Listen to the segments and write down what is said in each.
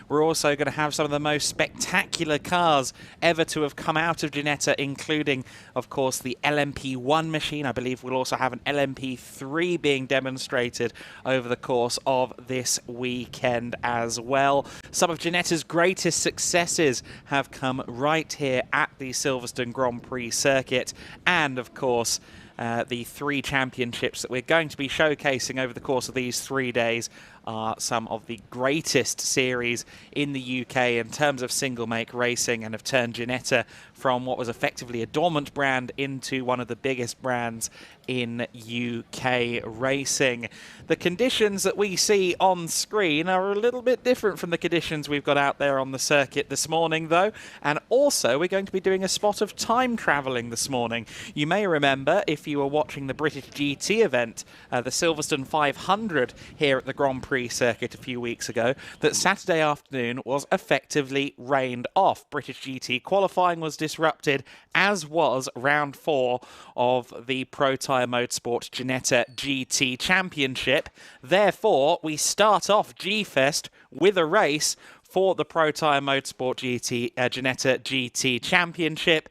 We're also going to have some of the most spectacular cars ever to have come out of Ginetta, including, of course, the LMP1 machine. I believe we'll also have an LMP3 being demonstrated over the course of this weekend as well. Some of Ginetta's greatest successes have come right here at the Silverstone Grand Prix circuit, and, of course, the 3 championships that we're going to be showcasing over the course of these 3 days are some of the greatest series in the UK in terms of single-make racing, and have turned Ginetta from what was effectively a dormant brand into one of the biggest brands in UK racing. The conditions that we see on screen are a little bit different from the conditions we've got out there on the circuit this morning, though, and also we're going to be doing a spot of time travelling this morning. You may remember, if you were watching the British GT event, the Silverstone 500 here at the Grand Prix circuit a few weeks ago, that Saturday afternoon was effectively rained off. British GT qualifying was disrupted, as was round 4 of the Protyre Motorsport Ginetta GT Championship. Therefore, we start off G-Fest with a race for the Protyre Motorsport Ginetta GT Championship.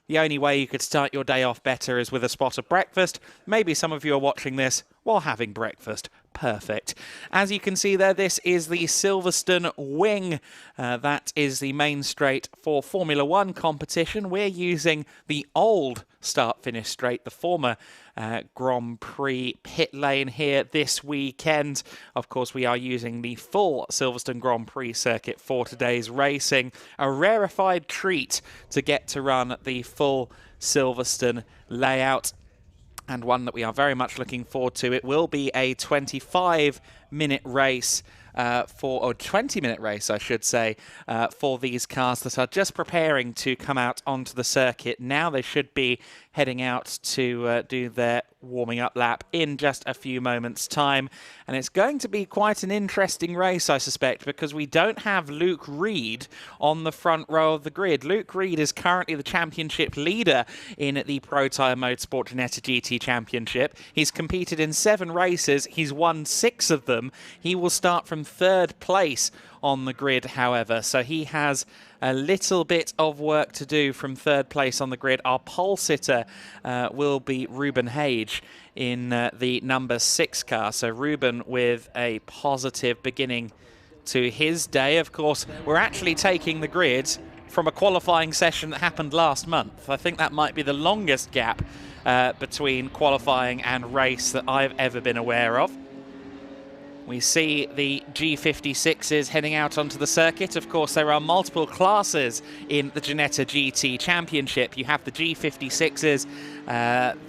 The only way you could start your day off better is with a spot of breakfast. Maybe some of you are watching this while having breakfast. Perfect. As you can see there, this is the Silverstone wing. That is the main straight for Formula 1 competition. We're using the old start-finish straight, the former Grand Prix pit lane here this weekend. Of course, we are using the full Silverstone Grand Prix circuit for today's racing. A rarefied treat to get to run the full Silverstone layout, and one that we are very much looking forward to. It will be a 25-minute race or 20-minute race, I should say, for these cars that are just preparing to come out onto the circuit. Now they should be heading out to do their warming up lap in just a few moments' time. And it's going to be quite an interesting race, I suspect, because we don't have Luke Reed on the front row of the grid. Luke Reed is currently the championship leader in the Protyre Motorsport Ginetta GT Championship. He's competed in 7 races. He's won 6 of them. He will start from 3rd place on the grid, however, so he has a little bit of work to do from 3rd place on the grid. Our pole sitter will be Ruben Hage in the number 6 car, so Ruben with a positive beginning to his day. Of course, we're actually taking the grid from a qualifying session that happened last month. I think that might be the longest gap between qualifying and race that I've ever been aware of. We see the G56s heading out onto the circuit. Of course, there are multiple classes in the Ginetta GT Championship. You have the G56s,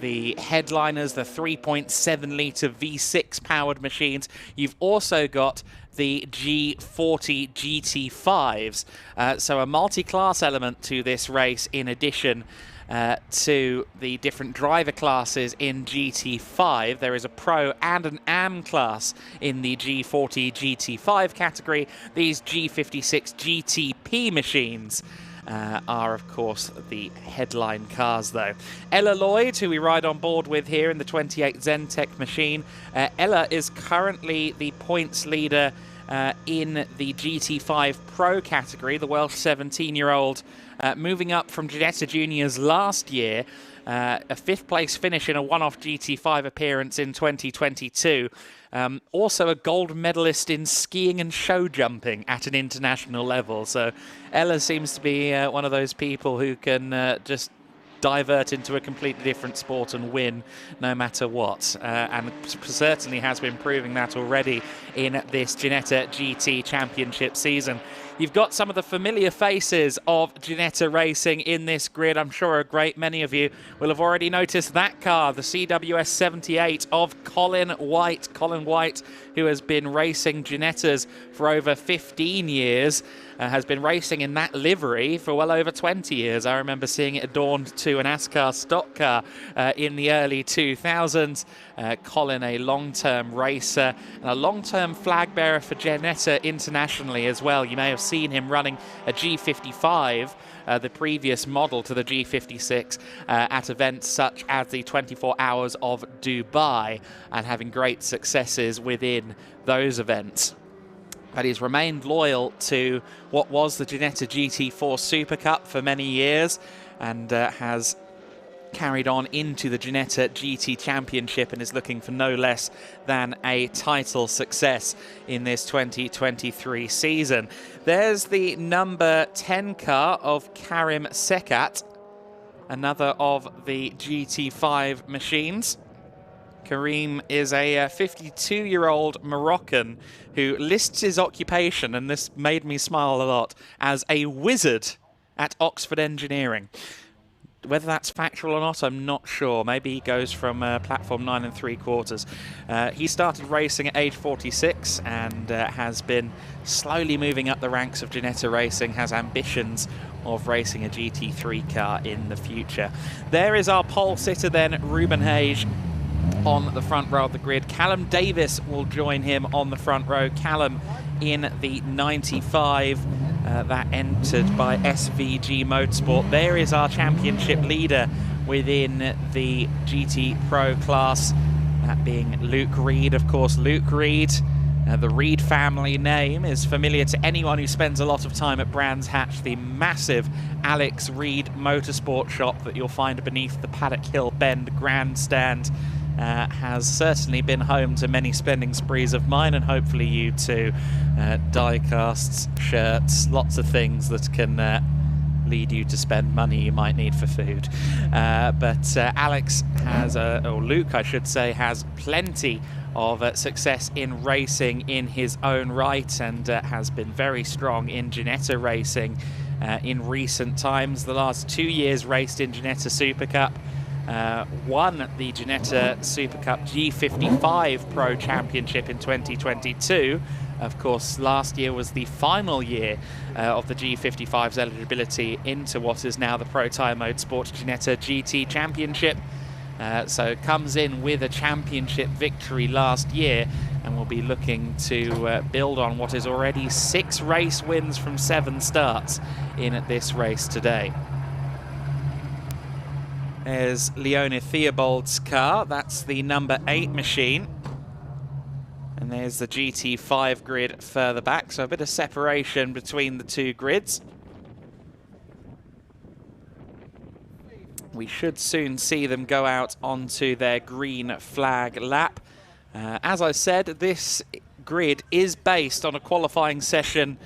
the headliners, the 3.7-litre V6 powered machines. You've also got the G40 GT5s. So a multi-class element to this race in addition to the different driver classes in GT5. There is a Pro and an AM class in the G40 GT5 category. These G56 GTP machines are, of course, the headline cars, though. Ella Lloyd, who we ride on board with here in the 28 Zentek machine. Ella is currently the points leader in the GT5 Pro category, the Welsh 17-year-old, moving up from Ginetta Juniors last year, a 5th place finish in a one-off GT5 appearance in 2022. Also a gold medalist in skiing and show jumping at an international level. So Ella seems to be one of those people who can just divert into a completely different sport and win no matter what, and certainly has been proving that already in this Ginetta GT Championship season. You've got some of the familiar faces of Ginetta racing in this grid. I'm sure a great many of you will have already noticed that car, the CWS 78 of Colin White. Colin White, who has been racing Ginettas for over 15 years, has been racing in that livery for well over 20 years. I remember seeing it adorned to an ASCAR stock car in the early 2000s. Colin, a long-term racer and a long-term flag bearer for Ginetta internationally as well. You may have seen him running a G55, the previous model to the G56, at events such as the 24 Hours of Dubai, and having great successes within those events. But he's remained loyal to what was the Ginetta GT4 Super Cup for many years, and has carried on into the Ginetta GT Championship and is looking for no less than a title success in this 2023 season. There's the number 10 car of Karim Sekat, another of the GT5 machines. Karim is a 52-year-old Moroccan who lists his occupation, and this made me smile a lot, as a wizard at Oxford Engineering. Whether that's factual or not, I'm not sure. Maybe he goes from platform 9 3/4. He started racing at age 46 and has been slowly moving up the ranks of Ginetta racing, has ambitions of racing a GT3 car in the future. There is our pole sitter then, Ruben Hage, on the front row of the grid. Callum Davis will join him on the front row. Callum in the 95 that entered by SVG Motorsport. There is our championship leader within the GT Pro class, that being Luke Reed. Of course, Luke Reed, the Reed family name, is familiar to anyone who spends a lot of time at Brands Hatch, the massive Alex Reed Motorsport shop that you'll find beneath the Paddock Hill Bend grandstand. Has certainly been home to many spending sprees of mine, and hopefully you too. Die casts, shirts, lots of things that can lead you to spend money you might need for food. But Alex has, or Luke I should say, has plenty of success in racing in his own right, and has been very strong in Ginetta racing in recent times. The last 2 years raced in Ginetta Super Cup. Won the Ginetta Super Cup G55 Pro Championship in 2022. Of course, last year was the final year of the G55's eligibility into what is now the Protyre Motorsport Ginetta GT Championship. So comes in with a championship victory last year, and will be looking to build on what is already 6 race wins from 7 starts in this race today. There's Leone Theobald's car. That's the number 8 machine. And there's the GT5 grid further back, so a bit of separation between the 2 grids. We should soon see them go out onto their green flag lap. As I said, this grid is based on a qualifying session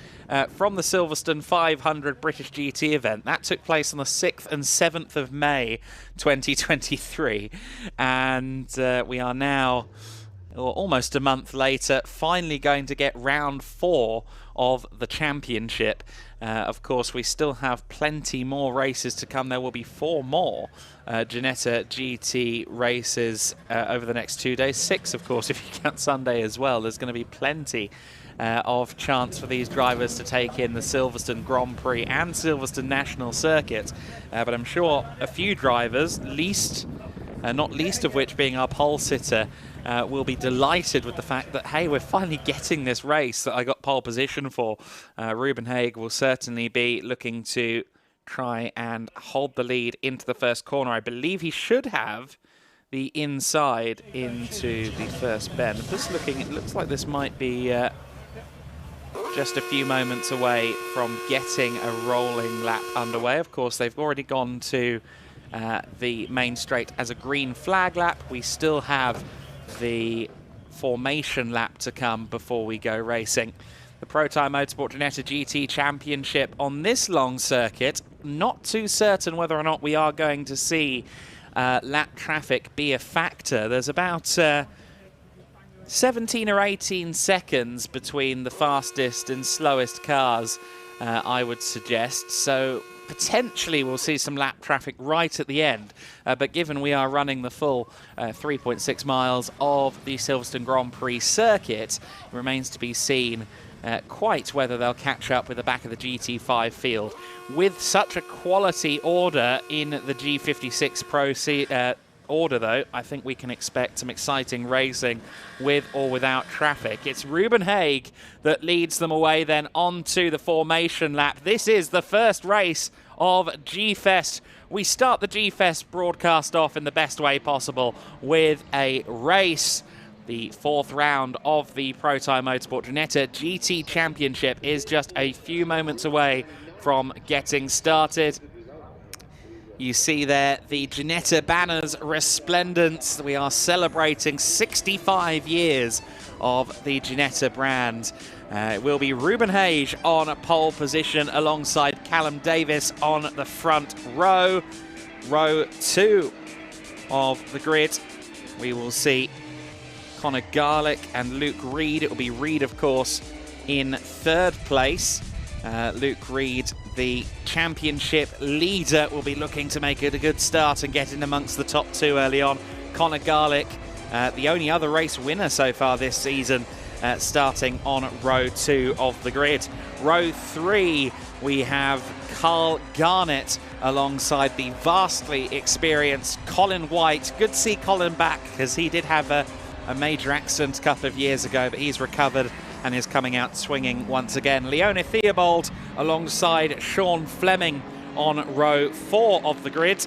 from the Silverstone 500 British GT event. That took place on the 6th and 7th of May 2023. And we are now, or almost a month later, finally going to get round 4 of the championship. Of course, we still have plenty more races to come. There will be 4 more Ginetta GT races over the next 2 days. 6, of course, if you count Sunday as well. There's going to be plenty of chance for these drivers to take in the Silverstone Grand Prix and Silverstone National circuit. But I'm sure a few drivers, not least of which being our pole sitter, will be delighted with the fact that, hey, we're finally getting this race that I got pole position for. Ruben Haig will certainly be looking to try and hold the lead into the first corner. I believe he should have the inside into the first bend. Just looking, it looks like this might be just a few moments away from getting a rolling lap underway. Of course, they've already gone to the main straight as a green flag lap. We still have the formation lap to come before we go racing. The Protyre Motorsport Ginetta GT Championship on this long circuit. Not too certain whether or not we are going to see lap traffic be a factor. There's about 17 or 18 seconds between the fastest and slowest cars, I would suggest. So potentially we'll see some lap traffic right at the end. But given we are running the full 3.6 miles of the Silverstone Grand Prix circuit, it remains to be seen quite whether they'll catch up with the back of the GT5 field. With such a quality order in the G56 Pro order, though, I think we can expect some exciting racing with or without traffic. It's Ruben Haig that leads them away then onto the formation lap. This is the first race of G-Fest. We start the G-Fest broadcast off in the best way possible with a race the 4th round of the Protyre Motorsport Ginetta GT Championship is just a few moments away from getting started. You see there the Ginetta banners resplendent. We are celebrating 65 years of the Ginetta brand. It will be Ruben Hage on pole position alongside Callum Davis on the front row. Row 2 of the grid, we will see Conor Garlick and Luke Reed. It will be Reed, of course, in 3rd place. Luke Reed, the championship leader, will be looking to make it a good start and get in amongst the top 2 early on. Conor Garlick, the only other race winner so far this season, starting on row 2 of the grid. Row 3, we have Carl Garnett alongside the vastly experienced Colin White. Good to see Colin back, because he did have a major accident a couple of years ago, but he's recovered and is coming out swinging once again. Leona Theobald alongside Sean Fleming on row 4 of the grid.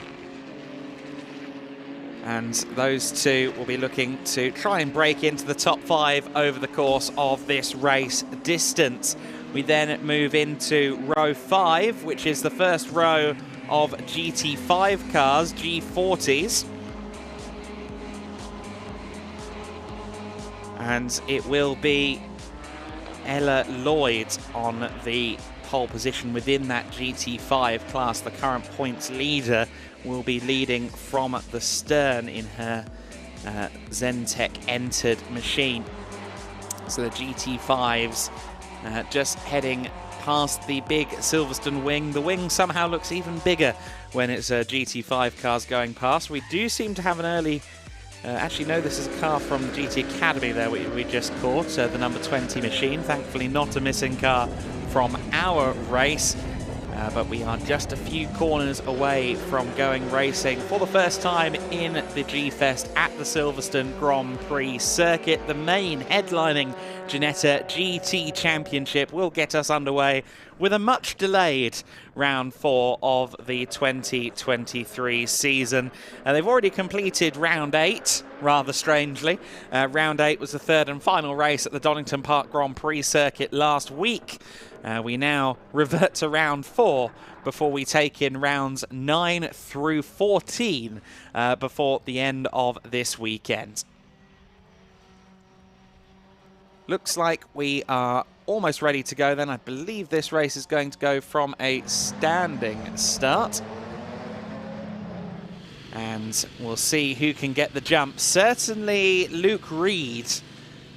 And those two will be looking to try and break into the top 5 over the course of this race distance. We then move into row 5, which is the first row of GT5 cars, G40s. And it will be Ella Lloyd on the pole position within that GT5 class. The current points leader will be leading from the stern in her Zentech entered machine. So the GT5s just heading past the big Silverstone wing. The wing somehow looks even bigger when it's GT5 cars going past. We do seem to have an early... actually, no, this is a car from the GT Academy there we just caught, the number 20 machine. Thankfully not a missing car from our race, but we are just a few corners away from going racing for the first time in the G-Fest at the Silverstone Grand Prix circuit. The main headlining Ginetta GT Championship will get us underway with a much delayed round 4 of the 2023 season. They've already completed round 8, rather strangely. Round 8 was the 3rd and final race at the Donington Park Grand Prix circuit last week. We now revert to round 4 before we take in rounds 9 through 14 before the end of this weekend. Looks like we are almost ready to go then. I believe this race is going to go from a standing start. And we'll see who can get the jump. Certainly Luke Reed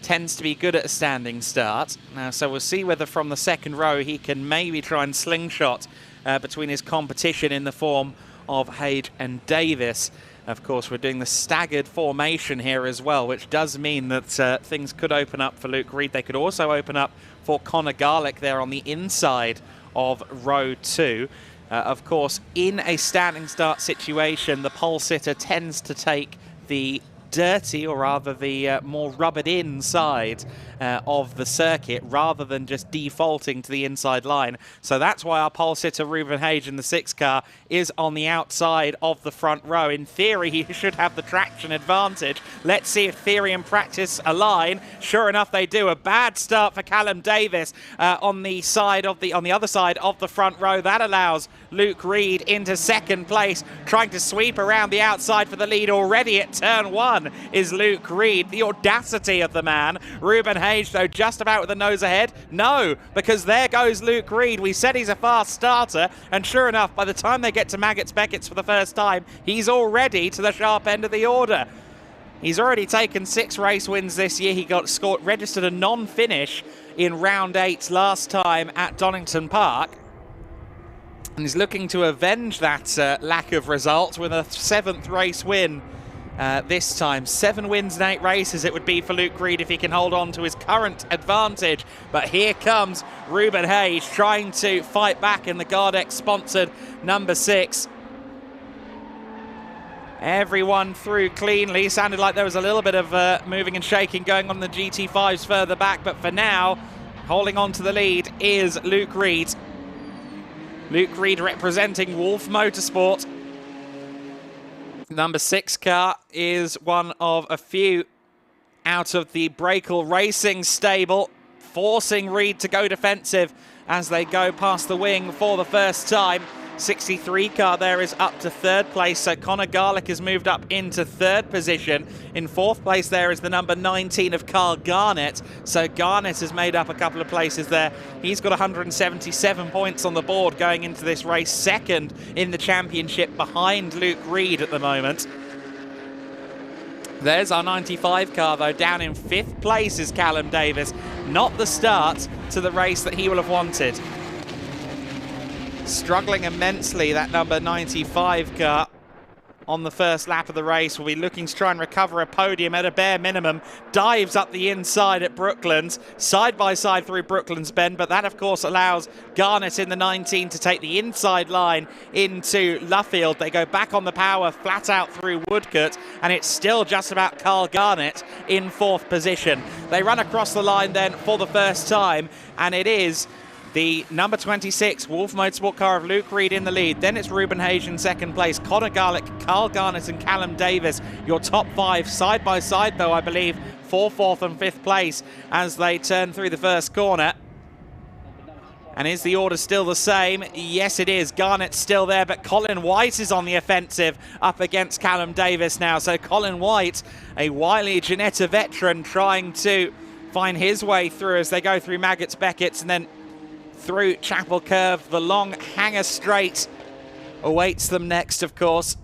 tends to be good at a standing start. Now, so we'll see whether from the 2nd row he can maybe try and slingshot between his competition in the form of Hage and Davis. Of course, we're doing the staggered formation here as well, which does mean that things could open up for Luke Reed. They could also open up for Conor Garlick there on the inside of row 2. Of course, in a standing start situation, the pole sitter tends to take the dirty, or rather the more rubbered in side of the circuit, rather than just defaulting to the inside line. So that's why our pole sitter Ruben Hage in the 6 car is on the outside of the front row. In theory, he should have the traction advantage. Let's see if theory and practice align. Sure enough, they do. A bad start for Callum Davis on the other side of the front row. That allows Luke Reed into 2nd place, trying to sweep around the outside for the lead. Already at turn 1 is Luke Reed. The audacity of the man. Ruben Hage, though, just about with the nose ahead. No, because there goes Luke Reed. We said he's a fast starter, and sure enough, by the time they get to Maggots Beckett's for the first time, he's already to the sharp end of the order. He's already taken 6 race wins this year. He registered a non-finish in round 8 last time at Donington Park, and he's looking to avenge that lack of result with a 7th race win this time. 7 wins in 8 races it would be for Luke Reed if he can hold on to his current advantage. But here comes Ruben Hage trying to fight back in the Gardex-sponsored number 6. Everyone through cleanly. Sounded like there was a little bit of moving and shaking going on in the GT5s further back, but for now, holding on to the lead is Luke Reed. Luke Reed representing Wolf Motorsport. Number 6 car is one of a few out of the Brakel Racing stable, forcing Reed to go defensive as they go past the wing for the first time. 63 car there is up to third place, so Conor Garlick has moved up into third position. In fourth place there is the number 19 of Carl Garnett, so Garnett has made up a couple of places there. He's got 177 points on the board going into this race, second in the championship behind Luke Reed at the moment. There's our 95 car though, down in fifth place is Callum Davis. Not the start to the race that he will have wanted. Struggling immensely, that number 95 car on the first lap of the race. Will be looking to try and recover a podium at a bare minimum. Dives up the inside at Brooklands, side by side through Brooklands Bend, but that of course allows Garnett in the 19 to take the inside line into Luffield. They go back on the power, flat out through Woodcote, and it's still just about Carl Garnett in fourth position. They run across the line then for the first time, and it is the number 26 Wolf Motorsport car of Luke Reed in the lead. Then it's Ruben Hayes in second place. Conor Garlick, Carl Garnett and Callum Davis, your top five. Side by side though, I believe, for fourth and fifth place as they turn through the first corner. And is the order still the same? Yes, it is. Garnett's still there, but Colin White is on the offensive up against Callum Davis now. So Colin White, a wily Ginetta veteran, trying to find his way through as they go through Maggots Beckett's and then through Chapel Curve. The long hanger straight awaits them next, of course.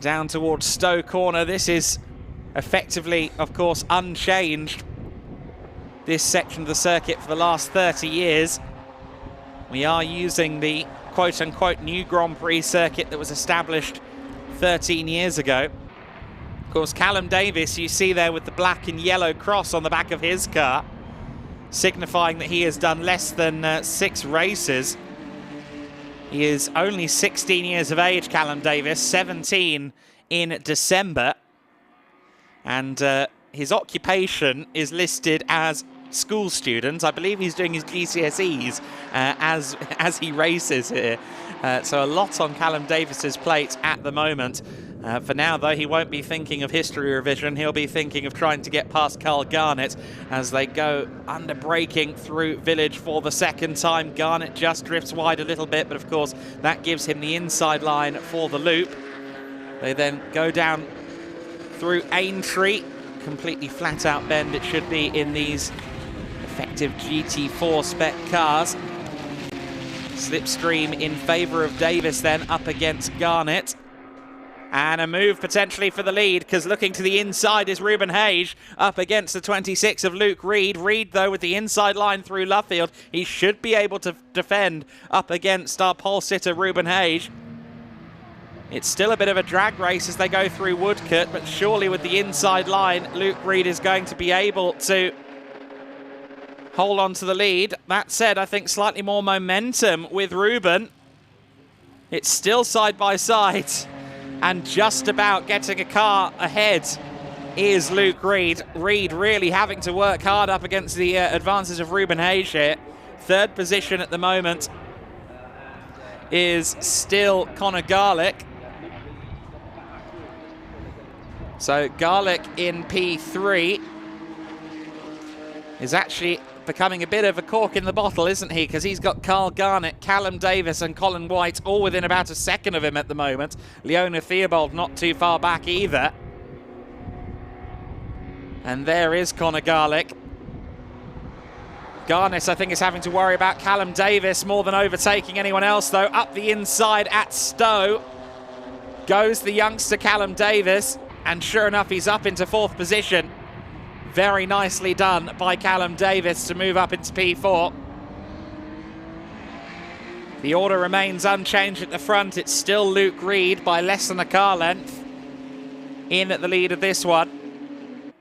Down towards Stowe Corner. This is effectively, of course, unchanged, this section of the circuit for the last 30 years. We are using the quote-unquote new Grand Prix circuit that was established 13 years ago. Of course, Callum Davis, you see there with the black and yellow cross on the back of his car, signifying that he has done less than 6 races. He is only 16 years of age, Callum Davis, 17 in December. And his occupation is listed as school student. I believe he's doing his GCSEs as he races here. So a lot on Callum Davis's plate at the moment. For now, though, he won't be thinking of history revision. He'll be thinking of trying to get past Carl Garnett as they go under braking through Village for the second time. Garnett just drifts wide a little bit, but of course that gives him the inside line for the loop. They then go down through Aintree, completely flat out bend it should be in these effective GT4 spec cars. Slipstream in favour of Davis then up against Garnett. And a move potentially for the lead, because looking to the inside is Ruben Hayes up against the 26 of Luke Reed. Reed, though, with the inside line through Luffield. He should be able to defend up against our pole sitter, Ruben Hayes. It's still a bit of a drag race as they go through Woodcote, but surely with the inside line, Luke Reed is going to be able to hold on to the lead. That said, I think slightly more momentum with Ruben. It's still side by side. And just about getting a car ahead is Luke Reed. Reed really having to work hard up against the advances of Ruben Hayes here. Third position at the moment is still Conor Garlick. So Garlick in P3 is actually becoming a bit of a cork in the bottle, isn't he? Because he's got Carl Garnett, Callum Davis and Colin White all within about a second of him at the moment. Leona Theobald not too far back either. And there is Conor Garlick. Garnett, I think, is having to worry about Callum Davis more than overtaking anyone else, though. Up the inside at Stowe goes the youngster Callum Davis, and sure enough, he's up into fourth position. Very nicely done by Callum Davis to move up into P4. The order remains unchanged at the front. It's still Luke Reed by less than a car length in at the lead of this one.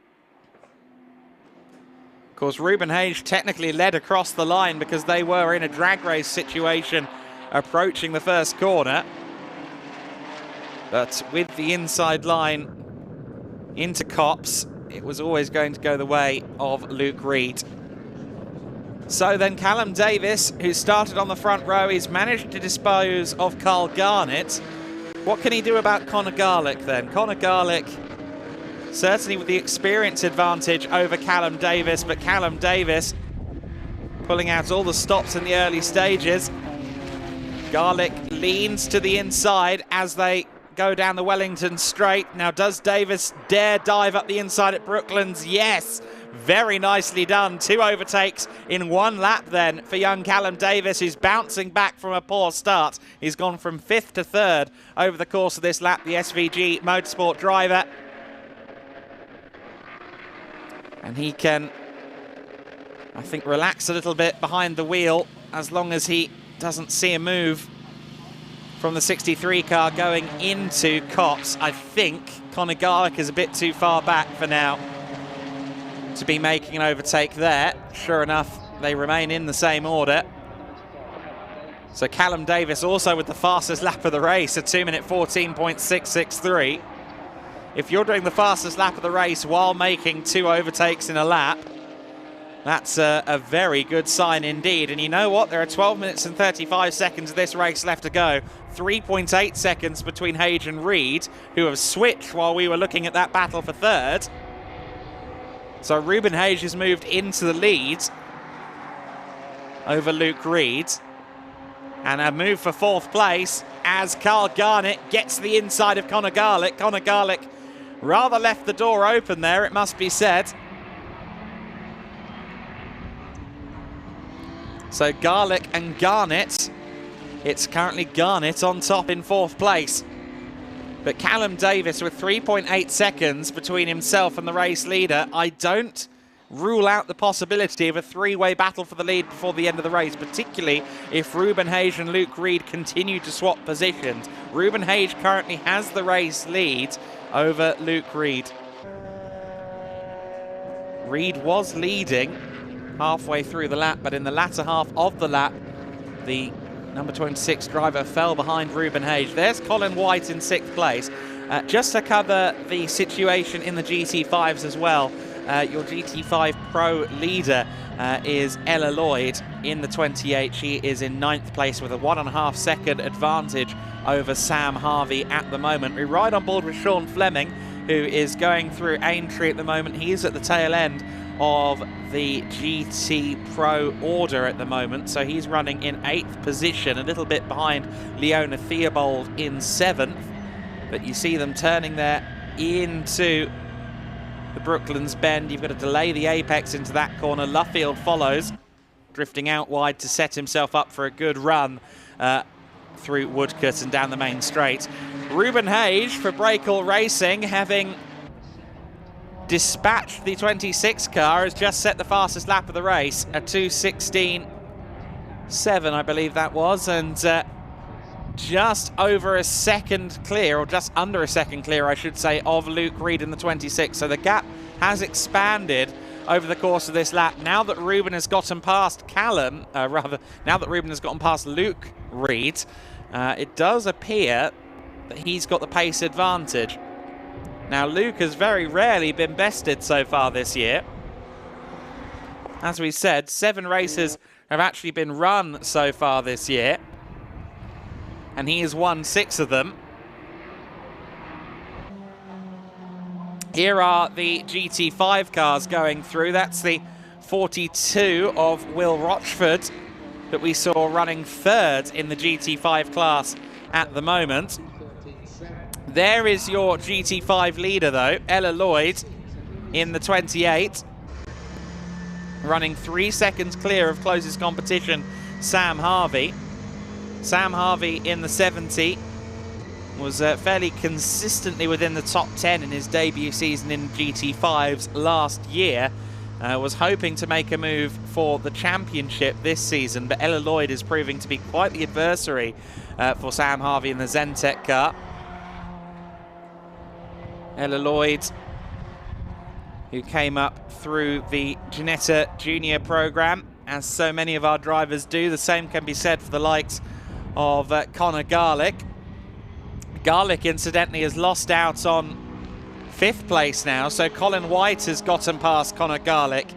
Of course, Ruben Hayes technically led across the line because they were in a drag race situation approaching the first corner. But with the inside line into Copse, it was always going to go the way of Luke Reed. So then Callum Davis, who started on the front row, he's managed to dispose of Carl Garnett. What can he do about Conor Garlick then? Conor Garlick certainly with the experience advantage over Callum Davis, but Callum Davis pulling out all the stops in the early stages. Garlick leans to the inside as they go down the Wellington straight. Now, does Davis dare dive up the inside at Brooklands? Yes, very nicely done. 2 overtakes in 1 lap then for young Callum Davis, who's bouncing back from a poor start. He's gone from 5th to 3rd over the course of this lap, the SVG Motorsport driver. And he can, I think, relax a little bit behind the wheel as long as he doesn't see a move from the 63 car going into Copse. I think Conor Garlick is a bit too far back for now to be making an overtake there. Sure enough, they remain in the same order. So Callum Davis also with the fastest lap of the race, a 2-minute 14.663. If you're doing the fastest lap of the race while making 2 overtakes in a lap, that's a very good sign indeed. And you know what? There are 12 minutes and 35 seconds of this race left to go. 3.8 seconds between Hage and Reed, who have switched while we were looking at that battle for 3rd. So Ruben Hage has moved into the lead over Luke Reed. And a move for 4th place as Carl Garnett gets the inside of Conor Garlick. Conor Garlick rather left the door open there, it must be said. So Garlick and Garnett, it's currently Garnett on top in 4th place. But Callum Davis with 3.8 seconds between himself and the race leader. I don't rule out the possibility of a 3-way battle for the lead before the end of the race, particularly if Ruben Hage and Luke Reed continue to swap positions. Ruben Hage currently has the race lead over Luke Reed. Reed was leading halfway through the lap, but in the latter half of the lap, the number 26 driver fell behind Ruben Hage. There's Colin White in 6th place. Just to cover the situation in the GT5s as well, your GT5 Pro leader is Ella Lloyd in the 28. She is in 9th place with a 1.5 second advantage over Sam Harvey at the moment. We ride on board with Sean Fleming, who is going through Aintree at the moment. He is at the tail end of the GT Pro order at the moment, so he's running in 8th position, a little bit behind Leona Theobald in 7th. But you see them turning there into the Brooklands bend. You've got to delay the apex into that corner. Luffield follows, drifting out wide to set himself up for a good run through Woodcote and down the main straight. Ruben Hage for Breakall Racing, having dispatched the 26 car, has just set the fastest lap of the race, a 2:16.7, I believe that was, and just over a second clear, or just under a second clear, I should say, of Luke Reed in the 26. So the gap has expanded over the course of this lap. Now that Ruben has gotten past now that Ruben has gotten past Luke Reed, it does appear that he's got the pace advantage. Now, Luke has very rarely been bested so far this year. As we said, 7 races have actually been run so far this year, and he has won 6 of them. Here are the GT5 cars going through. That's the 42 of Will Rochford that we saw running 3rd in the GT5 class at the moment. There is your GT5 leader, though, Ella Lloyd in the 28, running 3 seconds clear of closest competition, Sam Harvey. Sam Harvey in the 70 was fairly consistently within the top 10 in his debut season in GT5s last year. Was hoping to make a move for the championship this season, but Ella Lloyd is proving to be quite the adversary for Sam Harvey in the Zentek car. Ella Lloyd, who came up through the Ginetta Junior program, as so many of our drivers do. The same can be said for the likes of Conor Garlick. Garlick, incidentally, has lost out on 5th place now, so Colin White has gotten past Conor Garlick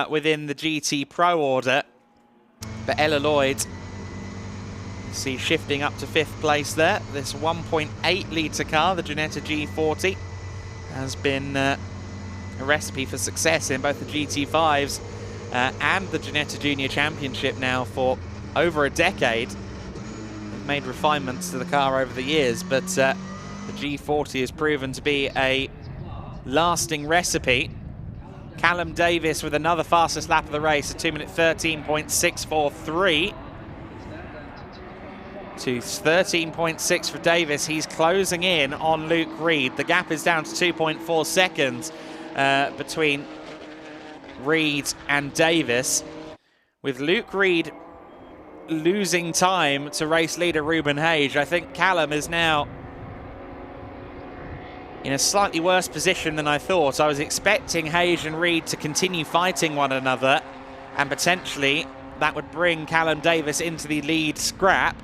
within the GT Pro order. But Ella Lloyd, you see, shifting up to 5th place there. This 1.8 litre car, the Ginetta G40, has been a recipe for success in both the GT5s and the Ginetta Junior Championship now for over a decade. They've made refinements to the car over the years, but the G40 has proven to be a lasting recipe. Callum Davis with another fastest lap of the race, a 2-minute 13.643 to 13.6 for Davis. He's closing in on Luke Reed. The gap is down to 2.4 seconds between Reed and Davis, with Luke Reed losing time to race leader Ruben Hage. I think Callum is now in a slightly worse position than I thought. I was expecting Hage and Reed to continue fighting one another, and potentially that would bring Callum Davis into the lead scrap.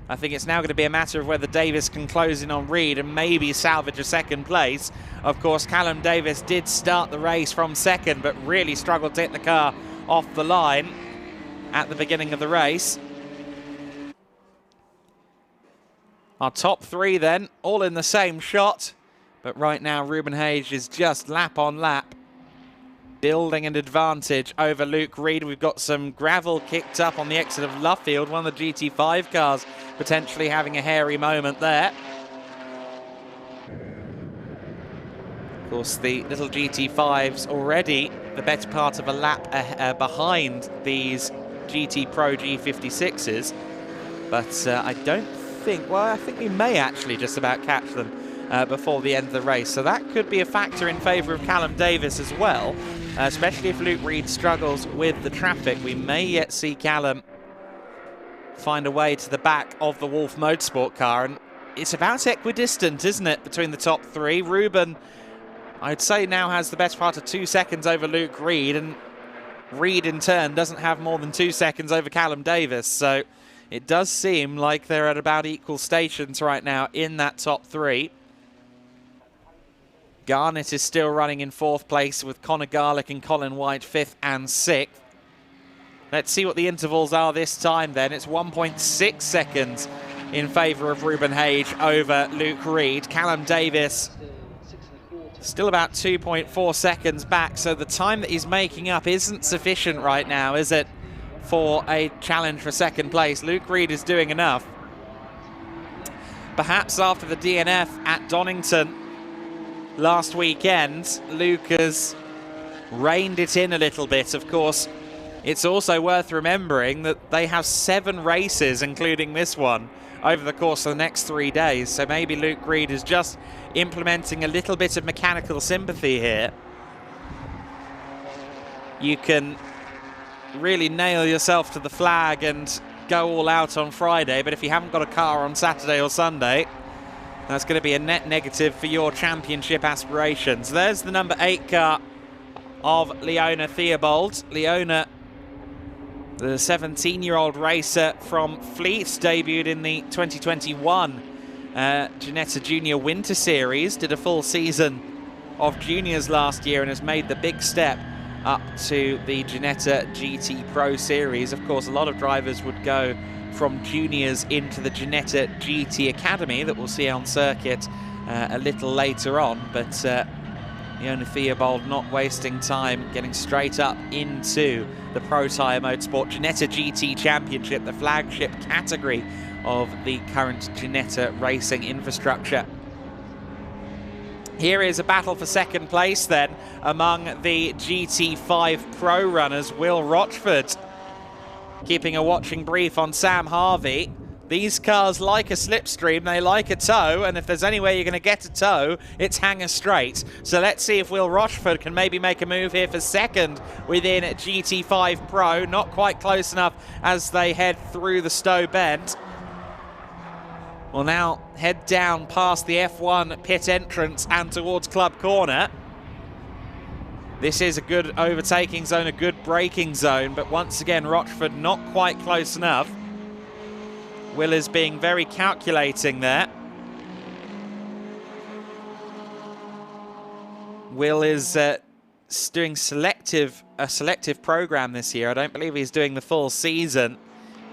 I think it's now going to be a matter of whether Davis can close in on Reed and maybe salvage a second place. Of course, Callum Davis did start the race from second, but really struggled to hit the car off the line at the beginning of the race. Our top three then, all in the same shot. But right now, Ruben Hage is just lap on lap, building an advantage over Luke Reed. We've got some gravel kicked up on the exit of Luffield, one of the GT5 cars potentially having a hairy moment there. Of course, the little GT5s already the better part of a lap behind these GT Pro G56s. But I don't think, well, I think we may actually just about catch them before the end of the race. So that could be a factor in favour of Callum Davis as well, especially if Luke Reed struggles with the traffic. We may yet see Callum find a way to the back of the Wolf Motorsport car, and it's about equidistant, isn't it, between the top three. Ruben, I'd say, now has the best part of 2 seconds over Luke Reed, and Reed in turn doesn't have more than 2 seconds over Callum Davis. So it does seem like they're at about equal stations right now in that top three. Garnett is still running in 4th place, with Connor Garlick and Colin White 5th and 6th. Let's see what the intervals are this time then. It's 1.6 seconds in favour of Ruben Hage over Luke Reed. Callum Davis still about 2.4 seconds back, so the time that he's making up isn't sufficient right now, is it, for a challenge for second place? Luke Reed is doing enough. Perhaps after the DNF at Donington last weekend, Luke has reined it in a little bit. Of course, it's also worth remembering that they have 7 races, including this one, over the course of the next 3 days. So maybe Luke Reed is just implementing a little bit of mechanical sympathy here. You can really nail yourself to the flag and go all out on Friday, but if you haven't got a car on Saturday or Sunday, that's going to be a net negative for your championship aspirations. There's the number 8 car of Leona Theobald. Leona, the 17-year-old racer from Fleet, debuted in the 2021 Ginetta Junior Winter Series, did a full season of juniors last year and has made the big step up to the Ginetta GT Pro Series. Of course, a lot of drivers would go from juniors into the Ginetta GT Academy that we'll see on circuit a little later on, but Leona Theobald not wasting time, getting straight up into the Protyre Motorsport Ginetta GT Championship, the flagship category of the current Ginetta racing infrastructure. Here is a battle for second place then among the GT5 Pro runners. Will Rochford keeping a watching brief on Sam Harvey. These cars like a slipstream, they like a tow, and if there's any way you're going to get a tow, it's hanger straight. So let's see if Will Rochford can maybe make a move here for second within GT5 Pro. Not quite close enough as they head through the Stowe Bend. We'll now head down past the F1 pit entrance and towards Club Corner. This is a good overtaking zone, a good braking zone, but once again, Rochford not quite close enough. Will is being very calculating there. Will is doing a selective program this year. I don't believe he's doing the full season.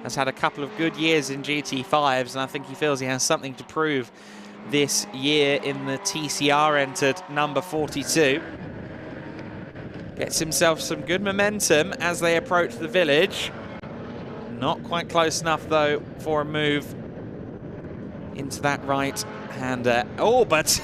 Has had a couple of good years in GT5s, and I think he feels he has something to prove this year in the TCR entered number 42. Gets himself some good momentum as they approach the village. Not quite close enough, though, for a move into that right-hander. Oh, but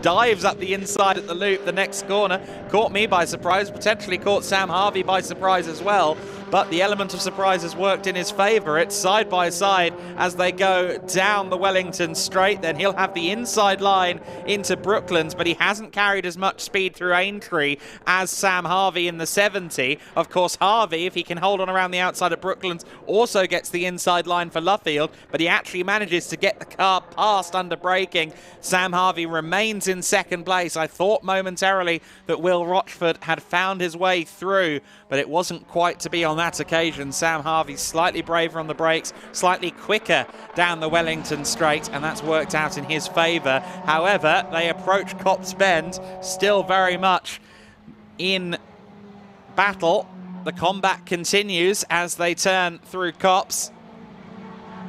dives up the inside at the loop, the next corner. Caught me by surprise, potentially caught Sam Harvey by surprise as well. But the element of surprise has worked in his favour. It's side by side as they go down the Wellington straight. Then he'll have the inside line into Brooklands, but he hasn't carried as much speed through Aintree as Sam Harvey in the 70. Of course, Harvey, if he can hold on around the outside at Brooklands, also gets the inside line for Luffield, but he actually manages to get the car past under braking. Sam Harvey remains in second place. I thought momentarily that Will Rochford had found his way through, but it wasn't quite to be on that occasion. Sam Harvey slightly braver on the brakes, slightly quicker down the Wellington straight, and that's worked out in his favour. However, they approach Copse Bend, still very much in battle. The combat continues as they turn through Copse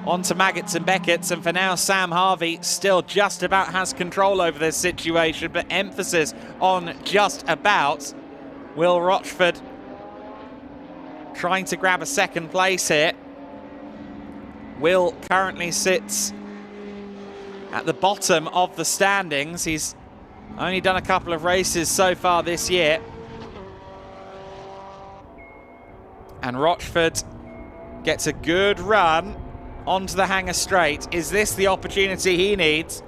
onto Maggots and Beckett's, and for now Sam Harvey still just about has control over this situation, but emphasis on just about. Will Rochford trying to grab a second place here. Will currently sits at the bottom of the standings. He's only done a couple of races so far this year. And Rochford gets a good run onto the Hanger Straight. Is this the opportunity he needs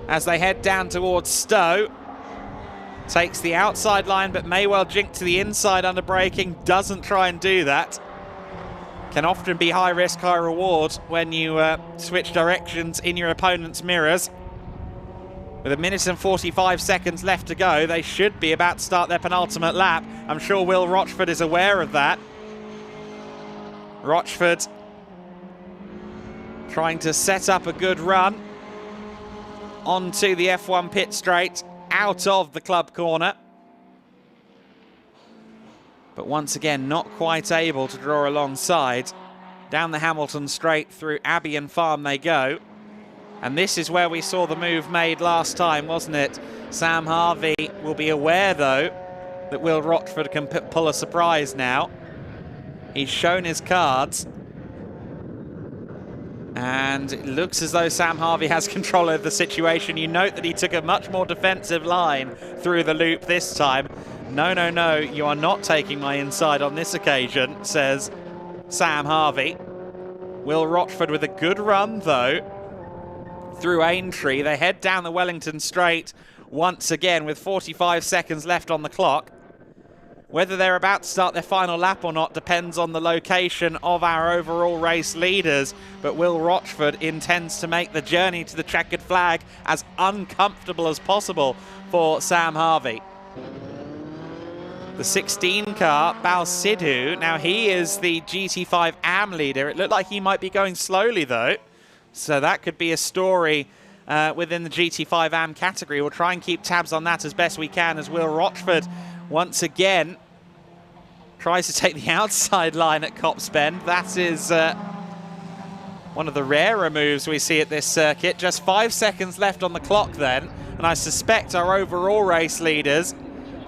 as they head down towards Stowe? Takes the outside line, but may well jink to the inside under braking. Doesn't try and do that. Can often be high risk, high reward when you switch directions in your opponent's mirrors. With 1 minute and 45 seconds left to go, they should be about to start their penultimate lap. I'm sure Will Rochford is aware of that. Rochford trying to set up a good run onto the F1 pit straight, out of the club corner. But once again, not quite able to draw alongside. Down the Hamilton straight through Abbey and Farm they go. And this is where we saw the move made last time, wasn't it? Sam Harvey will be aware, though, that Will Rochford can pull a surprise now. He's shown his cards. And it looks as though Sam Harvey has control of the situation. You note that he took a much more defensive line through the loop this time. No, no, no, you are not taking my inside on this occasion, says Sam Harvey. Will Rochford with a good run, though, through Aintree. They head down the Wellington straight once again with 45 seconds left on the clock. Whether they're about to start their final lap or not depends on the location of our overall race leaders, but Will Rochford intends to make the journey to the checkered flag as uncomfortable as possible for Sam Harvey. The 16 car, Bal Sidhu, now he is the GT5 AM leader. It looked like he might be going slowly, though, so that could be a story within the GT5 AM category. We'll try and keep tabs on that as best we can as Will Rochford once again tries to take the outside line at Copse Bend. That is one of the rarer moves we see at this circuit. Just 5 seconds left on the clock then, and I suspect our overall race leaders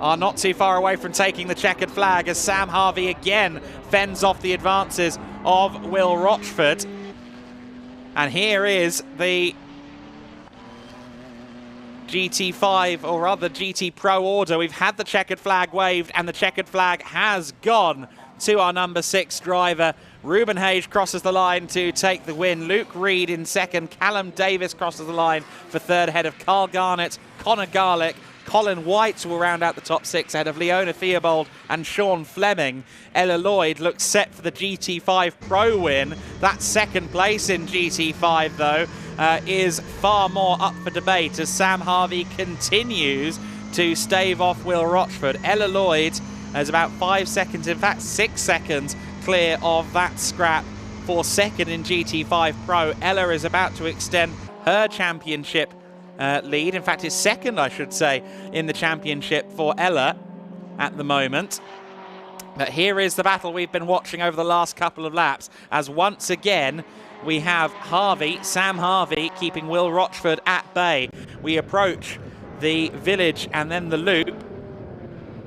are not too far away from taking the checkered flag as Sam Harvey again fends off the advances of Will Rochford. And here is the GT5, or rather GT Pro order. We've had the checkered flag waved, and the checkered flag has gone to our number 6 driver. Ruben Hayes crosses the line to take the win. Luke Reed in second. Callum Davis crosses the line for third ahead of Carl Garnett, Connor Garlick. Colin White will round out the top 6 ahead of Leona Theobald and Sean Fleming. Ella Lloyd looks set for the GT5 Pro win. That second place in GT5, though, is far more up for debate as Sam Harvey continues to stave off Will Rochford. Ella Lloyd is about 5 seconds, in fact 6 seconds, clear of that scrap for second in GT5 Pro. Ella is about to extend her championship lead. In fact, is second, I should say, in the championship for Ella at the moment. But here is the battle we've been watching over the last couple of laps as once again we have Sam Harvey, keeping Will Rochford at bay. We approach the village and then the loop.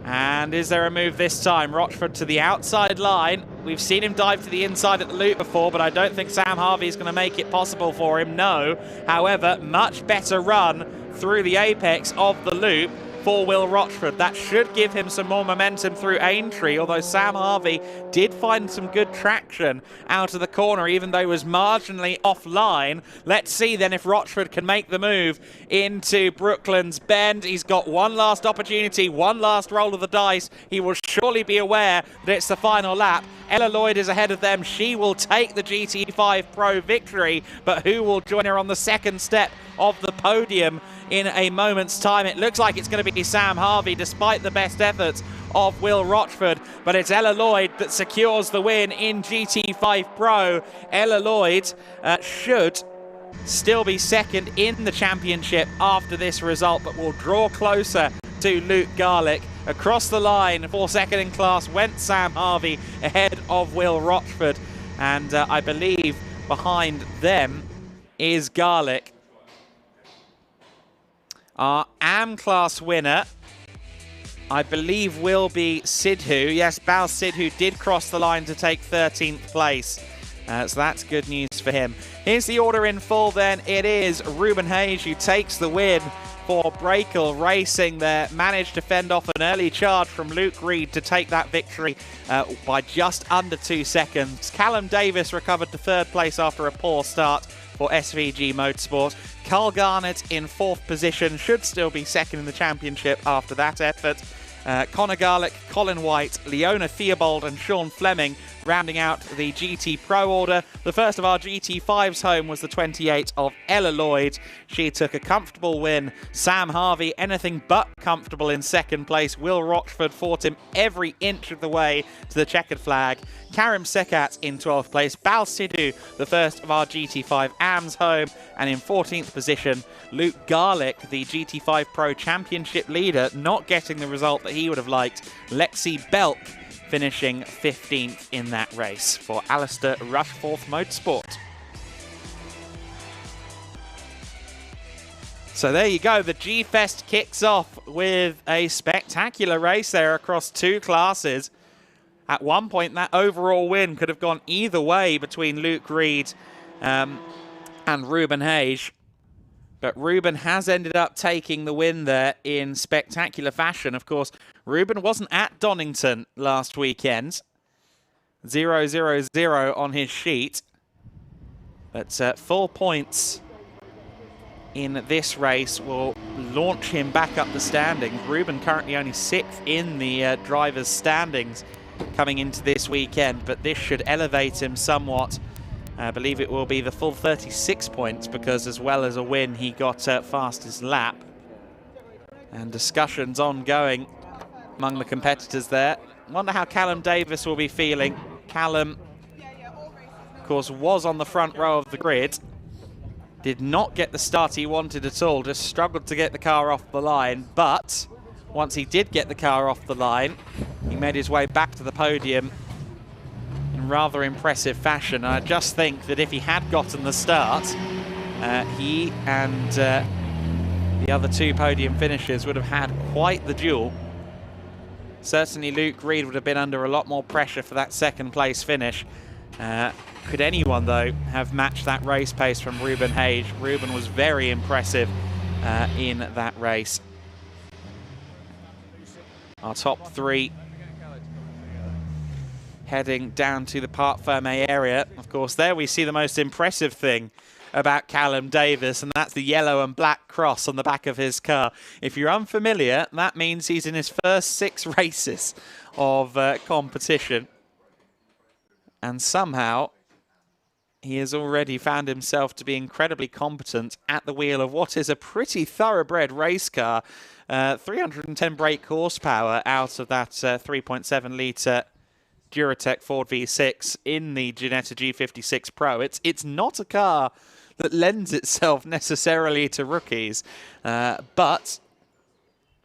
And is there a move this time? Rochford to the outside line. We've seen him dive to the inside at the loop before, but I don't think Sam Harvey is going to make it possible for him, no. However, much better run through the apex of the loop for Will Rochford. That should give him some more momentum through Aintree, although Sam Harvey did find some good traction out of the corner, even though he was marginally offline. Let's see then if Rochford can make the move into Brooklands Bend. He's got one last opportunity, one last roll of the dice. He will surely be aware that it's the final lap. Ella Lloyd is ahead of them. She will take the GT5 Pro victory, but who will join her on the second step of the podium in a moment's time? It looks like it's going to be Sam Harvey, despite the best efforts of Will Rochford, but it's Ella Lloyd that secures the win in GT5 Pro. Ella Lloyd should still be second in the championship after this result, but will draw closer to Luke Garlick. Across the line for second in class went Sam Harvey ahead of Will Rochford, and I believe behind them is Garlick. Our AM class winner, I believe, will be Sidhu. Yes, Bal Sidhu did cross the line to take 13th place. So that's good news for him. Here's the order in full then. It is Ruben Hayes who takes the win for Brakel Racing there. Managed to fend off an early charge from Luke Reed to take that victory by just under 2 seconds. Callum Davis recovered to third place after a poor start for SVG Motorsport. Carl Garnett in fourth position, should still be second in the championship after that effort. Connor Garlick, Colin White, Leona Theobald and Sean Fleming rounding out the GT Pro order. The first of our GT5s home was the 28 of Ella Lloyd. She took a comfortable win. Sam Harvey, anything but comfortable in second place. Will Rochford fought him every inch of the way to the checkered flag. Karim Sekat in 12th place. Bal Sidhu, the first of our GT5 AMs home. And in 14th position, Luke Garlick, the GT5 Pro Championship leader, not getting the result that he would have liked. Lexi Belk finishing 15th in that race for Alistair Rushforth Motorsport. So there you go, the G-Fest kicks off with a spectacular race there across two classes. At one point, that overall win could have gone either way between Luke Reed and Ruben Hayes. But Ruben has ended up taking the win there in spectacular fashion. Of course, Ruben wasn't at Donington last weekend. 0-0-0 on his sheet. But full points in this race will launch him back up the standings. Ruben currently only 6th in the drivers' standings coming into this weekend, but this should elevate him somewhat. I believe it will be the full 36 points because as well as a win, he got fastest lap. And discussions ongoing among the competitors there. Wonder how Callum Davis will be feeling. Callum, of course, was on the front row of the grid. Did not get the start he wanted at all, just struggled to get the car off the line. But once he did get the car off the line, he made his way back to the podium in rather impressive fashion. I just think that if he had gotten the start, he and the other two podium finishers would have had quite the duel. Certainly Luke Reed would have been under a lot more pressure for that second place finish. Could anyone, though, have matched that race pace from Ruben Hayes? Ruben was very impressive in that race. Our top three heading down to the Parc Fermé area. Of course, there we see the most impressive thing about Callum Davis, and that's the yellow and black cross on the back of his car. If you're unfamiliar, that means he's in his first 6 races of competition. And somehow, he has already found himself to be incredibly competent at the wheel of what is a pretty thoroughbred race car. 310 brake horsepower out of that 3.7 litre Duratec Ford V6 in the Ginetta G56 Pro. It's not a car that lends itself necessarily to rookies, but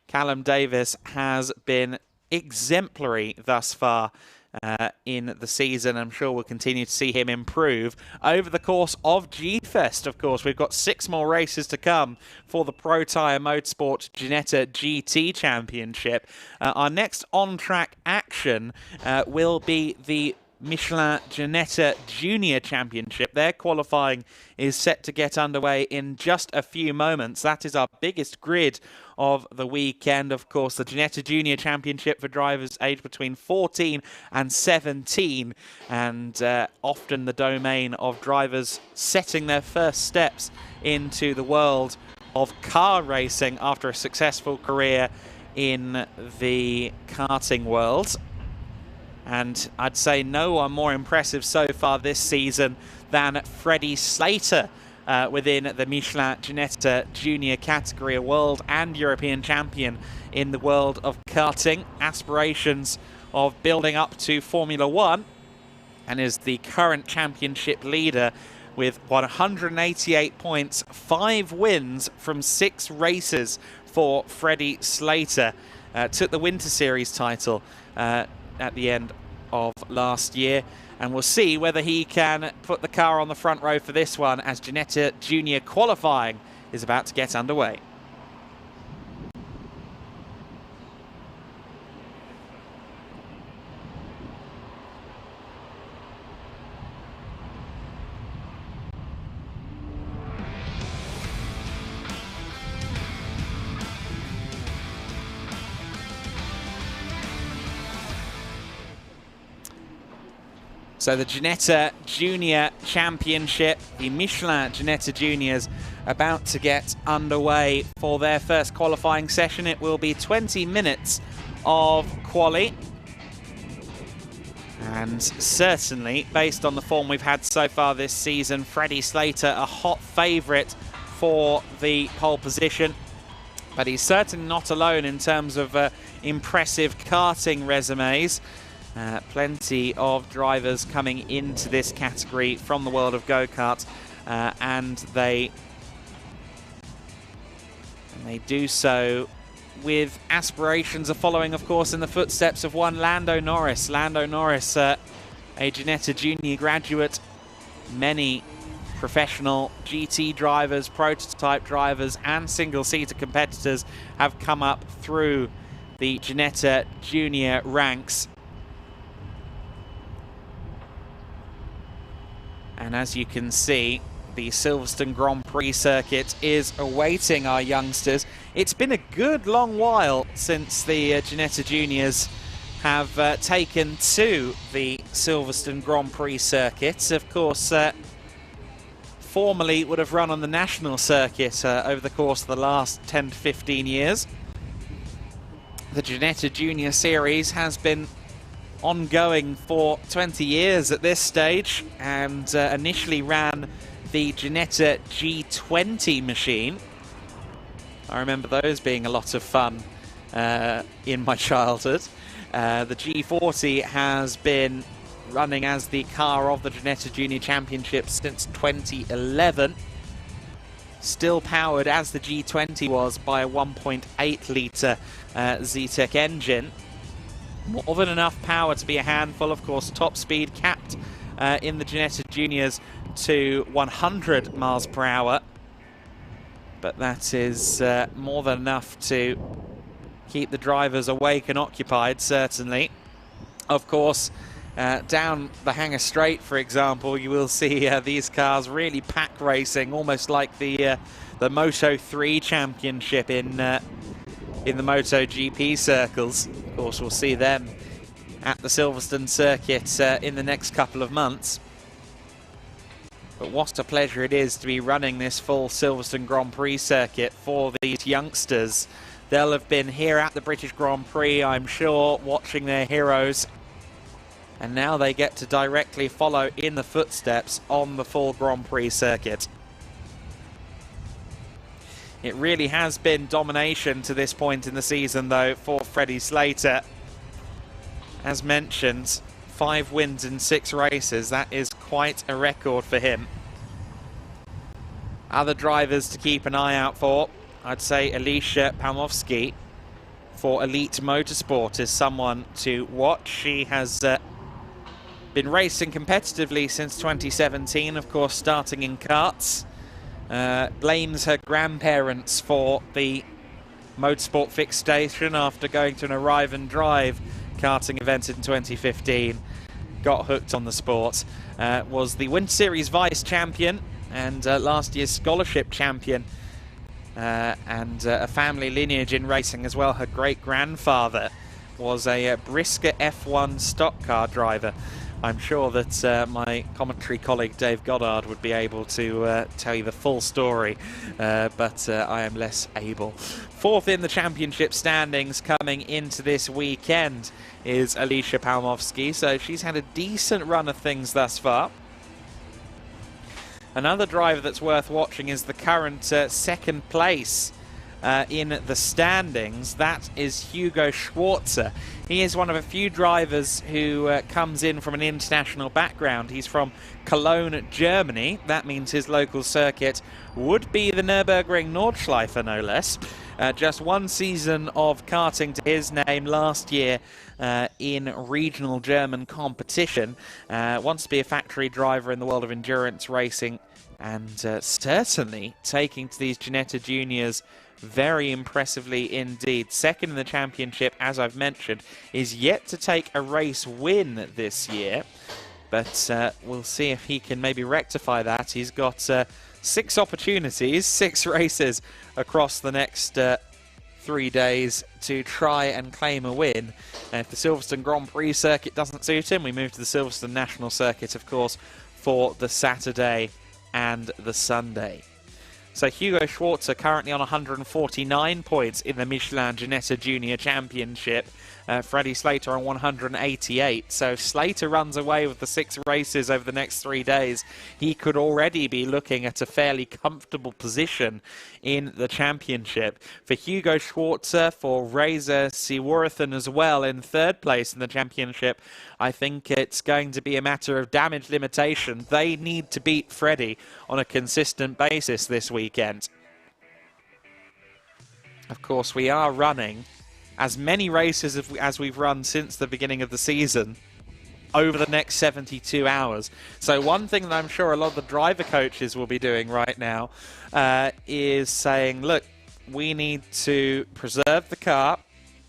Callum Davis has been exemplary thus far in the season. I'm sure we'll continue to see him improve over the course of G-Fest. Of course, we've got 6 more races to come for the Protyre Motorsport Ginetta GT Championship. Our next on-track action will be the Michelin Ginetta Junior Championship. Their qualifying is set to get underway in just a few moments. That is our biggest grid of the weekend. Of course, the Ginetta Junior Championship for drivers aged between 14 and 17, and often the domain of drivers setting their first steps into the world of car racing after a successful career in the karting world. And I'd say no one more impressive so far this season than Freddie Slater within the Michelin Ginetta Junior category, a world and European champion in the world of karting. Aspirations of building up to Formula One, and is the current championship leader with 188 points, 5 wins from 6 races for Freddie Slater. Took the Winter Series title at the end of last year, and we'll see whether he can put the car on the front row for this one, as Ginetta Junior qualifying is about to get underway. So the Ginetta Junior Championship, the Michelin Ginetta Juniors, about to get underway for their first qualifying session. It will be 20 minutes of quali. And certainly, based on the form we've had so far this season, Freddie Slater a hot favourite for the pole position. But he's certainly not alone in terms of impressive karting resumes. Plenty of drivers coming into this category from the world of go-kart, and they do so with aspirations of following, of course, in the footsteps of one Lando Norris. Lando Norris, a Ginetta Junior graduate. Many professional GT drivers, prototype drivers, and single-seater competitors have come up through the Ginetta Junior ranks. And as you can see, the Silverstone Grand Prix circuit is awaiting our youngsters. It's been a good long while since the Ginetta Juniors have taken to the Silverstone Grand Prix circuit. Of course, formerly would have run on the national circuit over the course of the last 10 to 15 years. The Ginetta Junior Series has been ongoing for 20 years at this stage, and initially ran the Ginetta G20 machine. I remember those being a lot of fun in my childhood. The G40 has been running as the car of the Ginetta Junior Championship since 2011. Still powered, as the G20 was, by a 1.8 litre Zetec engine. More than enough power to be a handful. Of course, top speed capped in the Ginetta Juniors to 100 miles per hour. But that is more than enough to keep the drivers awake and occupied, certainly. Of course, down the Hanger Straight, for example, you will see these cars really pack racing, almost like the Moto3 Championship in the MotoGP circles. Of course, we'll see them at the Silverstone circuit in the next couple of months. But what a pleasure it is to be running this full Silverstone Grand Prix circuit for these youngsters. They'll have been here at the British Grand Prix, I'm sure, watching their heroes. And now they get to directly follow in the footsteps on the full Grand Prix circuit. It really has been domination to this point in the season, though, for Freddie Slater. As mentioned, 5 wins in 6 races. That is quite a record for him. Other drivers to keep an eye out for, I'd say Alicia Palmovsky for Elite Motorsport is someone to watch. She has been racing competitively since 2017, of course, starting in karts. Blames her grandparents for the Motorsport fixed station after going to an arrive and drive karting event in 2015. Got hooked on the sport. Was the Winter Series Vice Champion and last year's Scholarship Champion. And a family lineage in racing as well. Her great-grandfather was a Brisker F1 stock car driver. I'm sure that my commentary colleague Dave Goddard would be able to tell you the full story, but I am less able. Fourth in the championship standings coming into this weekend is Alicia Palmovsky, so she's had a decent run of things thus far. Another driver that's worth watching is the current second place in the standings. That is Hugo Schwarzer. He is one of a few drivers who comes in from an international background. He's from Cologne, Germany. That means his local circuit would be the Nürburgring Nordschleife, no less. Just one season of karting to his name last year in regional German competition. Wants to be a factory driver in the world of endurance racing, and certainly taking to these Ginetta Juniors very impressively indeed. Second in the championship, as I've mentioned, is yet to take a race win this year, but we'll see if he can maybe rectify that. He's got 6 opportunities, 6 races across the next 3 days to try and claim a win. And if the Silverstone Grand Prix circuit doesn't suit him, we move to the Silverstone National circuit, of course, for the Saturday and the Sunday. So Hugo Schwarzer currently on 149 points in the Michelin Ginetta Junior Championship. Freddie Slater on 188. So Slater runs away with the 6 races over the next 3 days. He could already be looking at a fairly comfortable position in the championship. For Hugo Schwarzer, for Reza Siwarathan as well in 3rd place in the championship, I think it's going to be a matter of damage limitation. They need to beat Freddie on a consistent basis this weekend. Of course, we are running as many races as we've run since the beginning of the season over the next 72 hours. So one thing that I'm sure a lot of the driver coaches will be doing right now is saying, look, we need to preserve the car.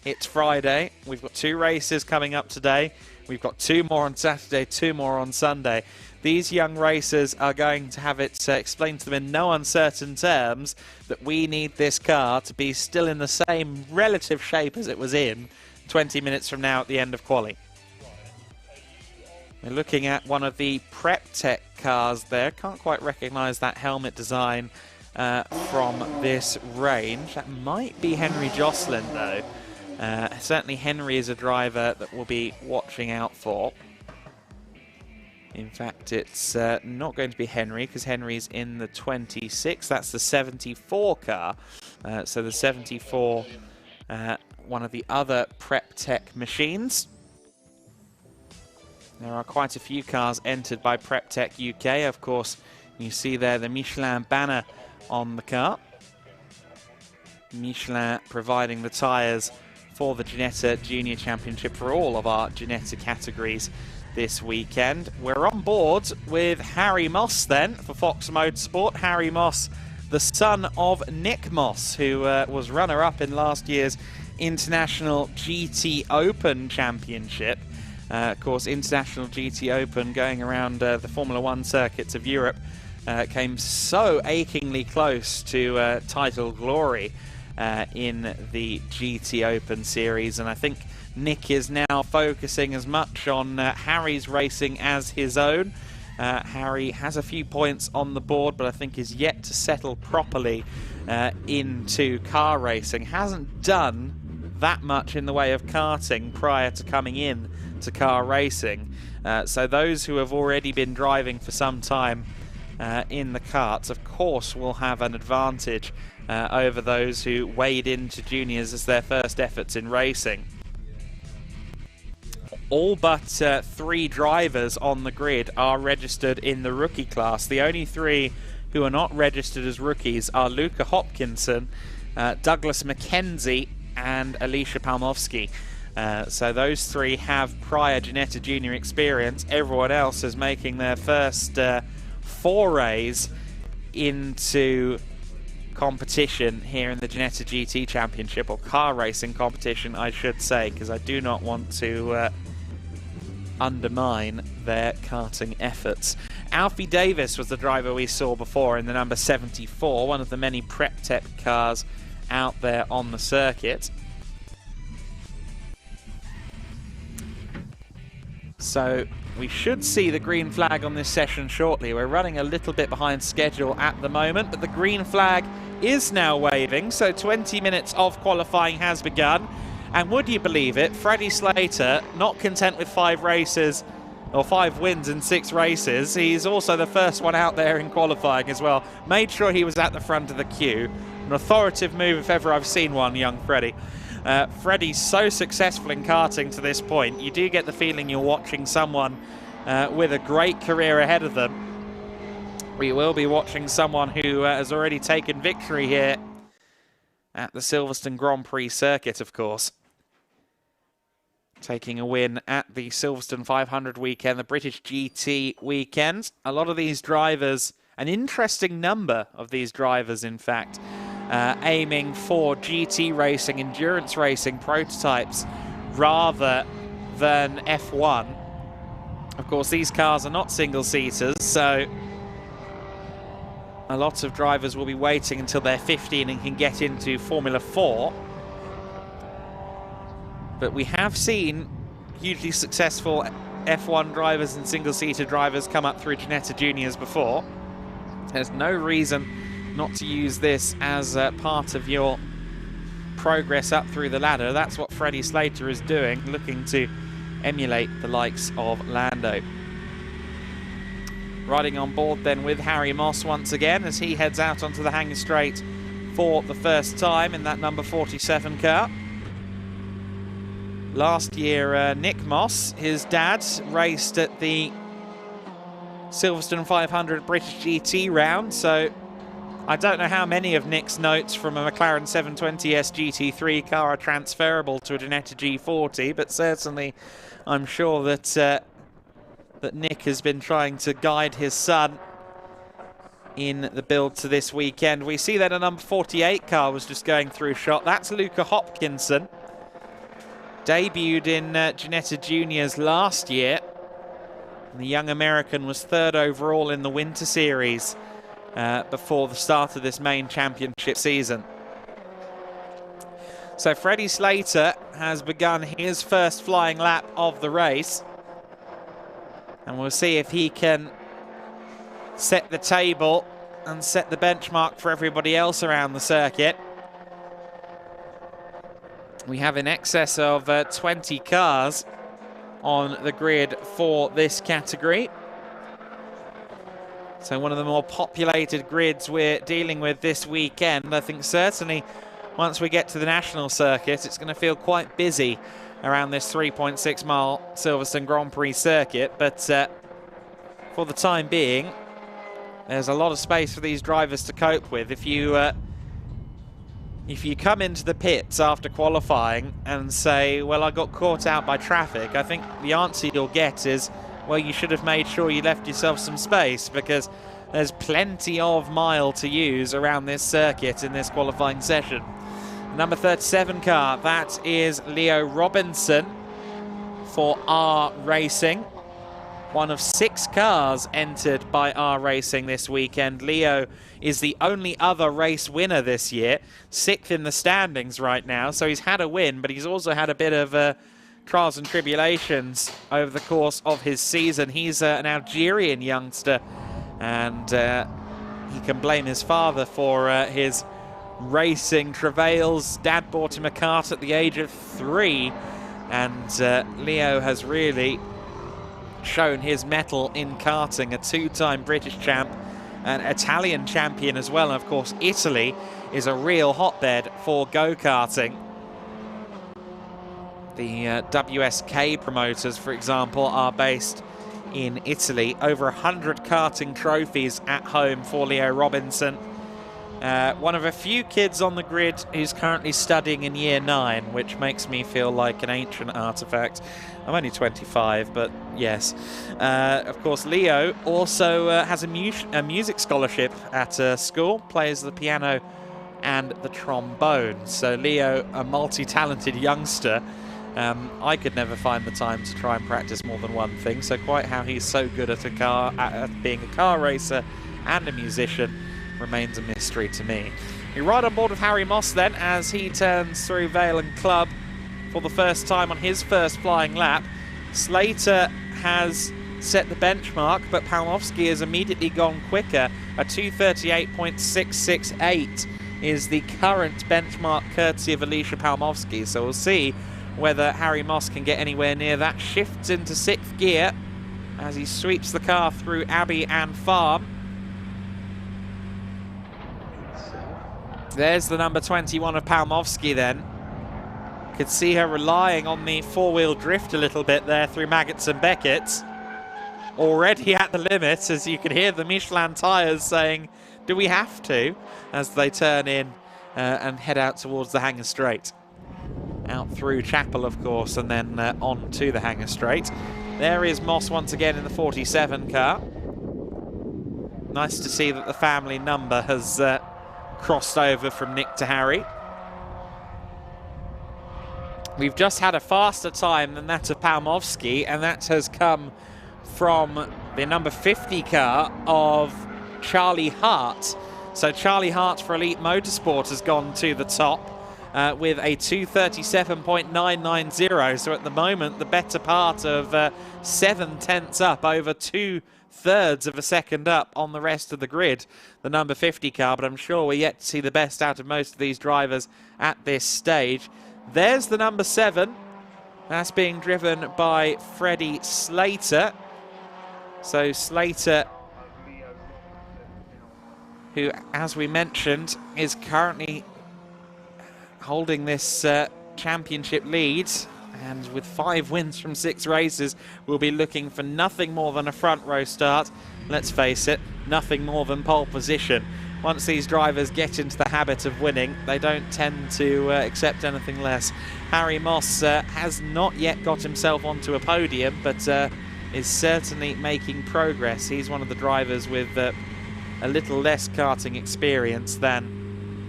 It's Friday. We've got 2 races coming up today. We've got 2 more on Saturday, 2 more on Sunday. These young racers are going to have it explained to them in no uncertain terms that we need this car to be still in the same relative shape as it was in 20 minutes from now at the end of quali. We're looking at one of the Prep Tech cars there. Can't quite recognise that helmet design from this range. That might be Henry Jocelyn, though. Certainly Henry is a driver that we'll be watching out for. In fact, it's not going to be Henry, because Henry's in the 26. That's the 74 car. So the 74, one of the other Prep Tech machines. There are quite a few cars entered by Prep Tech UK. Of course, you see there the Michelin banner on the car. Michelin providing the tyres for the Ginetta Junior Championship for all of our Ginetta categories this weekend. We're on board with Harry Moss then for Fox Motorsport. Harry Moss, the son of Nick Moss, who was runner-up in last year's International GT Open Championship. Of course, International GT Open going around the Formula One circuits of Europe came so achingly close to title glory in the GT Open series, and I think Nick is now focusing as much on Harry's racing as his own. Harry has a few points on the board, but I think is yet to settle properly into car racing. Hasn't done that much in the way of karting prior to coming in to car racing. So those who have already been driving for some time in the karts, of course, will have an advantage over those who wade into juniors as their first efforts in racing. All but 3 drivers on the grid are registered in the rookie class. The only 3 who are not registered as rookies are Luca Hopkinson, Douglas McKenzie and Alicia Palmovsky. So those three have prior Ginetta Junior experience. Everyone else is making their first forays into competition here in the Ginetta GT Championship, or car racing competition, I should say, because I do not want to undermine their karting efforts. Alfie Davis was the driver we saw before in the number 74, one of the many Prep Tech cars out there on the circuit. So we should see the green flag on this session shortly. We're running a little bit behind schedule at the moment, but the green flag is now waving, so 20 minutes of qualifying has begun. And would you believe it, Freddie Slater, not content with 5 races, or 5 wins in 6 races, he's also the first one out there in qualifying as well. Made sure he was at the front of the queue. An authoritative move if ever I've seen one, young Freddie. Freddie's so successful in karting to this point, you do get the feeling you're watching someone with a great career ahead of them. We will be watching someone who has already taken victory here at the Silverstone Grand Prix circuit, of course. Taking a win at the Silverstone 500 weekend, the British GT weekend. A lot of these drivers, an interesting number of these drivers, in fact, aiming for GT racing, endurance racing prototypes rather than F1. Of course, these cars are not single-seaters, so a lot of drivers will be waiting until they're 15 and can get into Formula 4. But we have seen hugely successful F1 drivers and single-seater drivers come up through Ginetta Juniors before. There's no reason not to use this as part of your progress up through the ladder. That's what Freddie Slater is doing, looking to emulate the likes of Lando. Riding on board then with Harry Moss once again as he heads out onto the hanging straight for the first time in that number 47 car. Last year, Nick Moss, his dad, raced at the Silverstone 500 British GT round, so I don't know how many of Nick's notes from a McLaren 720S GT3 car are transferable to a Ginetta G40, but certainly I'm sure that that Nick has been trying to guide his son in the build to this weekend. We see that a number 48 car was just going through shot. That's Luca Hopkinson. Debuted in Ginetta Juniors last year. The young American was 3rd overall in the Winter Series before the start of this main championship season. So Freddie Slater has begun his first flying lap of the race. And we'll see if he can set the table and set the benchmark for everybody else around the circuit. We have in excess of 20 cars on the grid for this category. So one of the more populated grids we're dealing with this weekend. I think certainly once we get to the national circuit, it's going to feel quite busy around this 3.6 mile Silverstone Grand Prix circuit. But for the time being, there's a lot of space for these drivers to cope with. If you come into the pits after qualifying and say, well, I got caught out by traffic, I think the answer you'll get is, well, you should have made sure you left yourself some space, because there's plenty of mile to use around this circuit in this qualifying session. Number 37 car, that is Leo Robinson for R Racing. One of 6 cars entered by R Racing this weekend. Leo is the only other race winner this year, 6th in the standings right now. So he's had a win, but he's also had a bit of trials and tribulations over the course of his season. He's an Algerian youngster, and he can blame his father for his racing travails. Dad bought him a kart at the age of 3, and Leo has really shown his mettle in karting. A 2-time British champ, an Italian champion as well, and of course Italy is a real hotbed for go-karting. The WSK promoters, for example, are based in Italy. Over 100 karting trophies at home for Leo Robinson. One of a few kids on the grid who's currently studying in year 9, which makes me feel like an ancient artifact. I'm only 25, but yes. Of course, Leo also has a music scholarship at school, plays the piano and the trombone. So Leo, a multi-talented youngster. I could never find the time to try and practice more than one thing, so quite how he's so good at being a car racer and a musician remains a mystery to me. We ride on board with Harry Moss then as he turns through Vale and Club for the first time on his first flying lap. Slater has set the benchmark, but Palmowski has immediately gone quicker. A 2:38.668 is the current benchmark courtesy of Alicia Palmowski, so we'll see whether Harry Moss can get anywhere near that. Shifts into 6th gear as he sweeps the car through Abbey and Farm. There's the number 21 of Palmowski then. Could see her relying on the four-wheel drift a little bit there through Maggots and Beckett. Already at the limit, as you can hear the Michelin tyres saying, do we have to? As they turn in and head out towards the Hangar Straight. Out through Chapel, of course, and then on to the Hangar Straight. There is Moss once again in the 47 car. Nice to see that the family number has crossed over from Nick to Harry. We've just had a faster time than that of Palmowski, and that has come from the number 50 car of Charlie Hart. So Charlie Hart for Elite Motorsport has gone to the top with a 2:37.990. So at the moment, the better part of 7/10 up, over 2/3 of a second up on the rest of the grid, the number 50 car, but I'm sure we're yet to see the best out of most of these drivers at this stage. There's the number 7. That's being driven by Freddie Slater. So Slater, who, as we mentioned, is currently holding this championship lead, and with 5 wins from 6 races, we'll be looking for nothing more than a front row start. Let's face it, nothing more than pole position. Once these drivers get into the habit of winning, they don't tend to accept anything less. Harry Moss has not yet got himself onto a podium, but is certainly making progress. He's one of the drivers with a little less karting experience than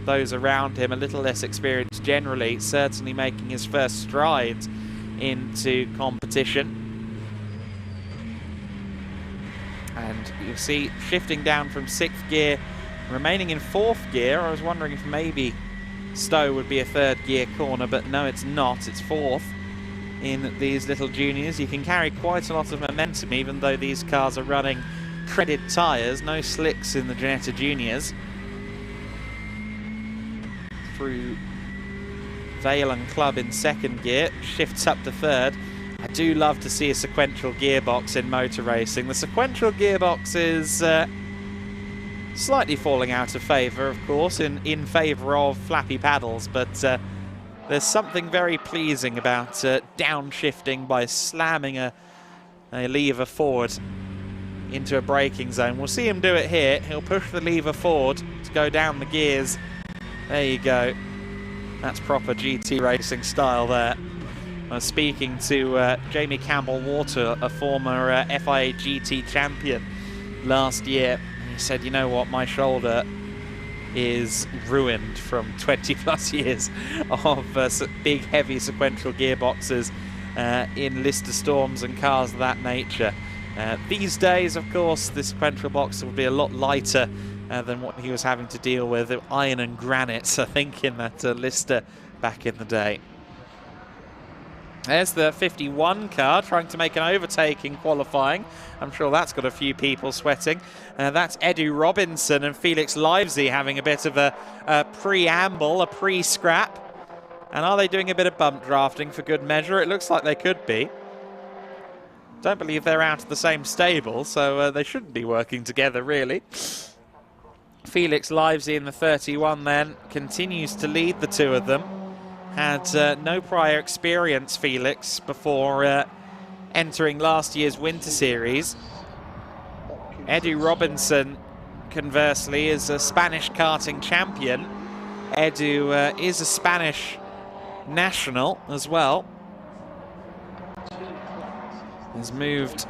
those around him, a little less experience generally, certainly making his first stride into competition. And you'll see shifting down from 6th gear, remaining in 4th gear. I was wondering if maybe Stowe would be a 3rd gear corner, but no, it's not. It's 4th in these little juniors. You can carry quite a lot of momentum, even though these cars are running treaded tyres. No slicks in the Ginetta juniors. Through Vale and Club in 2nd gear, shifts up to 3rd. I do love to see a sequential gearbox in motor racing. The sequential gearbox is slightly falling out of favour, of course, in favour of flappy paddles, but there's something very pleasing about downshifting by slamming a lever forward into a braking zone. We'll see him do it here. He'll push the lever forward to go down the gears. There you go. That's proper GT racing style there. I was speaking to Jamie Campbell-Water, a former FIA GT champion last year. He said, you know what, my shoulder is ruined from 20 plus years of big heavy sequential gearboxes in Lister Storms and cars of that nature. These days, of course, the sequential box will be a lot lighter than what he was having to deal with, iron and granite, I think, in that Lister back in the day. There's the 51 car trying to make an overtake in qualifying. I'm sure that's got a few people sweating. That's Edu Robinson and Felix Livesey having a bit of a preamble, a pre-scrap. And are they doing a bit of bump drafting for good measure? It looks like they could be. Don't believe they're out of the same stable, so they shouldn't be working together, really. Felix Livesey in the 31 then continues to lead the two of them. Had no prior experience, Felix, before entering last year's Winter Series. Eddie Robinson conversely, is a Spanish karting champion. Edu is a Spanish national as well. Has moved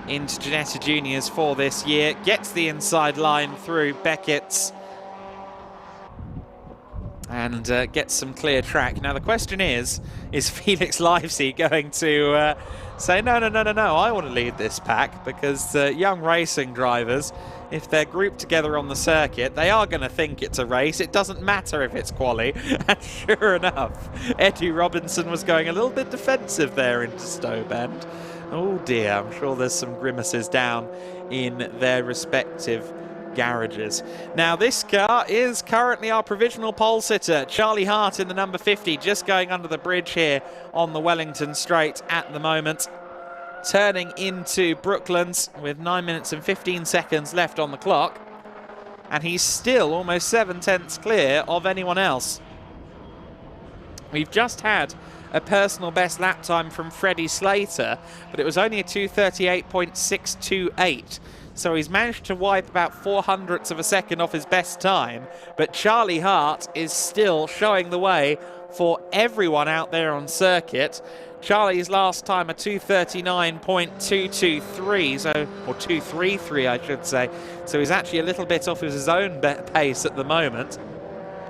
into Ginetta Juniors for this year. Gets the inside line through Beckett's and gets some clear track. Now the question is Felix Livesey going to say, no, I want to lead this pack? Because young racing drivers, if they're grouped together on the circuit, they are going to think it's a race. It doesn't matter if it's quali. And sure enough, Eddie Robinson was going a little bit defensive there into Stowe Bend. Oh dear, I'm sure there's some grimaces down in their respective garages. Now this car is currently our provisional pole sitter, Charlie Hart in the number 50, just going under the bridge here on the Wellington Straight at the moment. Turning into Brooklands with 9 minutes and 15 seconds left on the clock. And he's still almost 7/10 clear of anyone else. We've just had a personal best lap time from Freddie Slater, but it was only a 2:38.628. So he's managed to wipe about 0.04 of a second off his best time. But Charlie Hart is still showing the way for everyone out there on circuit. Charlie's last time a 2:39.223, so, or 2:33 I should say. So he's actually a little bit off his own pace at the moment.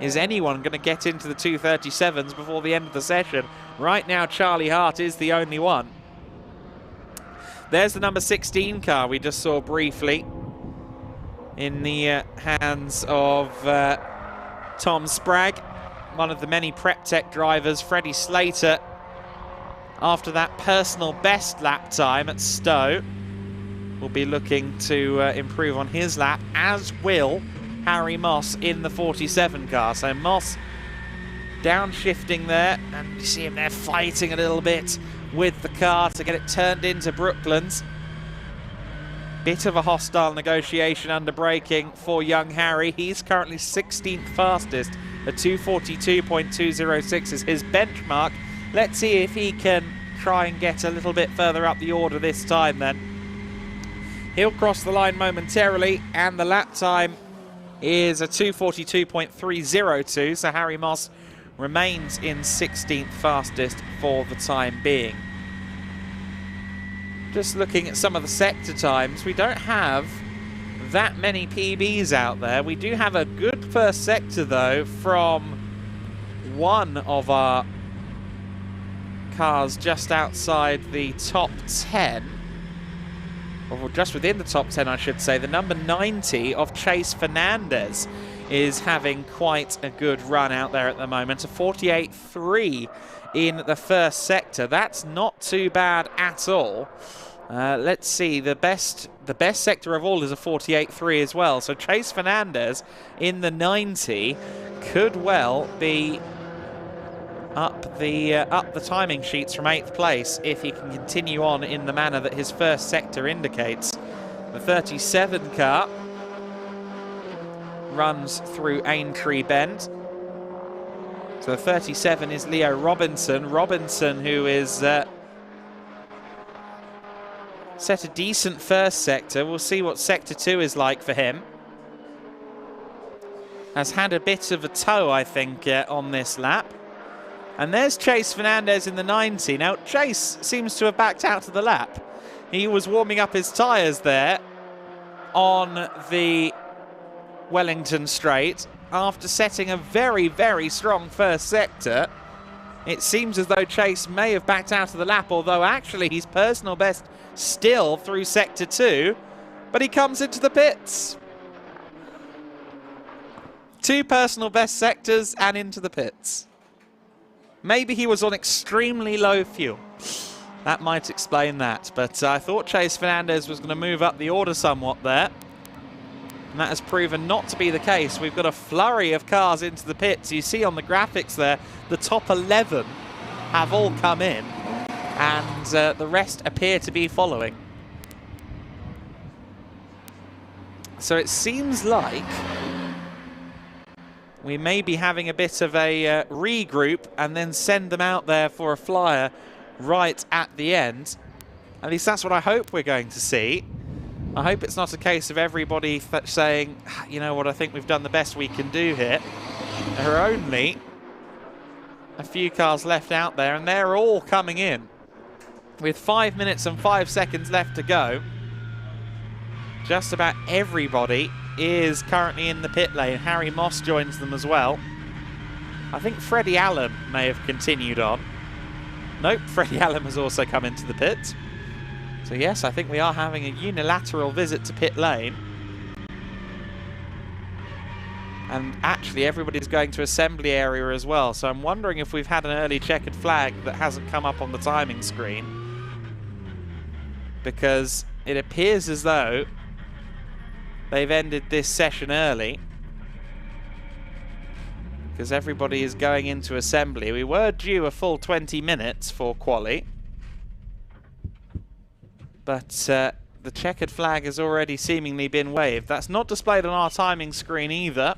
Is anyone going to get into the 2:37s before the end of the session? Right now Charlie Hart is the only one. There's the number 16 car we just saw briefly in the hands of Tom Spragg, one of the many Prep Tech drivers. Freddie Slater, after that personal best lap time at Stowe, will be looking to improve on his lap, as will Harry Moss in the 47 car. So Moss downshifting there, and you see him there fighting a little bit with the car to get it turned into Brooklands. Bit of a hostile negotiation under braking for young Harry. He's currently 16th fastest. A 2:42.206 is his benchmark. Let's see if he can try and get a little bit further up the order this time then. He'll cross the line momentarily, and the lap time is a 2:42.302, so Harry Moss remains in 16th fastest for the time being. Just looking at some of the sector times, we don't have that many PBs out there. We do have a good first sector though from one of our cars just outside the top 10, or just within the top 10 I should say. The number 90 of Chase Fernandez is having quite a good run out there at the moment. A 48.3 in the first sector. That's not too bad at all. Let's see, the best sector of all is a 48.3 as well. So Chase Fernandez in the 90 could well be up the timing sheets from 8th place if he can continue on in the manner that his first sector indicates. The 37 car runs through Aintree Bend. So the 37 is Leo Robinson. Robinson, who is set a decent first sector. We'll see what sector 2 is like for him. Has had a bit of a toe, I think, on this lap. And there's Chase Fernandez in the 90. Now, Chase seems to have backed out of the lap. He was warming up his tyres there on the Wellington Straight after setting a very, very strong first sector. It seems as though Chase may have backed out of the lap, although actually he's personal best still through sector 2, but he comes into the pits. 2 personal best sectors and into the pits. Maybe he was on extremely low fuel. That might explain that, but I thought Chase Fernandez was going to move up the order somewhat there. And that has proven not to be the case. We've got a flurry of cars into the pits. You see on the graphics there, the top 11 have all come in, and the rest appear to be following. So it seems like we may be having a bit of a regroup and then send them out there for a flyer right at the end. At least that's what I hope we're going to see. I hope it's not a case of everybody saying, you know what, I think we've done the best we can do here. There are only a few cars left out there, and they're all coming in. With 5 minutes and 5 seconds left to go, just about everybody is currently in the pit lane. Harry Moss joins them as well. I think Freddie Allen may have continued on. Nope, Freddie Allen has also come into the pit. So yes, I think we are having a unilateral visit to pit lane. And actually everybody's going to assembly area as well. So I'm wondering if we've had an early checkered flag that hasn't come up on the timing screen. Because it appears as though they've ended this session early. Because everybody is going into assembly. We were due a full 20 minutes for quali. But the checkered flag has already seemingly been waved. That's not displayed on our timing screen either.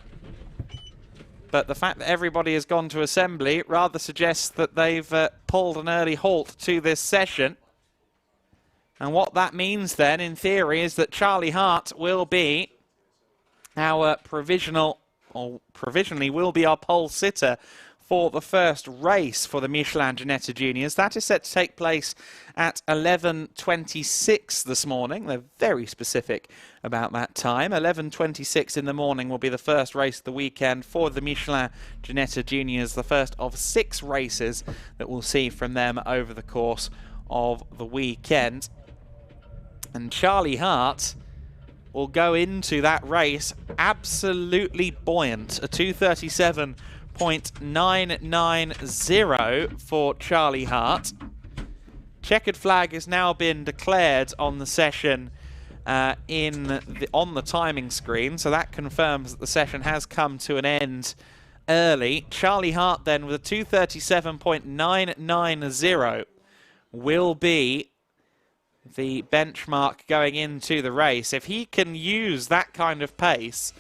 But the fact that everybody has gone to assembly rather suggests that they've pulled an early halt to this session. And what that means then, in theory, is that Charlie Hart will be our provisionally will be our pole sitter for the first race for the Michelin Ginetta Juniors. That is set to take place at 11:26 this morning. They're very specific about that time. 11:26 in the morning will be the first race of the weekend for the Michelin Ginetta Juniors, the first of 6 races that we'll see from them over the course of the weekend. And Charlie Hart will go into that race absolutely buoyant. A 2:37.990 for Charlie Hart. Checkered flag has now been declared on the session on the timing screen, so that confirms that the session has come to an end early. Charlie Hart then with a 2:37.990 will be the benchmark going into the race. If he can use that kind of pace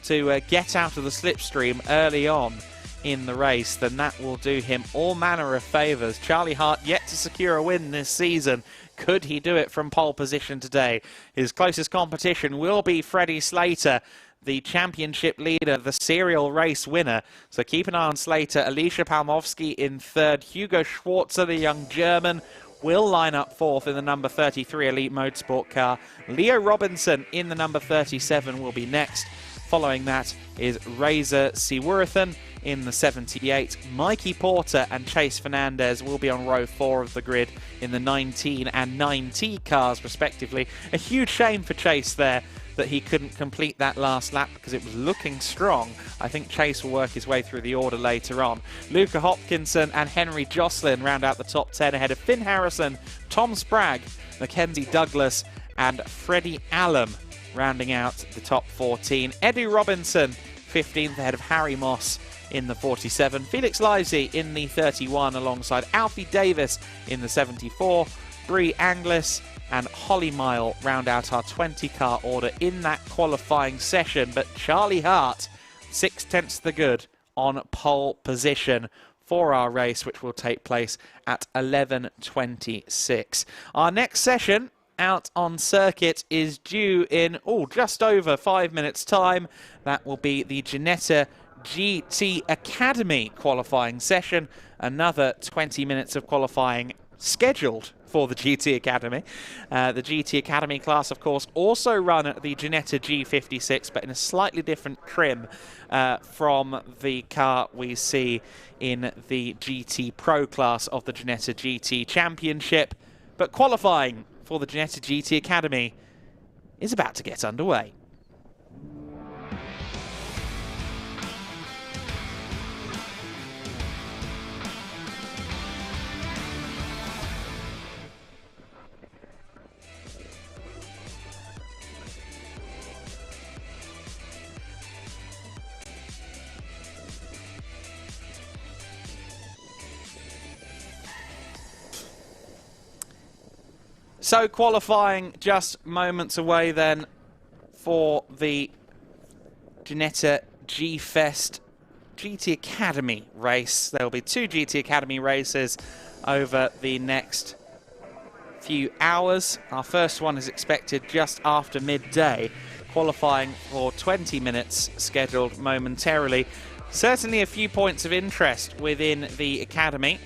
to get out of the slipstream early on in the race, then that will do him all manner of favours. Charlie Hart yet to secure a win this season. Could he do it from pole position today? His closest competition will be Freddie Slater, the championship leader, the serial race winner. So keep an eye on Slater. Alicia Palmovsky in third. Hugo Schwarzer, the young German, will line up fourth in the number 33 Elite Motorsport car. Leo Robinson in the number 37 will be next. Following that is Razor Siwurathan in the 78. Mikey Porter and Chase Fernandez will be on row 4 of the grid in the 19 and 9T cars, respectively. A huge shame for Chase there that he couldn't complete that last lap because it was looking strong. I think Chase will work his way through the order later on. Luca Hopkinson and Henry Jocelyn round out the top 10 ahead of Finn Harrison, Tom Spragg, Mackenzie Douglas and Freddie Allen rounding out the top 14. Eddie Robinson 15th ahead of Harry Moss in the 47. Felix Livesey in the 31 alongside Alfie Davis in the 74. Bree Anglis and Holly Mile round out our 20-car order in that qualifying session. But Charlie Hart, 6/10 the good on pole position for our race, which will take place at 11:26. Our next session out on circuit is due in just over 5 minutes' time. That will be the Ginetta GT Academy qualifying session. Another 20 minutes of qualifying scheduled for the GT Academy. The GT Academy class, of course, also run at the Ginetta G56, but in a slightly different trim from the car we see in the GT Pro class of the Ginetta GT Championship. But qualifying for the Ginetta GT Academy is about to get underway. So qualifying just moments away then for the Ginetta G-Fest GT Academy race. There will be 2 GT Academy races over the next few hours. Our first one is expected just after midday, qualifying for 20 minutes scheduled momentarily. Certainly a few points of interest within the academy,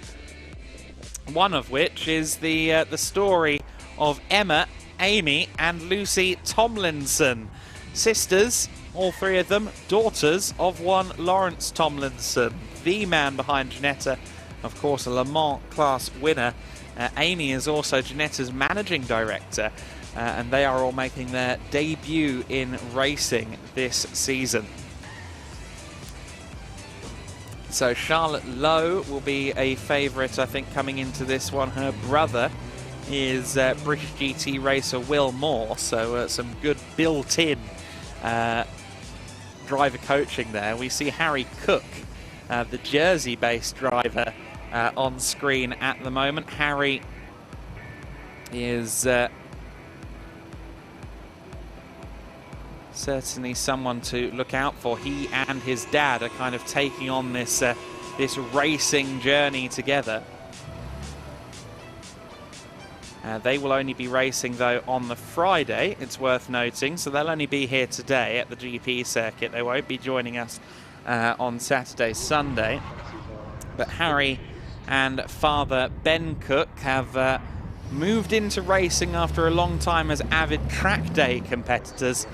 one of which is the story of Emma, Amy and Lucy Tomlinson. Sisters, all three of them, daughters of one Lawrence Tomlinson, the man behind Ginetta, of course a Le Mans class winner. Amy is also Ginetta's managing director, and they are all making their debut in racing this season. So Charlotte Lowe will be a favourite, I think, coming into this one. Her brother is British GT racer Will Moore, so some good built-in driver coaching there. We see Harry Cook, the Jersey-based driver, on screen at the moment. Harry is certainly someone to look out for. He and his dad are kind of taking on this this racing journey together. They will only be racing, though, on the Friday, it's worth noting, so they'll only be here today at the GP circuit. They won't be joining us on Saturday, Sunday. But Harry and father Ben Cook have moved into racing after a long time as avid track day competitors.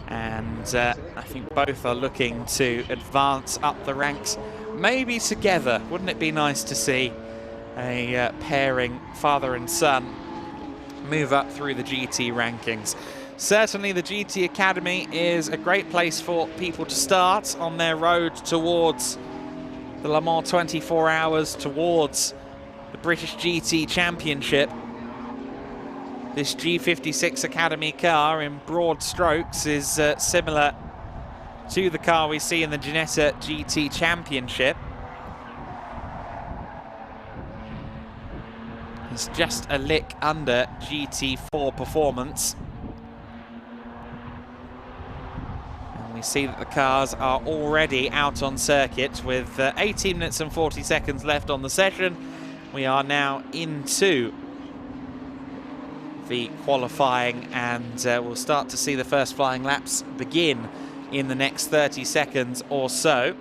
And I think both are looking to advance up the ranks, maybe together. Wouldn't it be nice to see a pairing, father and son, move up through the GT rankings? Certainly the GT Academy is a great place for people to start on their road towards the Le Mans 24 Hours, towards the British GT Championship. This G56 Academy car, in broad strokes, is similar to the car we see in the Ginetta GT Championship. It's just a lick under GT4 performance. And we see that the cars are already out on circuit with 18 minutes and 40 seconds left on the session. We are now into the qualifying, and we'll start to see the first flying laps begin in the next 30 seconds or so.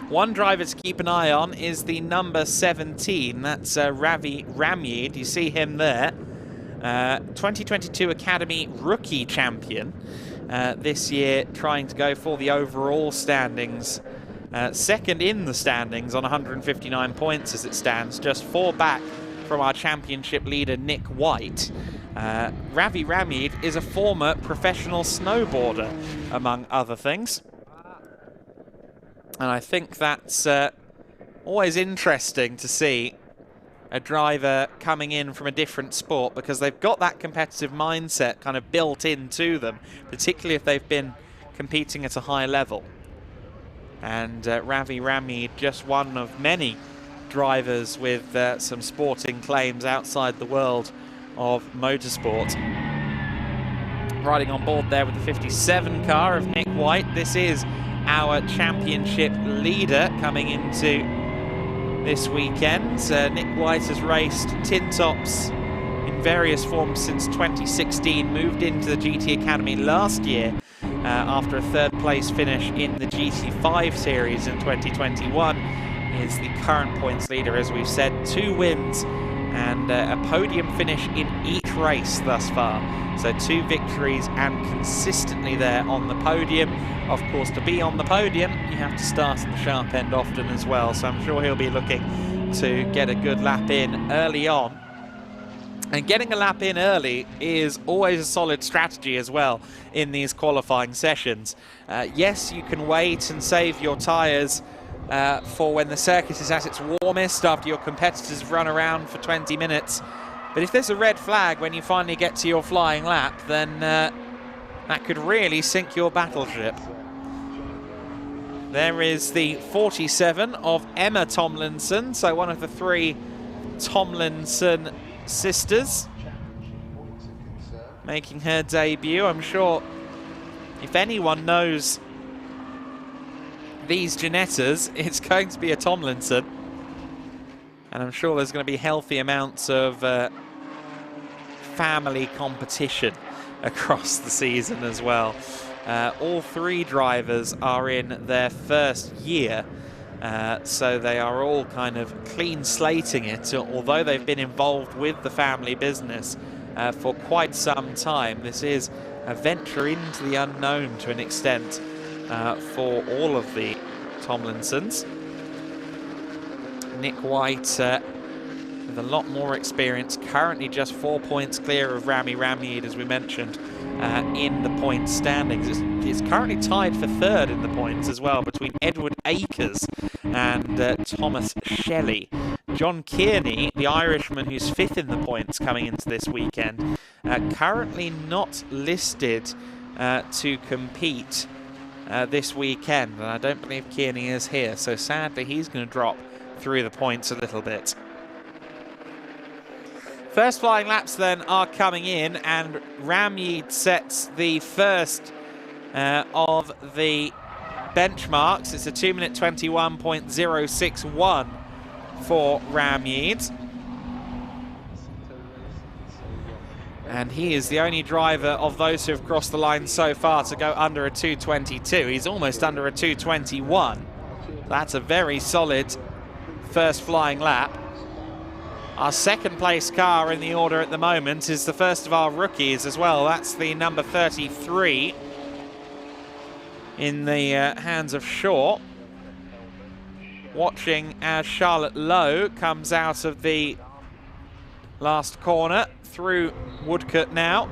One driver to keep an eye on is the number 17, that's Ravi Ramyid. You see him there, 2022 Academy Rookie Champion, this year trying to go for the overall standings. Second in the standings on 159 points as it stands, just 4 back from our championship leader Nick White. Ravi Ramyid is a former professional snowboarder, among other things. And I think that's always interesting to see a driver coming in from a different sport, because they've got that competitive mindset kind of built into them, particularly if they've been competing at a high level. And Ravi Ramyid, just one of many drivers with some sporting claims outside the world of motorsport. Riding on board there with the 57 car of Nick White. This is our championship leader coming into this weekend. Nick White has raced tin tops in various forms since 2016, moved into the GT Academy last year after a third place finish in the GT5 series in 2021. Is the current points leader, as we've said, 2 wins and a podium finish in each race thus far. So 2 victories and consistently there on the podium. Of course, to be on the podium, you have to start at the sharp end often as well. So I'm sure he'll be looking to get a good lap in early on. And getting a lap in early is always a solid strategy as well in these qualifying sessions. Yes, you can wait and save your tyres for when the circuit is at its warmest, after your competitors have run around for 20 minutes. But if there's a red flag when you finally get to your flying lap, then that could really sink your battleship. There is the 47 of Emma Tomlinson, so one of the 3 Tomlinson sisters making her debut. I'm sure if anyone knows these Ginettas, it's going to be a Tomlinson. And I'm sure there's going to be healthy amounts of family competition across the season as well. All three drivers are in their first year, so they are all kind of clean slating it, although they've been involved with the family business for quite some time. This is a venture into the unknown to an extent for all of the Tomlinsons. Nick White with a lot more experience, currently just 4 points clear of Rami Ramid, as we mentioned, in the points standings. It's currently tied for third in the points as well between Edward Akers and Thomas Shelley. John Kearney, the Irishman who's fifth in the points coming into this weekend, currently not listed to compete this weekend, and I don't believe Kearney is here, so sadly he's going to drop through the points a little bit. First flying laps then are coming in, and Ramid sets the first of the benchmarks. It's a 2-minute 21.061 for Ramid. And he is the only driver of those who have crossed the line so far to go under a 2:22. He's almost under a 2:21. That's a very solid first flying lap. Our second place car in the order at the moment is the first of our rookies as well. That's the number 33 in the hands of Shaw. Watching as Charlotte Lowe comes out of the last corner through Woodcote now.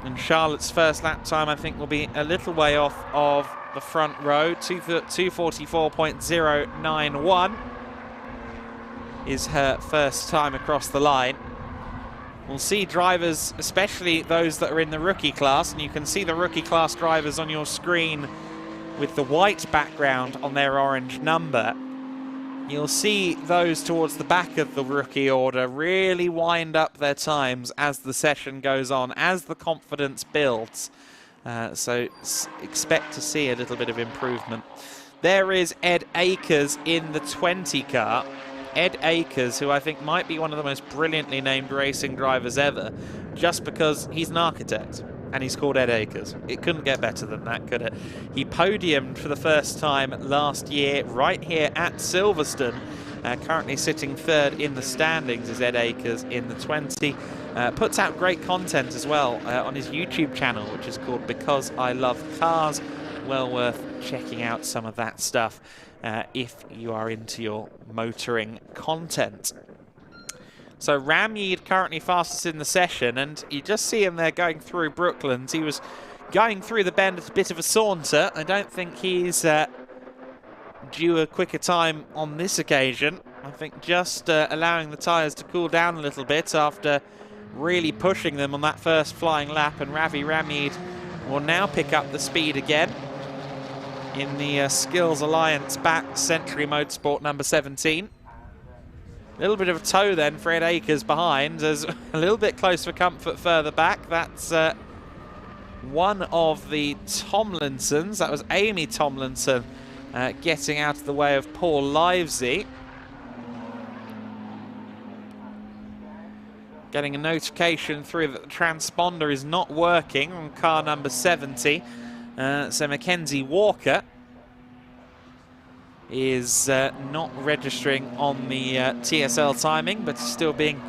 And Charlotte's first lap time, I think, will be a little way off of the front row. 2:44.091 is her first time across the line. We'll see drivers, especially those that are in the rookie class, and you can see the rookie class drivers on your screen with the white background on their orange number. You'll see those towards the back of the rookie order really wind up their times as the session goes on, as the confidence builds. So expect to see a little bit of improvement. There is Ed Akers in the 20 car. Ed Akers, who I think might be one of the most brilliantly named racing drivers ever, just because he's an architect and he's called Ed Akers. It couldn't get better than that, could it? He podiumed for the first time last year right here at Silverstone. Currently sitting third in the standings is Ed Akers in the 20. Puts out great content as well on his YouTube channel, which is called Because I Love Cars. Well worth checking out some of that stuff if you are into your motoring content. So Ramid currently fastest in the session, and you just see him there going through Brooklands. He was going through the bend at a bit of a saunter. I don't think he's due a quicker time on this occasion. I think just allowing the tyres to cool down a little bit after really pushing them on that first flying lap, and Ravi Ramid will now pick up the speed again in the Skills Alliance back Century Motorsport number 17. A little bit of a tow then for Ed Akers behind, as a little bit close for comfort further back. That's one of the Tomlinsons. That was Amy Tomlinson getting out of the way of Paul Livesey. Getting a notification through that the transponder is not working on car number 70. So Mackenzie Walker is not registering on the TSL timing, but still being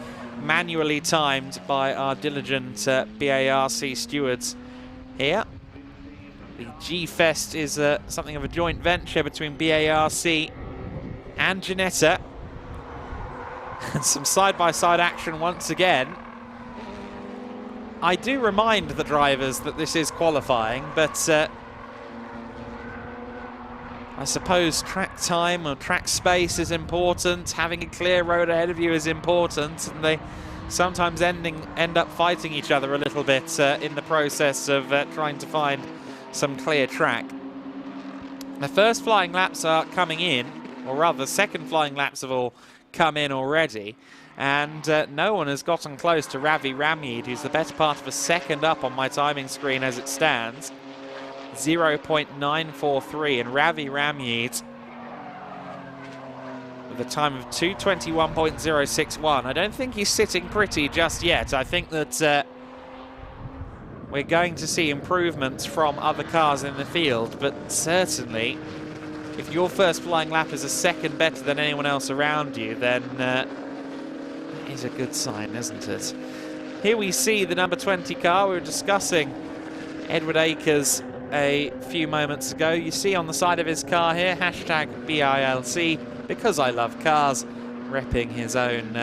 manually timed by our diligent BARC stewards here. The G-Fest is something of a joint venture between BARC and Ginetta. And some side-by-side action once again. I do remind the drivers that this is qualifying, but I suppose track time or track space is important. Having a clear road ahead of you is important, and they sometimes end up fighting each other a little bit in the process of trying to find some clear track. The first flying laps are coming in, or rather the second flying laps have all come in already, and no one has gotten close to Ravi Ramid, who's the better part of a second up on my timing screen as it stands. 0.943, and Ravi Ramid with a time of 2:21.061. I don't think he's sitting pretty just yet. I think that we're going to see improvements from other cars in the field, but certainly if your first flying lap is a second better than anyone else around you, then that is a good sign, isn't it? Here we see the number 20 car. We were discussing Edward Akers a few moments ago. You see on the side of his car here, hashtag BILC, because I love cars, repping his own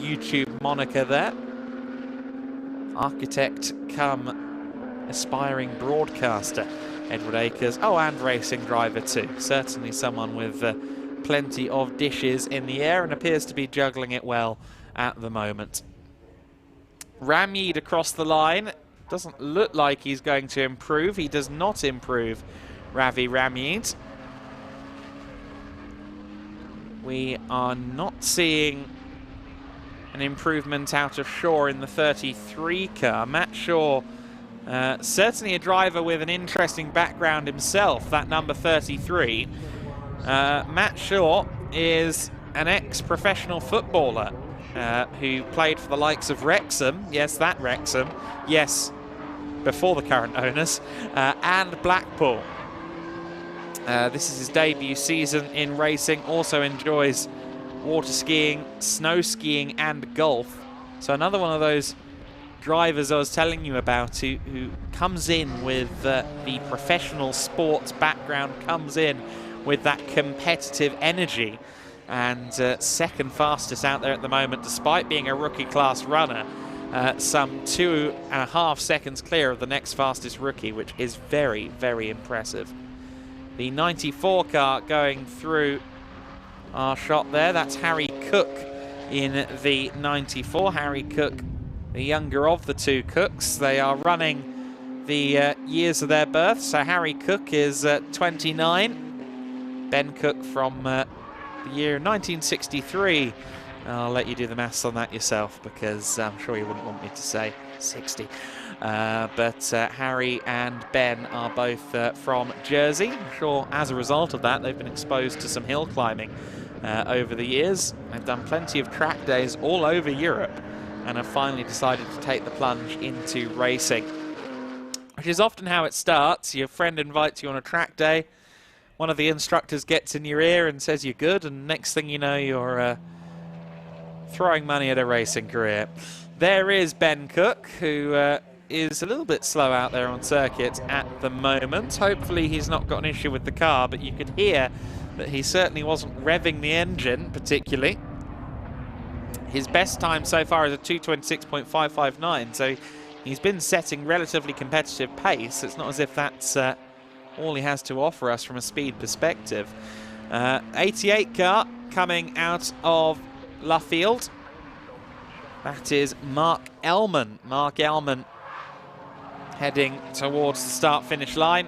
YouTube moniker there. Architect come aspiring broadcaster, Edward Akers. Oh, and racing driver too. Certainly someone with plenty of dishes in the air and appears to be juggling it well at the moment. Ramyeed across the line. Doesn't look like he's going to improve. He does not improve, Ravi Ramyeed. We are not seeing an improvement out of Shaw in the 33 car. Matt Shaw, certainly a driver with an interesting background himself, that number 33. Matt Shaw is an ex-professional footballer who played for the likes of Wrexham, yes, that Wrexham, yes, before the current owners, and Blackpool. This is his debut season in racing, also enjoys water skiing, snow skiing and golf. So another one of those drivers I was telling you about who comes in with the professional sports background, comes in with that competitive energy, and second fastest out there at the moment despite being a rookie class runner, some 2.5 seconds clear of the next fastest rookie, which is very, very impressive. The 94 car going through our shot there, that's Harry Cook in the 94. Harry Cook, the younger of the two Cooks. They are running the years of their birth, so Harry Cook is 29. Ben Cook from the year 1963. I'll let you do the maths on that yourself, because I'm sure you wouldn't want me to say 60. But Harry and Ben are both from Jersey. I'm sure as a result of that they've been exposed to some hill climbing over the years. They've done plenty of track days all over Europe and have finally decided to take the plunge into racing, which is often how it starts. Your friend invites you on a track day, one of the instructors gets in your ear and says you're good, and next thing you know you're throwing money at a racing career. There is Ben Cook, who is a little bit slow out there on circuit at the moment. Hopefully he's not got an issue with the car, but you could hear that he certainly wasn't revving the engine particularly. His best time so far is a 2:26.559, so he's been setting relatively competitive pace. It's not as if that's all he has to offer us from a speed perspective. 88 car coming out of Luffield. That is Mark Ellman. Mark Ellman heading towards the start-finish line.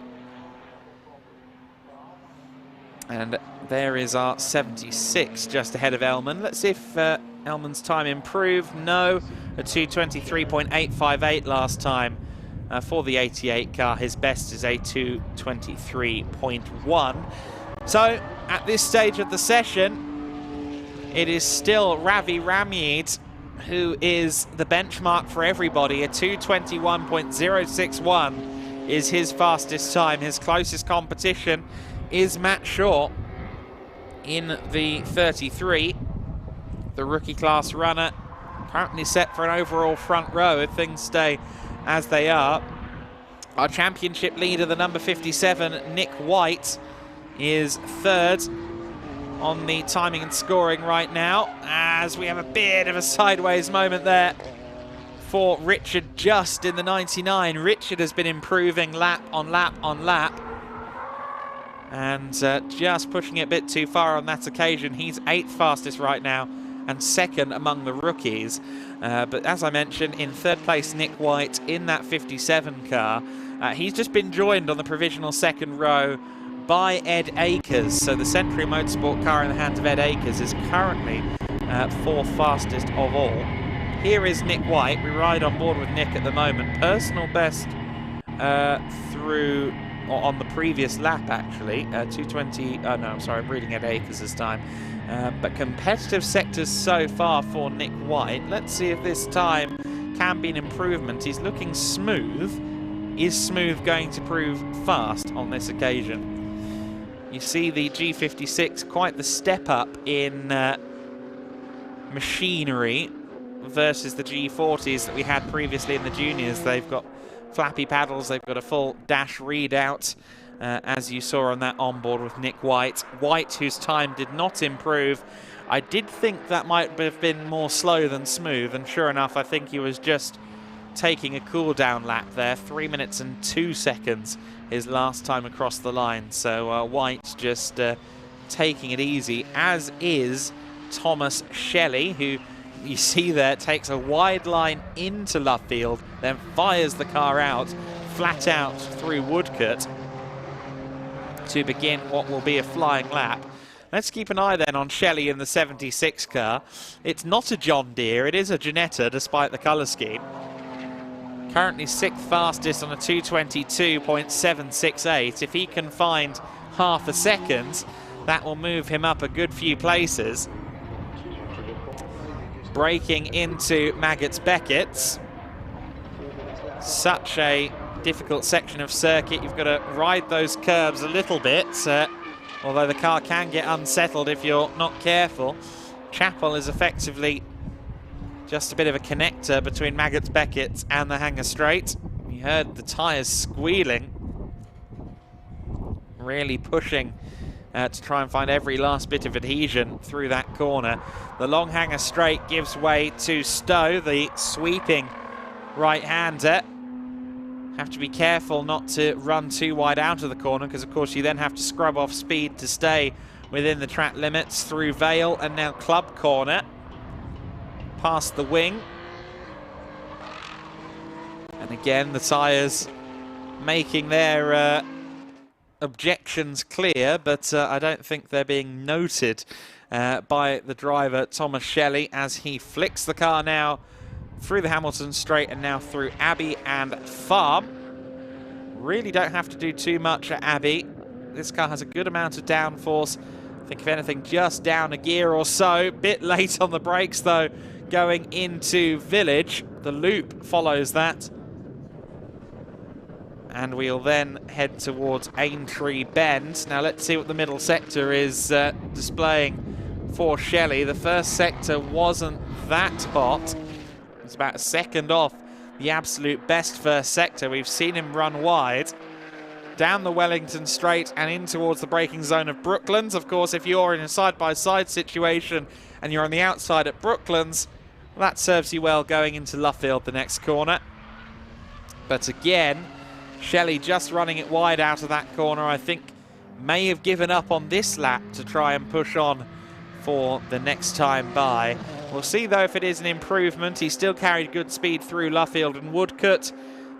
And there is our 76 just ahead of Ellman. Let's see if Ellman's time improved. No, a 2:23.858 last time for the 88 car. His best is a 2:23.1. So at this stage of the session, it is still Ravi Ramyeed who is the benchmark for everybody. A 2:21.061 is his fastest time. His closest competition is Matt Shaw in the 33. The rookie class runner currently set for an overall front row if things stay as they are. Our championship leader, the number 57, Nick White, is third on the timing and scoring right now, as we have a bit of a sideways moment there for Richard Just in the 99. Richard has been improving lap on lap on lap, and just pushing it a bit too far on that occasion. He's 8th fastest right now and 2nd among the rookies. But as I mentioned, in 3rd place, Nick White in that 57 car. He's just been joined on the provisional 2nd row by Ed Akers. So the Century Motorsport car in the hands of Ed Akers is currently 4th fastest of all. Here is Nick White. We ride on board with Nick at the moment. Personal best through or on the previous lap actually. 220, no, I'm sorry, I'm reading at acres this time. But competitive sectors so far for Nick White. Let's see if this time can be an improvement. He's looking smooth. Is smooth going to prove fast on this occasion? You see the G56, quite the step up in machinery versus the G40s that we had previously in the juniors. They've got flappy paddles, they've got a full dash readout, as you saw on that onboard with Nick White. White, whose time did not improve. I did think that might have been more slow than smooth, and sure enough, I think he was just taking a cool down lap there. 3 minutes and 2 seconds his last time across the line. So White's just taking it easy, as is Thomas Shelley, who you see there takes a wide line into Luffield, then fires the car out, flat out through Woodcote to begin what will be a flying lap. Let's keep an eye then on Shelley in the 76 car. It's not a John Deere, it is a Ginetta, despite the colour scheme. Currently 6th fastest on a 222.768. If he can find half a second, that will move him up a good few places. Braking into Maggots Beckett's. Such a difficult section of circuit. You've got to ride those curves a little bit, although the car can get unsettled if you're not careful. Chapel is effectively just a bit of a connector between Maggots Beckett's and the Hanger Straight. You heard the tyres squealing, really pushing to try and find every last bit of adhesion through that corner. The long Hanger Straight gives way to Stowe, the sweeping right-hander. Have to be careful not to run too wide out of the corner, because of course you then have to scrub off speed to stay within the track limits through Vale and now Club Corner. Past the wing. And again, the tyres making their objections clear, but I don't think they're being noted by the driver, Thomas Shelley, as he flicks the car now through the Hamilton Straight and now through Abbey and Farm. Really don't have to do too much at Abbey. This car has a good amount of downforce. I think if anything, just down a gear or so. Bit late on the brakes though, going into Village. The loop follows that. And we'll then head towards Aintree Bend. Now let's see what the middle sector is displaying for Shelley. The first sector wasn't that hot. It's about a second off the absolute best first sector. We've seen him run wide down the Wellington Straight and in towards the braking zone of Brooklands. Of course, if you're in a side-by-side situation and you're on the outside at Brooklands, that serves you well going into Luffield the next corner. But again, Shelley just running it wide out of that corner, I think may have given up on this lap to try and push on for the next time by. We'll see though if it is an improvement. He still carried good speed through Luffield and Woodcote.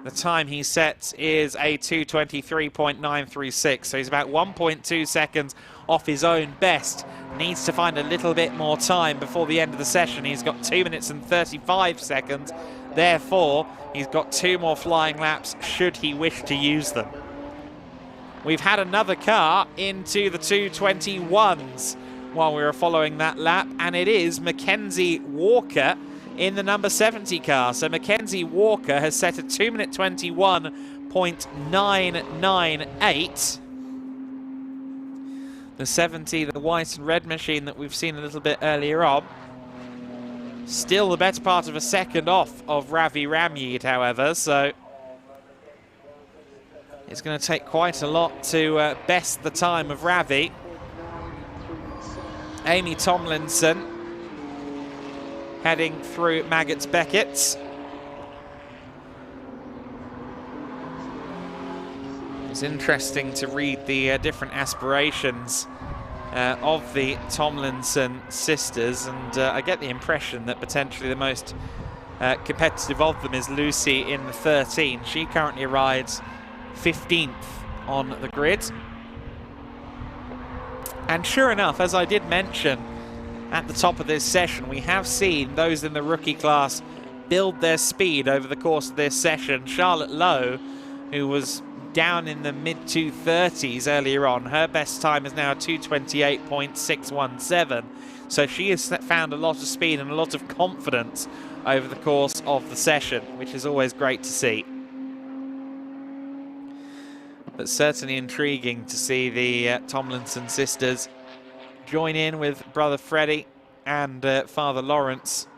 The time he sets is a 2:23.936, so he's about 1.2 seconds off his own best. Needs to find a little bit more time before the end of the session. He's got 2 minutes and 35 seconds. Therefore, he's got 2 more flying laps should he wish to use them. We've had another car into the 221s while we were following that lap, and it is Mackenzie Walker in the number 70 car. So Mackenzie Walker has set a 2 minute 21.998. The 70, the white and red machine that we've seen a little bit earlier on. Still the better part of a second off of Ravi Ramyeed, however, so it's going to take quite a lot to best the time of Ravi. Amy Tomlinson heading through Maggots Beckett's. It's interesting to read the different aspirations of the Tomlinson sisters, and I get the impression that potentially the most competitive of them is Lucy in the 13. She currently rides 15th on the grid. And sure enough, as I did mention at the top of this session, we have seen those in the rookie class build their speed over the course of this session. Charlotte Lowe, who was down in the mid-230s earlier on. Her best time is now 2:28.617. So she has found a lot of speed and a lot of confidence over the course of the session, which is always great to see. But certainly intriguing to see the Tomlinson sisters join in with brother Freddie and father Lawrence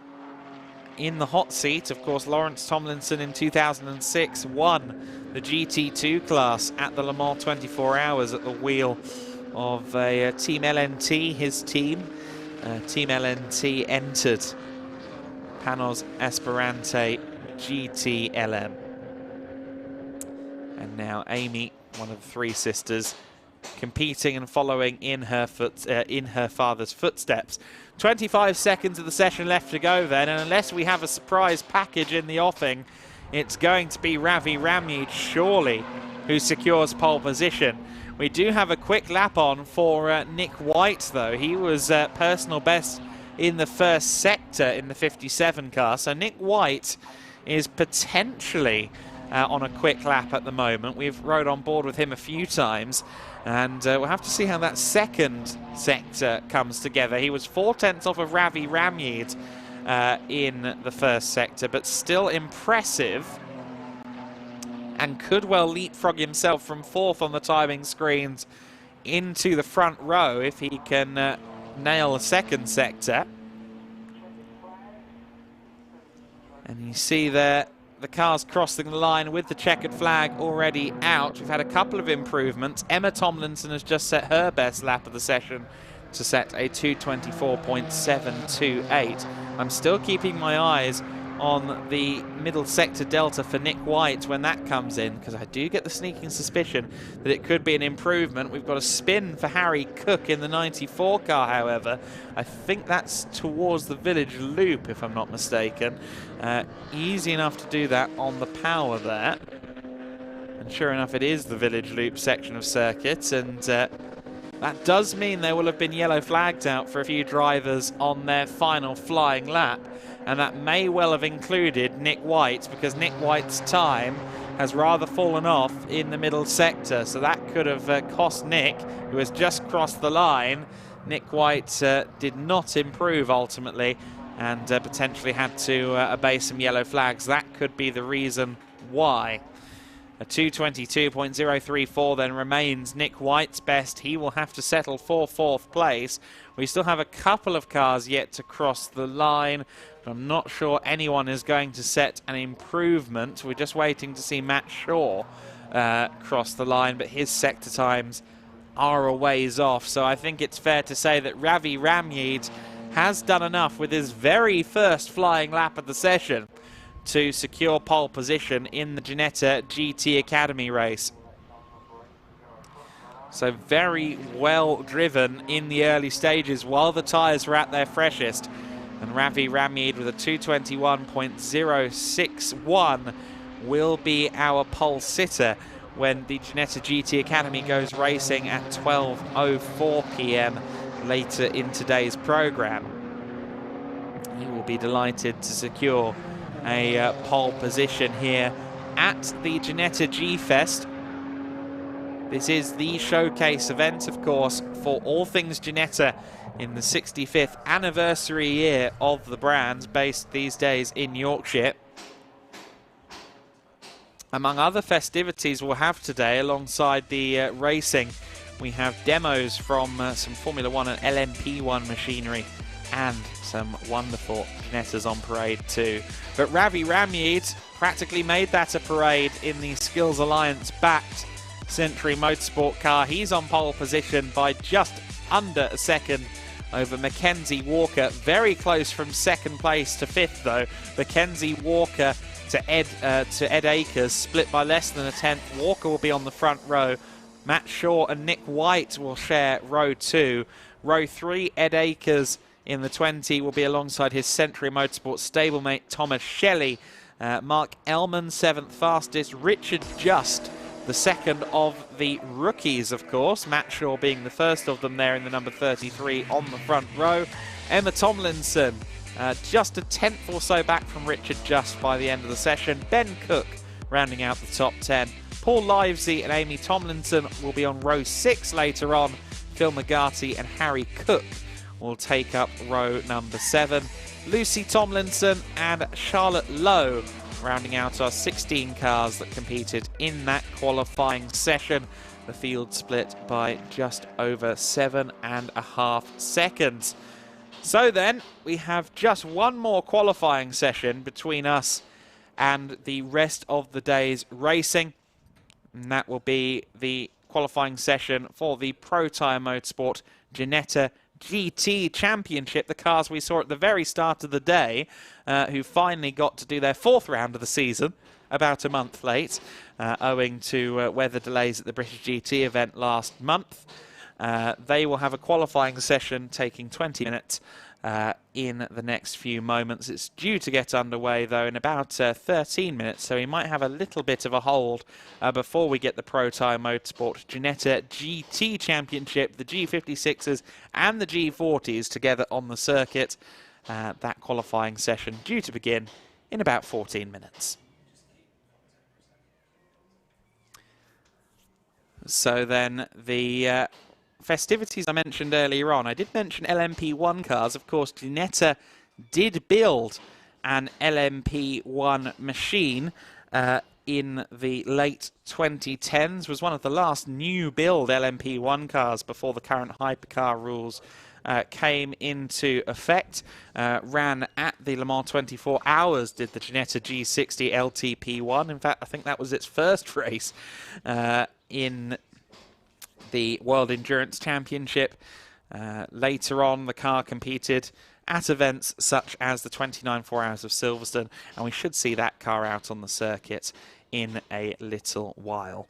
in the hot seat. Of course, Lawrence Tomlinson in 2006 won the GT2 class at the Le Mans 24 Hours at the wheel of a Team LNT, his team. Team LNT entered Panos Esperante GT-LM. And now Amy, one of the three sisters, competing and following in her father's footsteps. 25 seconds of the session left to go then, and unless we have a surprise package in the offing, it's going to be Ravi Ramyud, surely, who secures pole position. We do have a quick lap on for Nick White, though. He was personal best in the first sector in the 57 car, so Nick White is potentially on a quick lap at the moment. We've rode on board with him a few times, and we'll have to see how that second sector comes together. He was 4/10 off of Ravi Ramyud in the first sector, but still impressive, and could well leapfrog himself from 4th on the timing screens into the front row if he can nail a second sector. And you see there the cars crossing the line with the checkered flag already out. We've had a couple of improvements. Emma Tomlinson has just set her best lap of the session to set a 2:24.728. I'm still keeping my eyes on the middle sector delta for Nick White when that comes in, because I do get the sneaking suspicion that it could be an improvement. We've got a spin for Harry Cook in the 94 car, however. I think that's towards the village loop, if I'm not mistaken. Easy enough to do that on the power there. And sure enough, it is the village loop section of circuit, and that does mean there will have been yellow flags out for a few drivers on their final flying lap. And that may well have included Nick White, because Nick White's time has rather fallen off in the middle sector. So that could have cost Nick, who has just crossed the line. Nick White did not improve ultimately, and potentially had to obey some yellow flags. That could be the reason why. A 2:22.034 then remains Nick White's best. He will have to settle for 4th place. We still have a couple of cars yet to cross the line. I'm not sure anyone is going to set an improvement. We're just waiting to see Matt Shaw cross the line, but his sector times are a ways off. So I think it's fair to say that Ravi Ramyud has done enough with his very first flying lap of the session to secure pole position in the Ginetta GT Academy race. So very well driven in the early stages while the tyres were at their freshest. And Ravi Ramyud with a 2:21.061 will be our pole sitter when the Ginetta GT Academy goes racing at 12:04 p.m. later in today's programme. He will be delighted to secure a pole position here at the Ginetta G-Fest. This is the showcase event, of course, for all things Ginetta in the 65th anniversary year of the brand, based these days in Yorkshire. Among other festivities we'll have today, alongside the racing, we have demos from some Formula 1 and LMP1 machinery, and some wonderful Ginettas on parade too. But Ravi Ramyud practically made that a parade in the Skills Alliance-backed Century Motorsport car. He's on pole position by just under a second over Mackenzie Walker. Very close from 2nd place to 5th, though. Mackenzie Walker to Ed Akers, split by less than a tenth. Walker will be on the front row. Matt Shaw and Nick White will share row 2. Row 3, Ed Akers in the 20 will be alongside his Century Motorsport stablemate Thomas Shelley. Mark Ellman, 7th fastest. Richard Just, the second of the rookies, of course. Matt Shaw being the first of them there in the number 33 on the front row. Emma Tomlinson, just a tenth or so back from Richard Just by the end of the session. Ben Cook rounding out the top 10. Paul Livesey and Amy Tomlinson will be on row 6 later on. Phil McGarty and Harry Cook will take up row number 7. Lucy Tomlinson and Charlotte Lowe rounding out our 16 cars that competed in that qualifying session. The field split by just over 7.5 seconds. So then we have just one more qualifying session between us and the rest of the day's racing, and that will be the qualifying session for the Protyre Motorsport Ginetta GT Championship, the cars we saw at the very start of the day, who finally got to do their 4th round of the season about a month late, owing to weather delays at the British GT event last month. They will have a qualifying session taking 20 minutes in the next few moments. It's due to get underway, though, in about 13 minutes, so we might have a little bit of a hold before we get the Protyre Motorsport Ginetta GT Championship, the G56s and the G40s together on the circuit. That qualifying session due to begin in about 14 minutes. So then the festivities I mentioned earlier on. I did mention LMP1 cars. Of course, Ginetta did build an LMP1 machine in the late 2010s. Was one of the last new build LMP1 cars before the current hypercar rules came into effect. Ran at the Le Mans 24 Hours, did the Ginetta G60 LTP1. In fact, I think that was its first race in the World Endurance Championship. Later on, the car competed at events such as the 29 4 Hours of Silverstone, and we should see that car out on the circuit in a little while.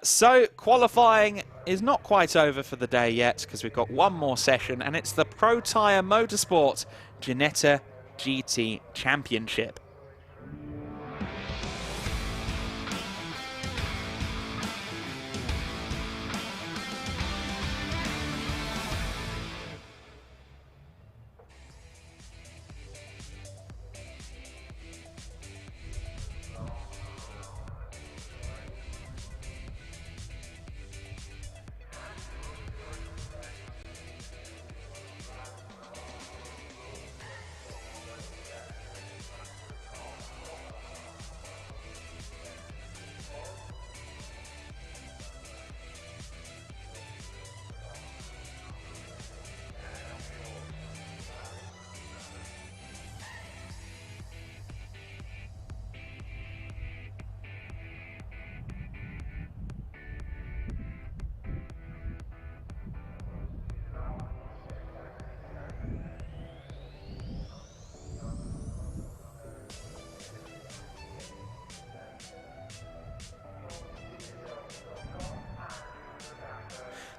So qualifying is not quite over for the day yet, because we've got one more session, and it's the Protyre Motorsport Ginetta GT Championship.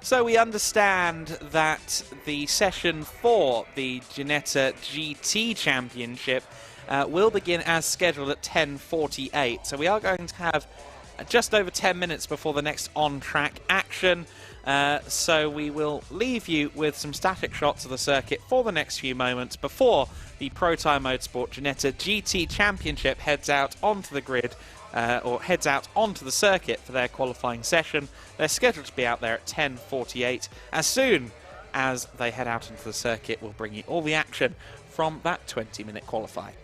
So we understand that the session for the Ginetta GT Championship will begin as scheduled at 10:48. So we are going to have just over 10 minutes before the next on-track action. So we will leave you with some static shots of the circuit for the next few moments before the Protyre Motorsport Ginetta GT Championship heads out onto the grid, or heads out onto the circuit for their qualifying session. They're scheduled to be out there at 10:48. As soon as they head out into the circuit, we'll bring you all the action from that 20-minute qualifying.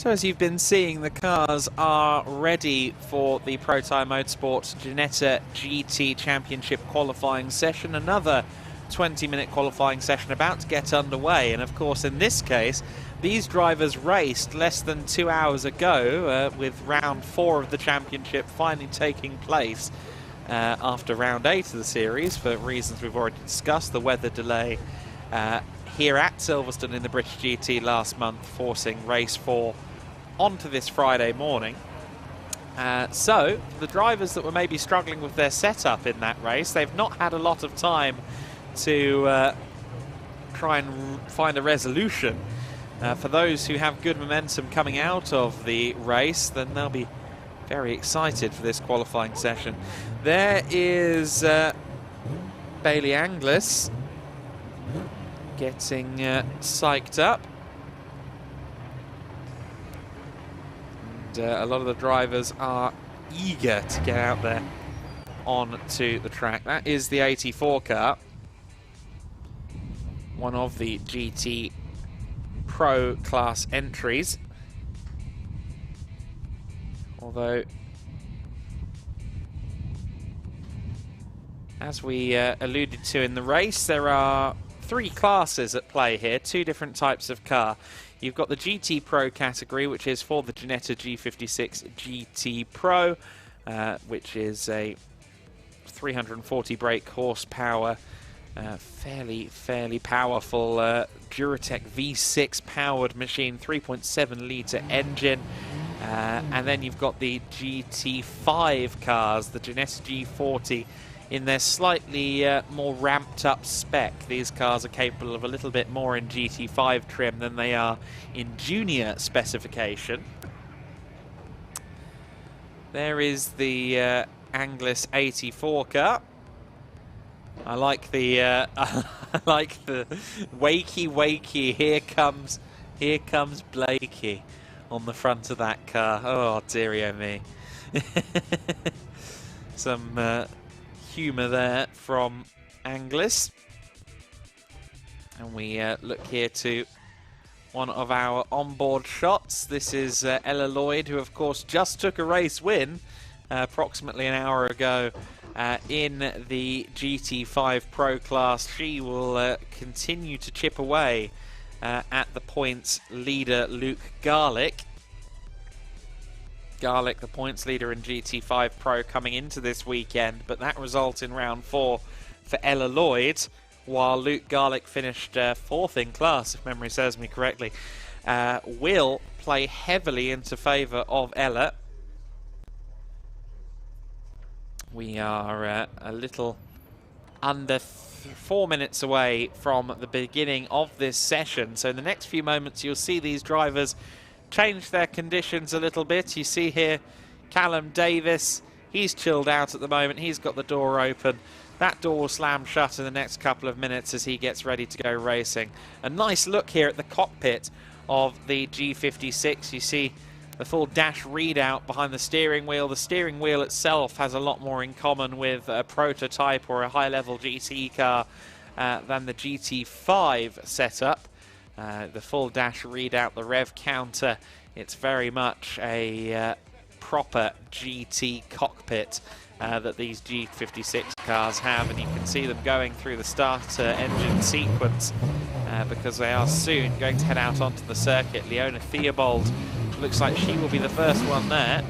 So as you've been seeing, the cars are ready for the Protyre Motorsport Ginetta GT Championship qualifying session. Another 20-minute qualifying session about to get underway. And of course, in this case, these drivers raced less than 2 hours ago, with round 4 of the championship finally taking place after round 8 of the series, for reasons we've already discussed. The weather delay here at Silverstone in the British GT last month, forcing race 4 onto this Friday morning. So the drivers that were maybe struggling with their setup in that race, they've not had a lot of time to try and find a resolution. For those who have good momentum coming out of the race, then they'll be very excited for this qualifying session. There is Bailey Anglis getting psyched up. And a lot of the drivers are eager to get out there onto the track. That is the 84 car, one of the GT Pro class entries. Although, as we alluded to in the race, there are 3 classes at play here, 2 different types of car. You've got the GT Pro category, which is for the Ginetta G56 GT Pro, which is a 340 brake horsepower, fairly powerful Duratec V6 powered machine, 3.7 litre engine. And then you've got the GT5 cars, the Ginetta G40, in their slightly more ramped up spec. These cars are capable of a little bit more in GT5 trim than they are in junior specification. There is the Anglis 84 car. I like the I like the wakey. Here comes Blakey on the front of that car. Oh dearie me. Some humour there from Anglis. And we look here to one of our onboard shots. This is Ella Lloyd, who of course just took a race win approximately an hour ago in the GT5 Pro class. She will continue to chip away at the points leader Luke Garlick. Garlick, the points leader in GT5 Pro coming into this weekend, but that result in round 4 for Ella Lloyd, while Luke Garlick finished 4th in class, if memory serves me correctly, will play heavily into favour of Ella. We are a little under 4 minutes away from the beginning of this session, so in the next few moments you'll see these drivers change their conditions a little bit. You see here Callum Davis, he's chilled out at the moment, he's got the door open. That door will slam shut in the next couple of minutes as he gets ready to go racing. A nice look here at the cockpit of the G56. You see the full dash readout behind the steering wheel. The steering wheel itself has a lot more in common with a prototype or a high-level GT car than the GT5 setup. The full dash readout, the rev counter, it's very much a proper GT cockpit that these G56 cars have, and you can see them going through the starter engine sequence because they are soon going to head out onto the circuit. Leona Theobald looks like she will be the first one there.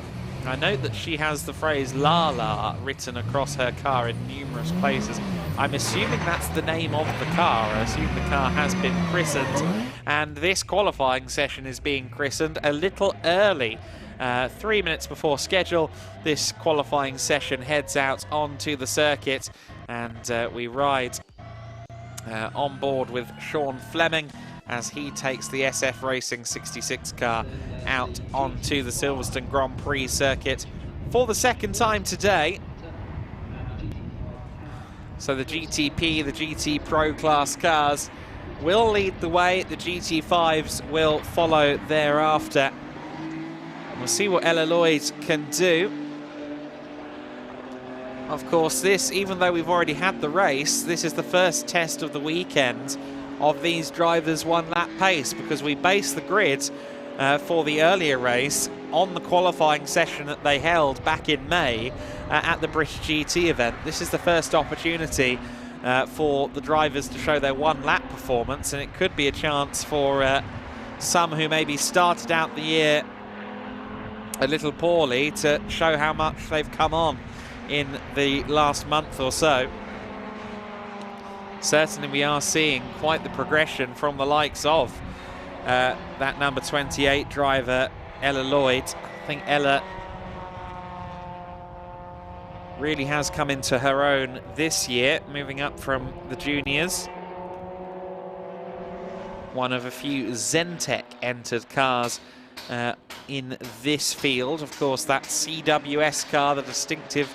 I note that she has the phrase "La La" written across her car in numerous places. I'm assuming that's the name of the car. I assume the car has been christened, and this qualifying session is being christened a little early. 3 minutes before schedule, this qualifying session heads out onto the circuit, and we ride on board with Sean Fleming as he takes the SF Racing 66 car out onto the Silverstone Grand Prix circuit for the second time today. So the GTP, the GT Pro class cars will lead the way. The GT5s will follow thereafter. We'll see what Ella Lloyd can do. Of course, this, even though we've already had the race, this is the first test of the weekend of these drivers' one-lap pace, because we base the grid for the earlier race on the qualifying session that they held back in May at the British GT event. This is the first opportunity for the drivers to show their one-lap performance, and it could be a chance for some who maybe started out the year a little poorly to show how much they've come on in the last month or so. Certainly we are seeing quite the progression from the likes of that number 28 driver, Ella Lloyd. I think Ella really has come into her own this year, moving up from the juniors. One of a few Zentech entered cars in this field. Of course, that CWS car, the distinctive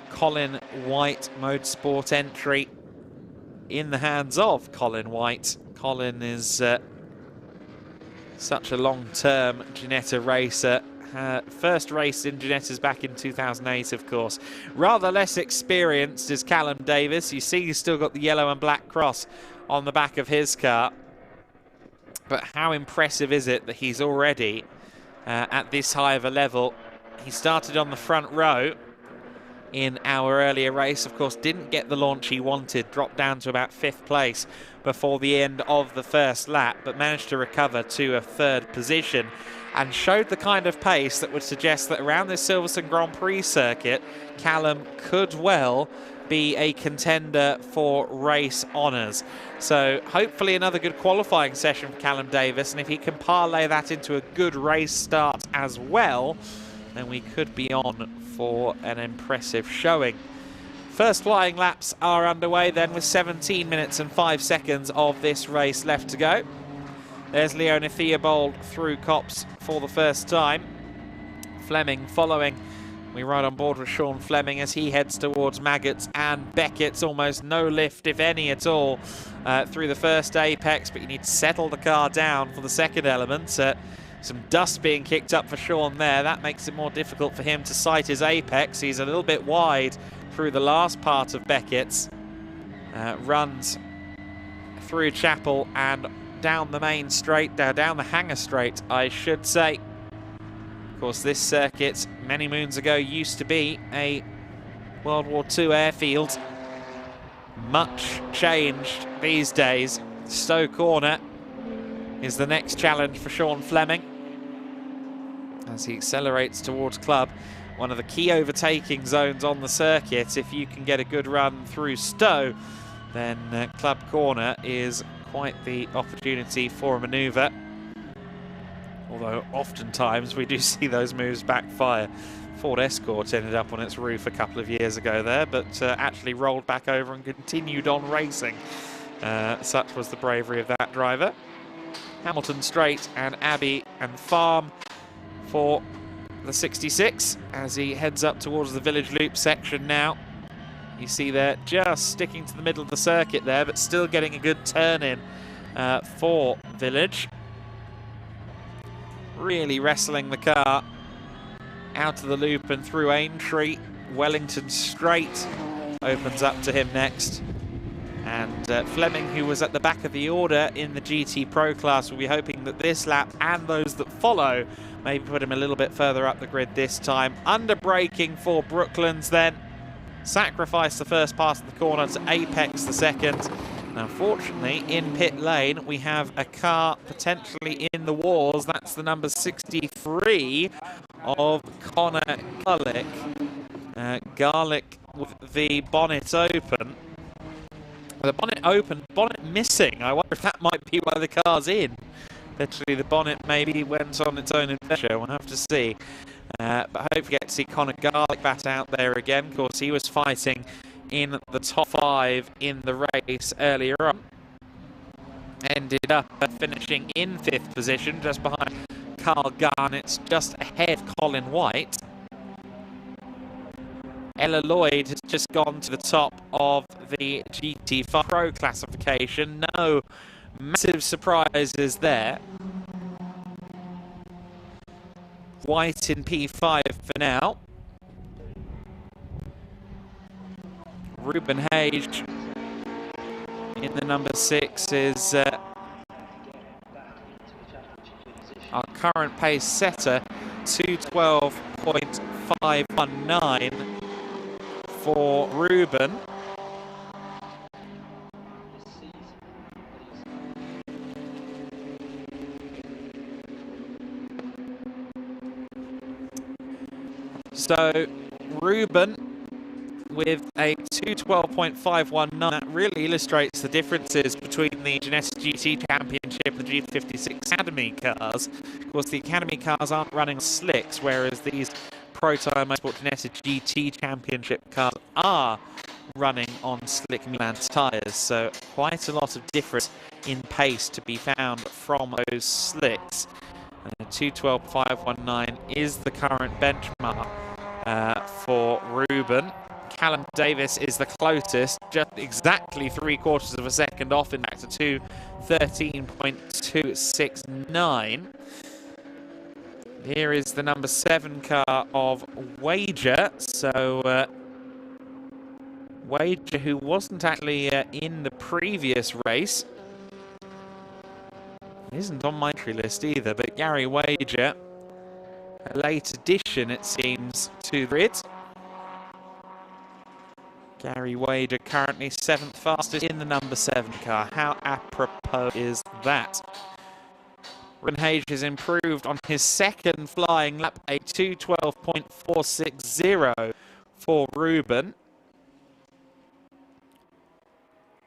Colin White Motorsport entry, in the hands of Colin White. Colin is such a long-term Ginetta racer. First race in Ginetta's back in 2008, of course. Rather less experienced is Callum Davis. You see he's still got the yellow and black cross on the back of his car. But how impressive is it that he's already at this high of a level? He started on the front row in our earlier race. Of course, didn't get the launch he wanted, dropped down to about 5th place before the end of the first lap, but managed to recover to a 3rd position and showed the kind of pace that would suggest that around this Silverstone Grand Prix circuit, Callum could well be a contender for race honours. So hopefully another good qualifying session for Callum Davis, and if he can parlay that into a good race start as well, then we could be on for an impressive showing. First flying laps are underway then, with 17 minutes and 5 seconds of this race left to go. There's Leona Theobald through Copse for the first time. Fleming following. We ride on board with Sean Fleming as he heads towards Maggots and Beckett's. Almost no lift, if any at all, through the first apex, but you need to settle the car down for the second element. Some dust being kicked up for Sean there. That makes it more difficult for him to sight his apex. He's a little bit wide through the last part of Beckett's. Runs through Chapel and down the main straight, down the hangar straight, I should say. Of course, this circuit many moons ago used to be a World War II airfield. Much changed these days. Stowe Corner is the next challenge for Sean Fleming as he accelerates towards Club. One of the key overtaking zones on the circuit. If you can get a good run through Stowe, then Club Corner is quite the opportunity for a manoeuvre. Although oftentimes we do see those moves backfire. Ford Escort ended up on its roof a couple of years ago there, but actually rolled back over and continued on racing. Such was the bravery of that driver. Hamilton Straight and Abbey and Farm for the 66 as he heads up towards the Village Loop section now. You see there, just sticking to the middle of the circuit there, but still getting a good turn in for Village. Really wrestling the car out of the loop and through Aintree. Wellington Straight opens up to him next. And Fleming, who was at the back of the order in the GT Pro class, will be hoping that this lap and those that follow maybe put him a little bit further up the grid this time. Under braking for Brooklands then. Sacrifice the first pass of the corner to Apex the second. Now, fortunately, in pit lane, we have a car potentially in the wars. That's the number 63 of Connor Garlick. Garlick with the bonnet open. The bonnet open, bonnet missing. I wonder if that might be why the car's in. Literally, the bonnet maybe went on its own adventure. We'll have to see. But I hope we get to see Connor Garlick back out there again. Of course, he was fighting in the top 5 in the race earlier on. Ended up finishing in 5th position, just behind Carl Garnett's, just ahead of Colin White. Ella Lloyd has just gone to the top of the GT5 Pro classification. No massive surprises there. White in P5 for now. Ruben Hage in the number 6 is our current pace setter, 2:12.519 for Ruben. So Ruben with a 2:12.519, that really illustrates the differences between the Ginetta GT Championship and the G56 Academy cars. Of course, the Academy cars aren't running on slicks, whereas these Protyre Motorsport Ginetta GT Championship cars are running on slick Michelin tyres. So quite a lot of difference in pace to be found from those slicks. 2:12.519 is the current benchmark for Ruben. Callum Davis is the closest, just exactly 3/4 of a second off, in fact, to 2:13.269. Here is the number 7 car of Wager. So Wager, who wasn't actually in the previous race, isn't on my entry list either, but Gary Wager, a late addition, it seems, to the grid. Gary Wager currently 7th fastest in the number 7 car. How apropos is that? Ruben Hage has improved on his second flying lap, a 2:12.460 for Ruben.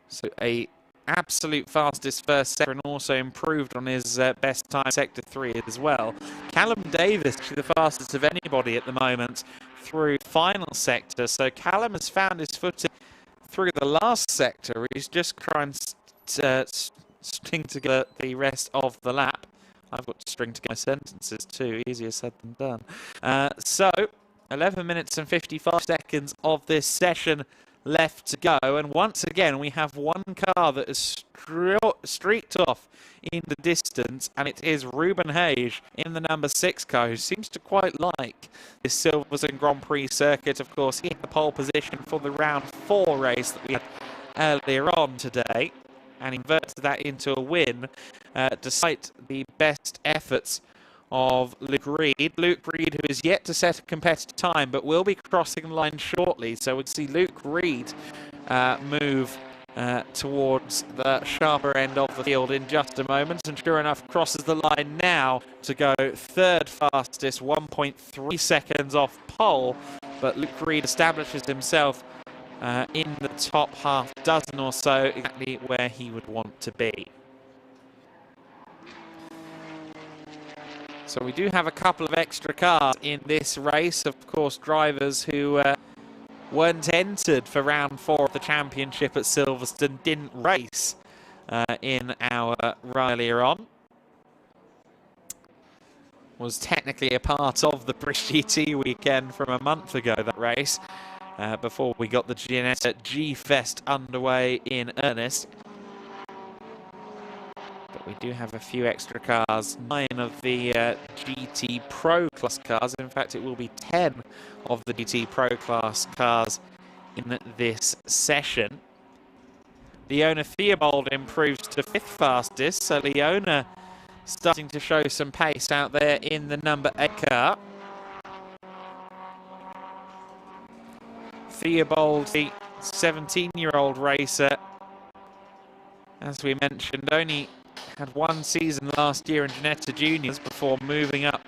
So a absolute fastest first sector, and also improved on his best time sector 3 as well. Callum Davis, the fastest of anybody at the moment through final sector. So Callum has found his footing through the last sector. He's just trying to string together the rest of the lap. I've got to string together sentences too, easier said than done. So 11 minutes and 55 seconds of this session left to go, and once again we have one car that is streaked off in the distance, and it is Ruben Hage in the number 6 car, who seems to quite like this Silverstone Grand Prix circuit. Of course, he had the pole position for the round 4 race that we had earlier on today, and inverted that into a win despite the best efforts of Luke Reed. Luke Reed, who is yet to set a competitive time, but will be crossing the line shortly. So we'll see Luke Reed move towards the sharper end of the field in just a moment. And sure enough, crosses the line now to go 3rd fastest, 1.3 seconds off pole. But Luke Reed establishes himself in the top half dozen or so, exactly where he would want to be. So we do have a couple of extra cars in this race. Of course, drivers who weren't entered for round 4 of the championship at Silverstone didn't race in our run earlier on. Was technically a part of the British GT weekend from a month ago, that race, before we got the Ginetta G-Fest underway in earnest. We do have a few extra cars, 9 of the GT Pro Class cars. In fact, it will be 10 of the GT Pro Class cars in this session. Leona Theobald improves to 5th fastest, so Leona starting to show some pace out there in the number 8 car. Theobald, the 17-year-old racer, as we mentioned, only had one season last year in Ginetta Juniors before moving up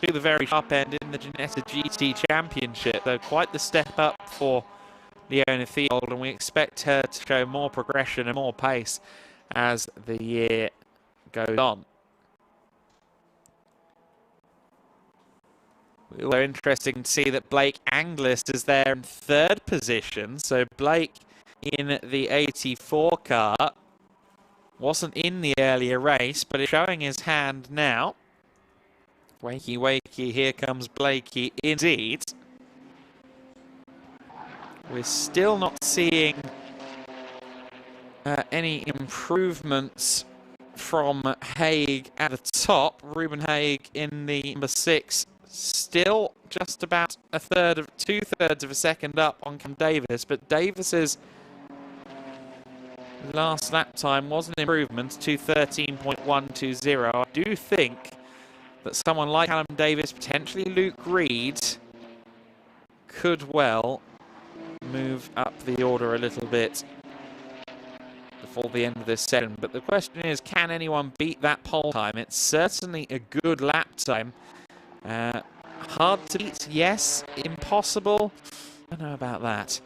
to the very sharp end in the Ginetta GT Championship. So quite the step up for Leona Theobald, and we expect her to show more progression and more pace as the year goes on. Also interesting to see that Blake Anglist is there in 3rd position. So Blake in the 84 car. Wasn't in the earlier race, but is showing his hand now. Wakey, wakey, here comes Blakey indeed. We're still not seeing any improvements from Haig at the top. Ruben Haig in the number 6, still just about 2/3 of a second up on Cam Davis, but Davis's last lap time was an improvement, 2:13.120. I do think that someone like Callum Davis, potentially Luke Reed, could well move up the order a little bit before the end of this session. But the question is, can anyone beat that pole time? It's certainly a good lap time. Hard to beat, yes. Impossible? I don't know about that.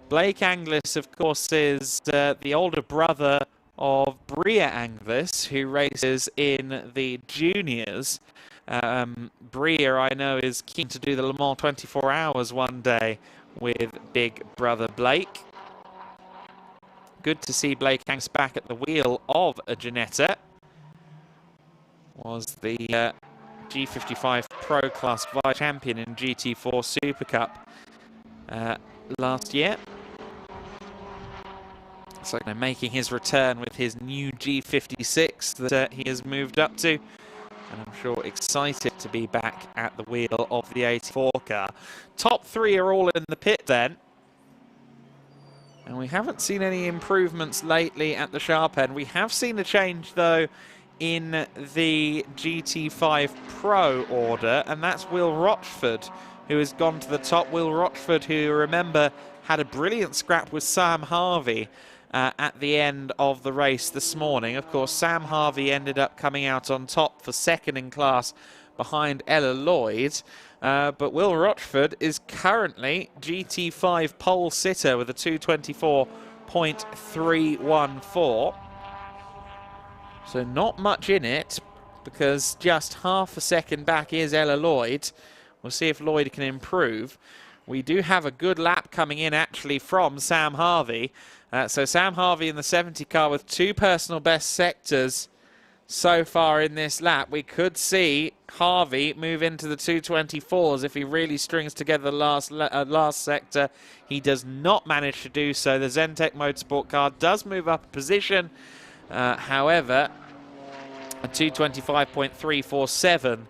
Blake Anglis, of course, is the older brother of Bria Anglis, who races in the juniors. Bria, I know, is keen to do the Le Mans 24 Hours one day with big brother Blake. Good to see Blake Anglis back at the wheel of a Ginetta. Was the G55 Pro Class Vice Champion in GT4 Super Cup last year. So making his return with his new G56 that he has moved up to. And I'm sure excited to be back at the wheel of the 84 car. Top three are all in the pit then. And we haven't seen any improvements lately at the sharp end. We have seen a change, though, in the GT5 Pro order, and that's Will Rochford, who has gone to the top. Will Rochford, who, remember, had a brilliant scrap with Sam Harvey at the end of the race this morning. Of course, Sam Harvey ended up coming out on top for second in class behind Ella Lloyd. But Will Rochford is currently GT5 pole sitter with a 224.314. So not much in it, because just half a second back is Ella Lloyd. We'll see if Lloyd can improve. We do have a good lap coming in, actually, from Sam Harvey. So Sam Harvey in the 70 car with two personal best sectors so far in this lap. We could see Harvey move into the 224s if he really strings together the last sector. He does not manage to do so. The Zentek Motorsport car does move up a position. However, a 225.347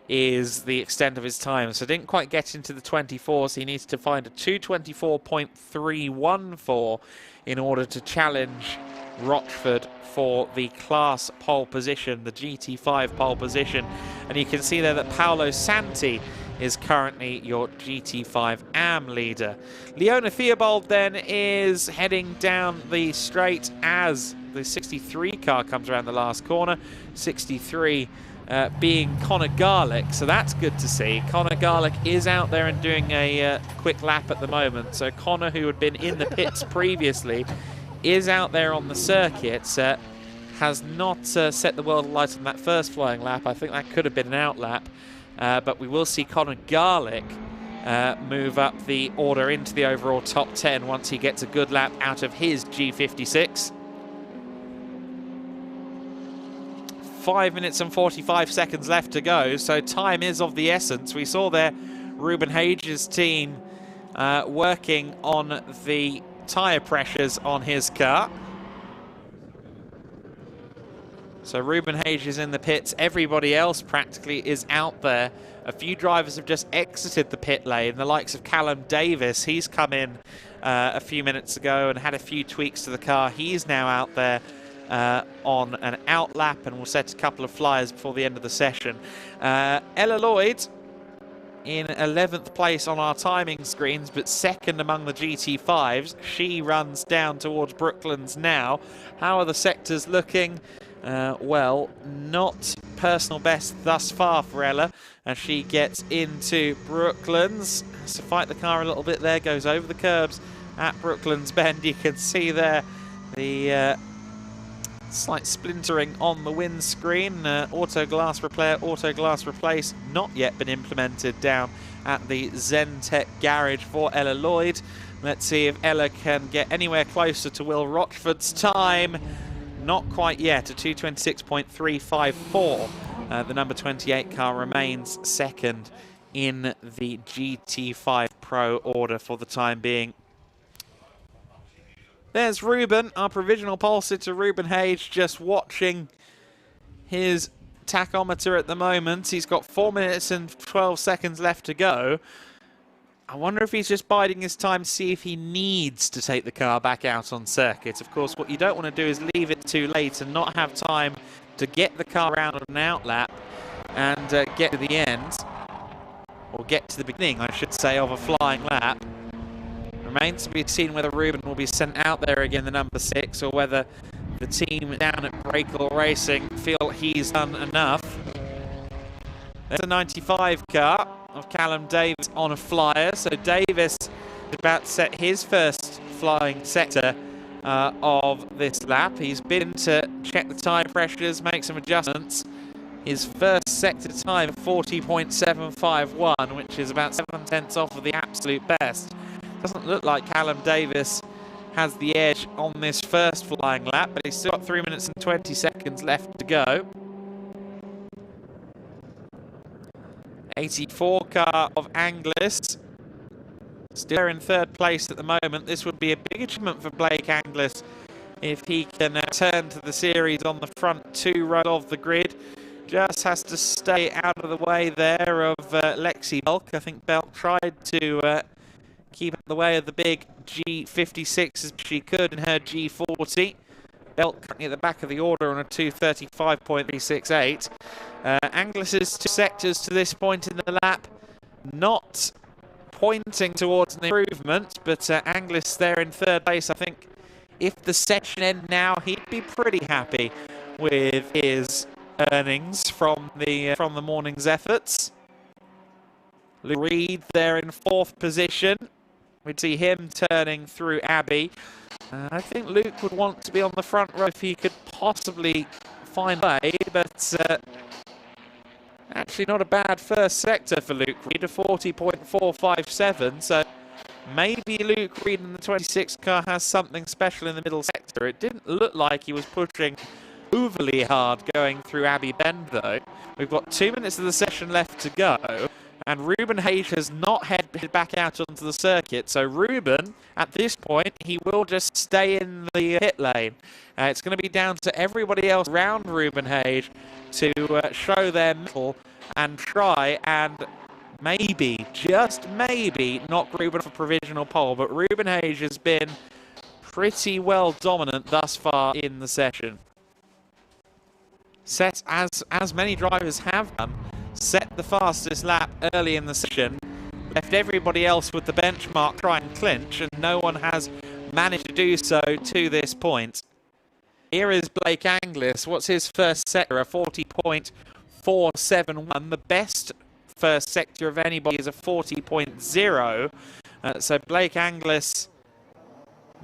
is the extent of his time. So didn't quite get into the 24s. He needs to find a 224.314 in order to challenge Rochford for the class pole position, the GT5 pole position. And you can see there that Paolo Santi is currently your GT5 AM leader. Leona Theobald then is heading down the straight as the 63 car comes around the last corner. 63 being Connor Garlick, so that's good to see. Connor Garlick is out there and doing a quick lap at the moment. So Connor, who had been in the pits previously, is out there on the circuit. Has not set the world alight on that first flying lap. I think that could have been an out lap. But we will see Connor Garlick move up the order into the overall top 10 once he gets a good lap out of his G56. 5 minutes and 45 seconds left to go, so time is of the essence. We saw there Ruben Hage's team working on the tyre pressures on his car. So Ruben Hage is in the pits. Everybody else practically is out there. A few drivers have just exited the pit lane. The likes of Callum Davis, he's come in a few minutes ago and had a few tweaks to the car. He's now out there on an out lap, and we'll set a couple of flyers before the end of the session. Ella Lloyd in 11th place on our timing screens, but second among the GT5s. She runs down towards Brooklands now. How are the sectors looking? Well, not personal best thus far for Ella, as she gets into Brooklands. Has to fight the car a little bit there, goes over the curbs at Brooklands Bend. You can see there the slight splintering on the windscreen. Auto glass repair, auto glass replace, not yet been implemented down at the Zentek garage for Ella Lloyd. Let's see if Ella can get anywhere closer to Will Rochford's time. Not quite yet, a 226.354. The number 28 car remains second in the GT5 Pro order for the time being. There's Ruben, our provisional pole sitter, Ruben Hage, just watching his tachometer at the moment. He's got 4 minutes and 12 seconds left to go. I wonder if he's just biding his time to see if he needs to take the car back out on circuit. Of course, what you don't want to do is leave it too late and not have time to get the car around on an out lap. and get to the end, or get to the beginning, I should say, of a flying lap. Remains to be seen whether Ruben will be sent out there again, the number 6, or whether the team down at Breakall Racing feel he's done enough. There's a 95 car of Callum Davis on a flyer, so Davis is about to set his first flying sector of this lap. He's been to check the tyre pressures, make some adjustments. His first sector time, 40.751, which is about 7/10 off of the absolute best. Doesn't look like Callum Davis has the edge on this first flying lap, but he's still got 3 minutes and 20 seconds left to go. 84 car of Anglis, still in third place at the moment. This would be a big achievement for Blake Anglis if he can turn to the series on the front 2 row of the grid. Just has to stay out of the way there of Lexi Belk. I think Belk tried to keep out the way of the big G56 as she could in her G40. Belk currently at the back of the order on a 2:35.368. Anglis's 2 sectors to this point in the lap not pointing towards an improvement, but Anglis there in third place. I think if the session ended now, he'd be pretty happy with his earnings from the morning's efforts. Luke Reed there in 4th position. We'd see him turning through Abbey. I think Luke would want to be on the front row if he could possibly find a way, but actually not a bad first sector for Luke Reed, a 40.457, so maybe Luke Reed in the 26 car has something special in the middle sector. It didn't look like he was pushing overly hard going through Abbey Bend, though. We've got 2 minutes of the session left to go, and Ruben Hage has not headed back out onto the circuit. So Ruben, at this point, he will just stay in the pit lane. It's going to be down to everybody else around Ruben Hage to show their mettle and try and maybe, just maybe, knock Ruben off a provisional pole. But Ruben Hage has been pretty well dominant thus far in the session. Set, as many drivers have done, set the fastest lap early in the session, left everybody else with the benchmark try and clinch, and no one has managed to do so to this point. Here is Blake Anglis. What's his first sector? A 40.471. The best first sector of anybody is a 40.0. So Blake Anglis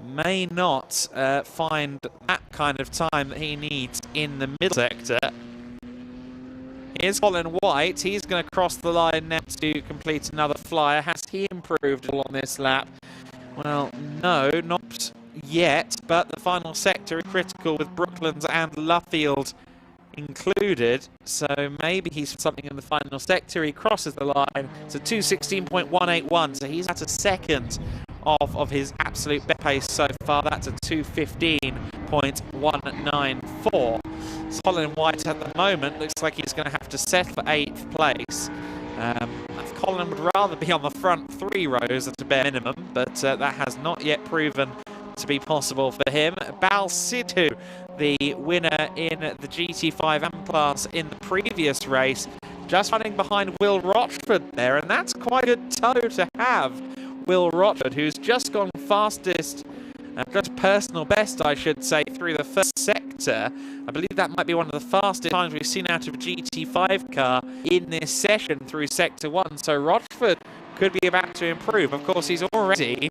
may not find that kind of time that he needs in the middle sector. Here's Colin White. He's going to cross the line now to complete another flyer. Has he improved at all on this lap? Well, no, not yet, but the final sector is critical with Brooklands and Luffield included, so maybe he's something in the final sector. He crosses the line. It's a 2:16.181, so he's at a second of his absolute best pace so far. That's a 2:15.194. Colin White at the moment looks like he's going to have to settle for 8th place. Colin would rather be on the front 3 rows at a bare minimum, but that has not yet proven to be possible for him. Bal Sidhu, the winner in the GT5 AM class in the previous race, just running behind Will Rochford there, and that's quite a good toe to have. Will Rochford, who's just gone fastest, just personal best, I should say, through the first sector. I believe that might be one of the fastest times we've seen out of a GT5 car in this session through Sector 1. So Rochford could be about to improve. Of course, he's already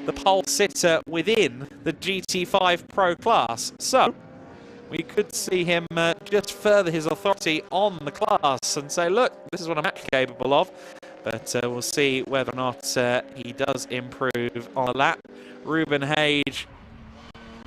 the pole sitter within the GT5 Pro class. So we could see him just further his authority on the class and say, look, this is what I'm actually capable of. But we'll see whether or not he does improve on the lap. Ruben Hage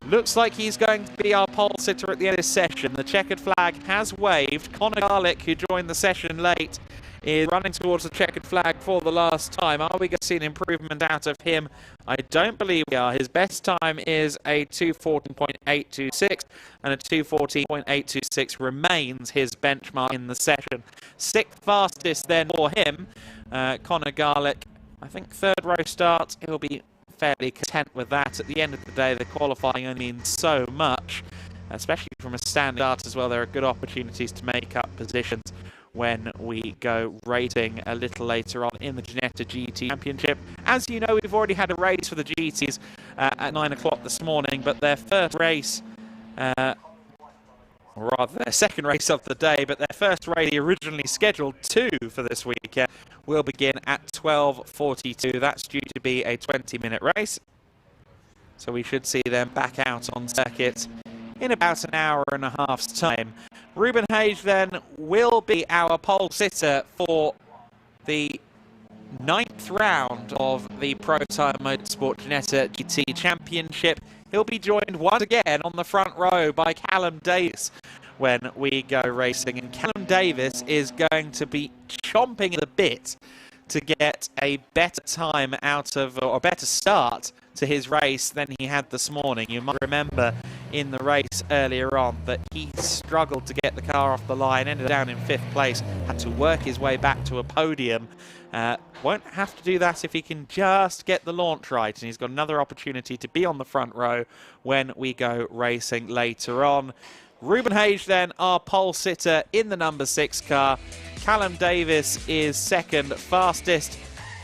looks like he's going to be our pole sitter at the end of this session. The checkered flag has waved. Connor Garlick, who joined the session late, is running towards the checkered flag for the last time. Are we going to see an improvement out of him? I don't believe we are. His best time is a 2:14.826, and a 2:14.826 remains his benchmark in the session. 6th fastest then for him, Connor Garlick. I think 3rd row start, he'll be fairly content with that. At the end of the day, the qualifying only means so much, especially from a standing start as well. There are good opportunities to make up positions when we go racing a little later on in the Ginetta GT Championship. As you know, we've already had a race for the GTs at 9 o'clock this morning, but their first race, or rather their second race of the day, but their first race originally scheduled 2 for this weekend will begin at 12:42. That's due to be a 20-minute race. So we should see them back out on circuit in about an hour and a half's time. Ruben Hage then will be our pole sitter for the 9th round of the Protyre Motorsport Ginetta GT Championship. He'll be joined once again on the front row by Callum Davis when we go racing. And Callum Davis is going to be chomping at the bit to get a better time out of, or a better start to his race than he had this morning. You might remember in the race earlier on that he struggled to get the car off the line, ended down in 5th place, had to work his way back to a podium. Won't have to do that if he can just get the launch right, and he's got another opportunity to be on the front row when we go racing later on. Ruben Hage then, our pole sitter in the number 6 car. Callum Davis is second fastest.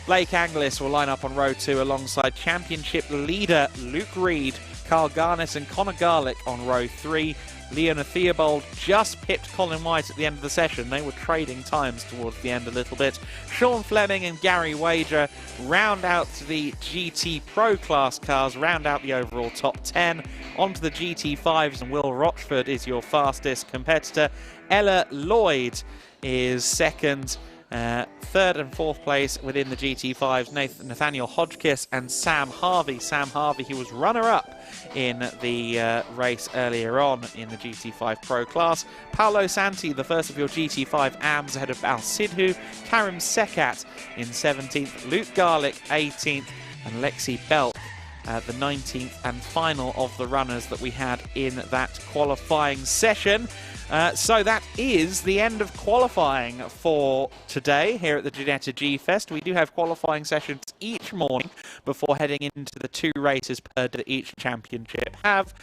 Blake Anglis will line up on row 2 alongside championship leader Luke Reed, Carl Garnett and Conor Garlick on row 3. Leona Theobald just pipped Colin White at the end of the session. They were trading times towards the end a little bit. Sean Fleming and Gary Wager round out the GT Pro class cars, round out the overall top 10. Onto the GT5s, and Will Rochford is your fastest competitor. Ella Lloyd is second. 3rd and 4th place within the GT5s, Nathaniel Hodgkiss and Sam Harvey. Sam Harvey, he was runner-up in the race earlier on in the GT5 Pro class. Paolo Santi, the first of your GT5 AMs, ahead of Al Sidhu. Karim Sekat in 17th. Luke Garlick 18th. And Lexi Belk, the 19th and final of the runners that we had in that qualifying session. So that is the end of qualifying for today here at the Ginetta G-Fest. We do have qualifying sessions each morning before heading into the 2 races per day that each championship have.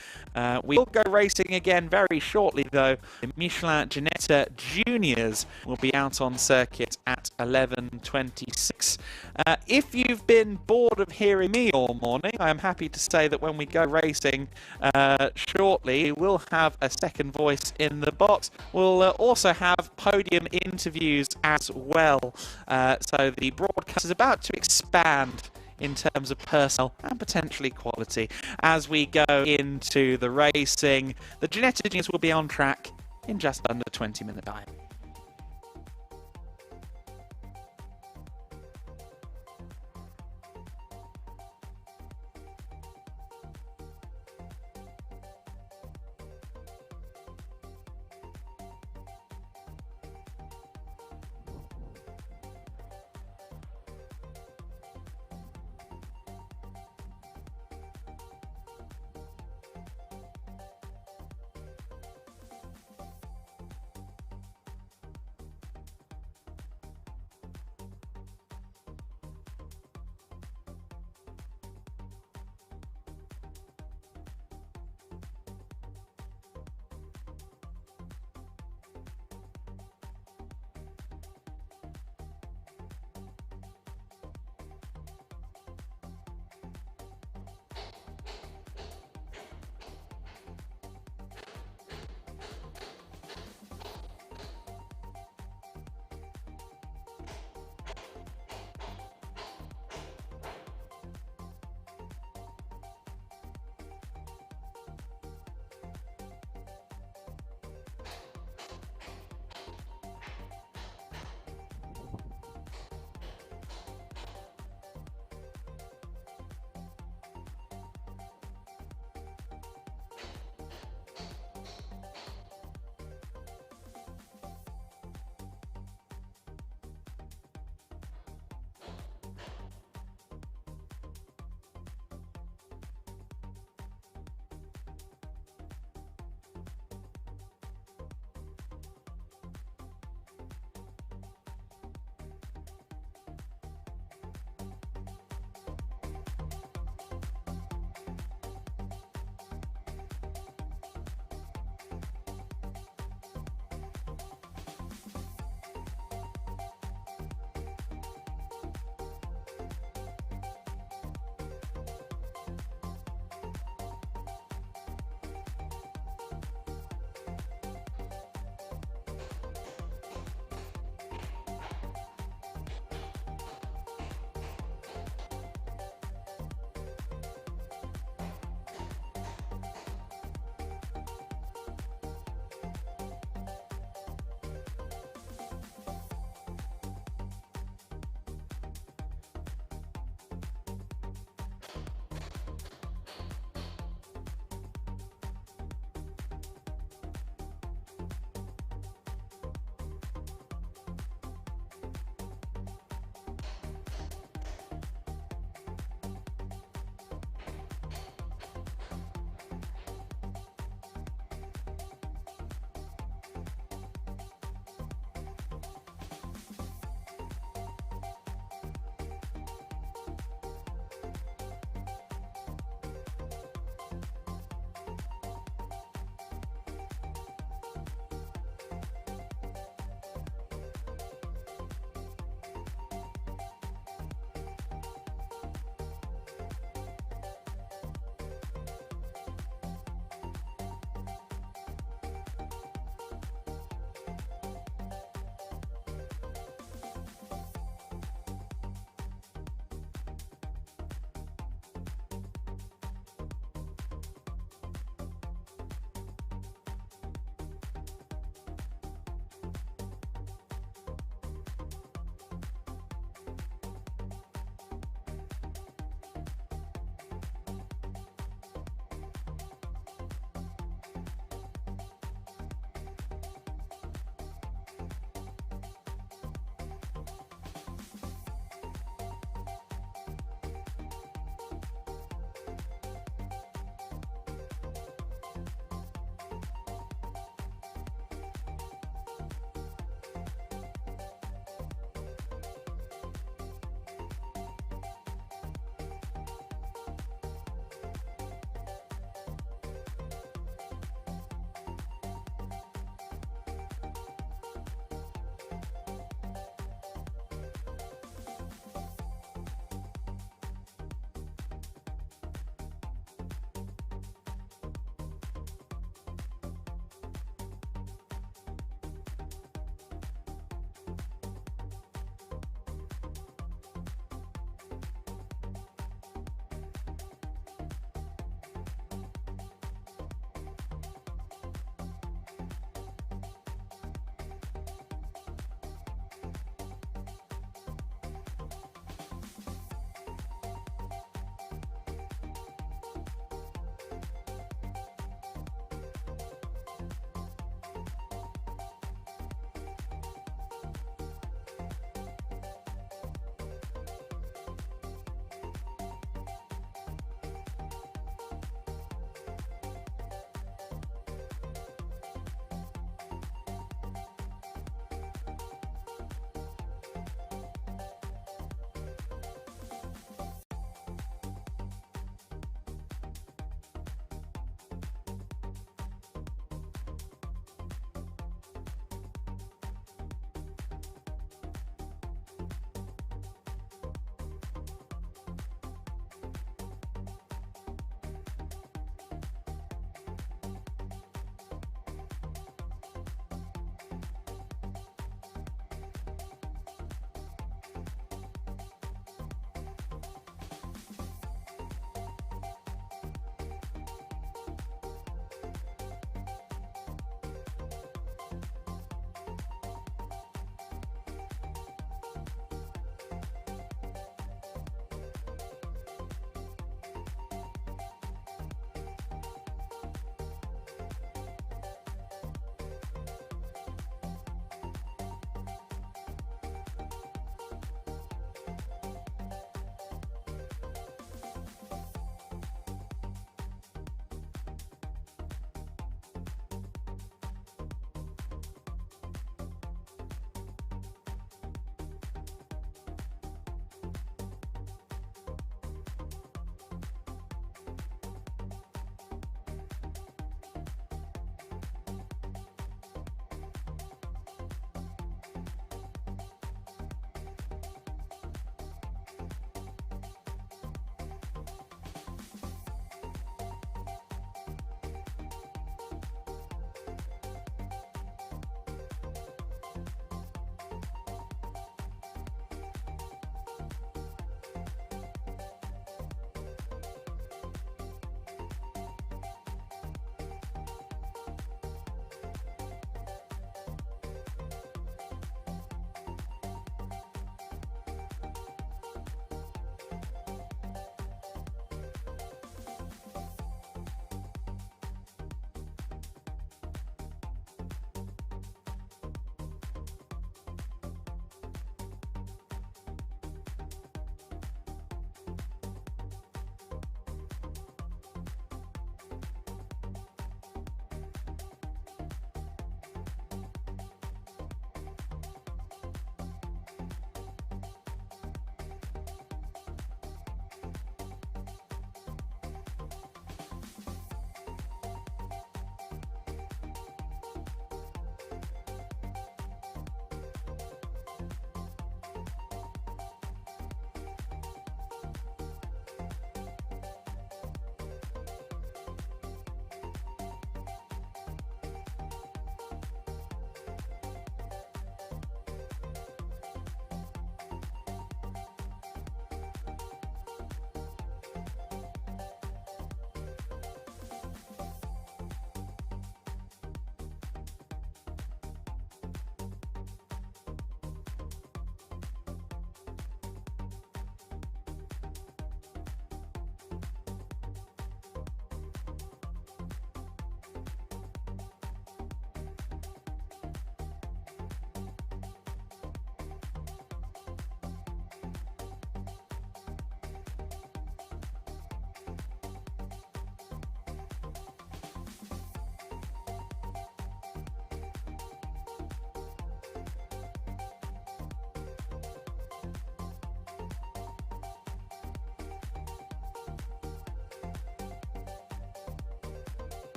We will go racing again very shortly, though. The Michelin Ginetta Juniors will be out on circuit at 11:26. If you've been bored of hearing me all morning, I am happy to say that when we go racing shortly, we'll have a second voice in the box. We'll also have podium interviews as well. So the broadcast is about to expand in terms of personnel and potentially quality as we go into the racing. The Ginetta Juniors will be on track in just under 20-minute time.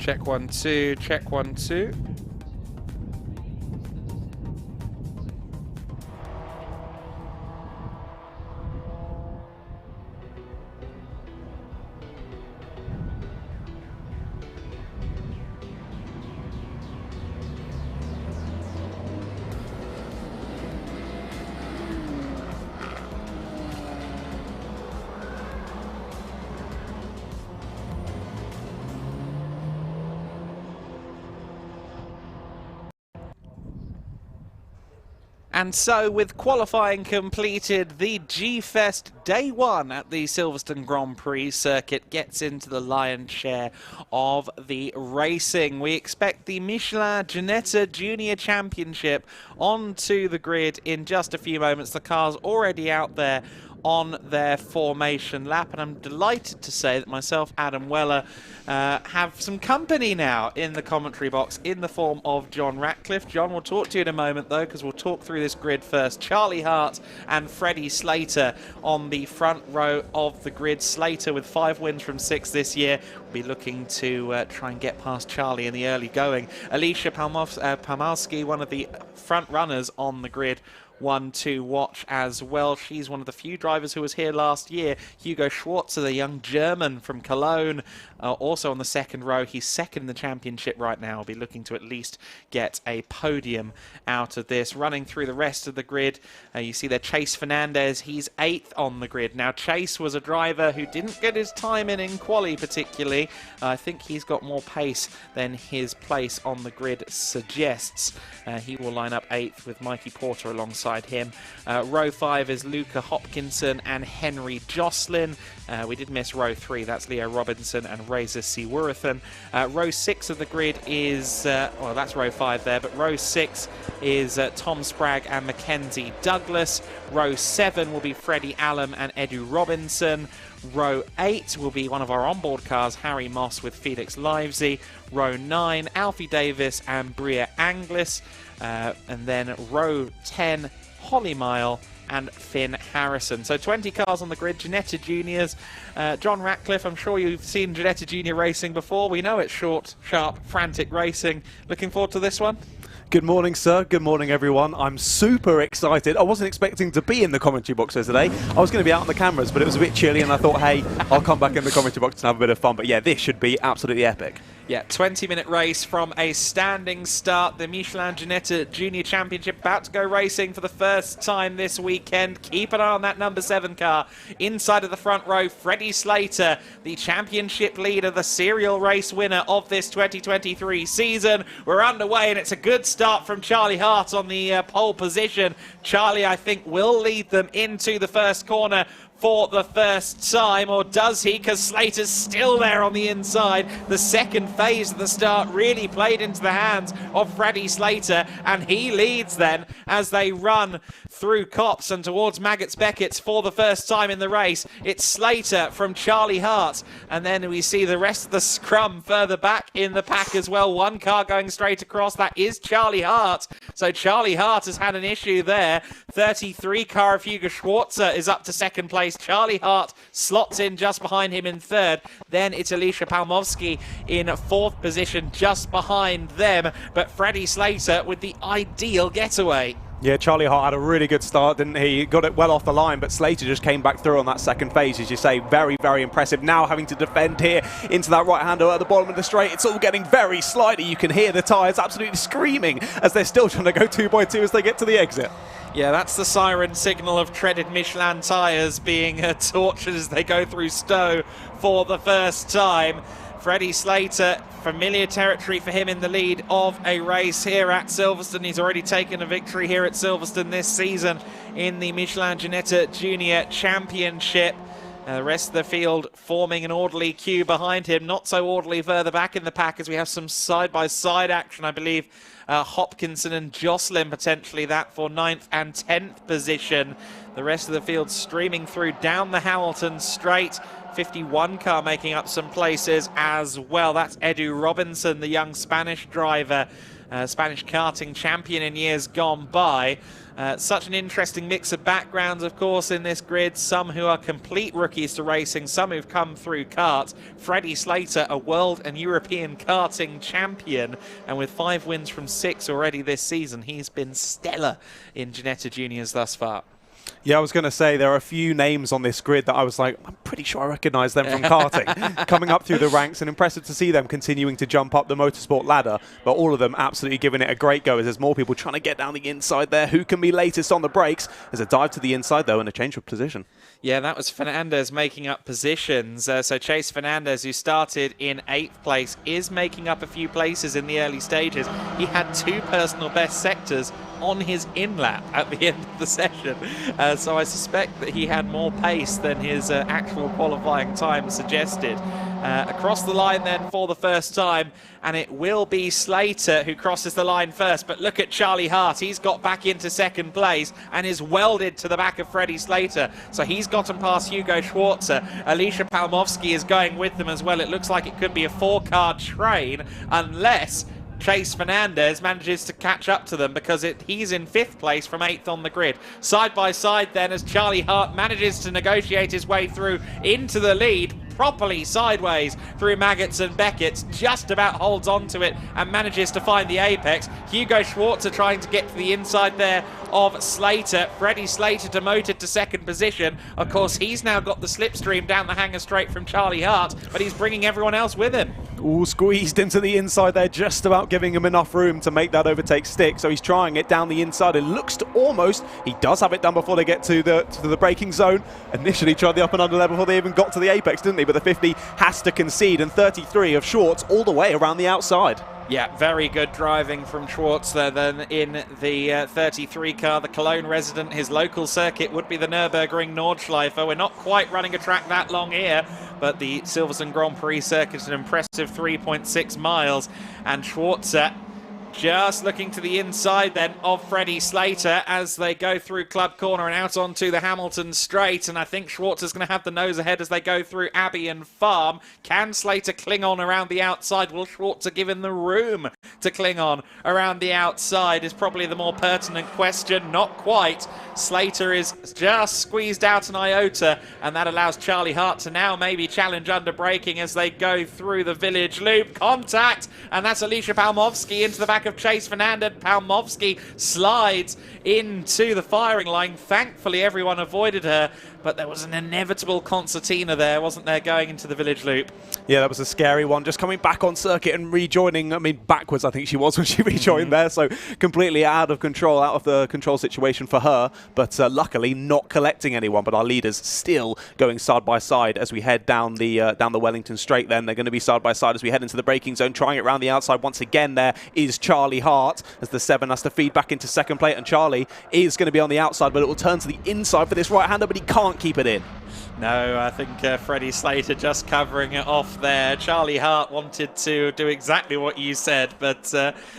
Check 1, 2, check 1, 2. And so, with qualifying completed, the G-Fest Day 1 at the Silverstone Grand Prix circuit gets into the lion's share of the racing. We expect the Michelin Ginetta Junior Championship onto the grid in just a few moments. The car's already out there on their formation lap, and I'm delighted to say that myself, Adam Weller, have some company now in the commentary box in the form of John Ratcliffe. John, we'll talk to you in a moment though, because we'll talk through this grid first. Charlie Hart and Freddie Slater on the front row of the grid. Slater with 5 wins from 6 this year will be looking to try and get past Charlie in the early going. Alicia Palmowski, one of the front runners on the grid, one to watch as well. She's one of the few drivers who was here last year. Hugo Schwarzer, the young German from Cologne, also on the second row. He's second in the championship right now. Will be looking to at least get a podium out of this. Running through the rest of the grid, you see there Chase Fernandez. He's 8th on the grid. Now, Chase was a driver who didn't get his time in quali particularly. I think he's got more pace than his place on the grid suggests. He will line up 8th with Mikey Porter alongside him. Row 5 is Luca Hopkinson and Henry Jocelyn. We did miss row 3. That's Leo Robinson and Razor Seaworthan. Row 6 of the grid is, well, that's row 5 there, but row 6 is Tom Spragg and Mackenzie Douglas. Row 7 will be Freddie Allen and Edu Robinson. Row 8 will be one of our onboard cars, Harry Moss with Felix Livesey. Row 9, Alfie Davis and Bria Anglis. And then row 10, Holly Mile and Finn Harrison. So 20 cars on the grid, Ginetta Juniors. John Ratcliffe, I'm sure you've seen Ginetta Junior racing before. We know it's short, sharp, frantic racing. Looking forward to this one? Good morning, sir. Good morning, everyone. I'm super excited. I wasn't expecting to be in the commentary box today. I was going to be out on the cameras, but it was a bit chilly, and I thought, hey, I'll come back in the commentary box and have a bit of fun. But yeah, this should be absolutely epic. Yeah, 20-minute race from a standing start. The Michelin Ginetta Junior Championship about to go racing for the first time this weekend. Keep an eye on that number 7 car. Inside of the front row, Freddie Slater, the championship leader, the serial race winner of this 2023 season. We're underway, and it's a good start from Charlie Hart on the pole position. Charlie, I think, will lead them into the first corner for the first time, or does he? Because Slater's still there on the inside. The second phase of the start really played into the hands of Freddie Slater, and he leads then as they run through Copse and towards Maggots Beckett's for the first time in the race. It's Slater from Charlie Hart, and then we see the rest of the scrum further back in the pack as well. One car going straight across, that is Charlie Hart. So Charlie Hart has had an issue there. 33 car of Hugo Schwarzer is up to second place. Charlie Hart slots in just behind him in third. Then it's Alicia Palmowski in fourth position just behind them. But Freddie Slater with the ideal getaway. Yeah, Charlie Hart had a really good start, didn't he? He got it well off the line, but Slater just came back through on that second phase, as you say. Very, very impressive. Now having to defend here into that right-hander at the bottom of the straight. It's all getting very slidey. You can hear the tyres absolutely screaming as they're still trying to go 2 by 2 as they get to the exit. Yeah, that's the siren signal of treaded Michelin tyres being tortured as they go through Stowe for the first time. Freddie Slater, familiar territory for him in the lead of a race here at Silverstone. He's already taken a victory here at Silverstone this season in the Michelin Ginetta Junior Championship. The rest of the field forming an orderly queue behind him. Not so orderly further back in the pack as we have some side-by-side action. I believe Hopkinson and Jocelyn potentially that for 9th and 10th position. The rest of the field streaming through down the Hamilton straight. 51 car making up some places as well. That's Edu Robinson, the young Spanish driver. Spanish karting champion in years gone by. Such an interesting mix of backgrounds, of course, in this grid. Some who are complete rookies to racing, some who've come through karts. Freddie Slater, a world and European karting champion, and with 5 wins from 6 already this season, he's been stellar in Ginetta Juniors thus far. Yeah, I was going to say there are a few names on this grid that I was like, I'm pretty sure I recognise them from karting. Coming up through the ranks, and impressive to see them continuing to jump up the motorsport ladder, but all of them absolutely giving it a great go as there's more people trying to get down the inside there. Who can be latest on the brakes? There's a dive to the inside though and a change of position. Yeah, that was Fernandez making up positions. So Chase Fernandez, who started in 8th place, is making up a few places in the early stages. He had 2 personal best sectors on his in-lap at the end of the session. So I suspect that he had more pace than his actual qualifying time suggested. Across the line then for the first time, and it will be Slater who crosses the line first. But look at Charlie Hart. He's got back into 2nd place and is welded to the back of Freddie Slater. So he's gotten past Hugo Schwarzer. Alicia Palmovsky is going with them as well. It looks like it could be a 4-car train unless Chase Fernandez manages to catch up to them, because he's in 5th place from 8th on the grid. Side by side then, as Charlie Hart manages to negotiate his way through into the lead, properly sideways through Maggots and Beckett, just about holds on to it and manages to find the apex. Hugo Schwarzer trying to get to the inside there of Slater. Freddie Slater demoted to 2nd position. Of course, he's now got the slipstream down the hanger straight from Charlie Hart, but he's bringing everyone else with him. All squeezed into the inside there, just about giving him enough room to make that overtake stick. So he's trying it down the inside. It looks to almost, he does have it done before they get to the braking zone. Initially tried the up and under there before they even got to the apex, didn't he? But the 50 has to concede, and 33 of Schwartz all the way around the outside. Yeah, very good driving from Schwarzer then in the 33 car, the Cologne resident. His local circuit would be the Nürburgring Nordschleife. We're not quite running a track that long here, but the Silverstone Grand Prix circuit is an impressive 3.6 miles, and Schwarzer just looking to the inside then of Freddie Slater as they go through Club Corner and out onto the Hamilton Straight. And I think Schwarzer's going to have the nose ahead as they go through Abbey and Farm. Can Slater cling on around the outside? Will Schwarzer give him the room to cling on around the outside is probably the more pertinent question. Not quite. Slater is just squeezed out an iota, and that allows Charlie Hart to now maybe challenge under braking as they go through the village loop. Contact, and that's Alicia Palmovsky into the back of Chase Fernandez. Palmovsky slides into the firing line. Thankfully everyone avoided her, but there was an inevitable concertina there, wasn't there, going into the village loop? Yeah, that was a scary one. Just coming back on circuit and rejoining, I mean, backwards I think she was when she rejoined there, so completely out of the control situation for her, but luckily not collecting anyone. But our leaders still going side by side as we head down the Wellington Straight. Then they're going to be side by side as we head into the braking zone, trying it around the outside. Once again there is Charlie Hart as the 7 has to feed back into second plate, and Charlie is going to be on the outside, but it will turn to the inside for this right-hander, but he can't keep it in. No, I think Freddie Slater just covering it off there. Charlie Hart wanted to do exactly what you said, but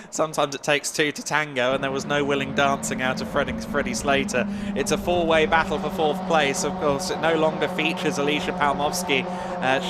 sometimes it takes 2 to tango, and there was no willing dancing out of Freddie Slater. It's a 4-way battle for 4th place. Of course, it no longer features Alicia Palmovsky.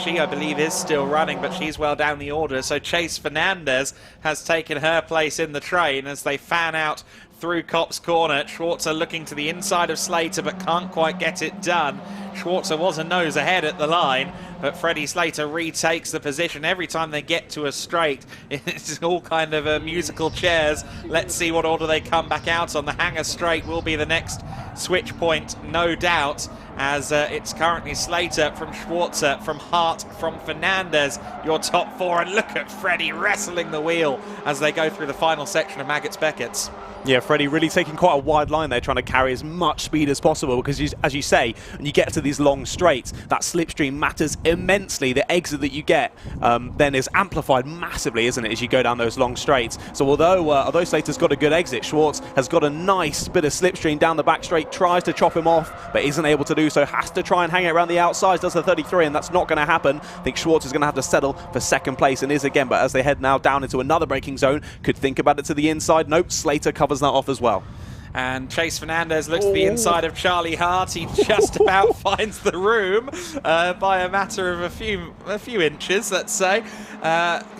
She, I believe, is still running, but she's well down the order. So Chase Fernandez has taken her place in the train as they fan out through Copse Corner. Schwarzer looking to the inside of Slater, but can't quite get it done. Schwarzer was a nose ahead at the line, but Freddie Slater retakes the position every time they get to a straight. It's all kind of musical chairs. Let's see what order they come back out on. The Hanger Straight will be the next switch point, no doubt, as it's currently Slater from Schwarzer, from Hart, from Fernandez, your top 4. And look at Freddie wrestling the wheel as they go through the final section of Maggots Beckett's. Yeah, Freddie really taking quite a wide line there, trying to carry as much speed as possible, because as you say, when you get to these long straights, that slipstream matters immensely. The exit that you get then is amplified massively, isn't it, as you go down those long straights. So although Slater's got a good exit, Schwartz has got a nice bit of slipstream down the back straight, tries to chop him off, but isn't able to do so, has to try and hang it around the outside, does the 33, and that's not going to happen. I think Schwartz is going to have to settle for second place, and is again, but as they head now down into another braking zone, could think about it to the inside. Nope, Slater covers that off as well. And Chase Fernandez looks to the inside of Charlie Hart. He just about finds the room by a matter of a few inches, let's say.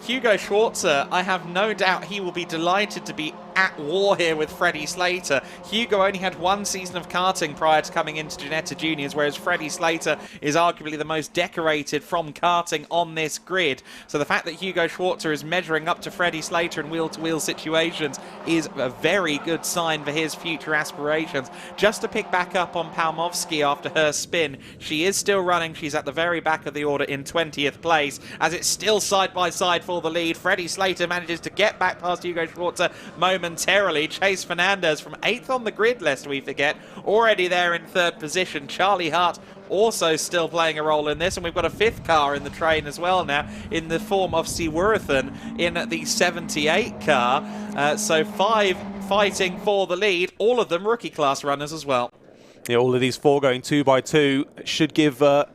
Hugo Schwarzer, I have no doubt he will be delighted to be at war here with Freddie Slater. Hugo only had one season of karting prior to coming into Ginetta Juniors, whereas Freddie Slater is arguably the most decorated from karting on this grid. So the fact that Hugo Schwarzer is measuring up to Freddie Slater in wheel-to-wheel situations is a very good sign for his future aspirations. Just to pick back up on Palmovsky after her spin, she is still running. She's at the very back of the order in 20th place, as it's still side-by-side for the lead. Freddie Slater manages to get back past Hugo Schwarzer momentarily. Chase Fernandez from 8th on the grid, lest we forget, already there in 3rd position. Charlie Hart also still playing a role in this, and we've got a 5th car in the train as well now, in the form of Siwurathan in the 78 car. So 5 fighting for the lead, all of them rookie class runners as well. Yeah, all of these 4 going 2 by 2 should give the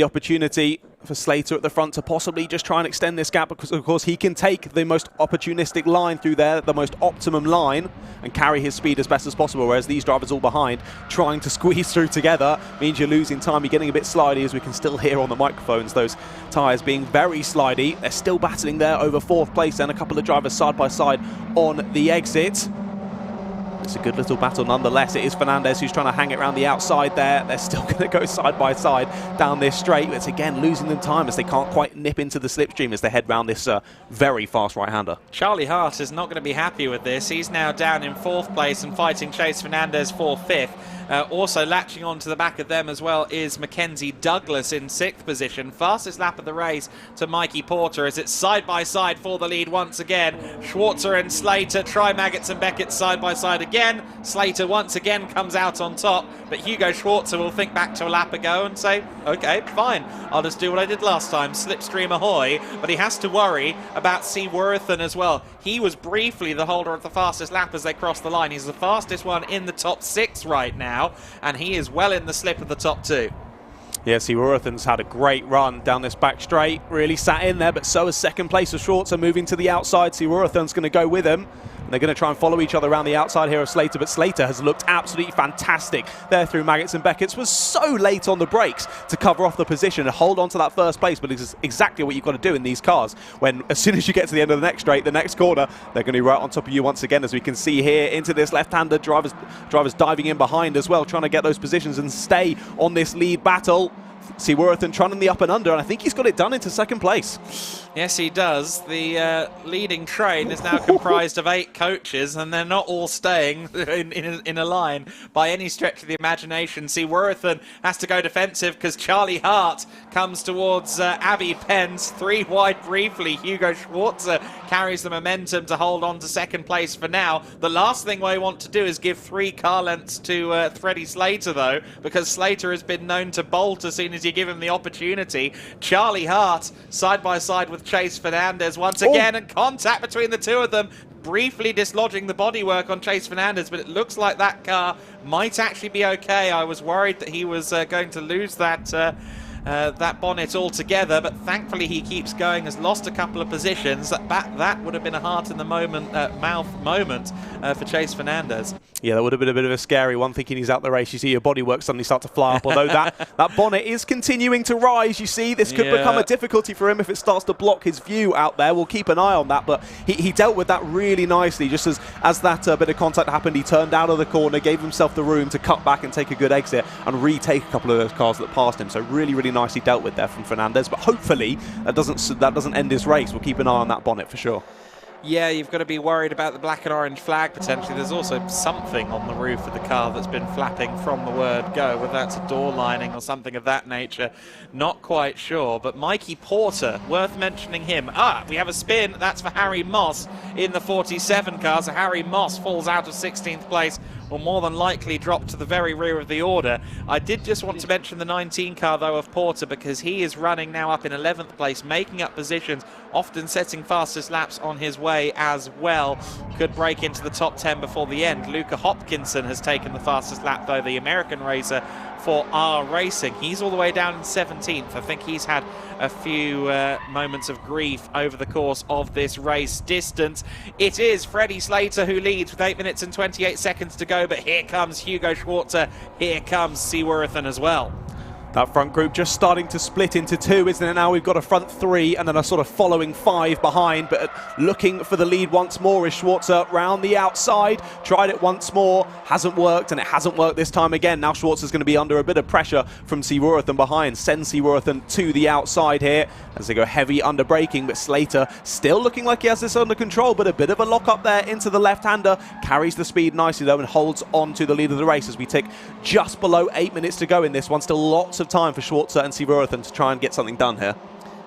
opportunity for Slater at the front to possibly just try and extend this gap, because of course he can take the most opportunistic line through there, the most optimum line, and carry his speed as best as possible, whereas these drivers all behind trying to squeeze through together means you're losing time. You're getting a bit slidey, as we can still hear on the microphones, those tyres being very slidey. They're still battling there over 4th place, and a couple of drivers side by side on the exit. It's a good little battle nonetheless. It is Fernandez who's trying to hang it around the outside there. They're still going to go side by side down this straight. It's again losing them time as they can't quite nip into the slipstream as they head round this very fast right-hander. Charlie Hart is not going to be happy with this. He's now down in 4th place and fighting Chase Fernandez for 5th. Also latching on to the back of them as well is Mackenzie Douglas in 6th position. Fastest lap of the race to Mikey Porter as it's side by side for the lead once again. Schwarzer and Slater try Maggots and Beckett side by side again. Slater once again comes out on top, but Hugo Schwarzer will think back to a lap ago and say, okay, fine, I'll just do what I did last time, slipstream ahoy. But he has to worry about Siwurathan as well. He was briefly the holder of the fastest lap as they crossed the line. He's the fastest one in the top 6 right now, and he is well in the slip of the top 2. Yeah, Siwurathan's had a great run down this back straight, really sat in there, but so has 2nd place of Schwarzer moving to the outside. Siwurathan's going to go with him. And they're going to try and follow each other around the outside here of Slater, but Slater has looked absolutely fantastic there through Maggots and Beckett's. Was so late on the brakes to cover off the position and hold on to that 1st place, but it's exactly what you've got to do in these cars. When as soon as you get to the end of the next straight, the next corner, they're going to be right on top of you once again, as we can see here into this left-hander. Drivers diving in behind as well, trying to get those positions and stay on this lead battle. Siwurathan trying in the up and under, and I think he's got it done into 2nd place. Yes, he does. The leading train is now comprised of 8 coaches, and they're not all staying in a line by any stretch of the imagination. Siwurathan has to go defensive because Charlie Hart comes towards Abby Pence. 3 wide briefly. Hugo Schwarzer carries the momentum to hold on to 2nd place for now. The last thing we want to do is give 3 car lengths to Freddie Slater, though, because Slater has been known to bolt as soon as you give him the opportunity. Charlie Hart side by side with Chase Fernandez once again, and contact between the 2 of them, briefly dislodging the bodywork on Chase Fernandez, but it looks like that car might actually be okay. I was worried that he was going to lose that bonnet altogether, but thankfully he keeps going. Has lost a couple of positions. That would have been a heart in the mouth moment for Chase Fernandez. Yeah, that would have been a bit of a scary one, thinking he's out the race. You see your bodywork suddenly start to fly up, although that bonnet is continuing to rise. You see, this could become a difficulty for him if it starts to block his view out there. We'll keep an eye on that, but he dealt with that really nicely. Just as that bit of contact happened, he turned out of the corner, gave himself the room to cut back and take a good exit and retake a couple of those cars that passed him. So really, really nicely dealt with there from Fernandez, but hopefully that doesn't end his race. We'll keep an eye on that bonnet for sure. Yeah, you've got to be worried about the black and orange flag potentially. There's also something on the roof of the car that's been flapping from the word go, whether that's a door lining or something of that nature. Not quite sure, but Mikey Porter, worth mentioning him. We have a spin. That's for Harry Moss in the 47 car. So Harry Moss falls out of 16th place, will more than likely drop to the very rear of the order. I did just want to mention the 19 car, though, of Porter, because he is running now up in 11th place, making up positions, often setting fastest laps on his way as well. Could break into the top 10 before the end. Luca Hopkinson has taken the fastest lap, though, the American racer, for R Racing. He's all the way down in 17th. I think he's had a few moments of grief over the course of this race distance. It is Freddie Slater who leads with 8 minutes and 28 seconds to go, but here comes Hugo Schwarzer, here comes Seaworthen as well. That front group just starting to split into two, isn't it? Now we've got a front three and then a sort of following five behind, but looking for the lead once more is Schwarzer round the outside. Tried it once more, hasn't worked, and it hasn't worked this time again. Now Schwarzer's going to be under a bit of pressure from Seaworthen behind. Send Seaworthen to the outside here as they go heavy under braking, but Slater still looking like he has this under control, but a bit of a lock up there into the left-hander. Carries the speed nicely though and holds on to the lead of the race as we tick just below 8 minutes to go in this one. Still lots of time for Schwarzer and Seaworthen to try and get something done here.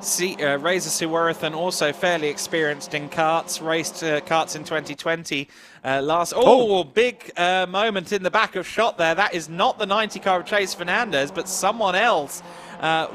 Razor Seaworthen also fairly experienced in karts, raced karts in 2020 big moment in the back of shot there. That is not the 90 car of Chase Fernandez, but someone else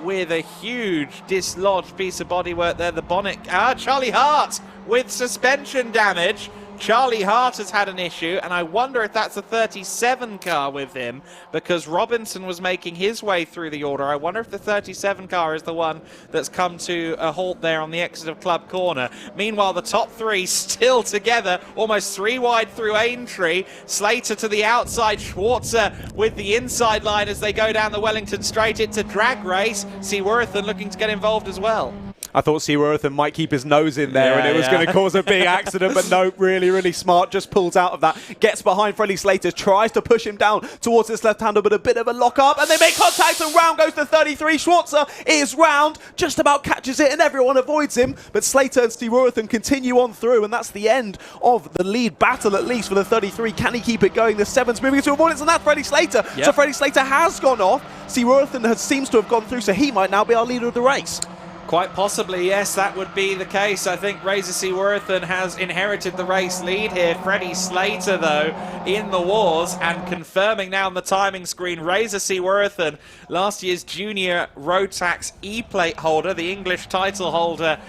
with a huge dislodged piece of bodywork there. The bonnet, Charlie Hart with suspension damage. Charlie Hart has had an issue, and I wonder if that's a 37 car with him, because Robinson was making his way through the order. I wonder if the 37 car is the one that's come to a halt there on the exit of Club Corner. Meanwhile, the top three still together, almost 3 wide through Aintree. Slater to the outside, Schwarzer with the inside line as they go down the Wellington Straight. It's a drag race. Seaworthen looking to get involved as well. I thought Seaworthen might keep his nose in there and it was going to cause a big accident, but no, really smart, just pulls out of that, gets behind Freddie Slater, tries to push him down towards this left-hander, but a bit of a lock-up, and they make contact, and round goes to 33. Schwarzer is round, just about catches it, and everyone avoids him, but Slater and Seaworthen continue on through, and that's the end of the lead battle, at least for the 33. Can he keep it going? The 7's moving into avoidance, and that's Freddie Slater. Yep. So Freddie Slater has gone off. Seaworthen seems to have gone through, so he might now be our leader of the race. Quite possibly, yes, that would be the case. I think Razor Seaworthen has inherited the race lead here. Freddie Slater, though, in the wars and confirming now on the timing screen. Razor Seaworthen, last year's junior Rotax E-plate holder, the English title holder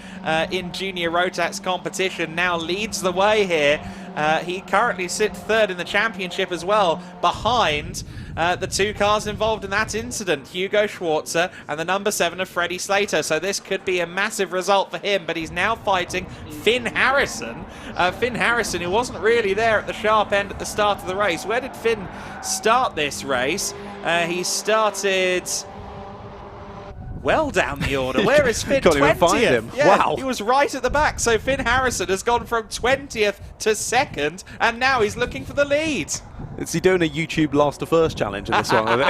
in junior Rotax competition, now leads the way here. He currently sits third in the championship as well, behind the 2 cars involved in that incident, Hugo Schwarzer and the number 7 of Freddie Slater. So this could be a massive result for him, but he's now fighting Finn Harrison. Finn Harrison, who wasn't really there at the sharp end at the start of the race. Where did Finn start this race? He started well down the order. Where is Finn? Can't even find him. Yeah, wow. He was right at the back. So Finn Harrison has gone from 20th to 2nd, and now he's looking for the lead. Is he doing a YouTube last to first challenge in this one?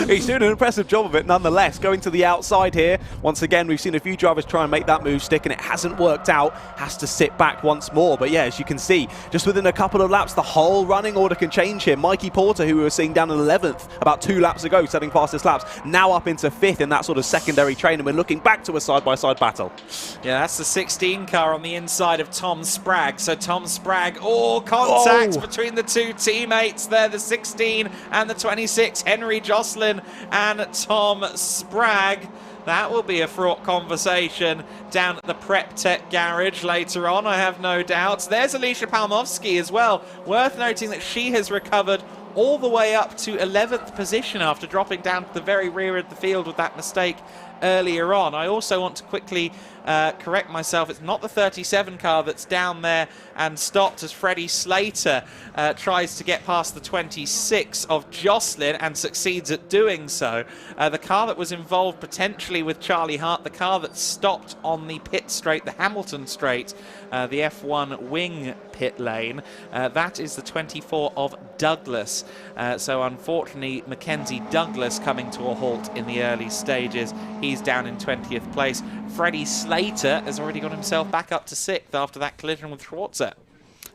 He's doing an impressive job of it nonetheless. Going to the outside here. Once again, we've seen a few drivers try and make that move stick, and it hasn't worked out. Has to sit back once more. But yeah, as you can see, just within a couple of laps, the whole running order can change here. Mikey Porter, who we were seeing down in 11th about 2 laps ago, setting fastest laps, now up into 5th in that sort of secondary train, and we're looking back to a side-by-side battle. Yeah, that's the 16 car on the inside of Tom Spragg. So Tom Spragg, contact between the 2 teammates there, the 16 and the 26, Henry Jocelyn and Tom Spragg. That will be a fraught conversation down at the Prep Tech garage later on, I have no doubts. There's Alicia Palmovsky as well. Worth noting that she has recovered all the way up to 11th position after dropping down to the very rear of the field with that mistake earlier on. I also want to quickly correct myself. It's not the 37 car that's down there and stopped as Freddie Slater tries to get past the 26 of Jocelyn and succeeds at doing so. The car that was involved potentially with Charlie Hart, the car that stopped on the pit straight, the Hamilton straight, the F1 wing pit lane, that is the 24 of Douglas. So unfortunately, Mackenzie Douglas coming to a halt in the early stages. He's down in 20th place. Freddie Slater has already got himself back up to 6th after that collision with Schwarzer.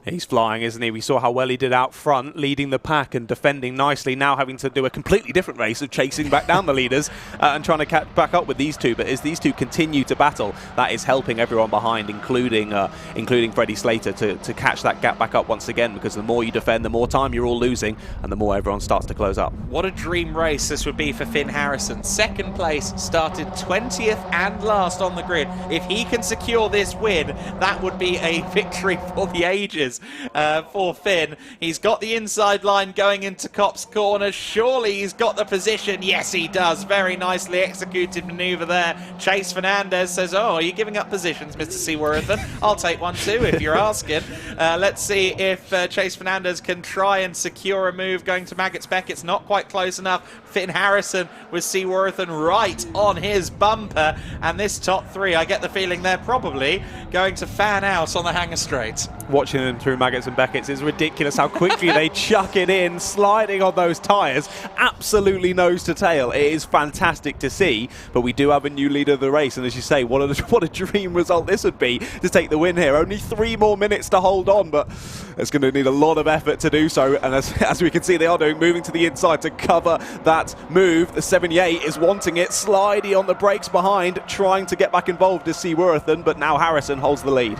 He's flying, isn't he? We saw how well he did out front, leading the pack and defending nicely. Now having to do a completely different race of chasing back down the leaders and trying to catch back up with these two. But as these two continue to battle, that is helping everyone behind, including Freddie Slater, to catch that gap back up once again. Because the more you defend, the more time you're all losing, and the more everyone starts to close up. What a dream race this would be for Finn Harrison. 2nd place, started 20th and last on the grid. If he can secure this win, that would be a victory for the ages. is for Finn. He's got the inside line going into Cop's corner. Surely he's got the position. Yes, he does. Very nicely executed manoeuvre there. Chase Fernandez says, oh, are you giving up positions, Mr. Seaworthen? I'll take one too, if you're asking. Let's see if Chase Fernandez can try and secure a move going to Maggots Beckett's. Not quite close enough. Finn Harrison with Seaworthen right on his bumper. And this top three, I get the feeling they're probably going to fan out on the Hanger Straight. Watching them through Maggots and Beckett's is ridiculous how quickly they chuck it in, sliding on those tyres, absolutely nose to tail. It is fantastic to see, but we do have a new leader of the race, and as you say, what a dream result this would be to take the win here. Only 3 more minutes to hold on, but it's going to need a lot of effort to do so, and as we can see they are doing, moving to the inside to cover that move. The 78 is wanting it, slidey on the brakes behind, trying to get back involved as Seaworthen, but now Harrison holds the lead.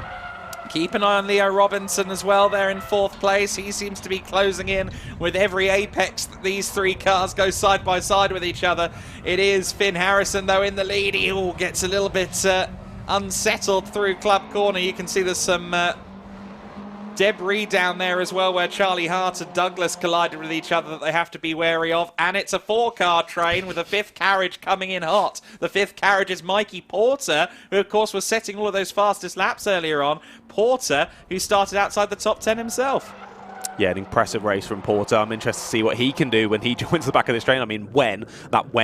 Keep an eye on Leo Robinson as well there in 4th place. He seems to be closing in with every apex that these 3 cars go side by side with each other. It is Finn Harrison though in the lead. He gets a little bit unsettled through Club Corner. You can see there's some debris down there as well where Charlie Hart and Douglas collided with each other that they have to be wary of. And it's a 4-car train with a 5th carriage coming in hot. The 5th carriage is Mikey Porter, who of course was setting all of those fastest laps earlier on. Porter, who started outside the top 10 himself. Yeah, an impressive race from Porter. I'm interested to see what he can do when he joins the back of this train. I mean, when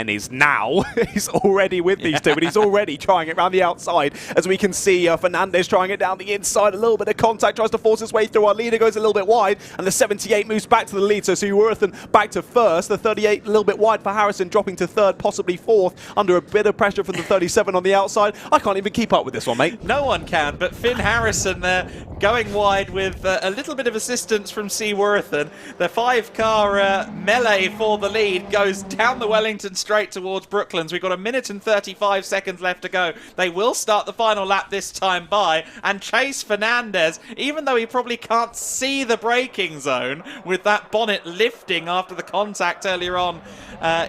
is now. He's already with these two, but he's already trying it around the outside. As we can see, Fernandez trying it down the inside. A little bit of contact, tries to force his way through. Our leader goes a little bit wide, and the 78 moves back to the lead. So Seaworthen back to first. The 38 a little bit wide for Harrison, dropping to 3rd, possibly 4th, under a bit of pressure from the 37 on the outside. I can't even keep up with this one, mate. No one can, but Finn Harrison there going wide with a little bit of assistance from Seaworthen. The 5-car melee for the lead goes down the Wellington Straight towards Brooklands. We've got 1 minute and 35 seconds left to go. They will start the final lap this time by, and Chase Fernandez, even though he probably can't see the braking zone with that bonnet lifting after the contact earlier on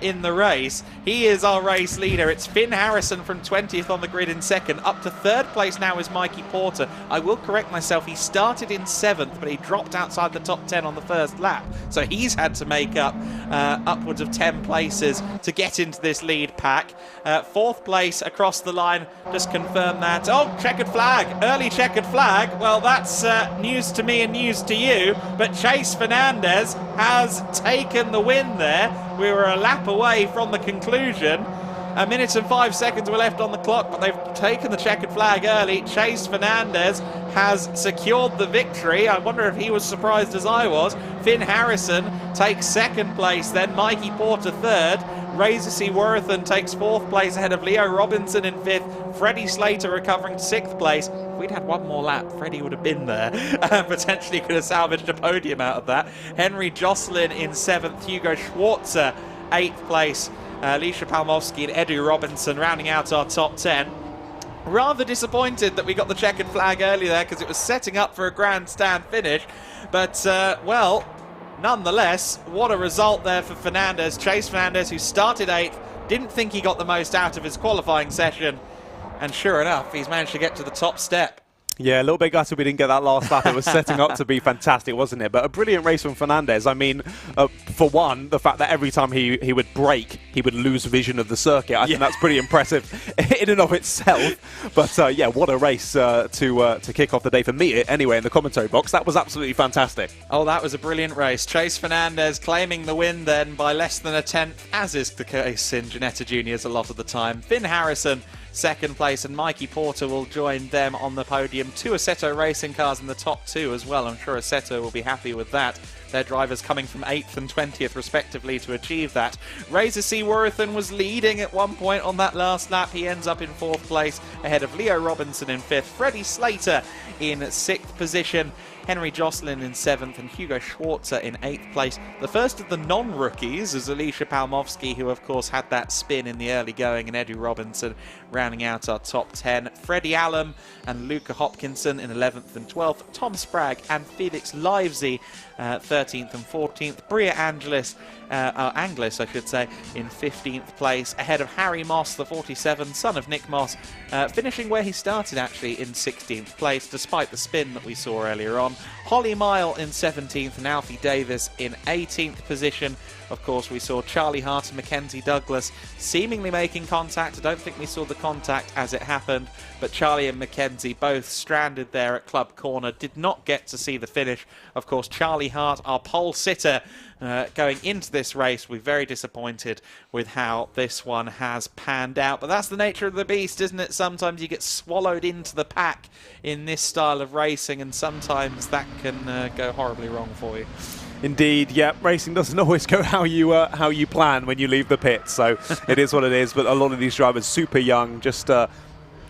in the race, he is our race leader. It's Finn Harrison from 20th on the grid in 2nd. Up to 3rd place now is Mikey Porter. I will correct myself, he started in 7th, but he dropped outside the top 10 on the first lap. So he's had to make up upwards of 10 places to get into this lead pack. 4th place across the line, just confirm that. Oh, checkered flag, early checkered flag. Well, that's news to me and news to you, but Chase Fernandez has taken the win there. We were a lap away from the conclusion. 1 minute and 5 seconds were left on the clock, but they've taken the checkered flag early. Chase Fernandez has secured the victory. I wonder if he was surprised as I was. Finn Harrison takes 2nd place, then Mikey Porter 3rd. Razor Seaworthen takes 4th place ahead of Leo Robinson in 5th. Freddie Slater recovering 6th place. If we'd had one more lap, Freddie would have been there. Potentially could have salvaged a podium out of that. Henry Jocelyn in 7th. Hugo Schwarzer 8th place. Alicia Palmowski and Edu Robinson rounding out our top 10. Rather disappointed that we got the checkered flag early there because it was setting up for a grandstand finish. But, well, nonetheless, what a result there for Fernandez. Chase Fernandez, who started 8th, didn't think he got the most out of his qualifying session. And sure enough, he's managed to get to the top step. Yeah, a little bit gutted we didn't get that last lap. It was setting up to be fantastic, wasn't it? But a brilliant race from Fernandez. I mean, for one, the fact that every time he would brake, he would lose vision of the circuit. I think that's pretty impressive in and of itself. But yeah, what a race to kick off the day for me anyway in the commentary box. That was absolutely fantastic. Oh, that was a brilliant race. Chase Fernandez claiming the win then by less than a 10th, as is the case in Ginetta Juniors a lot of the time. Finn Harrison 2nd place, and Mikey Porter will join them on the podium. 2 Assetto Racing cars in the top 2 as well. I'm sure Assetto will be happy with that. Their drivers coming from 8th and 20th respectively to achieve that. Razor Seaworthen was leading at one point on that last lap. He ends up in 4th place ahead of Leo Robinson in 5th. Freddie Slater in 6th position. Henry Jocelyn in 7th and Hugo Schwarzer in 8th place. The first of the non-rookies is Alicia Palmowski, who of course had that spin in the early going, and Edu Robinson rounding out our top 10. Freddie Allen and Luca Hopkinson in 11th and 12th. Tom Spragg and Felix Livesey 13th and 14th. Bria Anglis, I should say, in 15th place, ahead of Harry Moss, the 47, son of Nick Moss, finishing where he started actually in 16th place, despite the spin that we saw earlier on. Holly Mile in 17th and Alfie Davis in 18th position. Of course, we saw Charlie Hart and Mackenzie Douglas seemingly making contact. I don't think we saw the contact as it happened, but Charlie and Mackenzie both stranded there at Club Corner, did not get to see the finish. Of course, Charlie Hart, our pole sitter, going into this race, we're very disappointed with how this one has panned out. But that's the nature of the beast, isn't it? Sometimes you get swallowed into the pack in this style of racing, and sometimes that can go horribly wrong for you. Indeed, yeah. Racing doesn't always go how you plan when you leave the pit, so it is what it is. But a lot of these drivers super young, just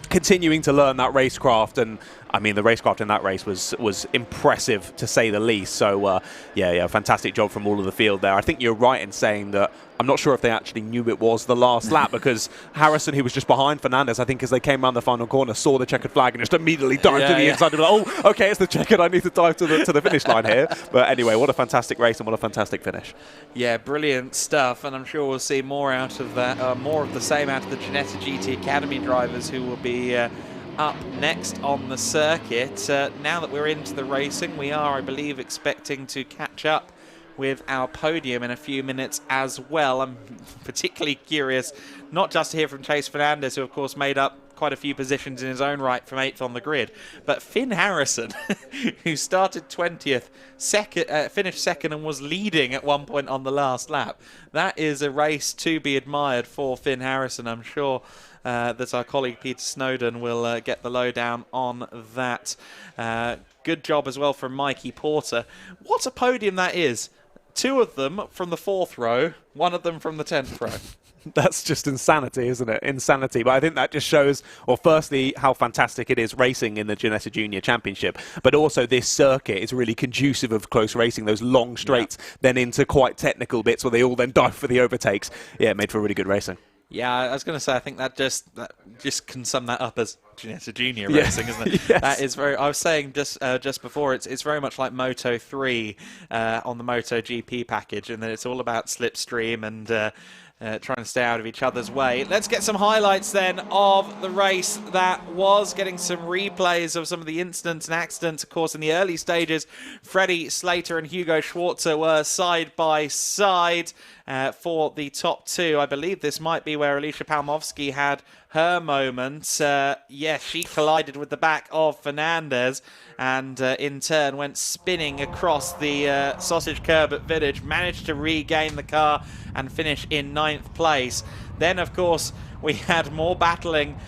continuing to learn that racecraft, and I mean the racecraft in that race was impressive to say the least. So yeah, fantastic job from all of the field there. I think you're right in saying that I'm not sure if they actually knew it was the last lap, because Harrison, who was just behind Fernandez, I think as they came around the final corner, saw the checkered flag and just immediately dived to the inside. And like, oh, okay, it's the checkered. I need to dive to the finish line here. But anyway, what a fantastic race and what a fantastic finish. Yeah, brilliant stuff, and I'm sure we'll see more out of that, more of the same out of the Ginetta GT Academy drivers, who will be up next on the circuit. Now that we're into the racing, we are, I believe, expecting to catch up with our podium in a few minutes as well. I'm particularly curious not just to hear from Chase Fernandez, who of course made up quite a few positions in his own right from 8th on the grid, but Finn Harrison, who started 20th, finished second and was leading at one point on the last lap. That is a race to be admired for Finn Harrison. I'm sure that our colleague Peter Snowden will get the lowdown on that. Good job as well from Mikey Porter. What a podium that is. 2 of them from the 4th row, 1 of them from the 10th row. That's just insanity, isn't it? Insanity. But I think that just shows, well, firstly, how fantastic it is racing in the Ginetta Junior Championship, but also this circuit is really conducive of close racing, those long straights, then into quite technical bits where they all then dive for the overtakes. Yeah, it made for really good racing. Yeah, I was going to say, I think that just can sum that up as Ginetta Junior racing, isn't it? Yes. That is very. I was saying just before, it's very much like Moto 3 on the Moto GP package, and that it's all about slipstream and trying to stay out of each other's way. Let's get some highlights then of the race that was, getting some replays of some of the incidents and accidents. Of course, in the early stages, Freddie Slater and Hugo Schwarzer were side by side for the top 2. I believe this might be where Alicia Palmovsky had her moment. Yes, she collided with the back of Fernandez and in turn went spinning across the sausage curb at Village, managed to regain the car and finish in 9th place. Then, of course, we had more battling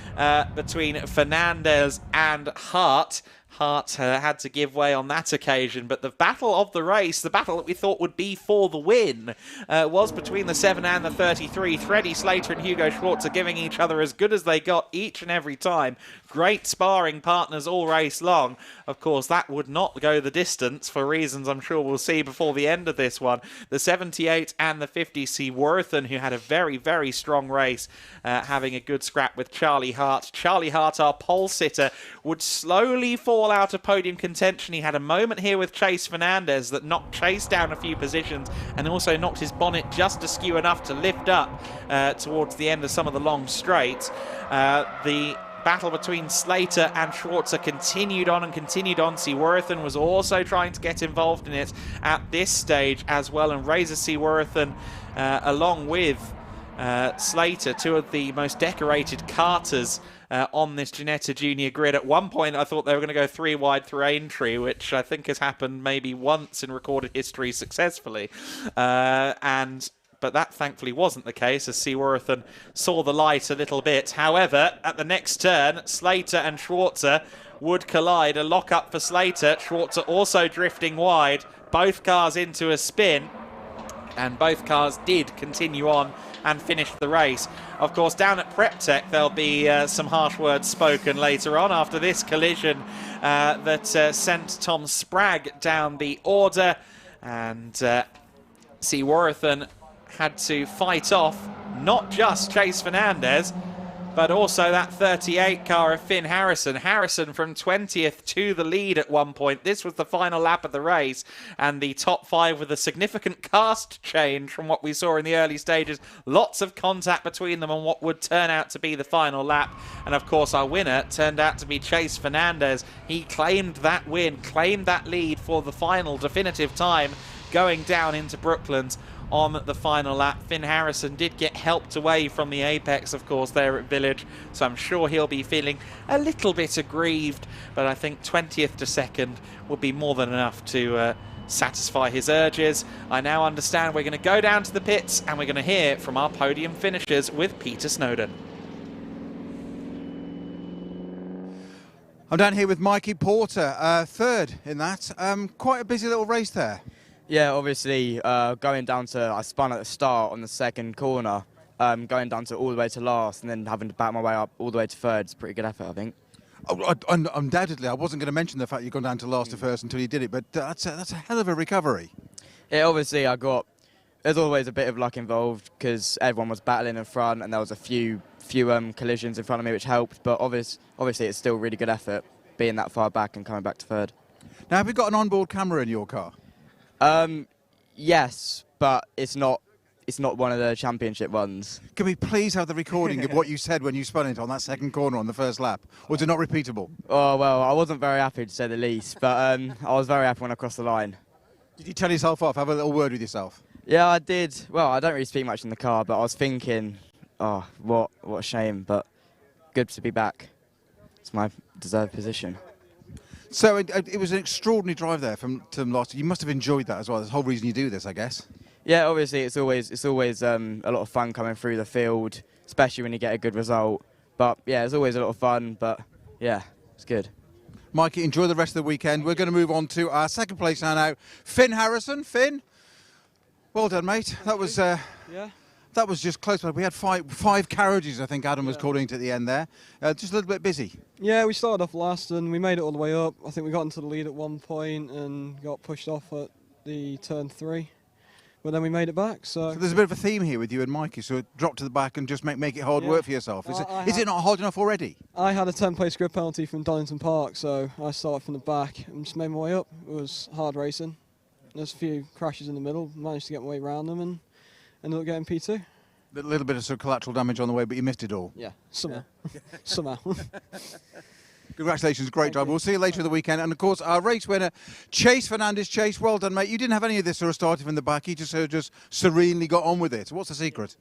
between Fernandez and Hart. Hart had to give way on that occasion, but the battle of the race, the battle that we thought would be for the win, was between the 7 and the 33. Freddie Slater and Hugo Schwarzer giving each other as good as they got each and every time. Great sparring partners all race long. Of course, that would not go the distance for reasons I'm sure we'll see before the end of this one. The 78 and the 50, Seaworthen, who had a very, very strong race, having a good scrap with Charlie Hart. Charlie Hart, our pole sitter, would slowly fall out of podium contention. He had a moment here with Chase Fernandez that knocked Chase down a few positions and also knocked his bonnet just askew enough to lift up towards the end of some of the long straights. The battle between Slater and Schwarzer continued on and continued on. Seaworthen was also trying to get involved in it at this stage as well, and Razor Seaworthen along with Slater, 2 of the most decorated karters on this Ginetta Junior grid. At one point I thought they were going to go 3 wide through Aintree, which I think has happened maybe once in recorded history successfully, but that thankfully wasn't the case, as Seaworthen saw the light a little bit. However, at the next turn, Slater and Schwarzer would collide. A lock-up for Slater. Schwarzer also drifting wide. Both cars into a spin, and both cars did continue on and finish the race. Of course, down at Prep Tech, there'll be some harsh words spoken later on after this collision that sent Tom Spragg down the order, and Seaworthen had to fight off not just Chase Fernandez, but also that 38 car of Finn Harrison. Harrison from 20th to the lead at one point. This was the final lap of the race, and the top 5 with a significant cast change from what we saw in the early stages. Lots of contact between them on what would turn out to be the final lap. And of course, our winner turned out to be Chase Fernandez. He claimed that win, claimed that lead for the final definitive time, going down into Brooklands on the final lap. Finn Harrison did get helped away from the apex, of course, there at Village, so I'm sure he'll be feeling a little bit aggrieved, but I think 20th to 2nd would be more than enough to satisfy his urges. I now understand we're going to go down to the pits and we're going to hear from our podium finishers with Peter Snowden. I'm down here with Mikey Porter, third in that. Quite a busy little race there. Yeah, obviously going down to, I spun at the start on the second corner, going down to all the way to last and then having to back my way up all the way to third. It's a pretty good effort, I think. Oh, undoubtedly, I wasn't going to mention the fact you'd gone down to last to first until you did it, but that's a hell of a recovery. Yeah, obviously there's always a bit of luck involved because everyone was battling in front and there was a few collisions in front of me which helped, but obviously it's still a really good effort being that far back and coming back to third. Now, have you got an onboard camera in your car? Yes, but it's not one of the championship ones. Can we please have the recording of what you said when you spun it on that second corner on the first lap? Or is it not repeatable? Oh, well, I wasn't very happy to say the least, but I was very happy when I crossed the line. Did you tell yourself off? Have a little word with yourself? Yeah, I did. Well, I don't really speak much in the car, but I was thinking, oh, what a shame, but good to be back. It's my deserved position. So it was an extraordinary drive there from last. You must have enjoyed that as well. That's the whole reason you do this, I guess. Yeah, obviously it's always a lot of fun coming through the field, especially when you get a good result. But yeah, it's always a lot of fun. But yeah, it's good. Mikey, enjoy the rest of the weekend. We're going to move on to our second place now. Finn Harrison. Finn, well done, mate. That was that was just close. We had five carriages, I think Adam was calling it at the end there. Just a little bit busy. Yeah, we started off last and we made it all the way up. I think we got into the lead at one point and got pushed off at the turn 3. But then we made it back. So there's a bit of a theme here with you and Mikey. So drop to the back and just make it hard work for yourself. Is it not hard enough already? I had a 10-place grid penalty from Donington Park, so I started from the back and just made my way up. It was hard racing. There's a few crashes in the middle. Managed to get my way around them and ended up getting P2. A little bit of sort of collateral damage on the way, but you missed it all. Yeah, somehow. Somehow. Congratulations, great job. We'll see you later in the weekend. And of course, our race winner, Chase Fernandez. Chase, well done, mate. You didn't have any of this sort of starting from the back. You just serenely got on with it. What's the secret?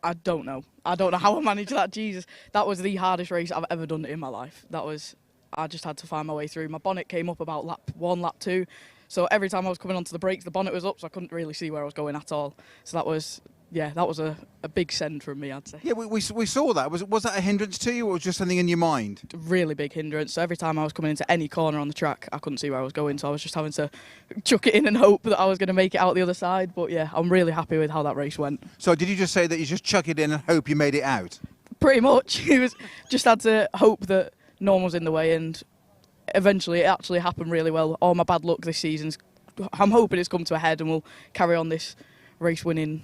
I don't know. I don't know how I managed that. Jesus, that was the hardest race I've ever done in my life. I just had to find my way through. My bonnet came up about lap 1, lap 2. So every time I was coming onto the brakes, the bonnet was up, so I couldn't really see where I was going at all. So that was a big send from me, I'd say. Yeah, we saw that. Was that a hindrance to you, or was just something in your mind? A really big hindrance. So every time I was coming into any corner on the track, I couldn't see where I was going, so I was just having to chuck it in and hope that I was going to make it out the other side. But yeah, I'm really happy with how that race went. So did you just say that you just chuck it in and hope you made it out? Pretty much. It was just had to hope that no one was in the way, and eventually it actually happened really well. All my bad luck this season, I'm hoping it's come to a head and we'll carry on this race-winning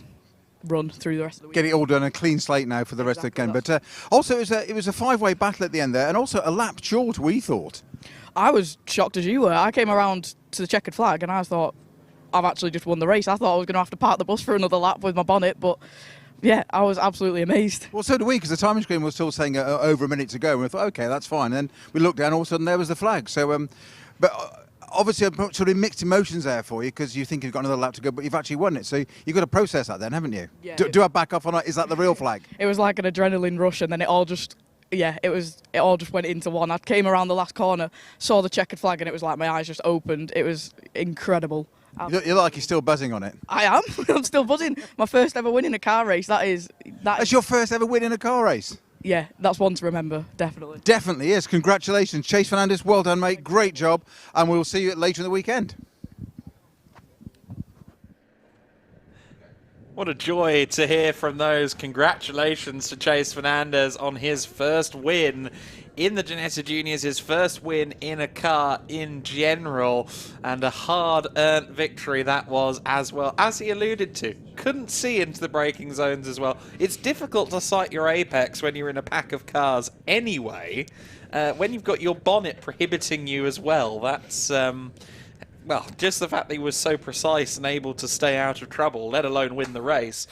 run through the rest of the week. Get it all done, a clean slate now for the rest of the game. But also it was a 5-way battle at the end there, and also a lap short, we thought. I was shocked as you were. I came around to the checkered flag and I thought, I've actually just won the race. I thought I was going to have to park the bus for another lap with my bonnet, but yeah, I was absolutely amazed. Well, so did we, because the timing screen was still saying over a minute to go, and we thought, OK, that's fine. And then we looked down, all of a sudden there was the flag. So, obviously, sort of mixed emotions there for you, because you think you've got another lap to go, but you've actually won it. So you've got to process that then, haven't you? Yeah, do I back off or not? Is that the real flag? It was like an adrenaline rush, and then it all just went into one. I came around the last corner, saw the checkered flag, and it was like my eyes just opened. It was incredible. You're like you're still buzzing on it. I am. I'm still buzzing. My first ever win in a car race. That's your first ever win in a car race? Yeah, that's one to remember, definitely. Definitely is. Congratulations. Chase Fernandez, well done, mate. Great job. And we'll see you later in the weekend. What a joy to hear from those. Congratulations to Chase Fernandez on his first win in the Ginetta Juniors, his first win in a car in general, and a hard-earned victory that was, as well. As he alluded to, couldn't see into the braking zones as well. It's difficult to sight your apex when you're in a pack of cars anyway. When you've got your bonnet prohibiting you as well, that's... well, just the fact that he was so precise and able to stay out of trouble, let alone win the race,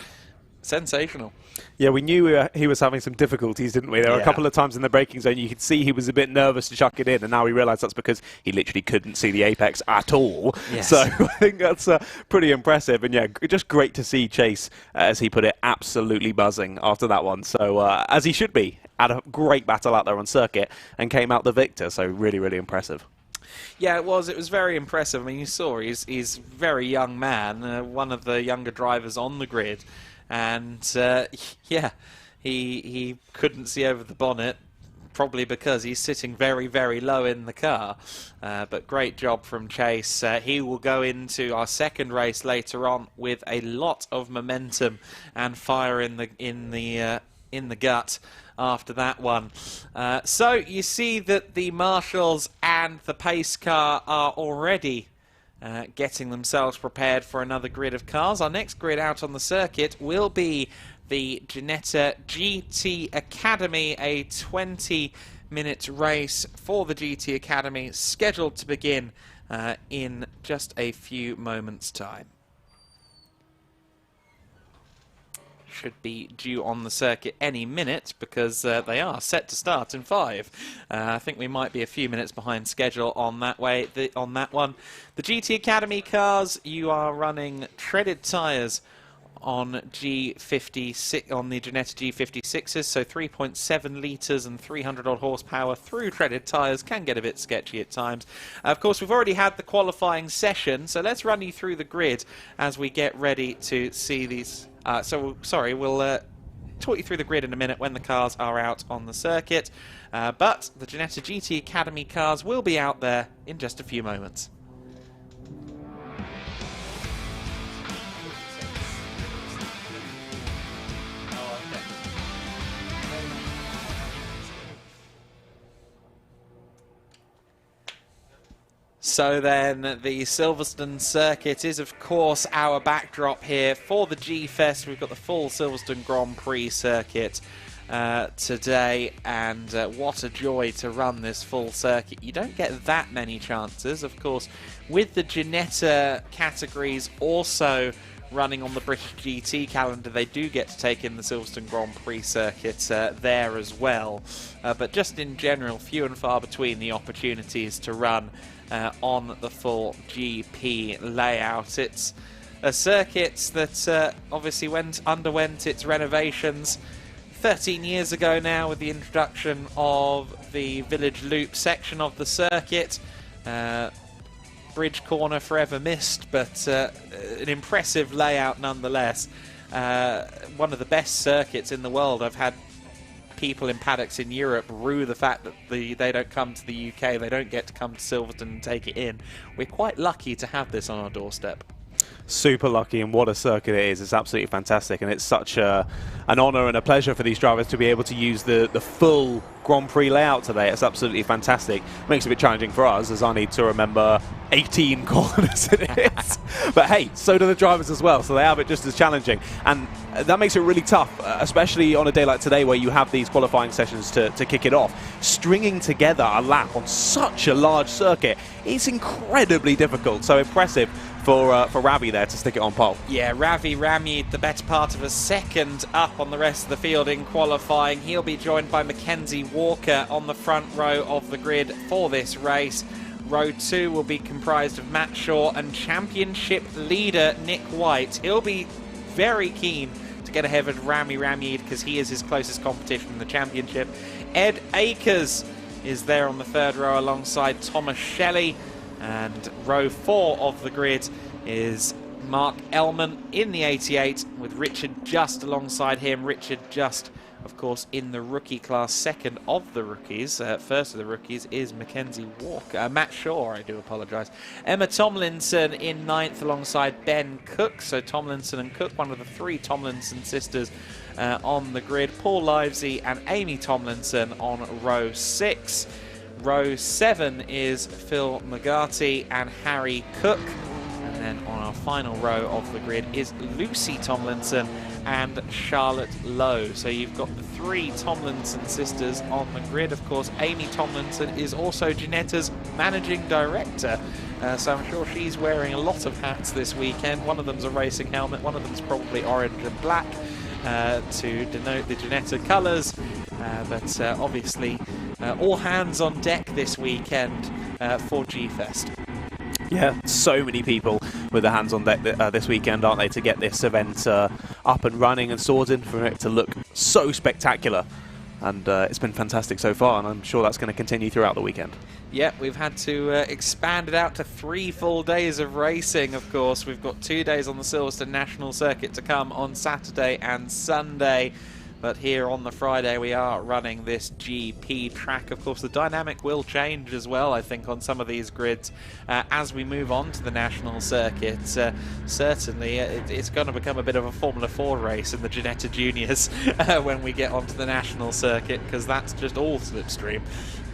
sensational. Yeah, we knew he was having some difficulties, didn't we? There were a couple of times in the braking zone you could see he was a bit nervous to chuck it in, and now we realise that's because he literally couldn't see the apex at all. Yes. So I think that's pretty impressive. And yeah, just great to see Chase, as he put it, absolutely buzzing after that one. So as he should be, had a great battle out there on circuit and came out the victor. So really, really impressive. Yeah, it was very impressive. I mean, you saw he's a very young man, one of the younger drivers on the grid, and yeah, he couldn't see over the bonnet, probably because he's sitting very, very low in the car. But great job from Chase. He will go into our second race later on with a lot of momentum and fire in the gut after that one. So you see that the marshals and the pace car are already getting themselves prepared for another grid of cars. Our next grid out on the circuit will be the Ginetta GT Academy, a 20-minute race for the GT Academy, scheduled to begin in just a few moments' time. Should be due on the circuit any minute, because they are set to start in 5. I think we might be a few minutes behind schedule on that one. The GT Academy cars, you are running treaded tyres on G56 on the Ginetta G56s, so 3.7 litres and 300 odd horsepower through treaded tyres can get a bit sketchy at times. Of course, we've already had the qualifying session, so let's run you through the grid as we get ready to see these. We'll talk you through the grid in a minute when the cars are out on the circuit, but the Ginetta GT Academy cars will be out there in just a few moments. So then, the Silverstone circuit is, of course, our backdrop here for the G-Fest. We've got the full Silverstone Grand Prix circuit today, and what a joy to run this full circuit. You don't get that many chances, of course, with the Ginetta categories also running on the British GT calendar. They do get to take in the Silverstone Grand Prix circuit there as well. But just in general, few and far between the opportunities to run on the full GP layout. It's a circuit that obviously underwent its renovations 13 years ago now with the introduction of the Village Loop section of the circuit. Bridge corner forever missed, but an impressive layout nonetheless. One of the best circuits in the world. I've had people in paddocks in Europe rue the fact that they don't come to the UK, they don't get to come to Silverstone and take it in. We're quite lucky to have this on our doorstep. Super lucky, and what a circuit it is. It's absolutely fantastic, and it's such an honour and a pleasure for these drivers to be able to use the full Grand Prix layout today. It's absolutely fantastic. It makes it a bit challenging for us, as I need to remember 18 corners it is. But hey, so do the drivers as well, so they have it just as challenging. And that makes it really tough, especially on a day like today where you have these qualifying sessions to kick it off. Stringing together a lap on such a large circuit is incredibly difficult, so impressive for Ravi there to stick it on pole. Yeah, Ravi Ramid, the better part of a second up on the rest of the field in qualifying. He'll be joined by Mackenzie Walker on the front row of the grid for this race. Row 2 will be comprised of Matt Shaw and championship leader Nick White. He'll be very keen to get ahead of Rami Ramid because he is his closest competition in the championship. Ed Akers is there on the third row alongside Thomas Shelley. And row 4 of the grid is Mark Ellman in the 88 with Richard Just alongside him. Richard Just Of course, in the rookie class, second of the rookies, first of the rookies is Matt Shaw, I do apologise. Emma Tomlinson in 9th alongside Ben Cook. So Tomlinson and Cook, one of the 3 Tomlinson sisters on the grid. Paul Livesey and Amy Tomlinson on row 6. Row 7 is Phil McGarty and Harry Cook. And then on our final row of the grid is Lucy Tomlinson and Charlotte Lowe. So you've got the 3 Tomlinson sisters on the grid. Of course, Amy Tomlinson is also Ginetta's managing director. So I'm sure she's wearing a lot of hats this weekend. One of them's a racing helmet, one of them's probably orange and black to denote the Ginetta colours. But obviously, all hands on deck this weekend for G-Fest. Yeah, so many people with their hands on deck this weekend, aren't they, to get this event up and running and sorted, for it to look so spectacular. And it's been fantastic so far, and I'm sure that's going to continue throughout the weekend. Yeah, we've had to expand it out to 3 full days of racing, of course. We've got 2 days on the Silverstone National Circuit to come on Saturday and Sunday. But here on the Friday, we are running this GP track. Of course, the dynamic will change as well, I think, on some of these grids as we move on to the national circuit. Certainly, it's going to become a bit of a Formula 4 race in the Ginetta Juniors when we get onto the national circuit, because that's just all slipstream.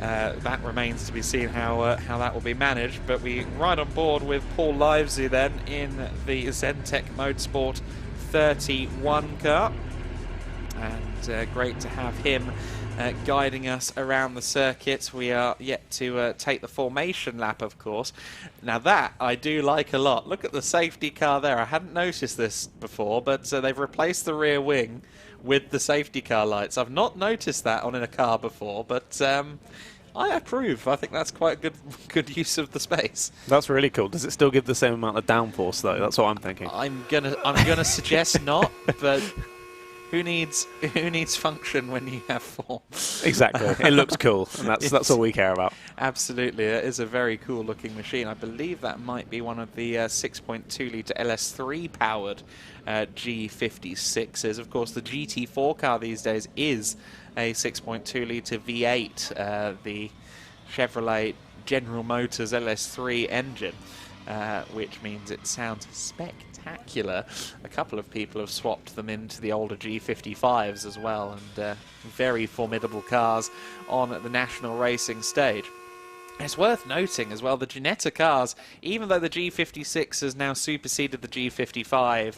That remains to be seen how that will be managed. But we ride on board with Paul Livesey then in the Zentek Motorsport 31 car. And great to have him guiding us around the circuit. We are yet to take the formation lap, of course. Now that I do like a lot. Look at the safety car there. I hadn't noticed this before, but they've replaced the rear wing with the safety car lights. I've not noticed that on a car before, but I approve. I think that's quite good use of the space. That's really cool. Does it still give the same amount of downforce, though? That's what I'm thinking. I'm gonna suggest not, but who needs function when you have form? Exactly. It looks cool, and that's all we care about. Absolutely. It is a very cool looking machine. I believe that might be one of the 6.2 litre LS3 powered G56s. Of course, the GT4 car these days is a 6.2 litre V8, the Chevrolet General Motors LS3 engine, which means it sounds spectacular. A couple of people have swapped them into the older G55s as well, and very formidable cars on the national racing stage. It's worth noting as well, the Ginetta cars, even though the G56 has now superseded the G55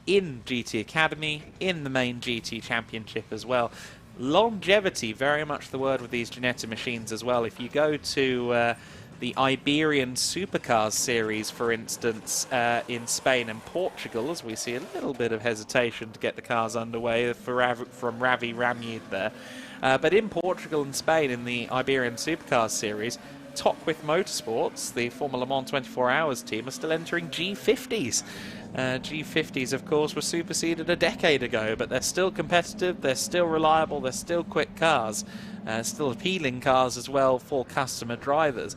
in GT Academy, in the main GT Championship as well, longevity, very much the word with these Ginetta machines as well. If you go to the Iberian Supercars series, for instance, in Spain and Portugal, as we see a little bit of hesitation to get the cars underway from Ravi Ramyud there. But in Portugal and Spain, in the Iberian Supercars series, Tocqueville Motorsports, the former Le Mans 24 Hours team, are still entering G50s. G50s, of course, were superseded a decade ago, but they're still competitive, they're still reliable, they're still quick cars, still appealing cars as well for customer drivers.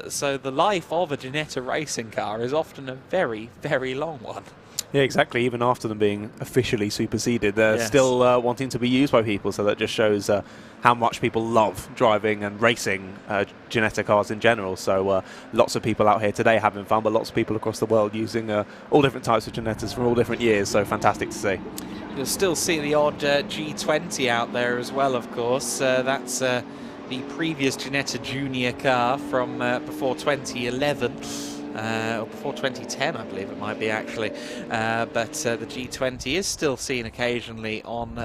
So the life of a Ginetta racing car is often a very, very long one. Yeah, exactly. Even after them being officially superseded, they're Yes. still wanting to be used by people. So that just shows how much people love driving and racing Ginetta cars in general. So lots of people out here today having fun, but lots of people across the world using all different types of Ginettas from all different years. So fantastic to see. You'll still see the odd G20 out there as well, of course. That's the previous Ginetta Junior car from before 2011. Or before 2010, I believe it might be actually. But the G20 is still seen occasionally on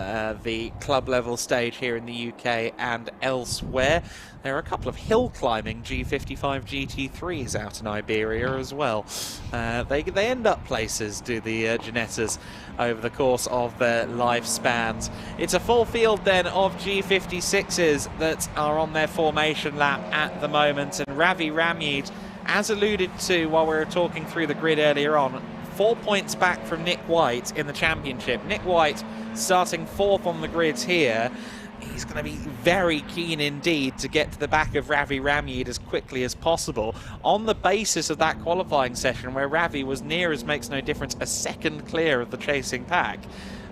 the club level stage here in the UK and elsewhere. There are a couple of hill climbing G55 GT3s out in Iberia as well. They end up places, do the Ginettas, over the course of their lifespans. It's a full field then of G56s that are on their formation lap at the moment, and Ravi Ramyud, as alluded to while we were talking through the grid earlier on, 4 points back from Nick White in the championship. Nick White starting 4th on the grids here. He's going to be very keen indeed to get to the back of Ravi Ramyud as quickly as possible, on the basis of that qualifying session where Ravi was near as makes no difference a second clear of the chasing pack.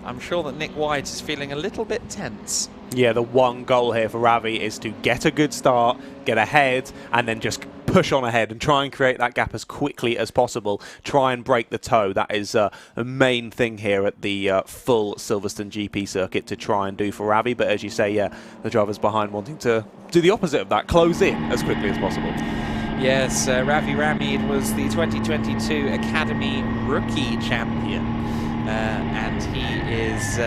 I'm sure that Nick White is feeling a little bit tense. Yeah, the one goal here for Ravi is to get a good start, get ahead, and then just push on ahead and try and create that gap as quickly as possible. Try and break the toe. That is a main thing here at the full Silverstone GP circuit to try and do for Ravi. But as you say, yeah, the drivers behind wanting to do the opposite of that, close in as quickly as possible. Yes, Ravi Ramid was the 2022 Academy Rookie Champion, and he is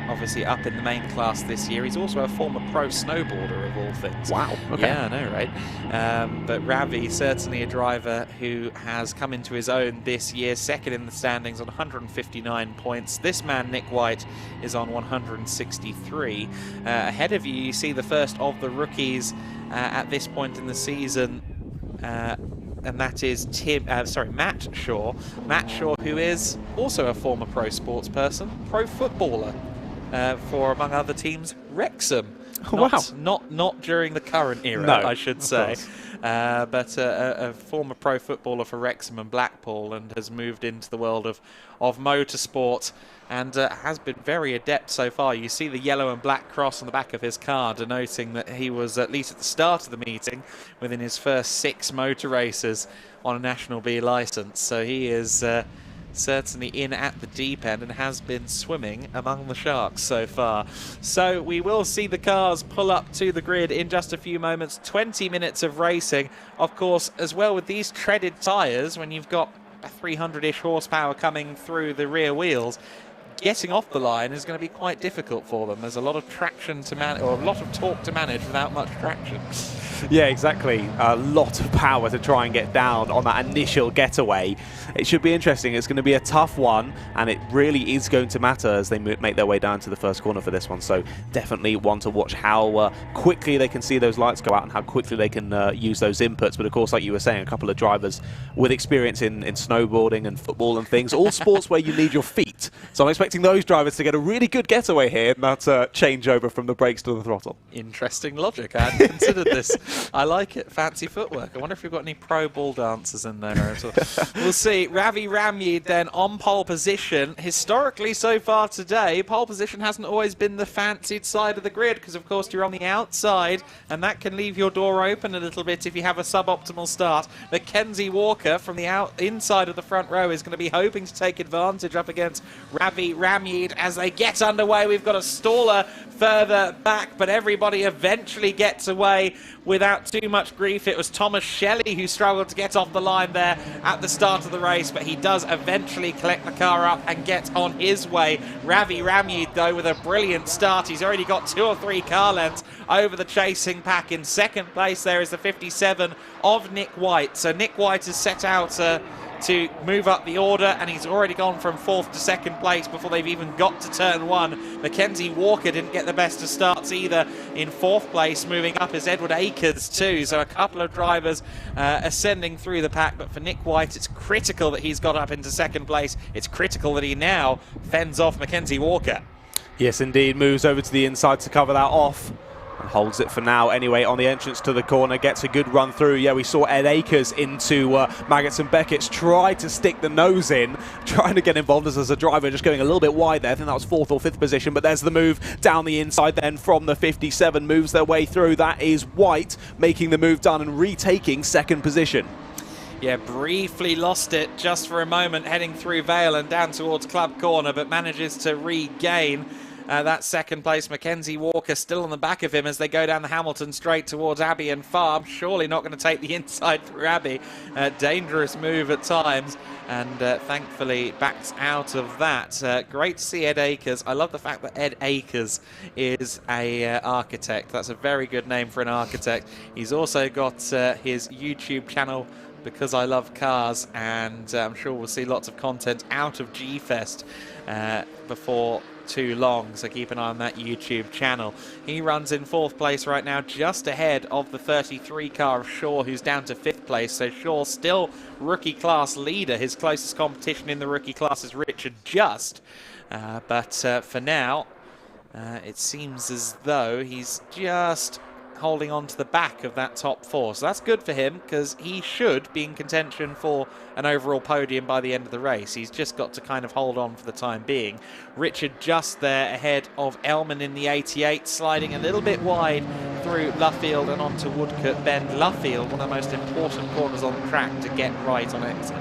obviously up in the main class this year. He's also a former pro snowboarder of all things. Wow. Okay. Yeah, I know, right? But Ravi, certainly a driver who has come into his own this year, second in the standings on 159 points. This man, Nick White, is on 163. Ahead of you, you see the first of the rookies at this point in the season, and that is Matt Shaw. Matt Shaw, who is also a former pro sports person, pro footballer for, among other teams, Wrexham. Not during the current era, no, I should say. But a former pro footballer for Wrexham and Blackpool, and has moved into the world of motorsport, and has been very adept so far. You see the yellow and black cross on the back of his car, denoting that he was, at least at the start of the meeting, within his first 6 motor races on a National B licence. So he is certainly in at the deep end and has been swimming among the sharks so far. So we will see the cars pull up to the grid in just a few moments. 20 minutes of racing, of course, as well with these treaded tyres. When you've got a 300-ish horsepower coming through the rear wheels, getting off the line is going to be quite difficult for them. There's a lot of traction to manage, or a lot of torque to manage without much traction. Yeah, exactly. A lot of power to try and get down on that initial getaway. It should be interesting. It's going to be a tough one, and it really is going to matter as they make their way down to the first corner for this one. So definitely want to watch how quickly they can see those lights go out and how quickly they can use those inputs. But of course, like you were saying, a couple of drivers with experience in snowboarding and football and things, all sports where you need your feet. So I'm expecting those drivers to get a really good getaway here, and that's a changeover from the brakes to the throttle. Interesting logic. I hadn't considered this. I like it. Fancy footwork. I wonder if we've got any pro ball dancers in there at all. We'll see. Ravi Ramid then on pole position. Historically, so far today, pole position hasn't always been the fancied side of the grid, because of course you're on the outside, and that can leave your door open a little bit if you have a suboptimal start. Mackenzie Walker from the inside of the front row is going to be hoping to take advantage up against Ravi Ramid as they get underway. We've got a staller further back, but everybody eventually gets away without too much grief. It was Thomas Shelley who struggled to get off the line there at the start of the race, but he does eventually collect the car up and get on his way. Ravi Ramid, though, with a brilliant start. He's already got 2 or 3 car lengths over the chasing pack. In second place there is the 57 of Nick White. So Nick White has set out to move up the order, and he's already gone from 4th to 2nd place before they've even got to turn 1. Mackenzie Walker didn't get the best of starts either. In 4th place, moving up is Edward Akers too. So a couple of drivers ascending through the pack, but for Nick White, it's critical that he's got up into 2nd place. It's critical that he now fends off Mackenzie Walker. Yes, indeed. Moves over to the inside to cover that off. And holds it for now anyway on the entrance to the corner, gets a good run through. Yeah, we saw Ed Akers into Maggots and Beckett's try to stick the nose in, trying to get involved as a driver, just going a little bit wide there. I think that was 4th or 5th position, but there's the move down the inside then from the 57, moves their way through. That is White making the move done and retaking 2nd position. Yeah, briefly lost it just for a moment heading through Vale and down towards Club Corner, but manages to regain that 2nd place. Mackenzie Walker still on the back of him as they go down the Hamilton straight towards Abbey and Farm. Surely not going to take the inside through Abbey. Dangerous move at times, and thankfully backed out of that. Great to see Ed Akers. I love the fact that Ed Akers is a architect. That's a very good name for an architect. He's also got his YouTube channel, Because I Love Cars, and I'm sure we'll see lots of content out of G-Fest before too long, so keep an eye on that YouTube channel. He runs in 4th place right now, just ahead of the 33 car of Shaw, who's down to 5th place. So Shaw still rookie class leader. His closest competition in the rookie class is Richard Just, but for now it seems as though he's just holding on to the back of that top 4. So that's good for him, because he should be in contention for an overall podium by the end of the race. He's just got to kind of hold on for the time being. Richard just there ahead of Elman in the 88, sliding a little bit wide through Luffield and onto Woodcote Bend. Luffield, one of the most important corners on the track to get right on exit.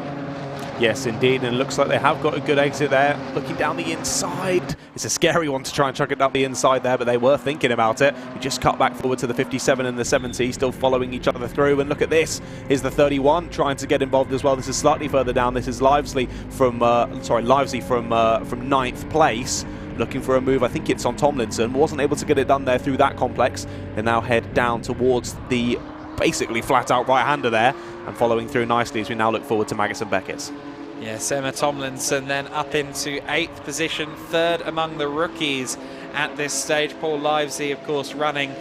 Yes, indeed, and it looks like they have got a good exit there. Looking down the inside. It's a scary one to try and chuck it down the inside there, but they were thinking about it. We just cut back forward to the 57 and the 70, still following each other through. And look at this. Here's the 31 trying to get involved as well. This is slightly further down. This is Livesey from 9th place. Looking for a move. I think it's on Tomlinson. Wasn't able to get it done there through that complex. And now head down towards the basically flat-out right-hander there, and following through nicely as we now look forward to Maggis and Beckett's. Yes, Emma Tomlinson then up into 8th position, 3rd among the rookies at this stage. Paul Livesey, of course, running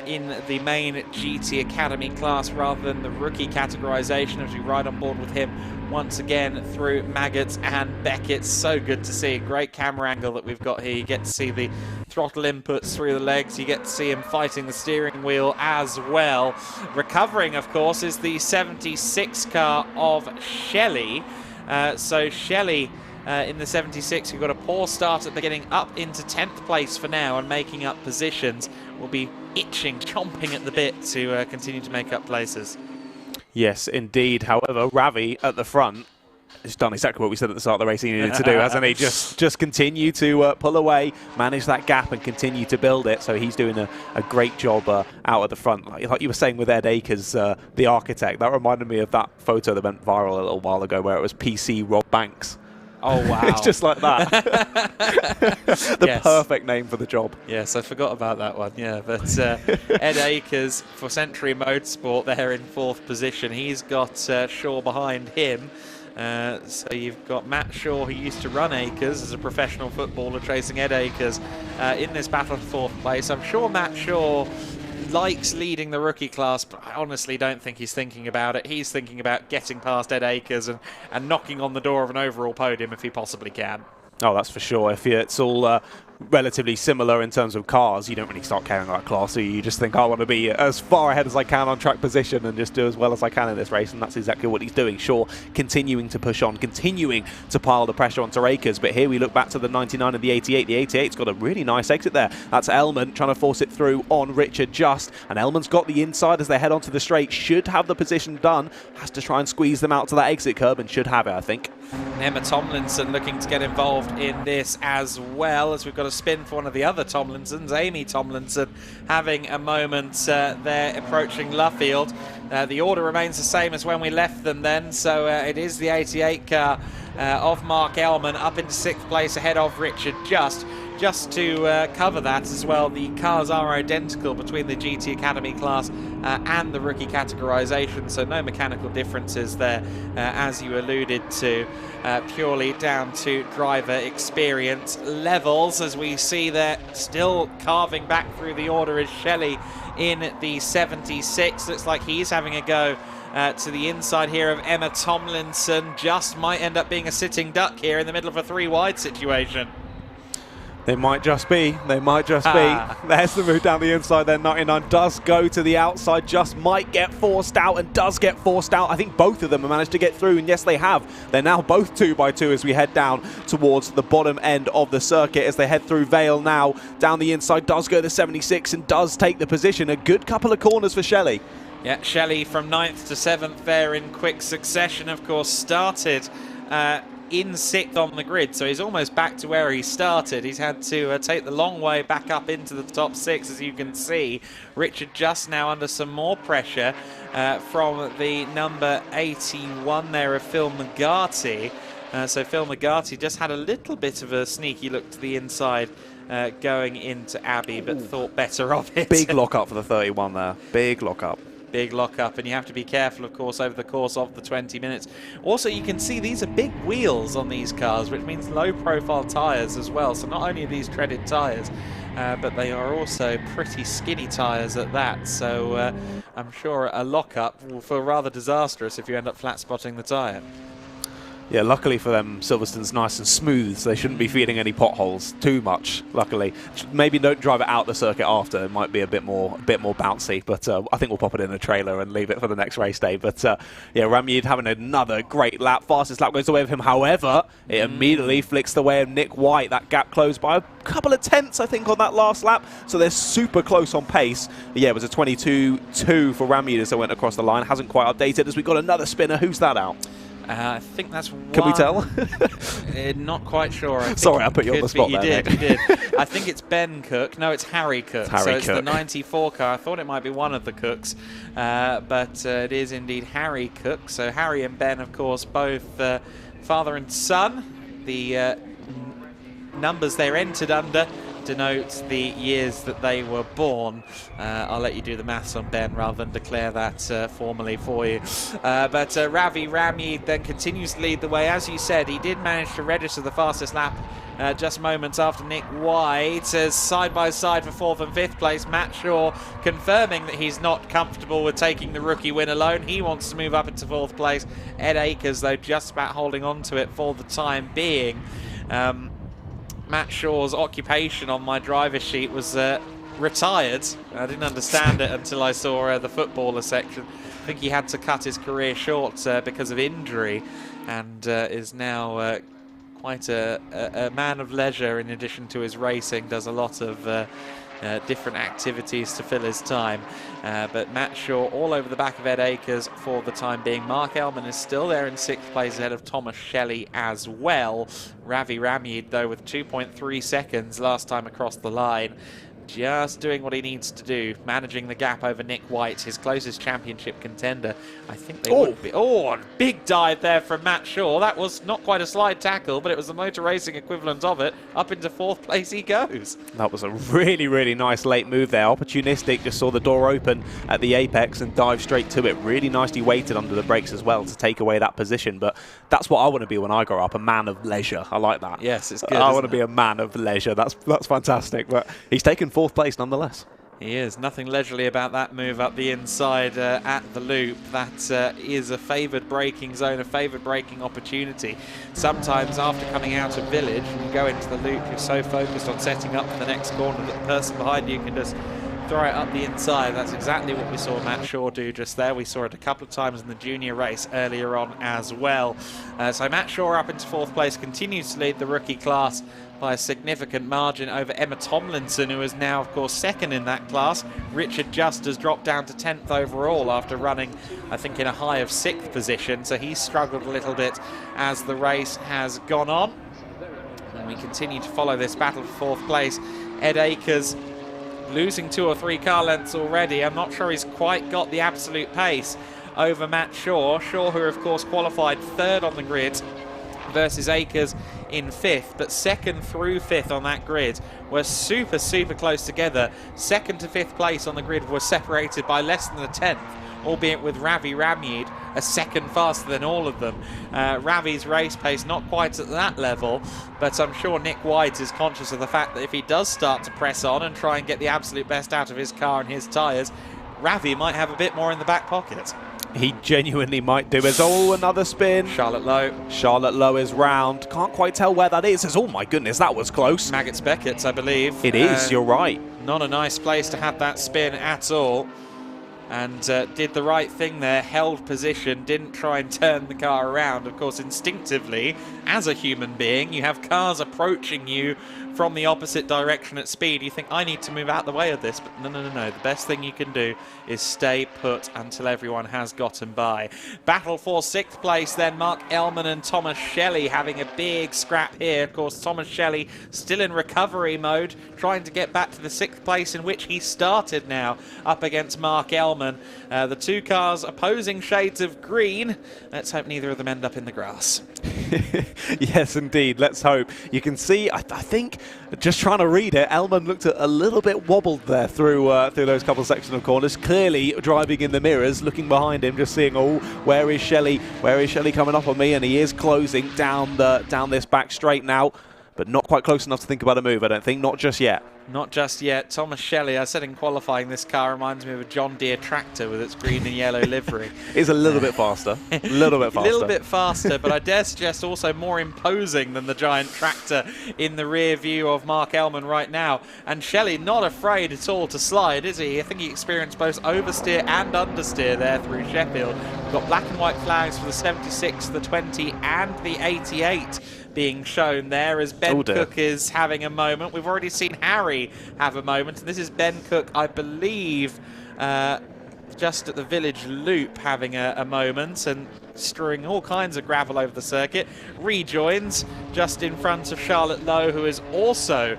in the main GT Academy class rather than the rookie categorization, as we ride on board with him once again through Maggots and Beckett. So good to see. Great camera angle that we've got here. You get to see the throttle inputs through the legs. You get to see him fighting the steering wheel as well. Recovering, of course, is the 76 car of Shelley. So Shelley in the 76, who got a poor start at the beginning, up into 10th place for now and making up positions, will be itching, chomping at the bit to continue to make up places. Yes, indeed. However, Ravi at the front has done exactly what we said at the start of the race he needed to do, hasn't he? Just continue to pull away, manage that gap and continue to build it. So he's doing a great job out at the front. Like you were saying with Ed Akers, the architect, that reminded me of that photo that went viral a little while ago where it was PC Rob Banks. Oh, wow. It's just like that. The perfect name for the job. Yes, I forgot about that one, yeah. But Ed Akers for Century Motorsport there in 4th position. He's got Shaw behind him. So you've got Matt Shaw, who used to run Akers as a professional footballer, chasing Ed Akers in this battle for 4th place. I'm sure Matt Shaw likes leading the rookie class, but I honestly don't think he's thinking about it. He's thinking about getting past Ed Akers and knocking on the door of an overall podium if he possibly can. Oh, that's for sure. If it's all relatively similar in terms of cars, you don't really start caring about class, so you just think, I want to be as far ahead as I can on track position and just do as well as I can in this race, and that's exactly what he's doing. Sure, continuing to push on, continuing to pile the pressure onto Akers, but here we look back to the 99 and the 88. The 88's got a really nice exit there. That's Elman trying to force it through on Richard Just, and Elman's got the inside as they head onto the straight, should have the position done, has to try and squeeze them out to that exit curb and should have it, I think. Emma Tomlinson looking to get involved in this as well, as we've got a spin for one of the other Tomlinsons. Amy Tomlinson having a moment there approaching Luffield. The order remains the same as when we left them then, so it is the 88 car of Mark Elman up into 6th place ahead of Richard Just. Just to cover that as well, the cars are identical between the GT Academy class and the rookie categorization, so no mechanical differences there, as you alluded to, purely down to driver experience levels. As we see there, still carving back through the order is Shelley in the 76. Looks like he's having a go to the inside here of Emma Tomlinson. Just might end up being a sitting duck here in the middle of a 3-wide situation. They might just be. They might just be. There's the move down the inside there. 99 does go to the outside. Just might get forced out and does get forced out. I think both of them have managed to get through, and yes, they have. They're now both 2x2 as we head down towards the bottom end of the circuit as they head through Vale now. Down the inside does go to 76 and does take the position. A good couple of corners for Shelley. Yeah, Shelley from 9th to 7th there in quick succession, of course, started in 6th on the grid, so he's almost back to where he started. He's had to take the long way back up into the top 6, as you can see. Richard Just now under some more pressure from the number 81 there of Phil McGarty. So Phil McGarty just had a little bit of a sneaky look to the inside going into Abbey, but thought better of it. Big lock-up for the 31 there. Big lock-up. Big lock-up, and you have to be careful, of course, over the course of the 20 minutes. Also, you can see these are big wheels on these cars, which means low-profile tyres as well. So not only are these treaded tyres, but they are also pretty skinny tyres at that. So I'm sure a lock-up will feel rather disastrous if you end up flat-spotting the tyre. Yeah, luckily for them, Silverstone's nice and smooth, so they shouldn't be feeding any potholes too much, luckily. Maybe don't drive it out the circuit after. It might be a bit more bouncy, but I think we'll pop it in a trailer and leave it for the next race day. But yeah, Ramyed having another great lap. Fastest lap goes away with him. However, it immediately flicks the way of Nick White. That gap closed by a couple of tenths, I think, on that last lap. So they're super close on pace. But yeah, it was a 22.2 for Ramyed as they went across the line. Hasn't quite updated as we got another spinner. Who's that out? I think that's one. Can we tell? Not quite sure. Sorry, I put you on the spot there. You did. I think it's Ben Cook. No, it's Harry Cook. It's the 94 car. I thought it might be one of the Cooks, but it is indeed Harry Cook. So Harry and Ben, of course, both father and son. The numbers they're entered under denote the years that they were born. I'll let you do the maths on Ben rather than declare that formally for you. But Ravi Ramyed then continues to lead the way. As you said, he did manage to register the fastest lap just moments after Nick White. Side by side for 4th and 5th place. Matt Shaw confirming that he's not comfortable with taking the rookie win alone. He wants to move up into 4th place. Ed Akers, though, just about holding on to it for the time being. Matt Shaw's occupation on my driver's sheet was retired. I didn't understand it until I saw the footballer section. I think he had to cut his career short because of injury, and is now quite a man of leisure in addition to his racing. Does a lot of different activities to fill his time. But Matt Shaw all over the back of Ed Akers for the time being. Mark Ellman is still there in 6th place ahead of Thomas Shelley as well. Ravi Ramyed, though, with 2.3 seconds last time across the line. Just doing what he needs to do, managing the gap over Nick White, his closest championship contender. I think they would be. Oh, a big dive there from Matt Shaw. That was not quite a slide tackle, but it was the motor racing equivalent of it. Up into 4th place he goes. That was a really, really nice late move there. Opportunistic, just saw the door open at the apex and dived straight to it. Really nicely weighted under the brakes as well to take away that position. But that's what I want to be when I grow up, a man of leisure. I like that. Yes, it's good. I want to be a man of leisure. That's fantastic. But he's taken 4th place nonetheless. He is. Nothing leisurely about that move up the inside at the loop. That is a favoured braking zone, a favoured braking opportunity. Sometimes after coming out of village and you go into the loop, you're so focused on setting up for the next corner that the person behind you can just throw it up the inside. That's exactly what we saw Matt Shaw do just there. We saw it a couple of times in the junior race earlier on as well. So Matt Shaw up into 4th place, continues to lead the rookie class by a significant margin over Emma Tomlinson, who is now, of course, 2nd in that class. Richard Just has dropped down to 10th overall after running, I think, in a high of 6th position. So he's struggled a little bit as the race has gone on. And we continue to follow this battle for 4th place. Ed Akers losing 2 or 3 car lengths already. I'm not sure he's quite got the absolute pace over Matt Shaw. Shaw, who of course qualified 3rd on the grid, versus Akers in 5th, but 2nd through 5th on that grid were super close together. 2nd to 5th place on the grid were separated by less than a 10th, albeit with Ravi Ramyed a 2nd faster than all of them. Ravi's race pace not quite at that level, but I'm sure Nick White is conscious of the fact that if he does start to press on and try and get the absolute best out of his car and his tyres, Ravi might have a bit more in the back pocket. He genuinely might do. As another spin. Charlotte Lowe. Charlotte Lowe is round. Can't quite tell where that is. Oh my goodness, that was close. Maggots Beckett's, I believe. It is, you're right. Not a nice place to have that spin at all. And did the right thing there, held position, didn't try and turn the car around. Of course, instinctively, as a human being, you have cars approaching you from the opposite direction at speed. You think, I need to move out the way of this, but no. The best thing you can do is stay put until everyone has gotten by. Battle for 6th place then, Mark Ellman and Thomas Shelley having a big scrap here. Of course, Thomas Shelley still in recovery mode, trying to get back to the 6th place in which he started now, up against Mark Ellman. The 2 cars opposing shades of green. Let's hope neither of them end up in the grass. Yes, indeed. Let's hope. You can see, I think, just trying to read it, Ellman looked a little bit wobbled there through those couple sections of corners. Clearly driving in the mirrors, looking behind him, just seeing, oh, where is Shelley? Where is Shelley coming up on me? And he is closing down this back straight now. but not quite close enough to think about a move, I don't think. Not just yet. Not just yet. Thomas Shelley, I said in qualifying, this car reminds me of a John Deere tractor with its green and yellow livery. It's a little bit faster. A little bit faster. A little bit faster, but I dare suggest also more imposing than the giant tractor in the rear view of Mark Ellman right now. And Shelley not afraid at all to slide, is he? I think he experienced both oversteer and understeer there through Sheffield. We've got black and white flags for the 76, the 20 and the 88 being shown there as Ben Cook is having a moment. We've already seen Harry have a moment, and this is Ben Cook, I believe, just at the village loop having a moment and strewing all kinds of gravel over the circuit. Rejoins just in front of Charlotte Lowe, who is also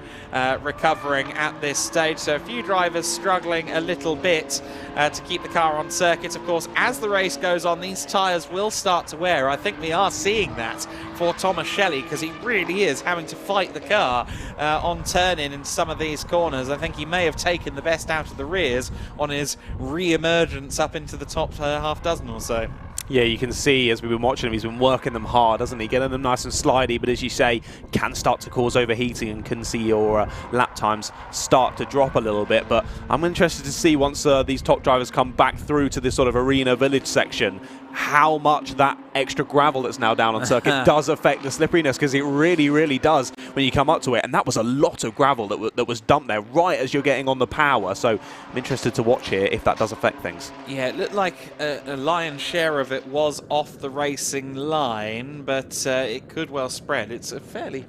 recovering at this stage. So a few drivers struggling a little bit to keep the car on circuit. Of course, as the race goes on, these tyres will start to wear. I think we are seeing that for Thomas Shelley, because he really is having to fight the car on turn-in some of these corners. I think he may have taken the best out of the rears on his re-emergence up into the top half dozen or so. Yeah, you can see as we've been watching him, he's been working them hard, hasn't he? Getting them nice and slidey, but as you say, can start to cause overheating and can see your lap times start to drop a little bit. But I'm interested to see once these top drivers come back through to this sort of arena village section, how much that extra gravel that's now down on circuit does affect the slipperiness, because it really, really does when you come up to it. And that was a lot of gravel that was dumped there right as you're getting on the power. So I'm interested to watch here if that does affect things. Yeah, it looked like a lion's share of it was off the racing line, but it could well spread. It's a fairly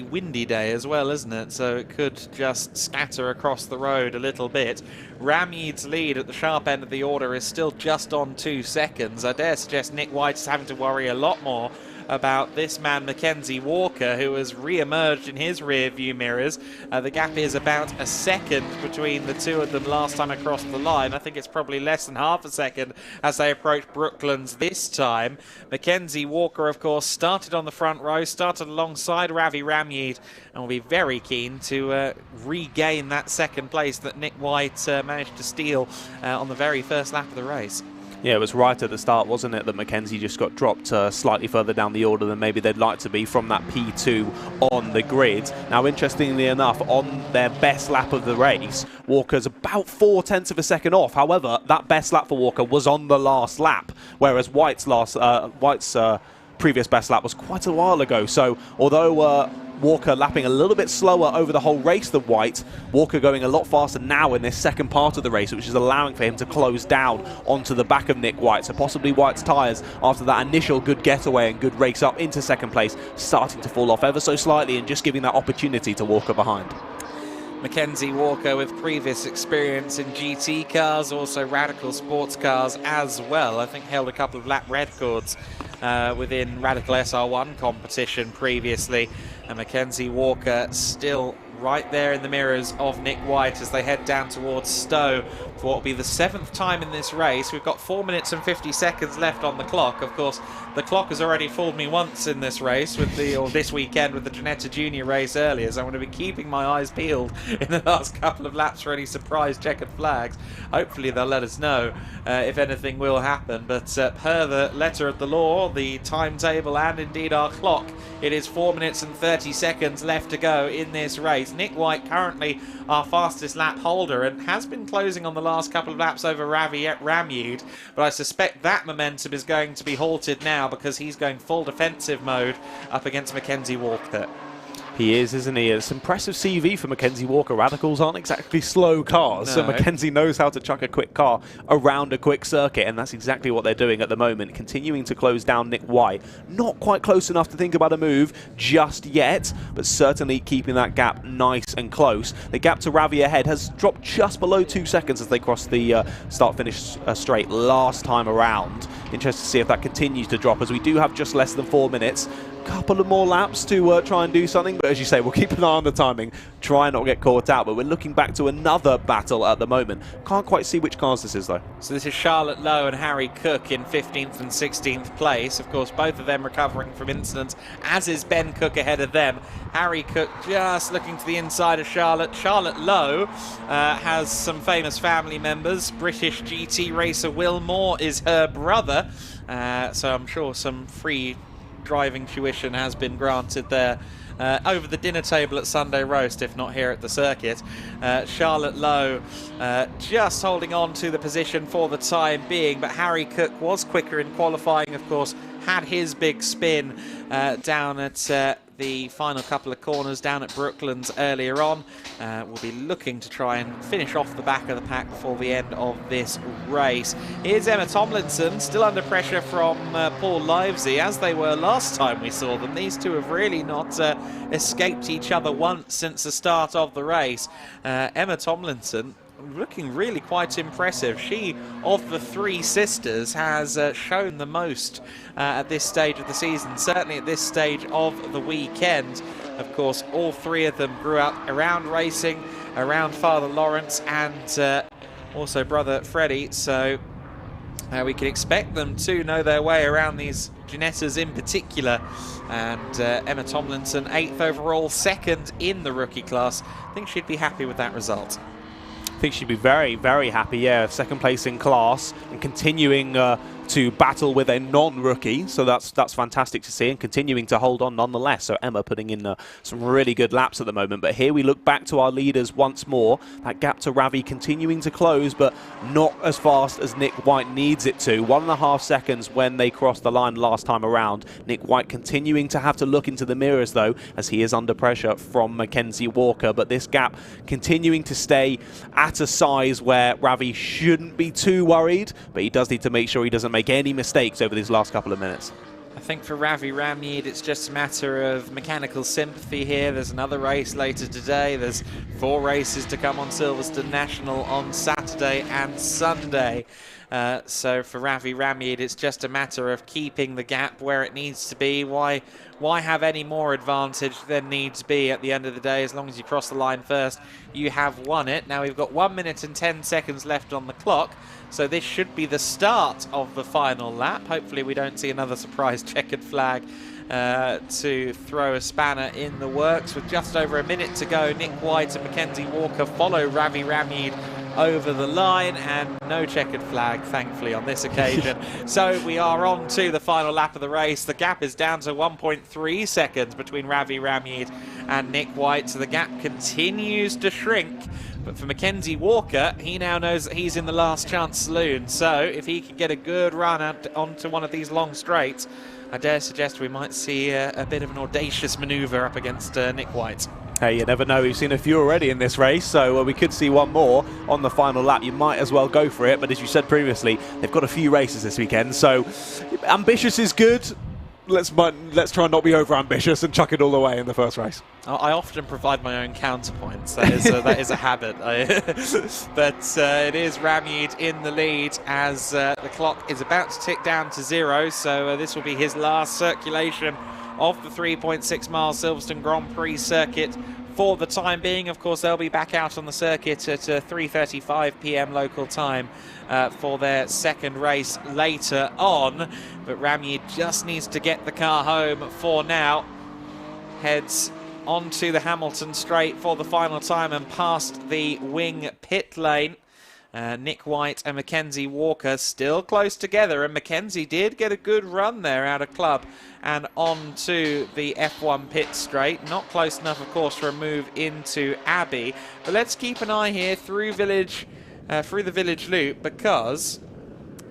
windy day as well, isn't it? So it could just scatter across the road a little bit. Ramyeed's lead at the sharp end of the order is still just on 2 seconds. I dare suggest Nick White is having to worry a lot more about this man Mackenzie Walker, who has re-emerged in his rear view mirrors. The gap is about a second between the two of them last time across the line. I think it's probably less than half a second as they approach Brooklands this time. Mackenzie Walker, of course, started on the front row, started alongside Ravi Ramyeed, and will be very keen to regain that second place that Nick White managed to steal on the very first lap of the race. Yeah, it was right at the start, wasn't it, that Mackenzie just got dropped slightly further down the order than maybe they'd like to be from that P2 on the grid. Now, interestingly enough, on their best lap of the race, Walker's about 0.4 of a second off. However, that best lap for Walker was on the last lap, whereas White's previous best lap was quite a while ago. So, although Walker lapping a little bit slower over the whole race than White, Walker going a lot faster now in this second part of the race, which is allowing for him to close down onto the back of Nick White. So possibly White's tyres, after that initial good getaway and good race up into second place, starting to fall off ever so slightly and just giving that opportunity to Walker behind. Mackenzie Walker, with previous experience in GT cars, also Radical sports cars as well, I think held a couple of lap records within Radical SR1 competition previously. And Mackenzie Walker still right there in the mirrors of Nick White as they head down towards Stowe for what will be the 7th time in this race. We've got 4 minutes and 50 seconds left on the clock. Of course, the clock has already fooled me once in this race or this weekend with the Ginetta Junior race earlier, so I'm going to be keeping my eyes peeled in the last couple of laps for any surprise checkered flags. Hopefully they'll let us know if anything will happen, but per the letter of the law, the timetable and indeed our clock, it is 4 minutes and 30 seconds left to go in this race. Nick White currently our fastest lap holder and has been closing on the last couple of laps over Ravi Ramyeed, but I suspect that momentum is going to be halted now because he's going full defensive mode up against Mackenzie Walker. He is, isn't he? It's impressive CV for Mackenzie Walker. Radicals aren't exactly slow cars, no. So Mackenzie knows how to chuck a quick car around a quick circuit, and that's exactly what they're doing at the moment, continuing to close down Nick White. Not quite close enough to think about a move just yet, but certainly keeping that gap nice and close. The gap to Ravi ahead has dropped just below 2 seconds as they cross the start-finish straight last time around. Interested to see if that continues to drop, as we do have just less than 4 minutes. Couple of more laps to try and do something, but as you say, we'll keep an eye on the timing, try not get caught out. But we're looking back to another battle at the moment. Can't quite see which cars this is though. So this is Charlotte Lowe and Harry Cook in 15th and 16th place. Of course, both of them recovering from incidents, as is Ben Cook ahead of them. Harry Cook just looking to the inside of Charlotte. Charlotte Lowe has some famous family members. British GT racer Will Moore is her brother, so I'm sure some free driving tuition has been granted there over the dinner table at Sunday Roast, if not here at the circuit. Charlotte Lowe just holding on to the position for the time being, but Harry Cook was quicker in qualifying, of course, had his big spin down at the final couple of corners down at Brooklands earlier on. We'll be looking to try and finish off the back of the pack before the end of this race. Here's Emma Tomlinson, still under pressure from Paul Livesey, as they were last time we saw them. These two have really not escaped each other once since the start of the race. Emma Tomlinson looking really quite impressive. She, of the three sisters, has shown the most at this stage of the season, certainly at this stage of the weekend. Of course, all three of them grew up around racing, around Father Lawrence and also brother Freddie, so we can expect them to know their way around these Ginettas in particular. And Emma Tomlinson, 8th overall, 2nd in the rookie class. I think she'd be happy with that result. I think she'd be very, very happy, yeah, 2nd place in class and continuing to battle with a non-rookie. So that's fantastic to see, and continuing to hold on nonetheless. So Emma putting in some really good laps at the moment. But here we look back to our leaders once more. That gap to Ravi continuing to close, but not as fast as Nick White needs it to. 1.5 seconds when they crossed the line last time around. Nick White continuing to have to look into the mirrors, though, as he is under pressure from Mackenzie Walker. But this gap continuing to stay at a size where Ravi shouldn't be too worried, but he does need to make sure he doesn't make any mistakes over these last couple of minutes. I think for Ravi Ramneed, it's just a matter of mechanical sympathy here. There's another race later today. There's 4 races to come on Silverstone National on Saturday and Sunday. So for Ravi Ramneed, it's just a matter of keeping the gap where it needs to be. Why have any more advantage than needs be at the end of the day? As long as you cross the line first, you have won it. Now we've got 1 minute and 10 seconds left on the clock. So this should be the start of the final lap. Hopefully we don't see another surprise checkered flag to throw a spanner in the works. With just over a minute to go, Nick White and Mackenzie Walker follow Ravi Ramneed over the line, and no checkered flag, thankfully, on this occasion. So we are on to the final lap of the race. The gap is down to 1.3 seconds between Ravi Ramneed and Nick White, so the gap continues to shrink. But for Mackenzie Walker, he now knows that he's in the last chance saloon, so if he can get a good run out onto one of these long straights, I dare suggest we might see a bit of an audacious manoeuvre up against Nick White. Hey, you never know. We've seen a few already in this race, so we could see one more on the final lap. You might as well go for it, but as you said previously, they've got a few races this weekend, so ambitious is good. Let's try and not be over-ambitious and chuck it all away in the first race. I often provide my own counterpoints. That is a habit. But it is Ramneed in the lead as the clock is about to tick down to 0. So this will be his last circulation of the 3.6 mile Silverstone Grand Prix circuit for the time being. Of course, they'll be back out on the circuit at 3:35 p.m. local time for their second race later on. But Ramneed just needs to get the car home for now. Heads onto the Hamilton straight for the final time and past the wing pit lane. Nick White and Mackenzie Walker still close together, and Mackenzie did get a good run there out of club and onto the F1 pit straight. Not close enough, of course, for a move into Abbey. But let's keep an eye here through the village loop, because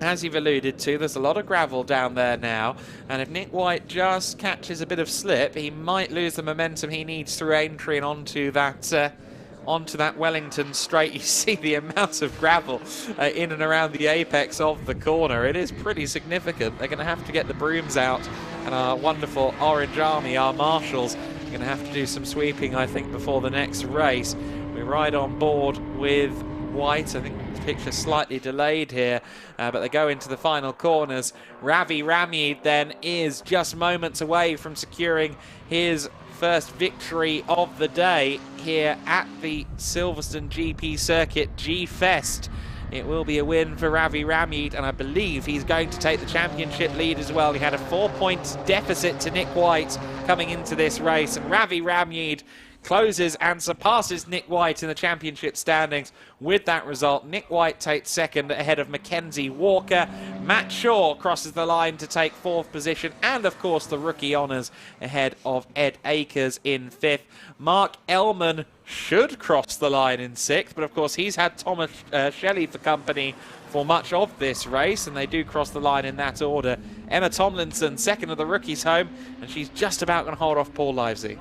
as you've alluded to, there's a lot of gravel down there now, and if Nick White just catches a bit of slip, he might lose the momentum he needs through entry and onto that Wellington straight. You see the amount of gravel in and around the apex of the corner. It is pretty significant. They're going to have to get the brooms out, and our wonderful Orange Army, our marshals, are going to have to do some sweeping, I think, before the next race. We ride on board with White. I think the picture's slightly delayed here, but they go into the final corners. Ravi Ramneed then is just moments away from securing his first victory of the day here at the Silverstone GP circuit G-Fest. It will be a win for Ravi Ramneed, and I believe he's going to take the championship lead as well. He had a 4-point deficit to Nick White coming into this race, and Ravi Ramneed closes and surpasses Nick White in the championship standings. With that result, Nick White takes second ahead of Mackenzie Walker. Matt Shaw crosses the line to take fourth position, and of course the rookie honours ahead of Ed Akers in fifth. Mark Ellman should cross the line in sixth, but of course he's had Thomas Shelley for company for much of this race, and they do cross the line in that order. Emma Tomlinson, second of the rookies home, and she's just about going to hold off Paul Livesey.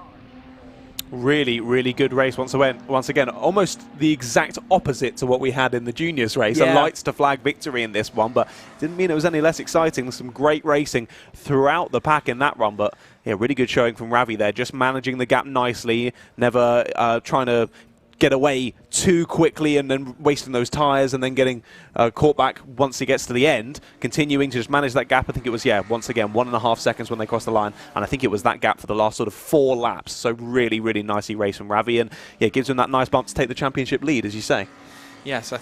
Really, really good race once again. Almost the exact opposite to what we had in the juniors race. Yeah. A lights to flag victory in this one, but didn't mean it was any less exciting. Some great racing throughout the pack in that run, but yeah, really good showing from Ravi there, just managing the gap nicely, never trying to get away too quickly and then wasting those tyres and then getting caught back once he gets to the end, continuing to just manage that gap. I think it was, yeah, once again, 1.5 seconds when they crossed the line, and I think it was that gap for the last sort of 4 laps. So really, really nicely raced from Ravi, and yeah, gives him that nice bump to take the championship lead, as you say. Yes, I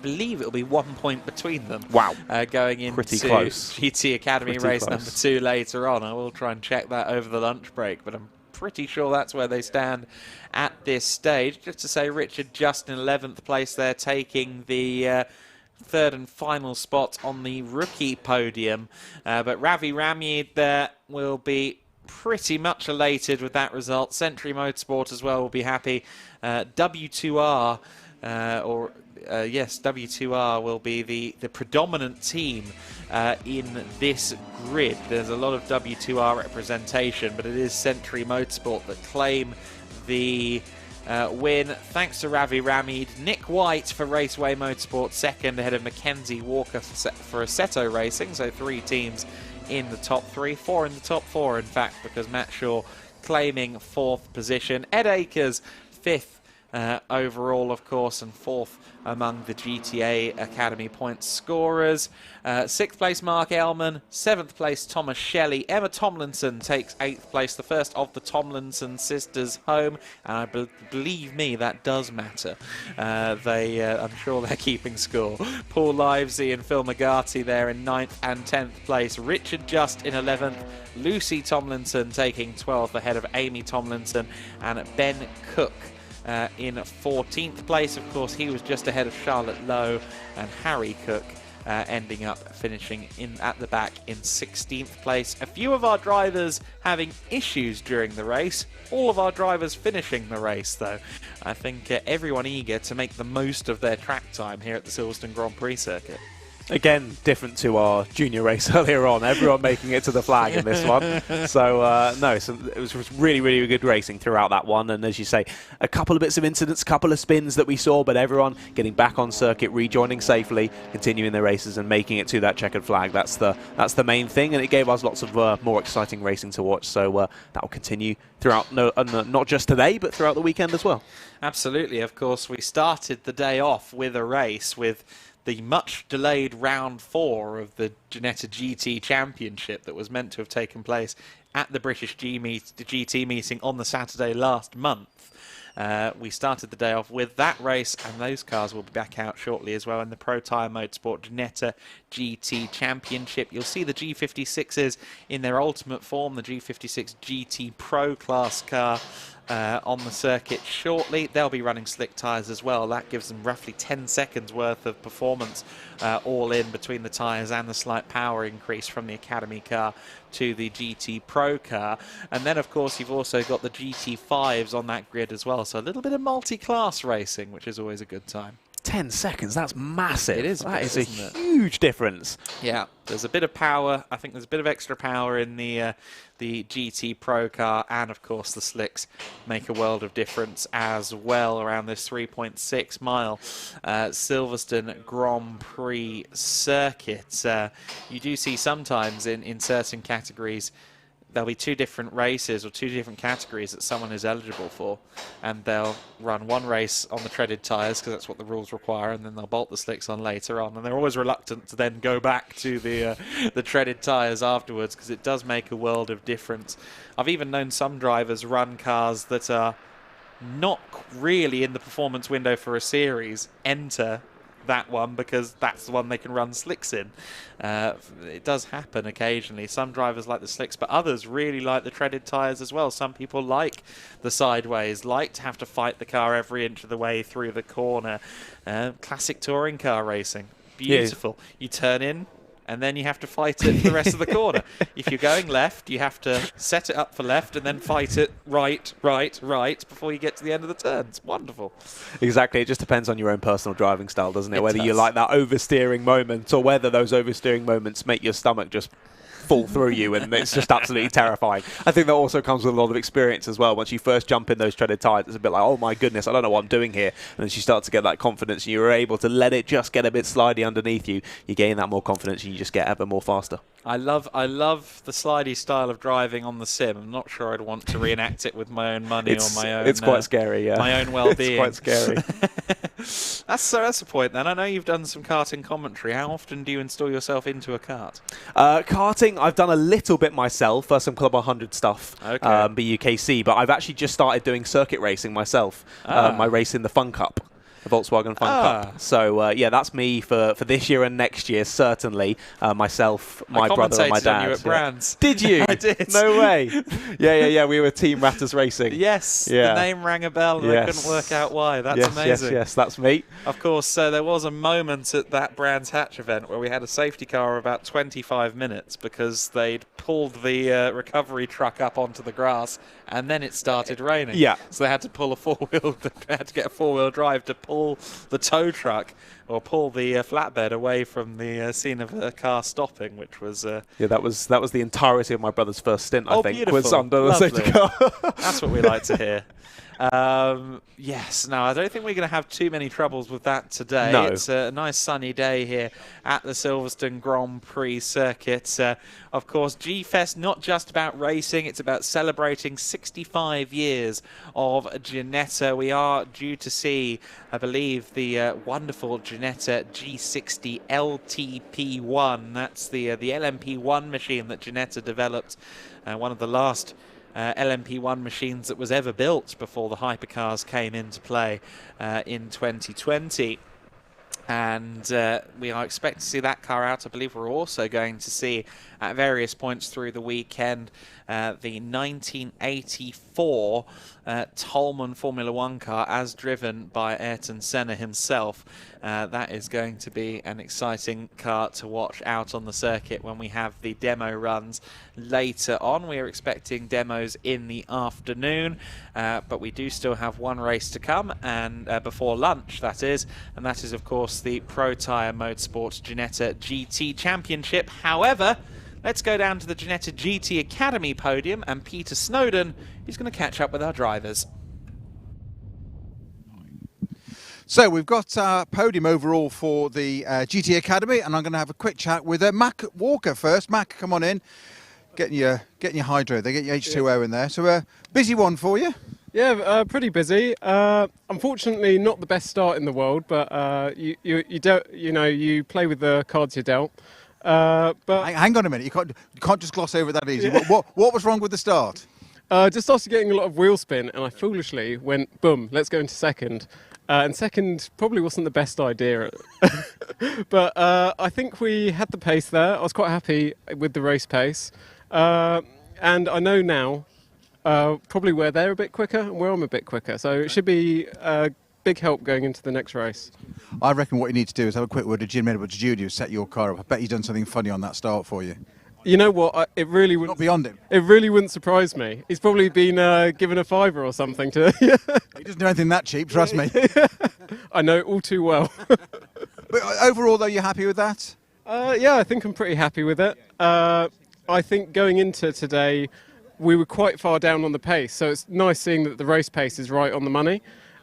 believe it'll be 1 point between them. Wow. Going into Pretty close. GT Academy Pretty race close. number 2 later on. I will try and check that over the lunch break, but I'm pretty sure that's where they stand at this stage. Just to say, Richard just in 11th place there, taking the third and final spot on the rookie podium. But Ravi Ramyed there will be pretty much elated with that result. Century Motorsport as well will be happy. W2R, yes, W2R will be the predominant team in this grid. There's a lot of W2R representation, but it is Century Motorsport that claim the win, thanks to Ravi Ramyed. Nick White for Raceway Motorsport second, ahead of Mackenzie Walker for Assetto Racing. So 3 teams in the top 3, 4 in the top 4 in fact, because Matt Shaw claiming 4th position. Ed Akers 5th overall, of course, and 4th among the GTA Academy points scorers. 6th place Mark Ellman, 7th place Thomas Shelley. Emma Tomlinson takes 8th place, the first of the Tomlinson sisters home, and I believe me, that does matter. I'm sure they're keeping score. Paul Livesey and Phil McGarty there in 9th and 10th place. Richard Just in 11th. Lucy Tomlinson taking 12th ahead of Amy Tomlinson, and Ben Cook in 14th place. Of course, he was just ahead of Charlotte Lowe, and Harry Cook ending up finishing at the back in 16th place. A few of our drivers having issues during the race. All of our drivers finishing the race, though. I think everyone eager to make the most of their track time here at the Silverstone Grand Prix circuit. Again, different to our junior race earlier on. Everyone making it to the flag in this one. So, no, it was really, really good racing throughout that one. And as you say, a couple of bits of incidents, a couple of spins that we saw, but everyone getting back on circuit, rejoining safely, continuing their races and making it to that checkered flag. That's the main thing, and it gave us lots of more exciting racing to watch. So that will continue throughout, not just today, but throughout the weekend as well. Absolutely. Of course, we started the day off with a race with the much-delayed round 4 of the Ginetta GT Championship that was meant to have taken place at the British GT meeting on the Saturday last month. We started the day off with that race, and those cars will be back out shortly as well in the Protyre Motorsport Ginetta GT Championship. You'll see the G56s in their ultimate form, the G56 GT Pro class car, on the circuit shortly. They'll be running slick tyres as well. That gives them roughly 10 seconds worth of performance all in between the tyres and the slight power increase from the Academy car to the GT Pro car. And then, of course, you've also got the GT5s on that grid as well. So a little bit of multi-class racing, which is always a good time. 10 seconds, that's massive. It is. That is a huge difference. Yeah, there's a bit of power. I think there's a bit of extra power in the GT Pro car, and of course the slicks make a world of difference as well around this 3.6 mile Silverstone Grand Prix circuit. You do see sometimes in certain categories there'll be 2 different races or 2 different categories that someone is eligible for, and they'll run one race on the treaded tyres because that's what the rules require, and then they'll bolt the slicks on later on, and they're always reluctant to then go back to the treaded tyres afterwards because it does make a world of difference. I've even known some drivers run cars that are not really in the performance window for a series, enter that one because that's the one they can run slicks in. It does happen occasionally. Some drivers like the slicks, but others really like the treaded tyres as well. Some people like the sideways, like to have to fight the car every inch of the way through the corner. Classic touring car racing. Beautiful. Yeah. You turn in, and then you have to fight it for the rest of the corner. If you're going left, you have to set it up for left and then fight it right before you get to the end of the turn. It's wonderful. Exactly. It just depends on your own personal driving style, doesn't it? Whether you like that oversteering moment or whether those oversteering moments make your stomach just fall through you, and it's just absolutely terrifying. I think that also comes with a lot of experience as well. Once you first jump in those treaded tyres, it's a bit like, oh my goodness, I don't know what I'm doing here. And as you start to get that confidence and you're able to let it just get a bit slidey underneath you, you gain that more confidence and you just get ever more faster. I love the slidey style of driving on the sim. I'm not sure I'd want to reenact it with my own money or my own. It's quite scary, yeah. My own well-being. It's quite scary. That's a point then. I know you've done some karting commentary. How often do you install yourself into a kart? Karting, I've done a little bit myself, some Club 100 stuff, okay. BUKC, but I've actually just started doing circuit racing myself. I race in the Fun Cup. The Volkswagen Fun Cup. So, yeah, that's me for this year and next year, certainly. Myself, my brother and my dad. I commentated on you at Brands. Did you? I did. No way. Yeah. We were Team Ratters Racing. Yes. Yeah. The name rang a bell and I couldn't work out why. That's amazing. Yes, that's me. Of course, there was a moment at that Brands Hatch event where we had a safety car of about 25 minutes because they'd pulled the recovery truck up onto the grass and then it started raining. Yeah. So they had to pull they had to get a four-wheel drive to pull the tow truck or pull the flatbed away from the scene of a car stopping, which was yeah, that was the entirety of my brother's first stint. I think beautiful. was under the safety car. That's what we like to hear. Yes, no, I don't think we're going to have too many troubles with that today. No. It's a nice sunny day here at the Silverstone Grand Prix circuit. Of course, G-Fest, not just about racing, it's about celebrating 65 years of Ginetta. We are due to see, I believe, the wonderful Ginetta G60 LTP1. That's the LMP1 machine that Ginetta developed, one of the last LMP1 machines that was ever built before the hypercars came into play in 2020. And we are expecting to see that car out. I believe we're also going to see at various points through the weekend the 1984 Tolman Formula One car as driven by Ayrton Senna himself. That is going to be an exciting car to watch out on the circuit when we have the demo runs later on. We are expecting demos in the afternoon, but we do still have one race to come, and before lunch that is, and that is of course the Protyre Motorsport Ginetta GT Championship. However, let's go down to the Ginetta GT Academy podium, and Peter Snowden is going to catch up with our drivers. So we've got our podium overall for the GT Academy, and I'm going to have a quick chat with Mac Walker first. Mac, come on in. Getting your hydro, they get your H2O in there. So busy one for you. Yeah, pretty busy. Unfortunately, not the best start in the world, but you play with the cards you're dealt. But hang on a minute, you can't just gloss over that easy. What was wrong with the start? Just after getting a lot of wheel spin, and I foolishly went, boom, let's go into second. And second probably wasn't the best idea. But I think we had the pace there. I was quite happy with the race pace. And I know now probably where they're a bit quicker and where I'm a bit quicker. So it should be a big help going into the next race. I reckon what you need to do is have a quick word with Jim Edwards Jr. set your car up. I bet he's done something funny on that start for you. You know what? It really wouldn't. Not beyond him. It really wouldn't surprise me. He's probably been given a $5 or something to. He doesn't do anything that cheap, trust me. I know all too well. But overall, though, you're happy with that? Yeah, I think I'm pretty happy with it. I think going into today, we were quite far down on the pace, so it's nice seeing that the race pace is right on the money.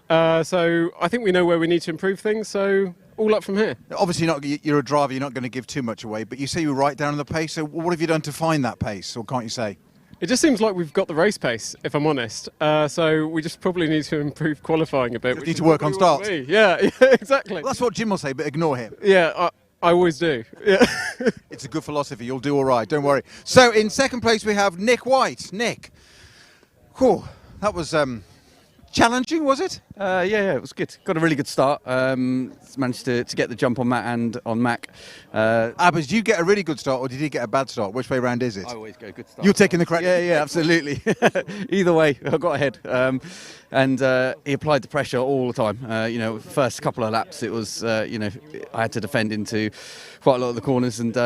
So I think we know where we need to improve things, so all up from here. Obviously, you're a driver, you're not going to give too much away, but you say you're right down on the pace, so what have you done to find that pace, or can't you say? It just seems like we've got the race pace, if I'm honest. So we just probably need to improve qualifying a bit. You need to work on starts. Yeah, exactly. Well, that's what Jim will say, but ignore him. Yeah, I always do. Yeah. It's a good philosophy. You'll do all right. Don't worry. So in second place we have Nick White. Nick, whew, that was Challenging, was it? Yeah, it was good. Got a really good start. Managed to get the jump on Matt and on Mac. Abbas, did you get a really good start or did he get a bad start? Which way round is it? I always go good start. You're taking the credit? Yeah, absolutely. Either way, I got ahead. And he applied the pressure all the time. First couple of laps, it was, I had to defend into quite a lot of the corners, and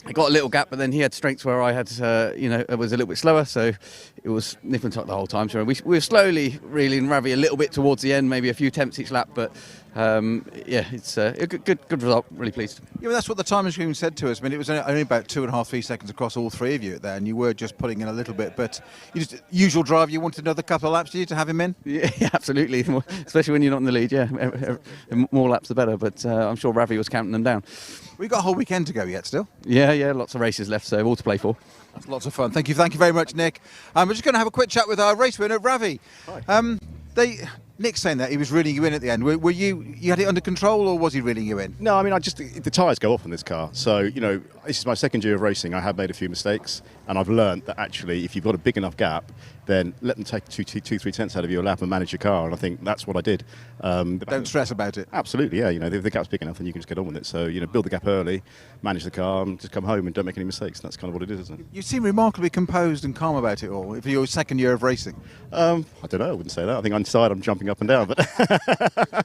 I got a little gap, but then he had strengths where I had, it was a little bit slower, so it was nip and tuck the whole time. So we were slowly reeling Ravi a little bit towards the end, maybe a few tenths each lap, but it's a good result. Really pleased. Yeah, well, that's what the time screen said to us. I mean, it was only about 2.5-3 seconds across all three of you there, and you were just putting in a little bit. But usual drive, you wanted another couple of laps, did you, to have him in? Yeah, absolutely. Especially when you're not in the lead. Yeah, more laps the better. But I'm sure Ravi was counting them down. We've got a whole weekend to go yet, still. Yeah, lots of races left, so all to play for. That's lots of fun. Thank you very much, Nick. We're just going to have a quick chat with our race winner, Ravi. Hi. Nick's saying that he was reeling you in at the end. Were you had it under control, or was he reeling you in? No, I mean, the tyres go off on this car. So, this is my second year of racing. I have made a few mistakes, and I've learned that actually, if you've got a big enough gap, then let them take 2-3 tenths out of your lap and manage your car. And I think that's what I did. Don't stress about it. Absolutely, yeah. If the gap's big enough, then you can just get on with it. So, build the gap early, manage the car, and just come home and don't make any mistakes. That's kind of what it is, isn't it? You seem remarkably composed and calm about it all for your second year of racing. I don't know. I wouldn't say that. I think inside I'm jumping up and down, but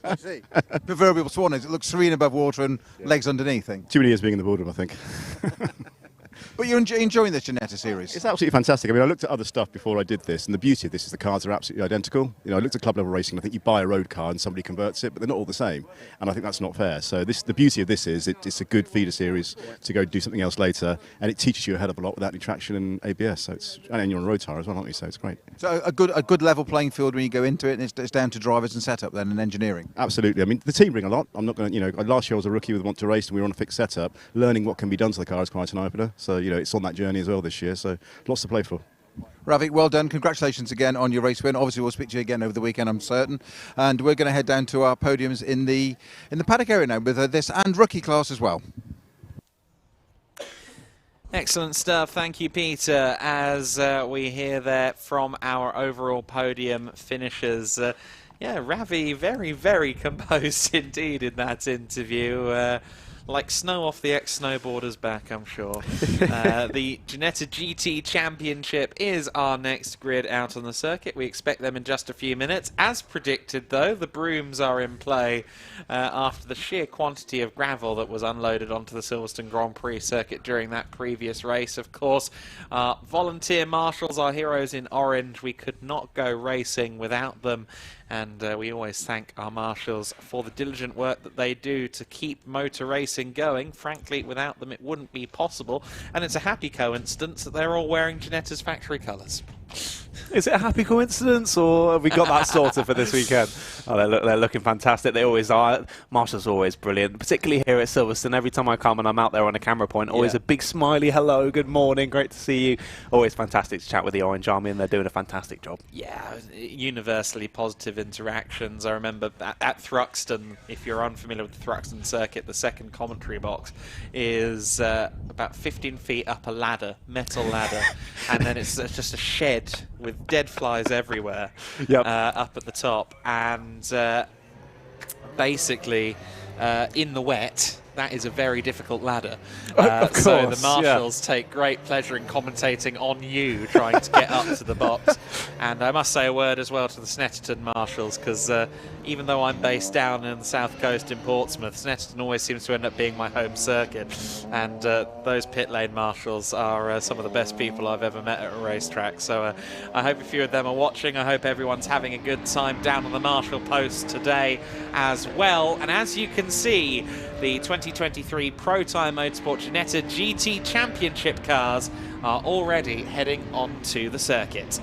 I see. Proverbial swan is it looks serene above water and legs underneath. Too many years being in the boardroom, I think. But you're enjoying this Ginetta series? It's absolutely fantastic. I mean, I looked at other stuff before I did this, and the beauty of this is the cars are absolutely identical. I looked at club level racing. I think you buy a road car and somebody converts it, but they're not all the same, and I think that's not fair. So the beauty of this is it's a good feeder series to go do something else later, and it teaches you a hell of a lot without any traction and ABS. So and you're on a road tyre as well, aren't you? So it's great. So a good level playing field when you go into it, and it's down to drivers and setup then and engineering. Absolutely. I mean, the team bring a lot. I'm not going to, last year I was a rookie with Want to Race, and we were on a fixed setup. Learning what can be done to the car is quite an opener. So it's on that journey as well this year. So lots to play for. Ravi, well done. Congratulations again on your race win. Obviously, we'll speak to you again over the weekend, I'm certain. And we're going to head down to our podiums in the paddock area now with this and rookie class as well. Excellent stuff. Thank you, Peter. As we hear there from our overall podium finishers. Ravi, very, very composed indeed in that interview. Like snow off the ex-snowboarder's back, I'm sure. The Ginetta GT Championship is our next grid out on the circuit. We expect them in just a few minutes. As predicted, though, the brooms are in play after the sheer quantity of gravel that was unloaded onto the Silverstone Grand Prix circuit during that previous race. Of course, our volunteer marshals, our heroes in orange, we could not go racing without them. And we always thank our marshals for the diligent work that they do to keep motor racing going. Frankly, without them it wouldn't be possible. And it's a happy coincidence that they're all wearing Ginetta's factory colours. Is it a happy coincidence, or have we got that sorted for this weekend? Oh, they're looking fantastic. They always are. Marshall's always brilliant, particularly here at Silverstone. Every time I come and I'm out there on a camera point, always a big smiley hello, good morning, great to see you. Always fantastic to chat with the Orange Army, and they're doing a fantastic job. Yeah, universally positive interactions. I remember at Thruxton, if you're unfamiliar with the Thruxton circuit, the second commentary box is about 15 feet up a ladder, metal ladder, and then it's just a shed with dead flies everywhere up at the top, and basically in the wet that is a very difficult ladder. Of course, so the marshals take great pleasure in commentating on you trying to get up to the box. And I must say a word as well to the Snetterton marshals, because even though I'm based down in the south coast in Portsmouth, Snetterton always seems to end up being my home circuit. And those pit lane marshals are some of the best people I've ever met at a racetrack. So I hope a few of them are watching. I hope everyone's having a good time down on the Marshall Post today as well. And as you can see, the 2023 Protyre Motorsport Ginetta GT Championship cars are already heading onto the circuit.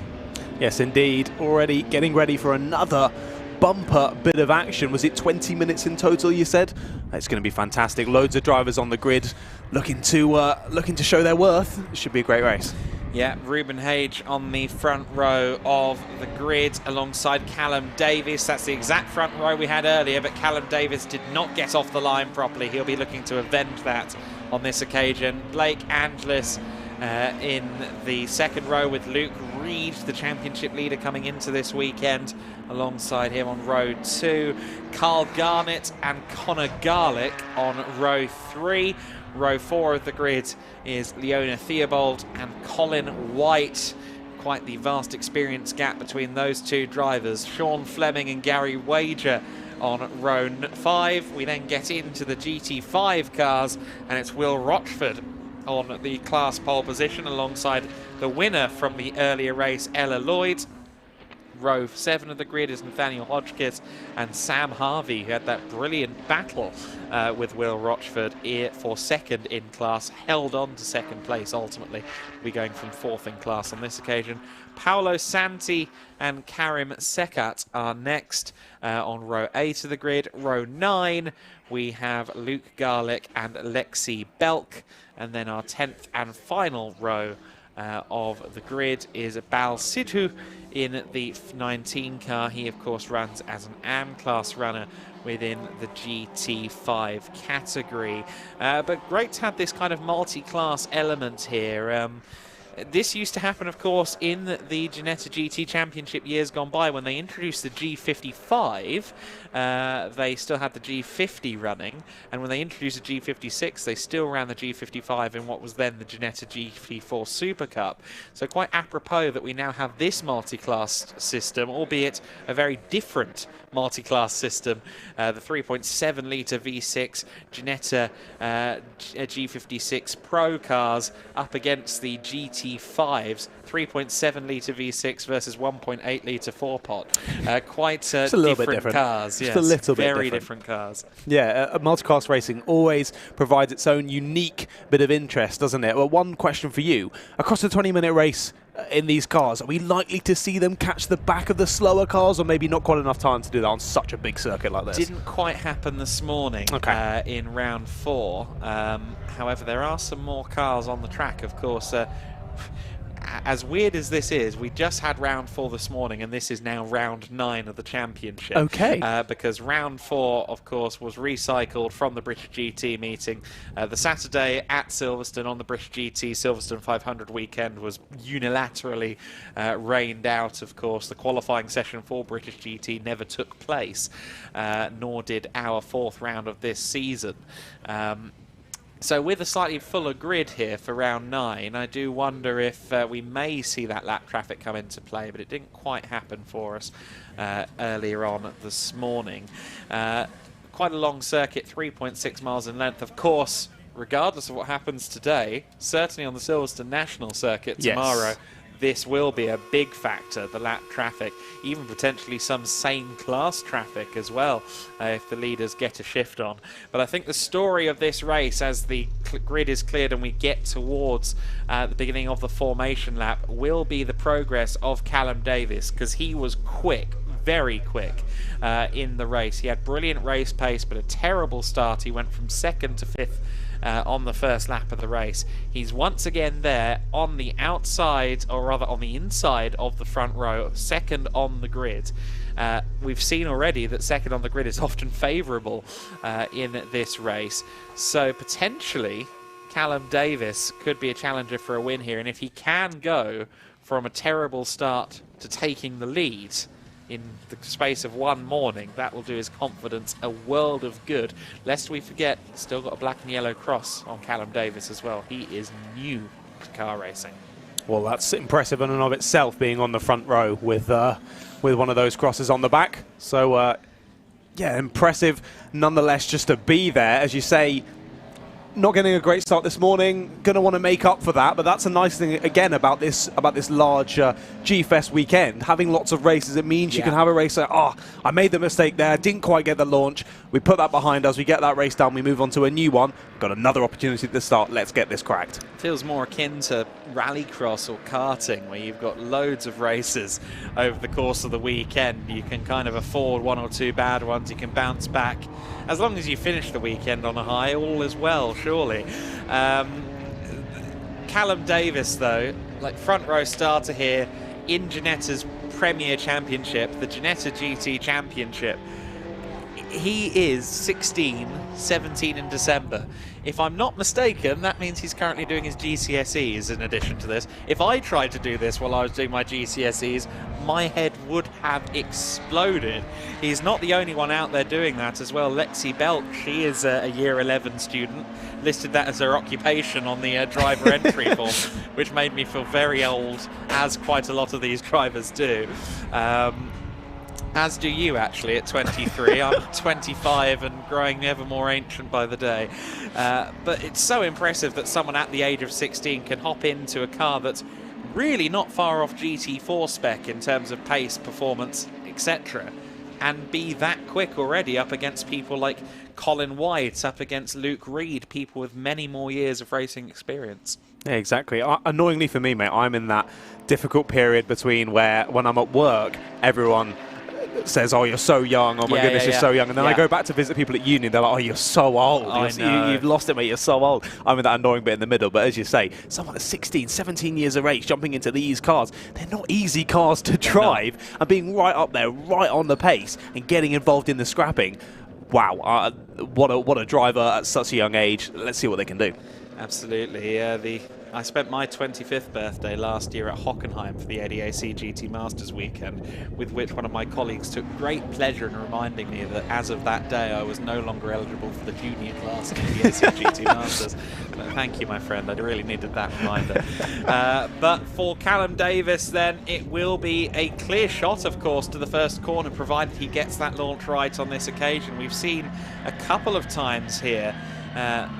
Yes, indeed. Already getting ready for another bumper bit of action. Was it 20 minutes in total, you said? It's going to be fantastic. Loads of drivers on the grid looking to show their worth. It should be a great race. Yeah, Ruben Hage on the front row of the grid alongside Callum Davis. That's the exact front row we had earlier, but Callum Davis did not get off the line properly. He'll be looking to avenge that on this occasion. Blake Angelis in the second row with Luke Reed, the championship leader, coming into this weekend. Alongside him on row 2, Carl Garnett and Connor Garlick on row 3. Row 4 of the grid is Leona Theobald and Colin White. Quite the vast experience gap between those two drivers. Sean Fleming and Gary Wager on row 5. We then get into the GT5 cars, and it's Will Rochford on the class pole position alongside the winner from the earlier race, Ella Lloyd. Row 7 of the grid is Nathaniel Hodgkiss and Sam Harvey, who had that brilliant battle with Will Rochford for second in class, held on to second place ultimately. We'll be going from 4th in class on this occasion. Paolo Santi and Karim Sekat are next on row 8 of the grid. Row 9, we have Luke Garlick and Lexi Belk. And then our 10th and final row of the grid is Bal Sidhu in the 19 car. He, of course, runs as an AM class runner within the GT5 category. But great to have this kind of multi-class element here. This used to happen, of course, in the Ginetta GT Championship years gone by. When they introduced the G55, they still had the G50 running. And when they introduced the G56, they still ran the G55 in what was then the Ginetta GT4 Super Cup. So quite apropos that we now have this multi-class system, albeit a very different multi-class system. The 3.7 litre V6 Ginetta G56 Pro cars up against the GT5's 3.7 litre V6 versus 1.8 litre 4-pot. Quite it's a little different bit different cars. Just yes, a little bit very different cars. Yeah, multi-class racing always provides its own unique bit of interest, doesn't it? Well, one question for you. Across the 20-minute race in these cars, are we likely to see them catch the back of the slower cars, or maybe not quite enough time to do that on such a big circuit like this? Didn't quite happen this morning in round 4. However, there are some more cars on the track, of course. As weird as this is, we just had round 4 this morning, and this is now round 9 of the championship. Okay. Because round 4, of course, was recycled from the British GT meeting. The Saturday at Silverstone on the British GT Silverstone 500 weekend was unilaterally rained out, of course. The qualifying session for British GT never took place, nor did our 4th round of this season. So with a slightly fuller grid here for round 9, I do wonder if we may see that lap traffic come into play, but it didn't quite happen for us earlier on this morning. Quite a long circuit, 3.6 miles in length. Of course, regardless of what happens today, certainly on the Silverstone National circuit tomorrow, this will be a big factor, the lap traffic, even potentially some same class traffic as well, if the leaders get a shift on. But I think the story of this race, as the grid is cleared and we get towards the beginning of the formation lap, will be the progress of Callum Davis, because he was quick, very quick in the race. He had brilliant race pace, but a terrible start. He went from 2nd to 5th on the first lap of the race. He's once again there on the outside, or rather on the inside of the front row, 2nd on the grid. We've seen already that 2nd on the grid is often favourable in this race. So potentially Callum Davis could be a challenger for a win here. And if he can go from a terrible start to taking the lead in the space of one morning, that will do his confidence a world of good. Lest we forget, still got a black and yellow cross on Callum Davis as well. He is new to car racing. Well, that's impressive in and of itself, being on the front row with one of those crosses on the back. So, yeah, impressive nonetheless just to be there. As you say, not getting a great start this morning, going to want to make up for that, but that's a nice thing again about this large G-Fest weekend. Having lots of races, it means you can have a race like, oh, I made the mistake there, didn't quite get the launch. We put that behind us, we get that race done, we move on to a new one. Got another opportunity at the start, let's get this cracked. Feels more akin to rallycross or karting, where you've got loads of races over the course of the weekend. You can kind of afford 1 or 2 bad ones, you can bounce back. As long as you finish the weekend on a high, all is well, surely. Callum Davis, though, like front row starter here in Ginetta's Premier Championship, the Ginetta GT Championship. he is 16, 17 in December. If I'm not mistaken, that means he's currently doing his GCSEs in addition to this. If I tried to do this while I was doing my GCSEs, my head would have exploded. He's not the only one out there doing that as well. Lexi Belk, she is a year 11 student, listed that as her occupation on the driver entry form, which made me feel very old, as quite a lot of these drivers do. As do you, actually, at 23. I'm 25 and growing ever more ancient by the day. But it's so impressive that someone at the age of 16 can hop into a car that's really not far off GT4 spec in terms of pace, performance, etc. and be that quick already up against people like Colin White, up against Luke Reed, people with many more years of racing experience. Yeah, exactly. Annoyingly for me, mate, I'm in that difficult period between where, when I'm at work, everyone says, oh, you're so young, oh my goodness, you're so young. And then I go back to visit people at uni, and they're like, oh, you're so old. You've lost it, mate, you're so old. I'm in that annoying bit in the middle. But as you say, someone at 16, 17 years of age jumping into these cars, they're not easy cars to drive. And being right up there, right on the pace, and getting involved in the scrapping, wow, what a driver at such a young age. Let's see what they can do. Absolutely. I spent my 25th birthday last year at Hockenheim for the ADAC GT Masters weekend, with which one of my colleagues took great pleasure in reminding me that as of that day I was no longer eligible for the junior class of the ADAC GT Masters. But thank you, my friend. I really needed that reminder. But for Callum Davis, then, it will be a clear shot, of course, to the first corner, provided he gets that launch right on this occasion. We've seen a couple of times here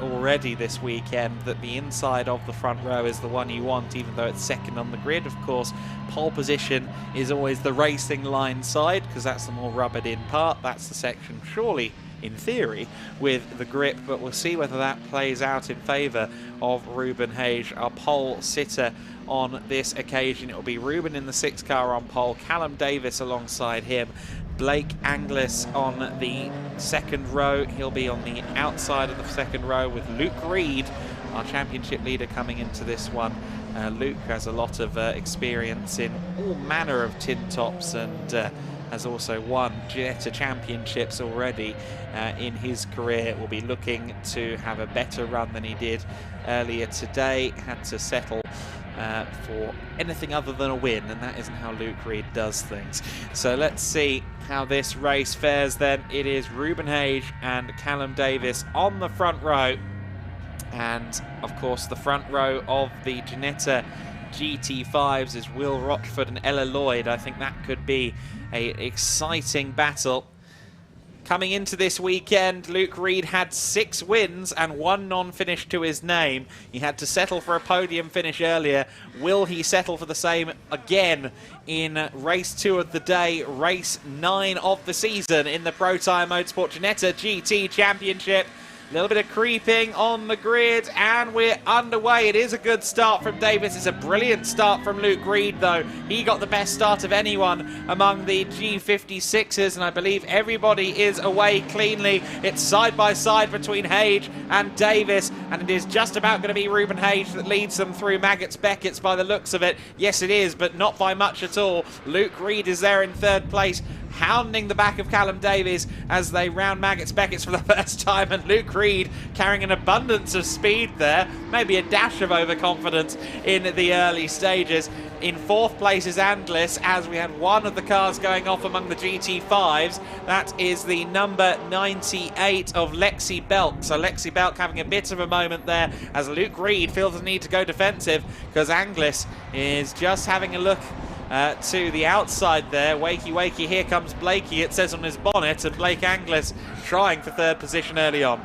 already this weekend that the inside of the front row is the one you want, even though it's second on the grid. Of course, pole position is always the racing line side, because that's the more rubbered in part. That's the section, surely, in theory, with the grip, but we'll see whether that plays out in favour of Ruben Hage, our pole sitter on this occasion. It will be Ruben in the 6 car on pole, Callum Davis alongside him, Blake Anglis on the second row. He'll be on the outside of the second row with Luke Reed, our championship leader, coming into this one. Luke has a lot of experience in all manner of tin tops and has also won Ginetta championships already in his career. Will be looking to have a better run than he did earlier today. Had to settle for anything other than a win, and that isn't how Luke Reed does things. So let's see how this race fares then. It is Ruben Hage and Callum Davis on the front row, and of course the front row of the Ginetta GT5s is Will Rochford and Ella Lloyd. I think that could be an exciting battle. Coming into this weekend, Luke Reed had 6 wins and 1 non-finish to his name. He had to settle for a podium finish earlier. Will he settle for the same again in race 2 of the day, race 9 of the season in the Protyre Motorsport Ginetta GT Championship? A little bit of creeping on the grid, and we're underway. It is a good start from Davis. It's a brilliant start from Luke Reed, though. He got the best start of anyone among the G56s, and I believe everybody is away cleanly. It's side by side between Hage and Davis, and it is just about going to be Ruben Hage that leads them through Maggots Beckett's by the looks of it. Yes, it is, but not by much at all. Luke Reed is there in 3rd place, hounding the back of Callum Davies as they round Maggots Beckett's for the first time, and Luke Reed carrying an abundance of speed there, maybe a dash of overconfidence in the early stages. In 4th place is Anglis, as we had one of the cars going off among the GT5s. That is the number 98 of Lexi Belk. So Lexi Belk having a bit of a moment there as Luke Reed feels the need to go defensive, because Anglis is just having a look to the outside there. Wakey, wakey, here comes Blakey, it says on his bonnet, and Blake Anglis trying for 3rd position early on.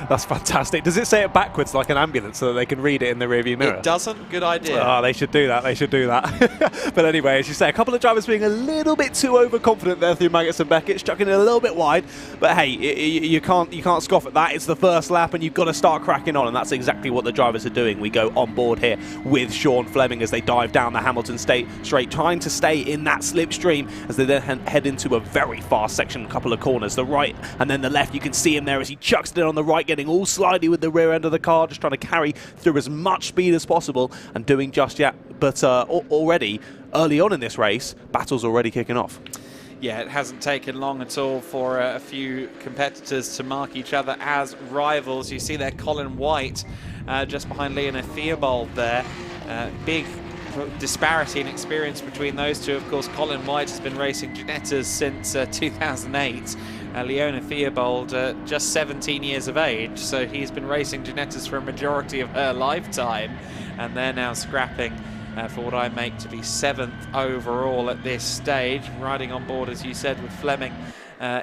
That's fantastic. Does it say it backwards like an ambulance so that they can read it in the rearview mirror? It doesn't. Good idea. Oh, they should do that. They should do that. But anyway, as you say, a couple of drivers being a little bit too overconfident there through Maggots and Beckett, chucking it a little bit wide. But hey, you can't scoff at that. It's the first lap, and you've got to start cracking on, and that's exactly what the drivers are doing. We go on board here with Sean Fleming as they dive down the Hamilton straight, trying to stay in that slipstream as they then head into a very fast section, a couple of corners, the right and then the left. You can see him there as he chucks it in on the right, getting all slidey with the rear end of the car, just trying to carry through as much speed as possible and doing just yet. But already, early on in this race, battle's already kicking off. Yeah, it hasn't taken long at all for a few competitors to mark each other as rivals. You see there Colin White just behind Leona Theobald there. Big disparity in experience between those two. Of course, Colin White has been racing Ginettas since 2008. Leona Theobald, just 17 years of age, so he's been racing Ginettas for a majority of her lifetime, and they're now scrapping for what I make to be 7th overall at this stage, riding on board, as you said, with Fleming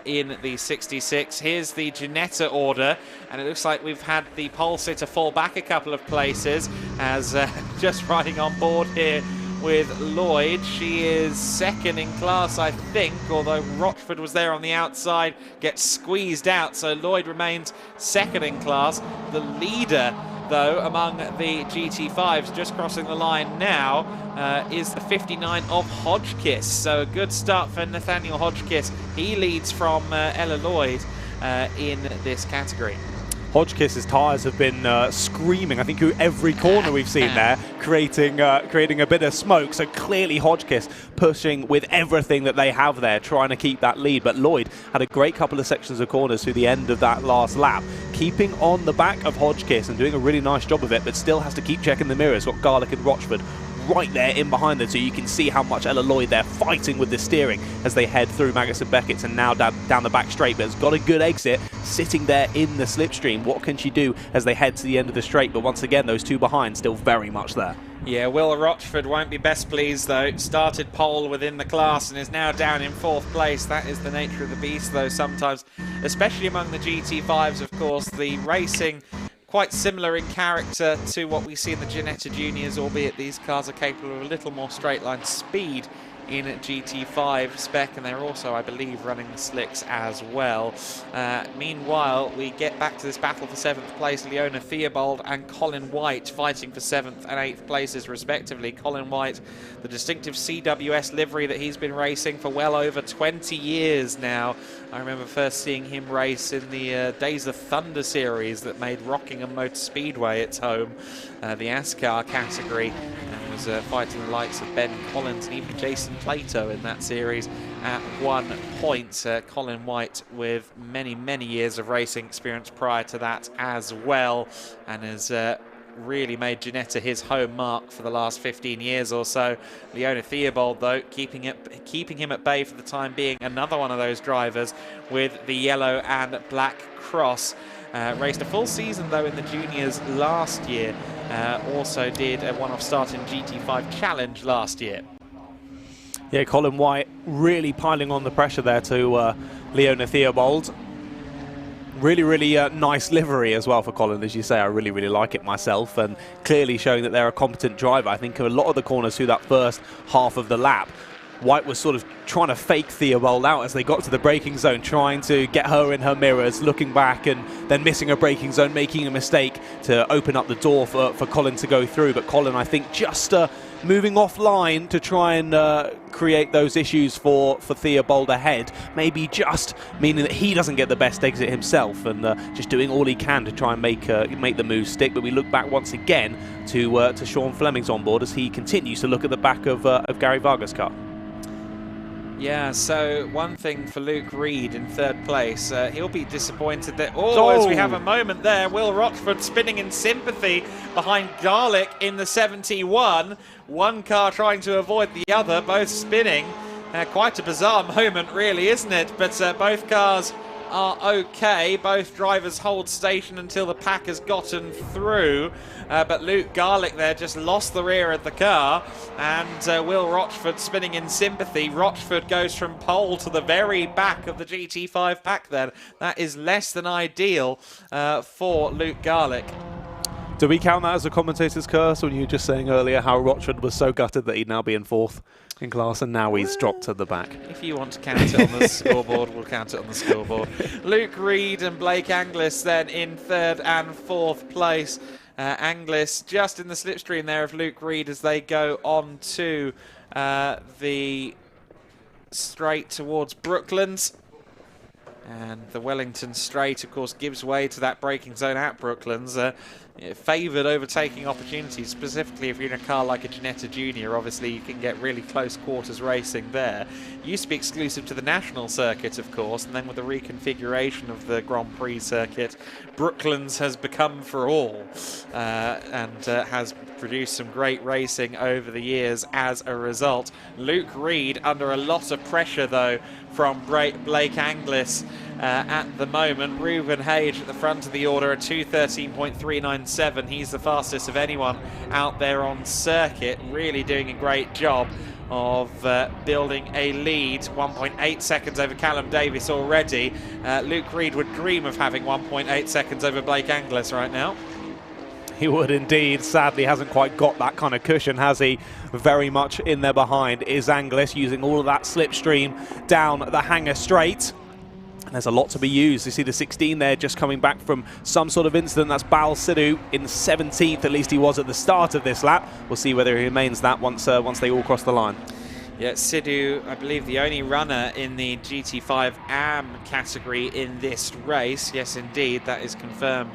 in the 66. Here's the Ginetta order, and it looks like we've had the pole sitter fall back a couple of places, as just riding on board here with Lloyd. She is second in class, I think, although Rochford was there on the outside, gets squeezed out, so Lloyd remains second in class. The leader, though, among the GT5s, just crossing the line now, is the 59 of Hodgkiss. So a good start for Nathaniel Hodgkiss. He leads from Ella Lloyd in this category. Hodgkiss's tyres have been screaming, I think, through every corner we've seen there, creating a bit of smoke. So clearly Hodgkiss pushing with everything that they have there, trying to keep that lead. But Lloyd had a great couple of sections of corners through the end of that last lap, keeping on the back of Hodgkiss and doing a really nice job of it, but still has to keep checking the mirrors. Got Garlick and Rochford right there in behind them, so you can see how much Ella Lloyd they're fighting with the steering as they head through Maggotts and Beckett's and now down the back straight, but has got a good exit sitting there in the slipstream. What can she do as they head to the end of the straight? But once again, those two behind still very much there. Yeah, Will Rochford won't be best pleased, though. Started pole within the class and is now down in 4th place. That is the nature of the beast, though, sometimes, especially among the GT5s, of course. The racing quite similar in character to what we see in the Ginetta Juniors, albeit these cars are capable of a little more straight line speed in GT5 spec, and they're also, I believe, running the slicks as well. Meanwhile, we get back to this battle for 7th place. Leona Theobald and Colin White fighting for 7th and 8th places respectively. Colin White, the distinctive CWS livery that he's been racing for well over 20 years now. I remember first seeing him race in the Days of Thunder series that made Rockingham Motor Speedway its home, the ASCAR category, and was fighting the likes of Ben Collins and even Jason Plato in that series at one point. Colin White with many, many years of racing experience prior to that as well, and has really made Ginetta his home mark for the last 15 years or so. Leona Theobald, though, keeping him at bay for the time being. Another one of those drivers with the yellow and black cross. Raced a full season, though, in the juniors last year. Also did a one-off start in GT5 Challenge last year. Yeah, Colin White really piling on the pressure there to Leona Theobald. Really, really nice livery as well for Colin, as you say. I really, really like it myself, and clearly showing that they're a competent driver. I think a lot of the corners through that first half of the lap, White was sort of trying to fake Theobald out as they got to the braking zone, trying to get her in her mirrors, looking back and then missing a braking zone, making a mistake to open up the door for Colin to go through. But Colin, I think, just moving offline to try and create those issues for Theobald ahead, maybe just meaning that he doesn't get the best exit himself, and just doing all he can to try and make the move stick. But we look back once again to Sean Fleming's on board as he continues to look at the back of Gary Varga's car. Yeah, so one thing for Luke Reed in 3rd place. He'll be disappointed that, as we have a moment there, Will Rochford spinning in sympathy behind Garlick in the 71. One car trying to avoid the other, both spinning. Quite a bizarre moment, really, isn't it? But both cars are okay. Both drivers hold station until the pack has gotten through. But Luke Garlick there just lost the rear of the car, and Will Rochford spinning in sympathy. Rochford goes from pole to the very back of the GT5 pack then. That is less than ideal for Luke Garlick. Do we count that as a commentator's curse when you were just saying earlier how Rochford was so gutted that he'd now be in 4th in class and now he's dropped to the back? If you want to count it on the scoreboard, we'll count it on the scoreboard. Luke Reed and Blake Anglis then in 3rd and 4th place. Anglis just in the slipstream there of Luke Reed as they go on to the straight towards Brooklands. And the Wellington Straight, of course, gives way to that braking zone at Brooklands. Favoured overtaking opportunities, specifically if you're in a car like a Ginetta Junior. Obviously, you can get really close quarters racing there. Used to be exclusive to the national circuit, of course, and then with the reconfiguration of the Grand Prix circuit, Brooklands has become for all and has produced some great racing over the years as a result. Luke Reed under a lot of pressure, though, from Blake Anglis at the moment. Ruben Hage at the front of the order at 2:13.397. He's the fastest of anyone out there on circuit, really doing a great job of building a lead. 1.8 seconds over Callum Davis already. Luke Reed would dream of having 1.8 seconds over Blake Anglis right now. He would indeed. Sadly, hasn't quite got that kind of cushion, has he? Very much in there behind is Anglis, using all of that slipstream down the Hanger Straight. There's a lot to be used. You see the 16 there just coming back from some sort of incident. That's Bal Sidhu in 17th, at least he was at the start of this lap. We'll see whether he remains that once they all cross the line. Yeah, Sidhu, I believe the only runner in the GT5 AM category in this race. Yes, indeed, that is confirmed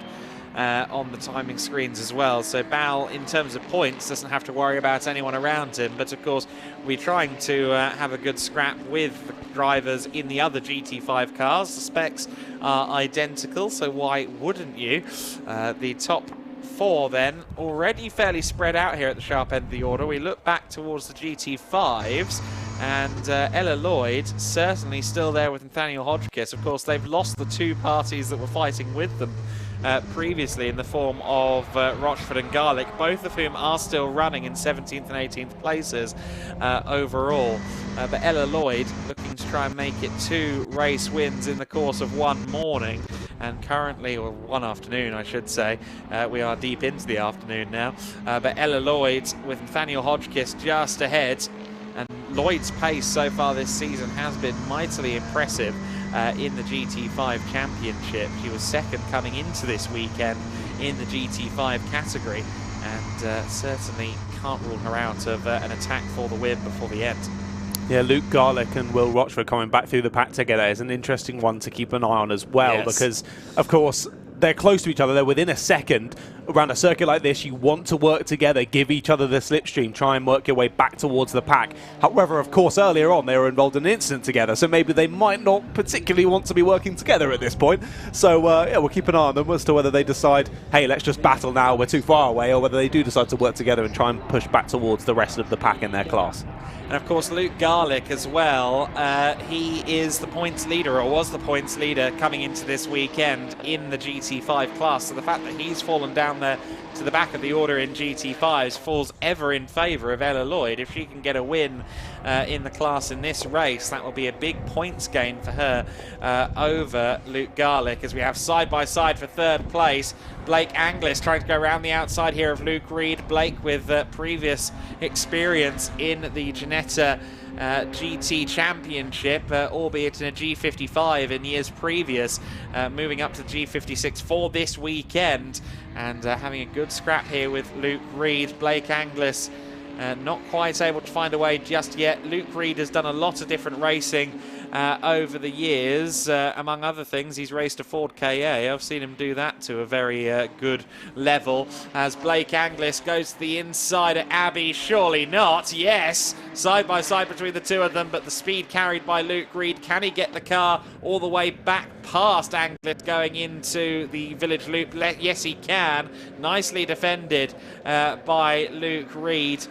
on the timing screens as well. So Bal, in terms of points, doesn't have to worry about anyone around him. But of course, we're trying to have a good scrap with the drivers in the other GT5 cars. The specs are identical, so why wouldn't you? The top four then already fairly spread out here at the sharp end of the order. We look back towards the GT5s, and Ella Lloyd certainly still there with Nathaniel Hodgkiss. Of course, they've lost the two parties that were fighting with them previously in the form of Rochford and Garlick, both of whom are still running in 17th and 18th places overall. But Ella Lloyd looking to try and make it 2 race wins in the course of one morning, and currently, or one afternoon I should say, we are deep into the afternoon now, but Ella Lloyd with Nathaniel Hodgkiss just ahead. And Lloyd's pace so far this season has been mightily impressive in the GT5 Championship. She was second coming into this weekend in the GT5 category, and certainly can't rule her out of an attack for the win before the end. Yeah, Luke Garlick and Will Rochford coming back through the pack together is an interesting one to keep an eye on as well, yes, because, of course, they're close to each other. They're within a second. Around a circuit like this, you want to work together, give each other the slipstream, try and work your way back towards the pack. However, of course, earlier on, they were involved in an incident together, so maybe they might not particularly want to be working together at this point. So, yeah, we'll keep an eye on them as to whether they decide, hey, let's just battle now, we're too far away, or whether they do decide to work together and try and push back towards the rest of the pack in their class. And of course, Luke Garlick as well. He is the points leader, or was the points leader coming into this weekend in the GT5 class. So the fact that he's fallen down there to the back of the order in GT5s falls ever in favour of Ella Lloyd. If she can get a win in the class in this race, that will be a big points gain for her over Luke Garlick, as we have side by side for third place. Blake Anglis trying to go around the outside here of Luke Reed. Blake with previous experience in the Ginetta GT Championship, albeit in a G55 in years previous, moving up to the G56 for this weekend, and having a good scrap here with Luke Reed. Blake Anglis not quite able to find a way just yet. Luke Reed has done a lot of different racing over the years. Among other things, he's raced a Ford KA. I've seen him do that to a very good level. As Blake Anglis goes to the inside of Abbey, surely not. Yes, side by side between the two of them, but the speed carried by Luke Reed. Can he get the car all the way back past Anglis going into the village loop? Yes, he can. Nicely defended by Luke Reed.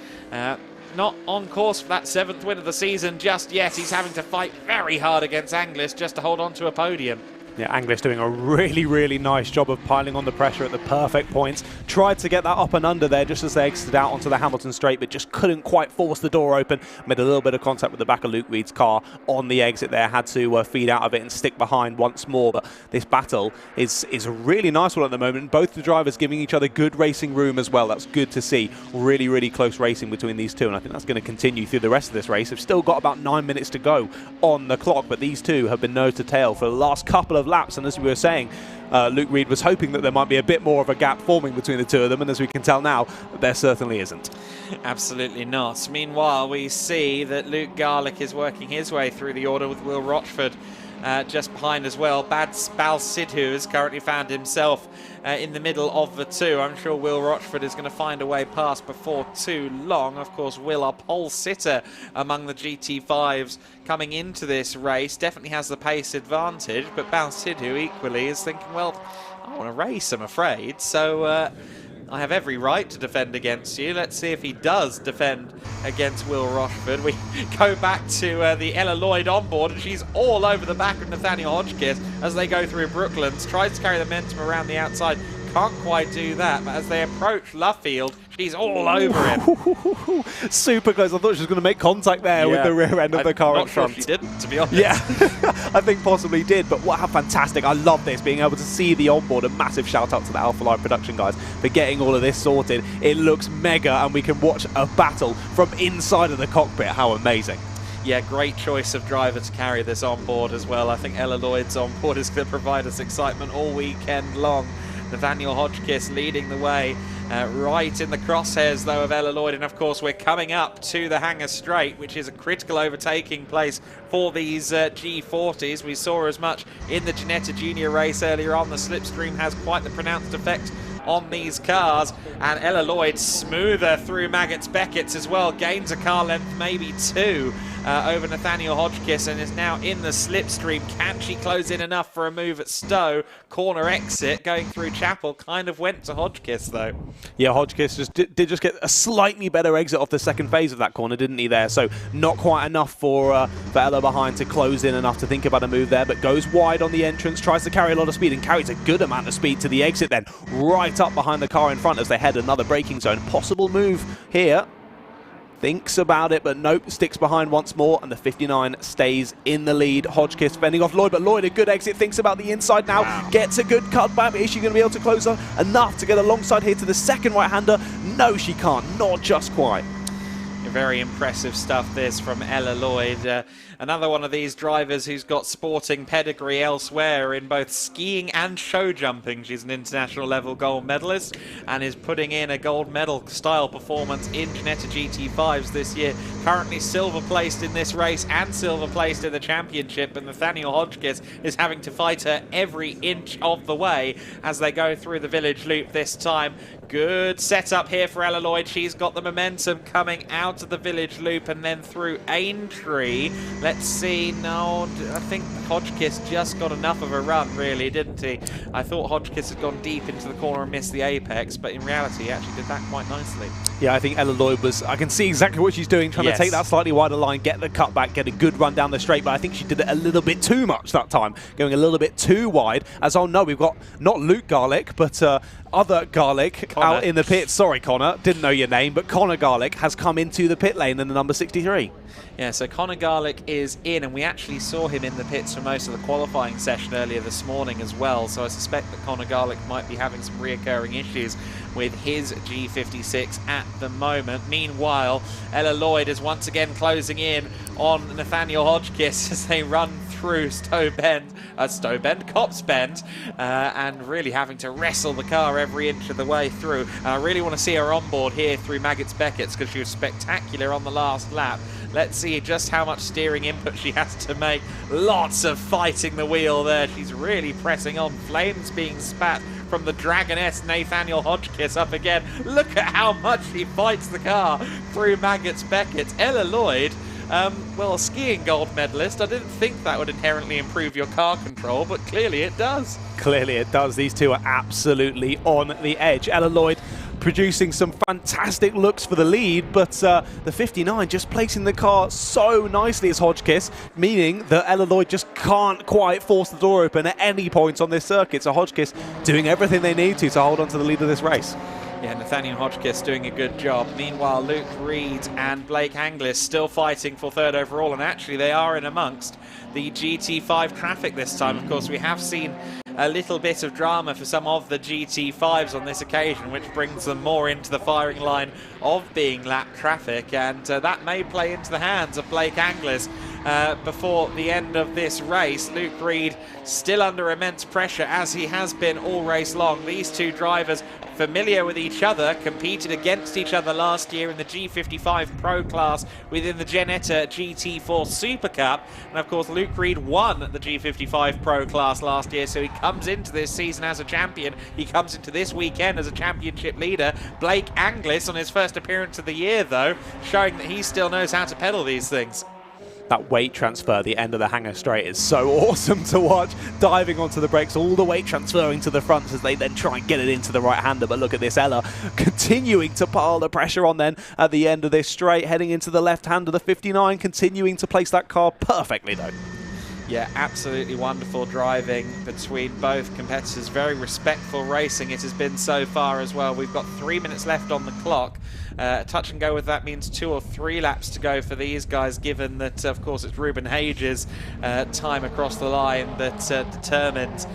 Not on course for that 7th win of the season just yet. He's having to fight very hard against Anglis just to hold on to a podium. Yeah, Anglis doing a really, really nice job of piling on the pressure at the perfect points. Tried to get that up and under there just as they exited out onto the Hamilton Straight, but just couldn't quite force the door open. Made a little bit of contact with the back of Luke Reed's car on the exit there. Had to feed out of it and stick behind once more. But this battle is a really nice one at the moment. Both the drivers giving each other good racing room as well. That's good to see. Really, really close racing between these two, and I think that's going to continue through the rest of this race. They've still got about 9 minutes to go on the clock, but these two have been nose to tail for the last couple of laps. And as we were saying, Luke Reed was hoping that there might be a bit more of a gap forming between the two of them, and as we can tell now, there certainly isn't. Absolutely not. Meanwhile, we see that Luke Garlick is working his way through the order with Will Rochford just behind as well. Bal Sidhu has currently found himself in the middle of the two. I'm sure Will Rochford is going to find a way past before too long. Of course, Will, our pole sitter among the GT5s coming into this race, definitely has the pace advantage, but Bal Sidhu equally is thinking, well, I want to race, I'm afraid, so I have every right to defend against you. Let's see if he does defend against Will Rochford. We go back to the Ella Lloyd on board, and she's all over the back of Nathaniel Hodgkiss as they go through Brooklands. Tries to carry the momentum around the outside. Can't quite do that, but as they approach Luffield, she's all over him. Super close. I thought she was going to make contact there with the rear end of the car in front. Not sure she didn't, to be honest. Yeah, I think possibly did, but how fantastic. I love this, being able to see the onboard. A massive shout out to the Alpha Live production guys for getting all of this sorted. It looks mega, and we can watch a battle from inside of the cockpit. How amazing. Yeah, great choice of driver to carry this onboard as well. I think Ella Lloyd's onboard is going to provide us excitement all weekend long. Nathaniel Hodgkiss leading the way, right in the crosshairs though of Ella Lloyd, and of course we're coming up to the Hangar Straight, which is a critical overtaking place for these G40s. We saw as much in the Ginetta Junior race earlier on. The slipstream has quite the pronounced effect on these cars, and Ella Lloyd smoother through Maggotts Beckett's as well, gains a car length, maybe two, over Nathaniel Hodgkiss, and is now in the slipstream. Can she close in enough for a move at Stowe? Corner exit going through Chapel kind of went to Hodgkiss though. Yeah, Hodgkiss did just get a slightly better exit off the second phase of that corner, didn't he there? So not quite enough for Ella behind to close in enough to think about a move there, but goes wide on the entrance, tries to carry a lot of speed and carries a good amount of speed to the exit then, right up behind the car in front as they head another braking zone. Possible move here. Thinks about it, but nope, sticks behind once more, and the 59 stays in the lead. Hodgkiss fending off Lloyd, but Lloyd, a good exit, thinks about the inside now, gets a good cutback, but is she going to be able to close enough to get alongside here to the second right-hander? No, she can't, not just quite. Very impressive stuff this from Ella Lloyd. Another one of these drivers who's got sporting pedigree elsewhere in both skiing and show jumping. She's an international level gold medalist and is putting in a gold medal style performance in Ginetta GT5s this year. Currently silver placed in this race and silver placed in the championship, and Nathaniel Hodgkiss is having to fight her every inch of the way as they go through the village loop this time. Good setup here for Ella Lloyd. She's got the momentum coming out of the village loop and then through Aintree. Let's see. No, I think Hodgkiss just got enough of a run, really, didn't he? I thought Hodgkiss had gone deep into the corner and missed the apex, but in reality, he actually did that quite nicely. Yeah, I think Ella Lloyd was, I can see exactly what she's doing, trying to take that slightly wider line, get the cutback, get a good run down the straight, but I think she did it a little bit too much that time, going a little bit too wide. As oh no, we've got not Luke Garlick, but other Garlick Connor out in the pit. Sorry, Connor, didn't know your name, but Connor Garlick has come into the pit lane in the number 63. Yeah, so Connor Garlick is in, and we actually saw him in the pits for most of the qualifying session earlier this morning as well, so I suspect that Connor Garlick might be having some reoccurring issues with his G56 at the moment. Meanwhile, Ella Lloyd is once again closing in on Nathaniel Hodgkiss as they run through Cops Bend, and really having to wrestle the car every inch of the way through. And I really want to see her on board here through Maggotts Beckett's because she was spectacular on the last lap. Let's see just how much steering input she has to make. Lots of fighting the wheel there. She's really pressing on. Flames being spat from the Dragoness Nathaniel Hodgkiss up again. Look at how much she fights the car through Maggotts Beckett's. Ella Lloyd, well, a skiing gold medalist. I didn't think that would inherently improve your car control, but clearly it does. Clearly it does. These two are absolutely on the edge. Ella Lloyd producing some fantastic looks for the lead, but the 59 just placing the car so nicely as Hodgkiss, meaning that Ella Lloyd just can't quite force the door open at any point on this circuit. So Hodgkiss doing everything they need to hold on to the lead of this race. Yeah, Nathaniel Hodgkiss doing a good job. Meanwhile, Luke Reed and Blake Anglis still fighting for third overall, and actually they are in amongst the GT5 traffic this time. Of course, we have seen a little bit of drama for some of the GT5s on this occasion, which brings them more into the firing line of being lap traffic, and that may play into the hands of Blake Anglis before the end of this race. Luke Reed still under immense pressure, as he has been all race long. These two drivers familiar with each other, competed against each other last year in the G55 Pro class within the Ginetta GT4 Super Cup. And of course, Luke Reed won the G55 Pro class last year, so he comes into this season as a champion. He comes into this weekend as a championship leader. Blake Anglis on his first appearance of the year, though, showing that he still knows how to pedal these things. That weight transfer at the end of the hanger straight is so awesome to watch. Diving onto the brakes, all the weight transferring to the fronts as they then try and get it into the right-hander. But look at this, Ella continuing to pile the pressure on then at the end of this straight, heading into the left-hander, the 59, continuing to place that car perfectly though. Yeah, absolutely wonderful driving between both competitors. Very respectful racing it has been so far as well. We've got 3 minutes left on the clock. Touch and go with that means 2 or 3 laps to go for these guys, given that, of course, it's Ruben Hage's time across the line that determines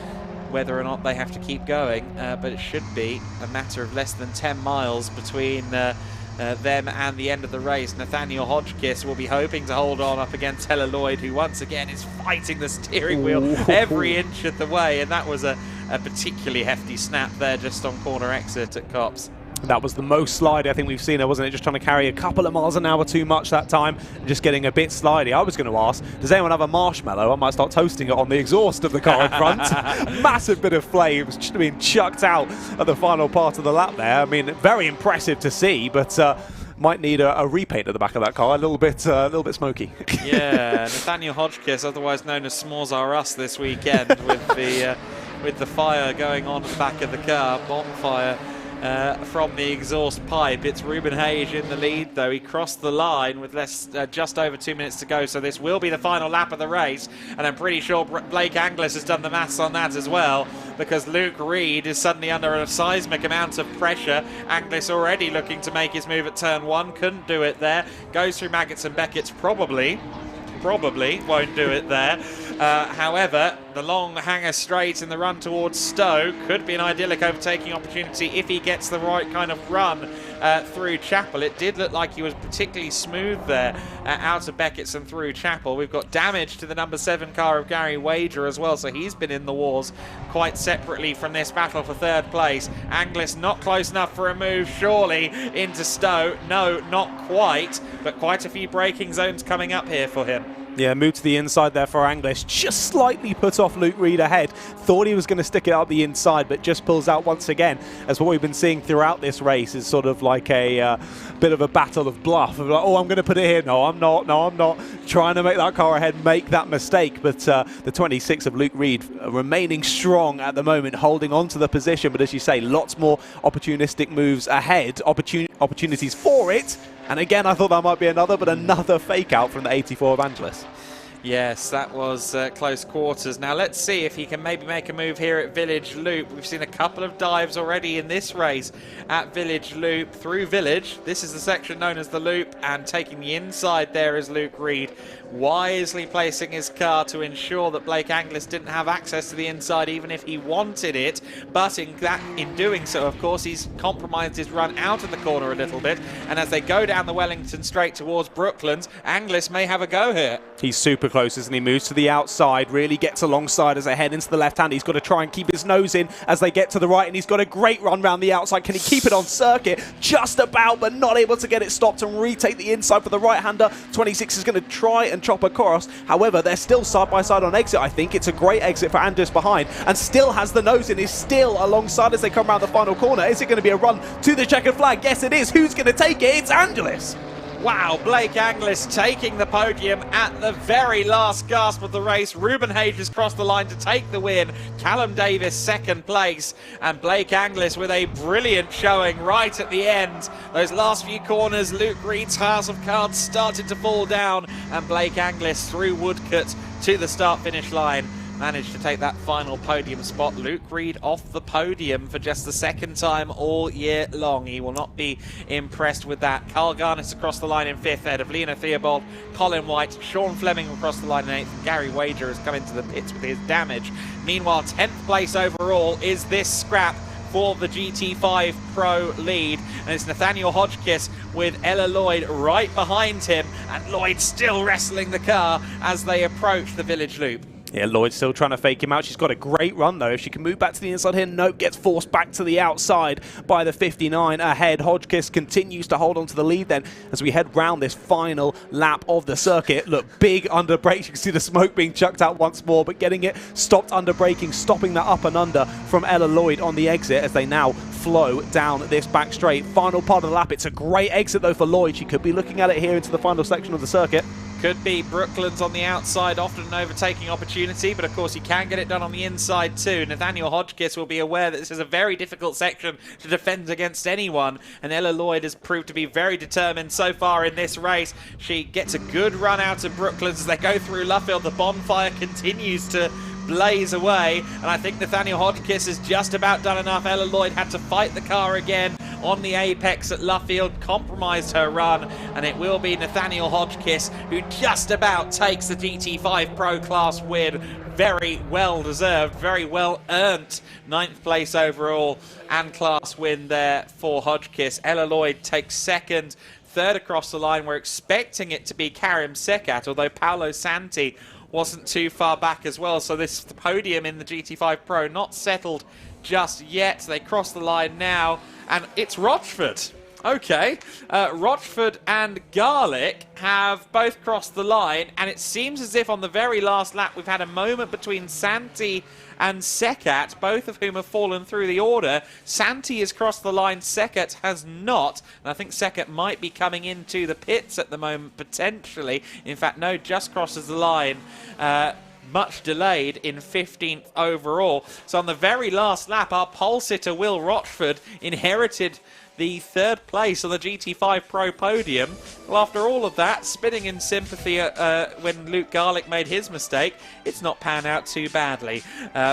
whether or not they have to keep going. But it should be a matter of less than 10 miles between them and the end of the race. Nathaniel Hodgkiss will be hoping to hold on up against Hella Lloyd, who once again is fighting the steering wheel every inch of the way, and that was a particularly hefty snap there just on corner exit at Copse. That was the most slidey I think we've seen her, wasn't it? Just trying to carry a couple of miles an hour too much that time, and just getting a bit slidey. I was going to ask, does anyone have a marshmallow? I might start toasting it on the exhaust of the car in front. Massive bit of flames being chucked out at the final part of the lap there. I mean, very impressive to see, but might need a repaint at the back of that car, a little bit smoky. Yeah, Nathaniel Hodgkiss, otherwise known as S'mores Are Us this weekend, with the fire going on at the back of the car, bonfire. From the exhaust pipe. It's Ruben Hage in the lead, though. He crossed the line with just over 2 minutes to go, so this will be the final lap of the race, and I'm pretty sure Blake Anglis has done the maths on that as well, because Luke Reed is suddenly under a seismic amount of pressure. Anglis already looking to make his move at turn 1, couldn't do it there. Goes through Maggots and Beckett's, probably won't do it there. However, the long hanger straight in the run towards Stowe could be an idyllic overtaking opportunity if he gets the right kind of run through Chapel. It did look like he was particularly smooth there out of Beckett's and through Chapel. We've got damage to the number 7 car of Gary Wager as well, so he's been in the wars quite separately from this battle for 3rd place. Anglis not close enough for a move, surely, into Stowe. No, not quite, but quite a few braking zones coming up here for him. Yeah, move to the inside there for Anglis. Just slightly put off Luke Reed ahead. Thought he was going to stick it out the inside, but just pulls out once again. As what we've been seeing throughout this race is sort of like a bit of a battle of bluff. Of like, oh, I'm going to put it here. No, I'm not. No, I'm not. Trying to make that car ahead make that mistake. But the 26 of Luke Reed remaining strong at the moment, holding on to the position. But as you say, lots more opportunistic moves ahead. Opportunities for it. And again, I thought that might be another fake out from the 84 of Angelis. Yes, that was close quarters. Now let's see if he can maybe make a move here at Village Loop. We've seen a couple of dives already in this race at Village Loop through Village. This is the section known as the Loop, and taking the inside there is Luke Reed, wisely placing his car to ensure that Blake Anglis didn't have access to the inside even if he wanted it. But in doing so, of course, he's compromised his run out of the corner a little bit, and as they go down the Wellington Straight towards Brooklands, Anglis may have a go here. He's super close, isn't he? Moves to the outside, really gets alongside as they head into the left hand. He's got to try and keep his nose in as they get to the right, and he's got a great run round the outside. Can he keep it on circuit? Just about, but not able to get it stopped and retake the inside for the right-hander. 26 is going to try and chop across. However, they're still side by side on exit. I think it's a great exit for Anders behind, and still has the nose in, is still alongside as they come around the final corner. Is it going to be a run to the checkered flag? Yes, it is. Who's going to take it? It's Angelis. Wow, Blake Anglis taking the podium at the very last gasp of the race. Ruben Hage has crossed the line to take the win. Callum Davis 2nd place, and Blake Anglis with a brilliant showing right at the end. Those last few corners, Luke Reed's house of cards started to fall down, and Blake Anglis through Woodcote to the start-finish line managed to take that final podium spot. Luke Reed off the podium for just the 2nd time all year long. He will not be impressed with that. Carl Garnis across the line in 5th, ahead of Lena Theobald, Colin White, Sean Fleming across the line in 8th, and Gary Wager has come into the pits with his damage. Meanwhile, 10th place overall is this scrap for the GT5 Pro lead, and it's Nathaniel Hodgkiss with Ella Lloyd right behind him, and Lloyd still wrestling the car as they approach the village loop. Yeah, Lloyd's still trying to fake him out. She's got a great run, though. If she can move back to the inside here, nope, gets forced back to the outside by the 59 ahead. Hodgkiss continues to hold on to the lead then as we head round this final lap of the circuit. Look, big under brakes. You can see the smoke being chucked out once more, but getting it stopped under braking, stopping that up and under from Ella Lloyd on the exit as they now flow down this back straight. Final part of the lap. It's a great exit, though, for Lloyd. She could be looking at it here into the final section of the circuit. Could be Brooklands on the outside, often an overtaking opportunity, but of course you can get it done on the inside too. Nathaniel Hodgkiss will be aware that this is a very difficult section to defend against anyone, and Ella Lloyd has proved to be very determined so far in this race. She gets a good run out of Brooklands as they go through Luffield. The bonfire continues to blaze away, and I think Nathaniel Hodgkiss has just about done enough. Ella Lloyd had to fight the car again on the apex at Luffield, compromised her run, and it will be Nathaniel Hodgkiss who just about takes the GT5 Pro Class win. Very well deserved, very well earned 9th place overall and class win there for Hodgkiss. Ella Lloyd takes second. Third across the line, we're expecting it to be Karim Sekat, although Paolo Santi wasn't too far back as well, so this podium in the GT5 Pro not settled just yet. They cross the line now, and it's Rochford. Okay, Rochford and Garlick have both crossed the line, and it seems as if on the very last lap we've had a moment between Santi and Sekat, both of whom have fallen through the order. Santi has crossed the line, Sekat has not, and I think Sekat might be coming into the pits at the moment, potentially. In fact, no, just crosses the line. Much delayed in 15th overall. So on the very last lap, our pole sitter Will Rochford inherited the third place on the GT5 Pro podium. Well, after all of that, spinning in sympathy when Luke Garlick made his mistake, it's not panned out too badly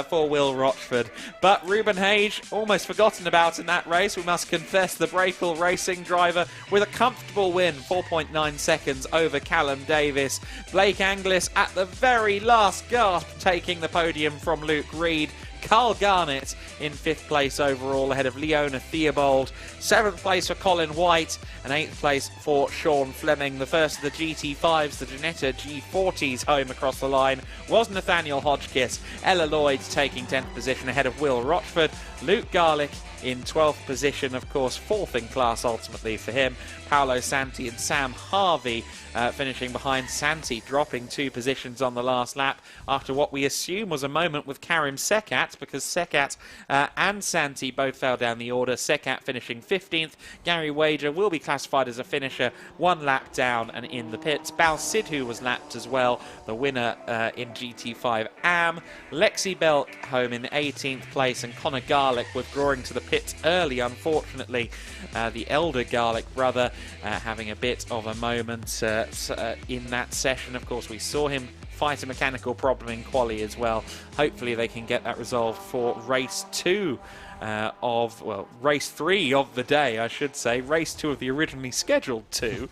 for Will Rochford. But Ruben Hage, almost forgotten about in that race, we must confess, the Breakall Racing driver with a comfortable win, 4.9 seconds over Callum Davis. Blake Anglis at the very last gasp taking the podium from Luke Reed. Carl Garnett in 5th place overall ahead of Leona Theobald. 7th place for Colin White and 8th place for Sean Fleming. The first of the GT5s, the Ginetta G40s home across the line was Nathaniel Hodgkiss. Ella Lloyd taking 10th position ahead of Will Rochford. Luke Garlick in 12th position, of course, 4th in class ultimately for him. Paolo Santi and Sam Harvey finishing behind. Santi dropping 2 positions on the last lap after what we assume was a moment with Karim Sekat, because Sekat and Santi both fell down the order. Sekat finishing 15th. Gary Wager will be classified as a finisher, 1 lap down and in the pits. Bal Sidhu was lapped as well, the winner in GT5 AM. Lexi Belk home in 18th place, and Connor Garlick withdrawing to the pits early, unfortunately. The elder Garlick brother having a bit of a moment in that session. Of course, we saw him fight a mechanical problem in quali as well. Hopefully they can get that resolved for race 2 race 3 of the day, I should say. Race 2 of the originally scheduled 2.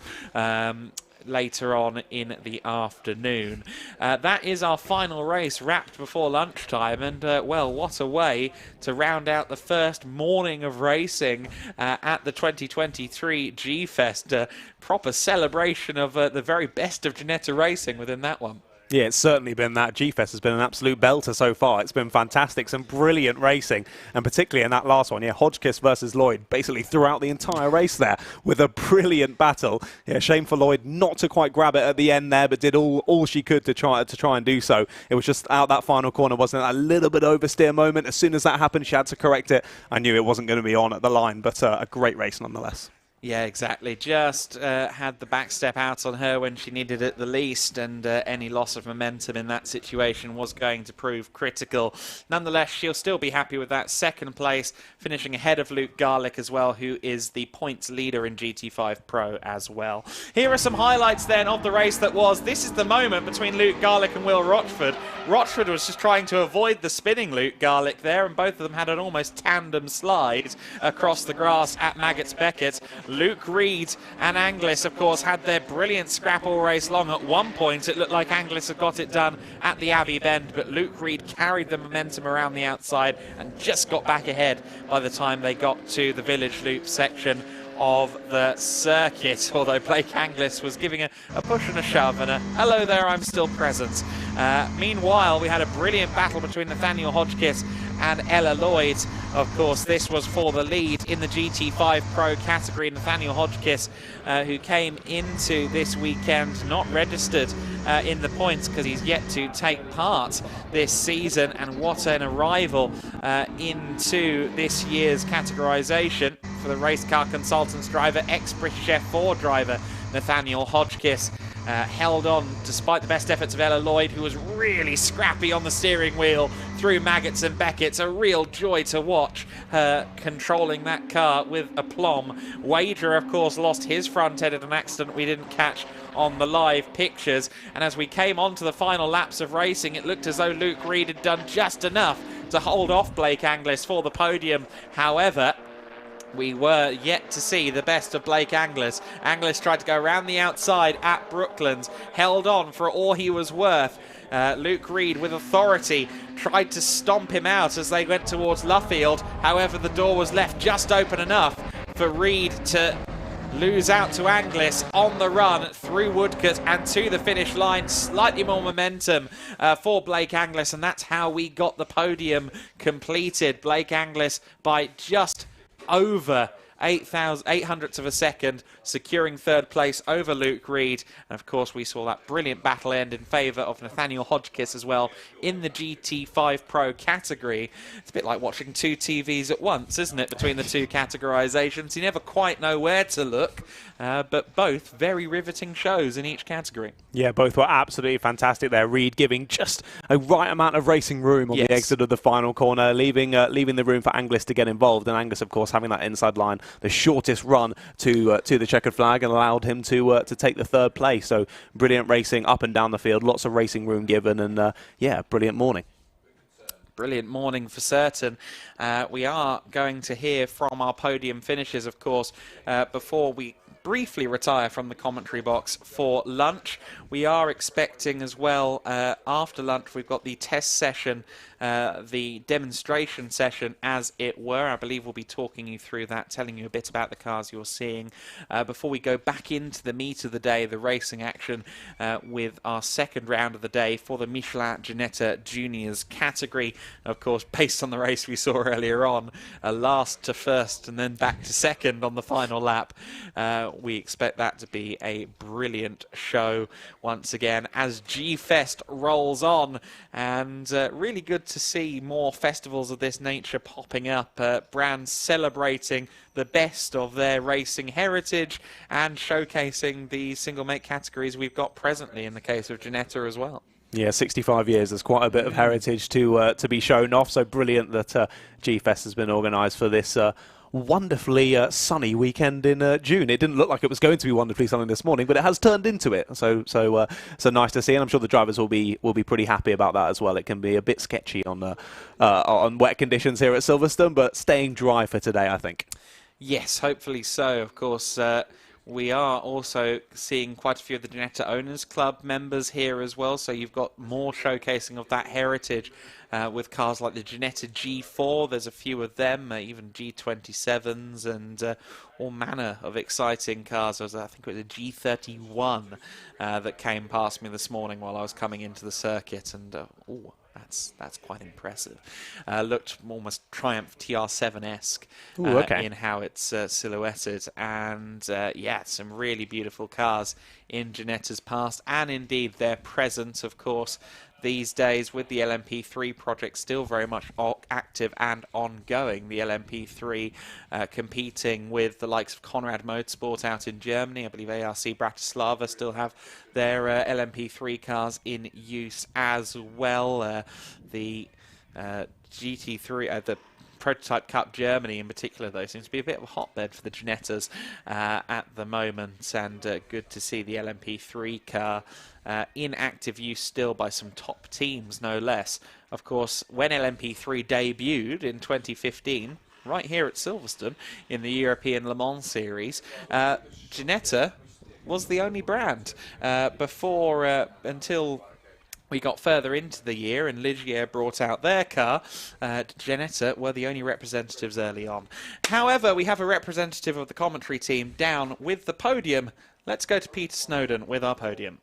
Later on in the afternoon. That is our final race wrapped before lunchtime, and well, what a way to round out the first morning of racing at the 2023 G-Fest. Proper celebration of the very best of Ginetta racing within that one. Yeah, it's certainly been that. G-Fest has been an absolute belter so far. It's been fantastic, some brilliant racing, and particularly in that last one, yeah, Hodgkiss versus Lloyd, basically throughout the entire race there with a brilliant battle. Yeah, shame for Lloyd not to quite grab it at the end there, but did all she could to try and do so. It was just out that final corner, wasn't it? A little bit oversteer moment. As soon as that happened, she had to correct it. I knew it wasn't going to be on at the line, but a great race nonetheless. Yeah, exactly. Just had the back step out on her when she needed it the least, and any loss of momentum in that situation was going to prove critical. Nonetheless, she'll still be happy with that 2nd place, finishing ahead of Luke Garlick as well, who is the points leader in GT5 Pro as well. Here are some highlights then of the race that was. This is the moment between Luke Garlick and Will Rochford. Rochford was just trying to avoid the spinning Luke Garlick there, and both of them had an almost tandem slide across the grass at Maggots Beckett. Luke Reed and Anglis, of course, had their brilliant scrap all race long. At one point, it looked like Anglis had got it done at the Abbey Bend, but Luke Reed carried the momentum around the outside and just got back ahead by the time they got to the Village Loop section of the circuit, although Blake Anglis was giving a push and a shove and a hello there, I'm still present. Meanwhile, we had a brilliant battle between Nathaniel Hodgkiss and Ella Lloyd. Of course, this was for the lead in the GT5 Pro category. Nathaniel Hodgkiss, who came into this weekend not registered in the points because he's yet to take part this season, and what an arrival into this year's categorisation for the race car consultants driver, ex-British F4 driver Nathaniel Hodgkiss. Held on despite the best efforts of Ella Lloyd, who was really scrappy on the steering wheel through Maggots and Beckett's. A real joy to watch her controlling that car with aplomb. Wager, of course, lost his front end in an accident we didn't catch on the live pictures. And as we came on to the final laps of racing, it looked as though Luke Reed had done just enough to hold off Blake Anglis for the podium. However, we were yet to see the best of Blake Anglis. Anglis tried to go around the outside at Brooklands, held on for all he was worth. Luke Reed, with authority, tried to stomp him out as they went towards Luffield. However, the door was left just open enough for Reed to lose out to Anglis on the run through Woodcote and to the finish line. Slightly more momentum for Blake Anglis, and that's how we got the podium completed. Blake Anglis by just over 800ths of a second, securing third place over Luke Reed. And of course, we saw that brilliant battle end in favour of Nathaniel Hodgkiss as well in the GT5 Pro category. It's a bit like watching two TVs at once, isn't it, between the two categorisations? You never quite know where to look, but both very riveting shows in each category. Yeah, both were absolutely fantastic there. Reed giving just a right amount of racing room on the exit of the final corner, leaving the room for Anglis to get involved. And Anglis, of course, having that inside line, the shortest run to the checkered flag, and allowed him to take the third place. So brilliant racing up and down the field, lots of racing room given, and yeah, brilliant morning. Brilliant morning for certain. We are going to hear from our podium finishers, of course, before we briefly retire from the commentary box for lunch. We are expecting as well, after lunch, we've got the test session, the demonstration session, as it were. I believe we'll be talking you through that, telling you a bit about the cars you're seeing, before we go back into the meat of the day, the racing action, with our second round of the day for the Michelin Ginetta Juniors category. Of course, based on the race we saw earlier on, last to first and then back to second on the final lap. We expect that to be a brilliant show once again as G-Fest rolls on, and really good to see more festivals of this nature popping up, brands celebrating the best of their racing heritage and showcasing the single make categories we've got presently in the case of Ginetta as well. Yeah, 65 years. There's quite a bit of heritage to be shown off. So brilliant that G-Fest has been organised for this wonderfully sunny weekend in June. It didn't look like it was going to be wonderfully sunny this morning, but it has turned into it. So nice to see, and I'm sure the drivers will be pretty happy about that as well. It can be a bit sketchy on wet conditions here at Silverstone, but staying dry for today, I think. Yes, hopefully so. Of course, we are also seeing quite a few of the Ginetta Owners Club members here as well, so you've got more showcasing of that heritage with cars like the Ginetta G4. There's a few of them, even G27s, and all manner of exciting cars. I think it was a G31 that came past me this morning while I was coming into the circuit, and that's quite impressive. Looked almost Triumph TR7-esque in how it's silhouetted, and yeah, some really beautiful cars in Ginetta's past and indeed their present, of course, these days with the LMP3 project still very much active and ongoing. The LMP3 competing with the likes of Conrad Motorsport out in Germany. I believe ARC Bratislava still have their LMP3 cars in use as well. The GT3, the Prototype Cup Germany in particular, though, seems to be a bit of a hotbed for the Ginettas at the moment, and good to see the LMP3 car in active use still by some top teams, no less. Of course, when LMP3 debuted in 2015, right here at Silverstone in the European Le Mans Series, Ginetta was the only brand until we got further into the year and Ligier brought out their car, Ginetta were the only representatives early on. However, we have a representative of the commentary team down with the podium. Let's go to Peter Snowden with our podium.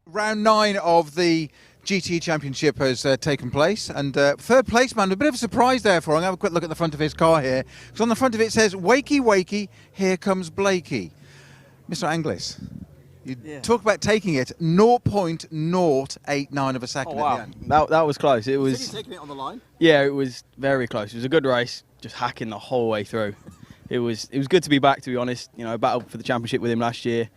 Round 9 of the GT Championship has taken place, and third place man, a bit of a surprise there for him. I'm going to have a quick look at the front of his car here, because on the front of it says, "Wakey, wakey, here comes Blakey." Mr. Anglis, you talk about taking it 0.089 of a second at the end. That was close. It was. You taking it on the line? Yeah, it was very close. It was a good race, just hacking the whole way through. It was good to be back, to be honest. You know, battled for the championship with him last year. You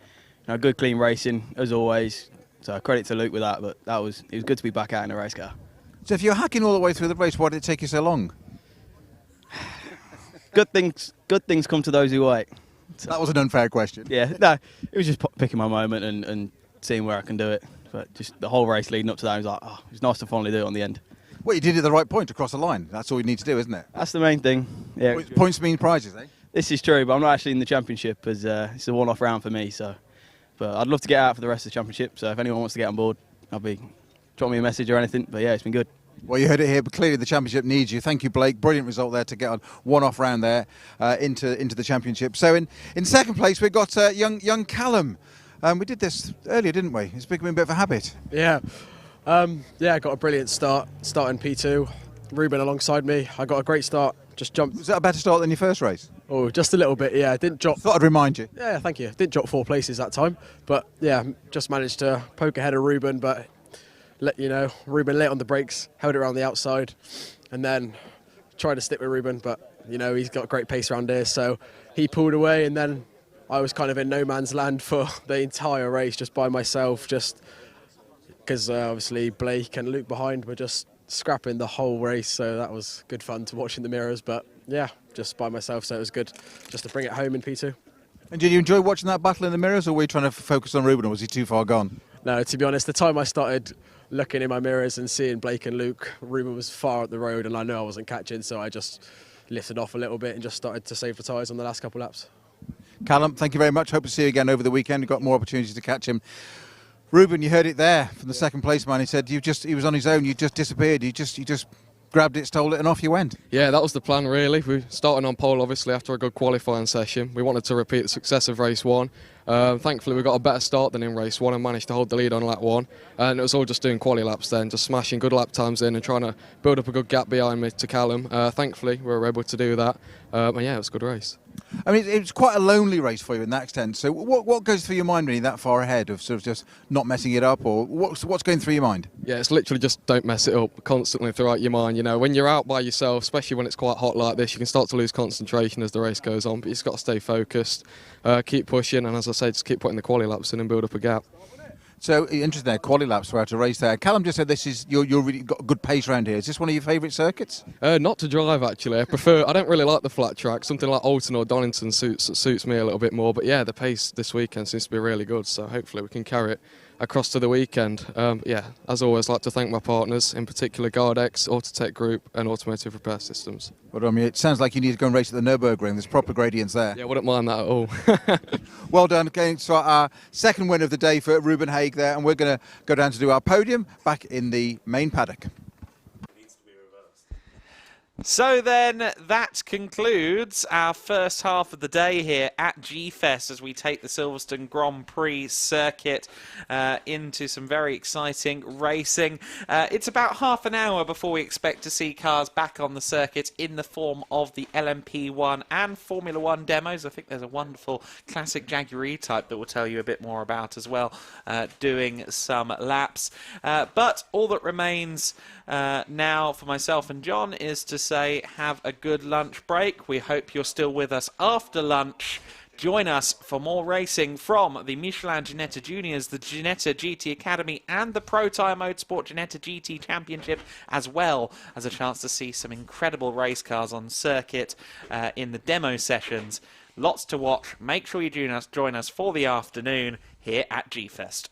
know, good clean racing as always. So credit to Luke with that. But it was good to be back out in a race car. So if you're hacking all the way through the race, why did it take you so long? Good things come to those who wait. So, that was an unfair question. Yeah, no, it was just picking my moment and seeing where I can do it. But just the whole race leading up to that, I was like, oh, it's nice to finally do it on the end. Well, you did it at the right point, across the line. That's all you need to do, isn't it? That's the main thing. Yeah. Points mean prizes, eh? This is true, but I'm not actually in the championship, as it's a one-off round for me. So, but I'd love to get out for the rest of the championship. So if anyone wants to get on board, drop me a message or anything. But yeah, it's been good. Well, you heard it here, but clearly the championship needs you. Thank you, Blake. Brilliant result there to get on one-off round there into the championship. So in second place, we've got young Callum. We did this earlier, didn't we? It's becoming a bit of a habit. Yeah. I got a brilliant start in P2. Ruben alongside me. I got a great start. Just jumped. Was that a better start than your first race? Oh, just a little bit, yeah. I didn't drop. Thought I'd remind you. Yeah, thank you. Didn't drop 4 places that time. But yeah, just managed to poke ahead of Ruben, but Ruben late on the brakes, held it around the outside, and then tried to stick with Ruben, but he's got great pace around here, so he pulled away, and then I was kind of in no man's land for the entire race, just by myself, just because obviously Blake and Luke behind were just scrapping the whole race, so that was good fun to watch in the mirrors, but yeah, just by myself, so it was good just to bring it home in P2. And did you enjoy watching that battle in the mirrors, or were you trying to focus on Ruben, or was he too far gone? No, to be honest, the time I started looking in my mirrors and seeing Blake and Luke, Ruben was far up the road and I knew I wasn't catching, so I just lifted off a little bit and just started to save the tyres on the last couple of laps. Callum, thank you very much. Hope to see you again over the weekend. You've got more opportunities to catch him. Ruben, you heard it there from the second place man. He said he was on his own. You just disappeared. You just grabbed it, stole it, and off you went. Yeah, that was the plan really. We started on pole obviously after a good qualifying session. We wanted to repeat the success of race 1. Thankfully we got a better start than in race 1 and managed to hold the lead on lap 1, and it was all just doing quali laps then, just smashing good lap times in and trying to build up a good gap behind me to Callum. Thankfully we were able to do that, and yeah, it was a good race. I mean, it was quite a lonely race for you in that extent. So what goes through your mind when you're that far ahead of sort of just not messing it up, or what's going through your mind? Yeah, it's literally just don't mess it up constantly throughout your mind. When you're out by yourself, especially when it's quite hot like this, you can start to lose concentration as the race goes on, but you've just got to stay focused, keep pushing, and as I say, just keep putting the quali laps in and build up a gap. So interesting there, quali laps throughout a race there. Callum just said this is you're really got a good pace around here. Is this one of your favourite circuits? Not to drive actually. I don't really like the flat track. Something like Alton or Donington suits me a little bit more. But yeah, the pace this weekend seems to be really good. So hopefully we can carry it across to the weekend. Yeah, as always, I'd like to thank my partners, in particular Gardex, Autotech Group and Automotive Repair Systems. Well, I mean, it sounds like you need to go and race at the Nürburgring. There's proper gradients there. Yeah, wouldn't mind that at all. Well done. Okay, so our second win of the day for Ruben Haig there, and we're going to go down to do our podium back in the main paddock. So then that concludes our first half of the day here at G-Fest as we take the Silverstone Grand Prix circuit into some very exciting racing. It's about half an hour before we expect to see cars back on the circuit in the form of the LMP1 and Formula 1 demos. I think there's a wonderful classic Jaguar E-Type that we'll tell you a bit more about as well, doing some laps. But all that remains now for myself and John is to say have a good lunch break. We hope you're still with us after lunch. Join us for more racing from the Michelin Ginetta Juniors, the Ginetta GT Academy and the Protyre Motorsport Ginetta GT Championship, as well as a chance to see some incredible race cars on circuit in the demo sessions. Lots to watch. Make sure you join us for the afternoon here at G-Fest.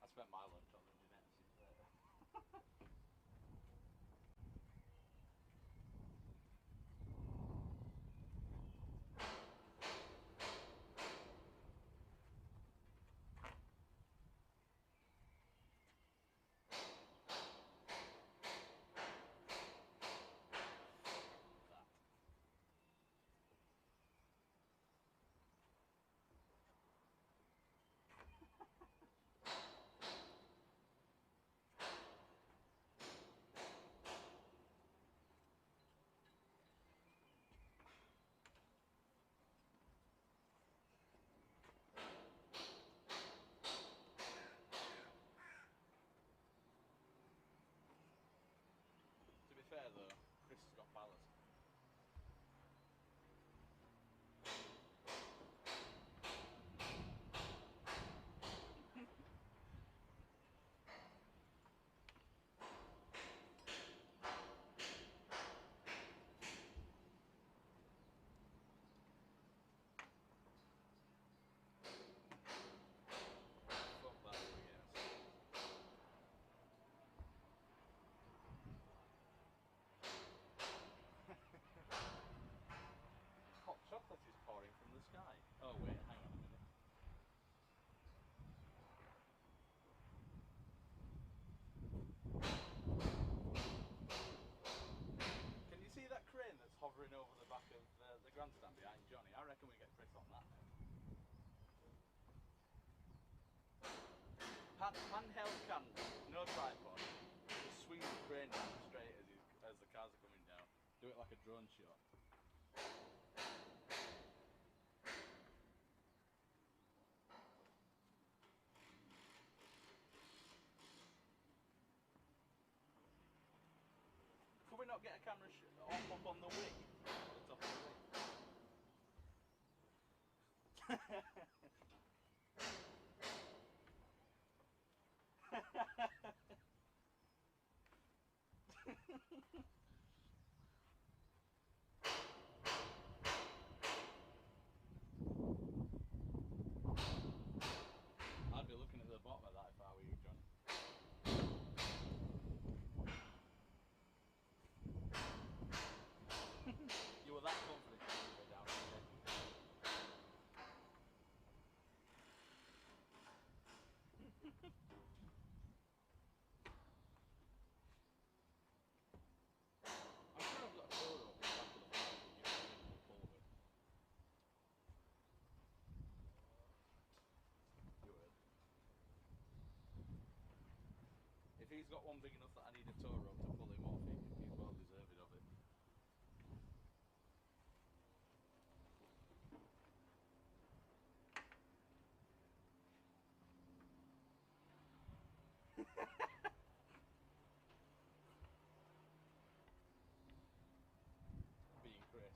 spent my lunch on the Ginetta. To be fair though, Chris has got ballast. Fuck that, I guess. Hot chocolate is pouring from the sky. Oh wait, hang on a minute. Can you see that crane that's hovering over the back of the grandstand behind Johnny? I reckon we get Chris on that now. Handheld camera, no tripod. Just swing the crane down straight as the cars are coming down. Do it like a drone shot. Could we not get a camera up on the wing? At the top of the wing? I'd be looking at the bottom of that if I were you, Johnny. You were that confident you could go down there. I'm sure I've got a photo of the back of the bike that you can pull with. You would. If he's got one big enough that I need a tow rope to pull him off, he's well deserving of it. Being Chris.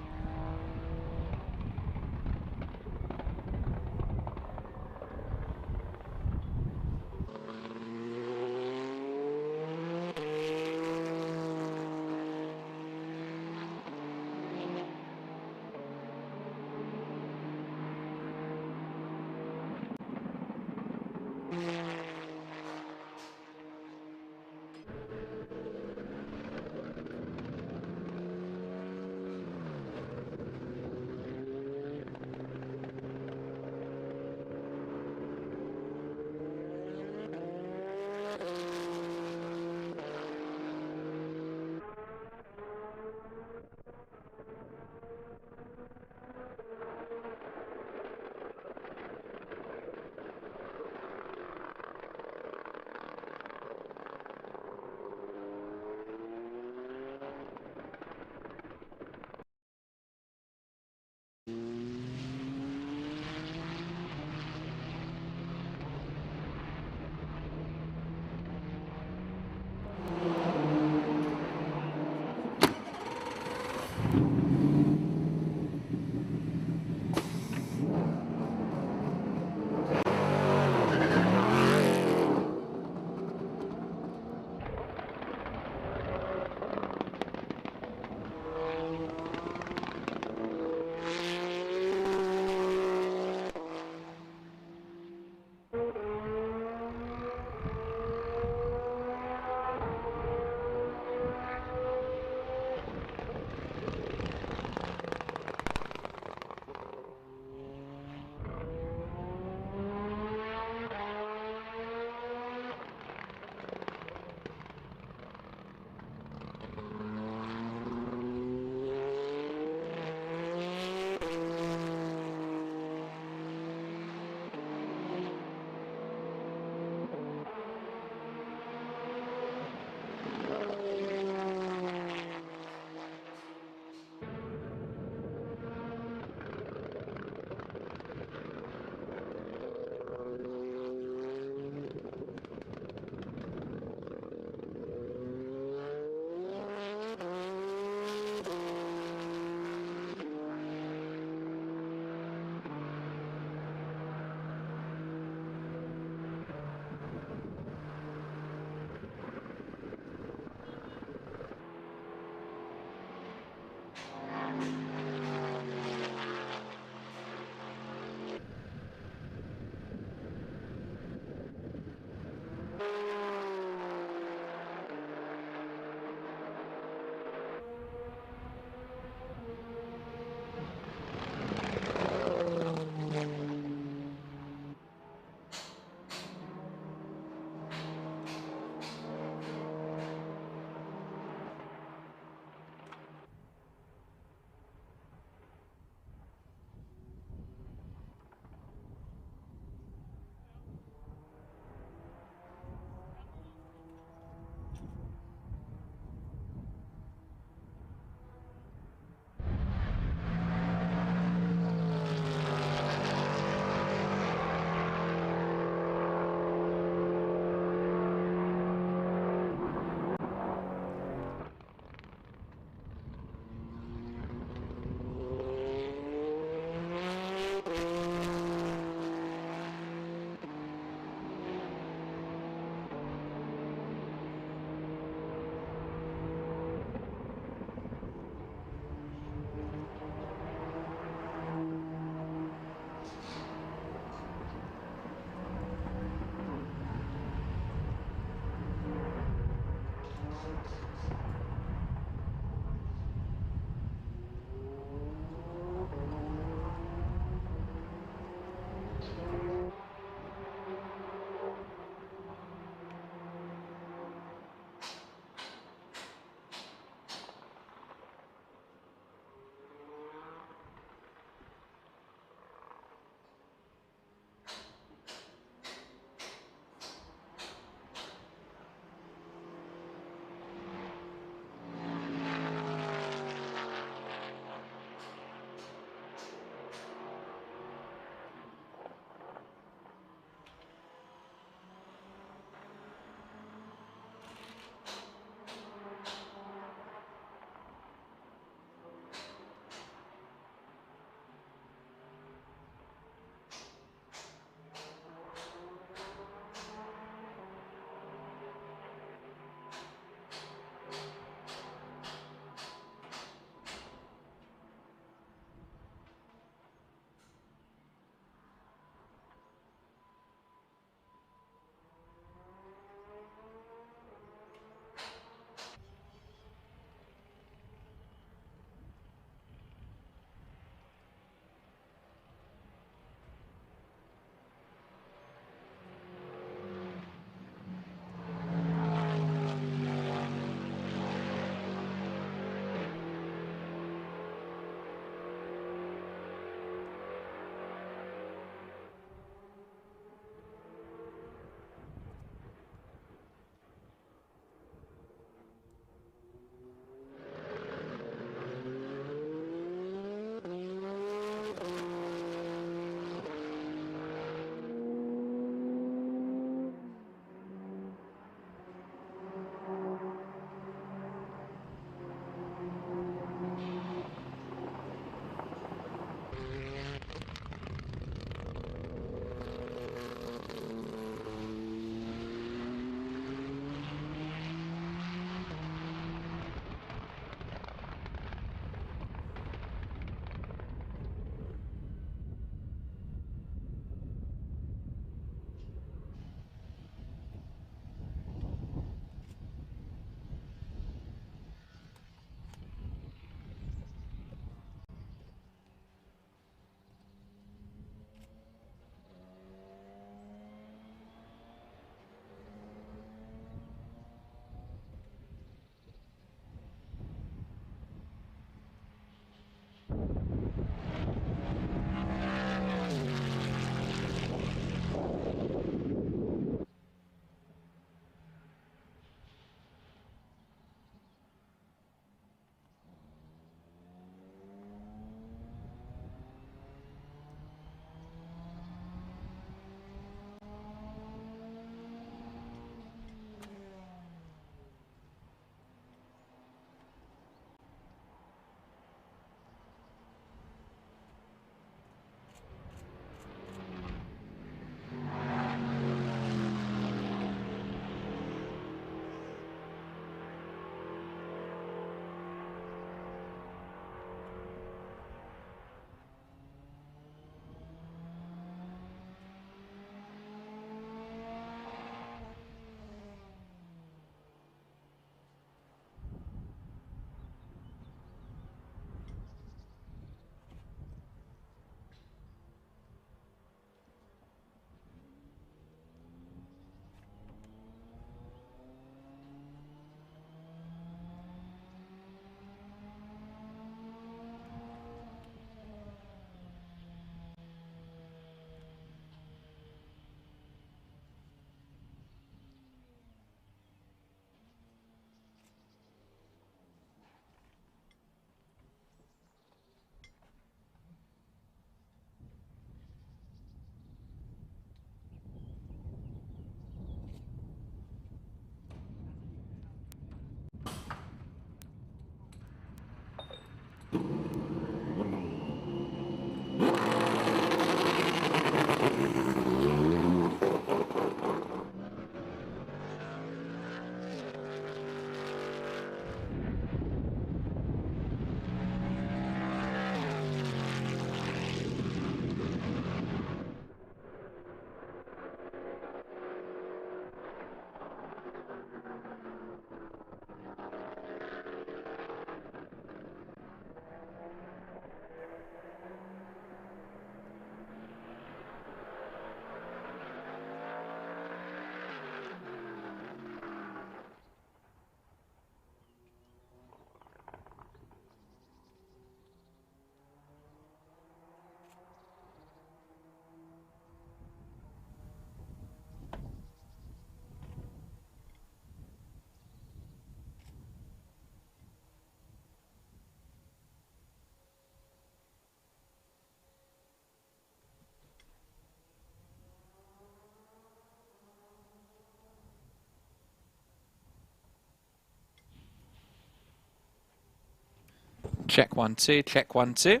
Check 1, 2, check 1, 2.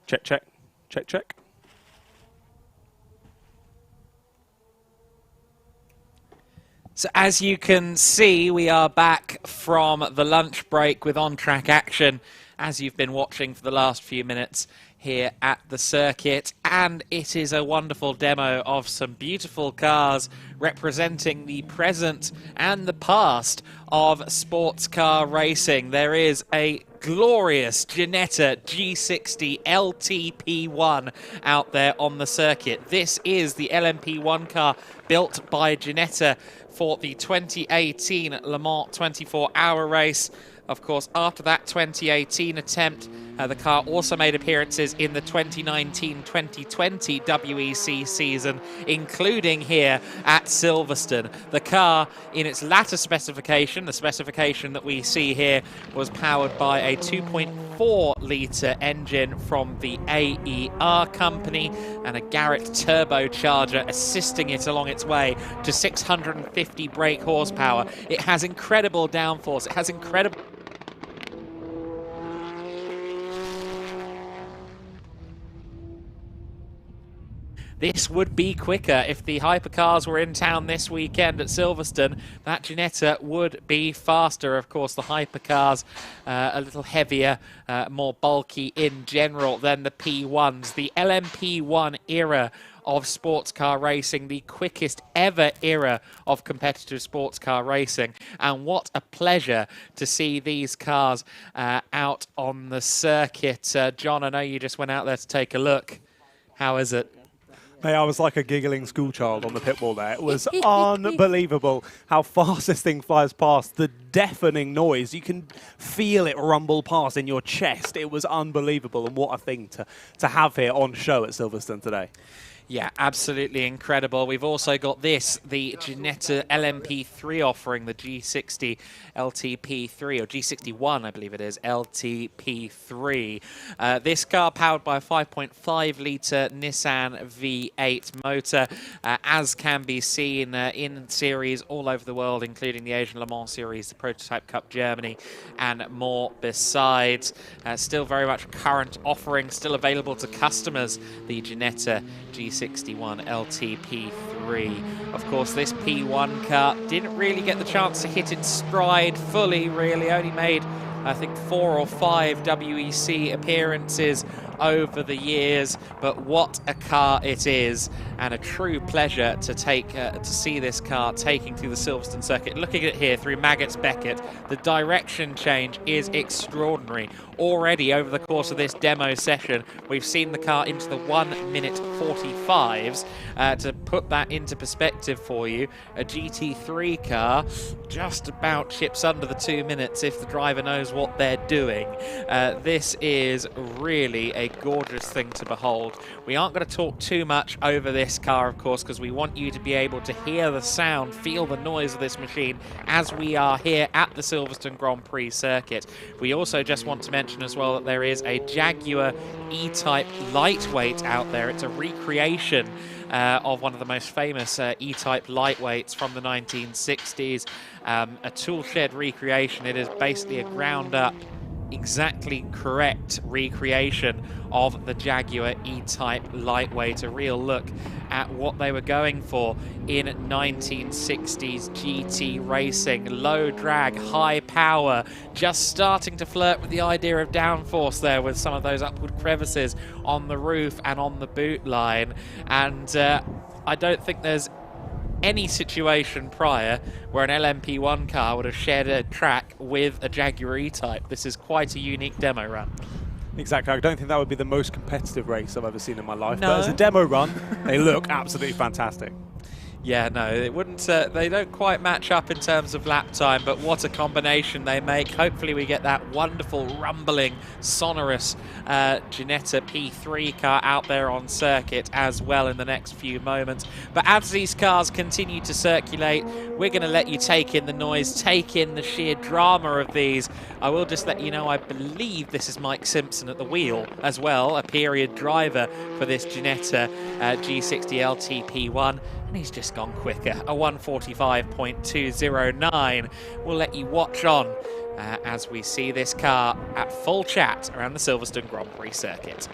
Check, check, check, check. So as you can see, we are back from the lunch break with on-track action, as you've been watching for the last few minutes here at the circuit. And it is a wonderful demo of some beautiful cars representing the present and the past of sports car racing. There is a glorious Ginetta G60 LTP1 out there on the circuit. This is the LMP1 car built by Ginetta for the 2018 Le Mans 24-hour race. Of course, after that 2018 attempt, the car also made appearances in the 2019-2020 WEC season, including here at Silverstone. The car, in its latter specification, the specification that we see here, was powered by a 2.4-litre engine from the AER company and a Garrett turbocharger assisting it along its way to 650 brake horsepower. It has incredible downforce. It has incredible... This would be quicker if the hypercars were in town this weekend at Silverstone. That Ginetta would be faster. Of course, the hypercars a little heavier, more bulky in general than the P1s. The LMP1 era of sports car racing, the quickest ever era of competitive sports car racing. And what a pleasure to see these cars out on the circuit. John, I know you just went out there to take a look. How is it? Mate, I was like a giggling schoolchild on the pit wall there. It was unbelievable how fast this thing flies past. The deafening noise, you can feel it rumble past in your chest. It was unbelievable, and what a thing to have here on show at Silverstone today. Yeah, absolutely incredible. We've also got this, the Ginetta LMP3 offering, the G60 LTP3, or G61, I believe it is, LTP3. This car powered by a 5.5-litre Nissan V8 motor, as can be seen in series all over the world, including the Asian Le Mans Series, the Prototype Cup Germany, and more besides. Still very much current offering, still available to customers, the Ginetta G61 LTP3. Of course, this P1 car didn't really get the chance to hit its stride fully, really. Only made, I think, 4 or 5 WEC appearances over the years, but what a car it is, and a true pleasure to see this car taking through the Silverstone circuit. Looking at it here through Maggotts Beckett, the direction change is extraordinary. Already over the course of this demo session, we've seen the car into the 1:45s. To put that into perspective for you, a GT3 car just about chips under the 2 minutes if the driver knows what they're doing. This is really a gorgeous thing to behold. We aren't going to talk too much over this car, of course, because we want you to be able to hear the sound, feel the noise of this machine as we are here at the Silverstone Grand Prix circuit. We also just want to mention as well that there is a Jaguar E-Type lightweight out there. It's a recreation of one of the most famous E-Type lightweights from the 1960s. A toolshed recreation. It is basically a ground-up, exactly correct recreation of the Jaguar E-Type lightweight. A real look at what they were going for in 1960s GT racing. Low drag, high power, just starting to flirt with the idea of downforce there with some of those upward crevices on the roof and on the boot line. And I don't think there's any situation prior where an LMP1 car would have shared a track with a Jaguar E-Type. This is quite a unique demo run. Exactly. I don't think that would be the most competitive race I've ever seen in my life. No. But as a demo run, they look absolutely fantastic. Yeah, no, it wouldn't. They don't quite match up in terms of lap time, but what a combination they make. Hopefully we get that wonderful, rumbling, sonorous Ginetta P3 car out there on circuit as well in the next few moments. But as these cars continue to circulate, we're going to let you take in the noise, take in the sheer drama of these. I will just let you know, I believe this is Mike Simpson at the wheel as well, a period driver for this Ginetta G60 LTP1. And he's just gone quicker, a 1:45.209. We'll let you watch on as we see this car at full chat around the Silverstone Grand Prix circuit.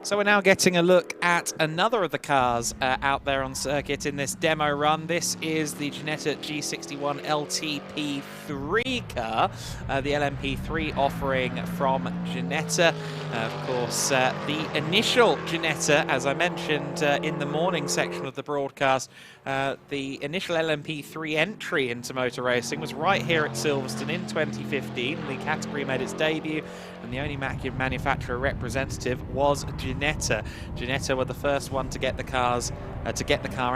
So we're now getting a look at another of the cars out there on circuit in this demo run. This is the Ginetta G61 LTP3 car, the LMP3 offering from Ginetta. Of course, the initial Ginetta, as I mentioned in the morning section of the broadcast, the initial LMP3 entry into motor racing was right here at Silverstone in 2015. The category made its debut, and the only manufacturer representative was Ginetta. Ginetta were the first one to get the car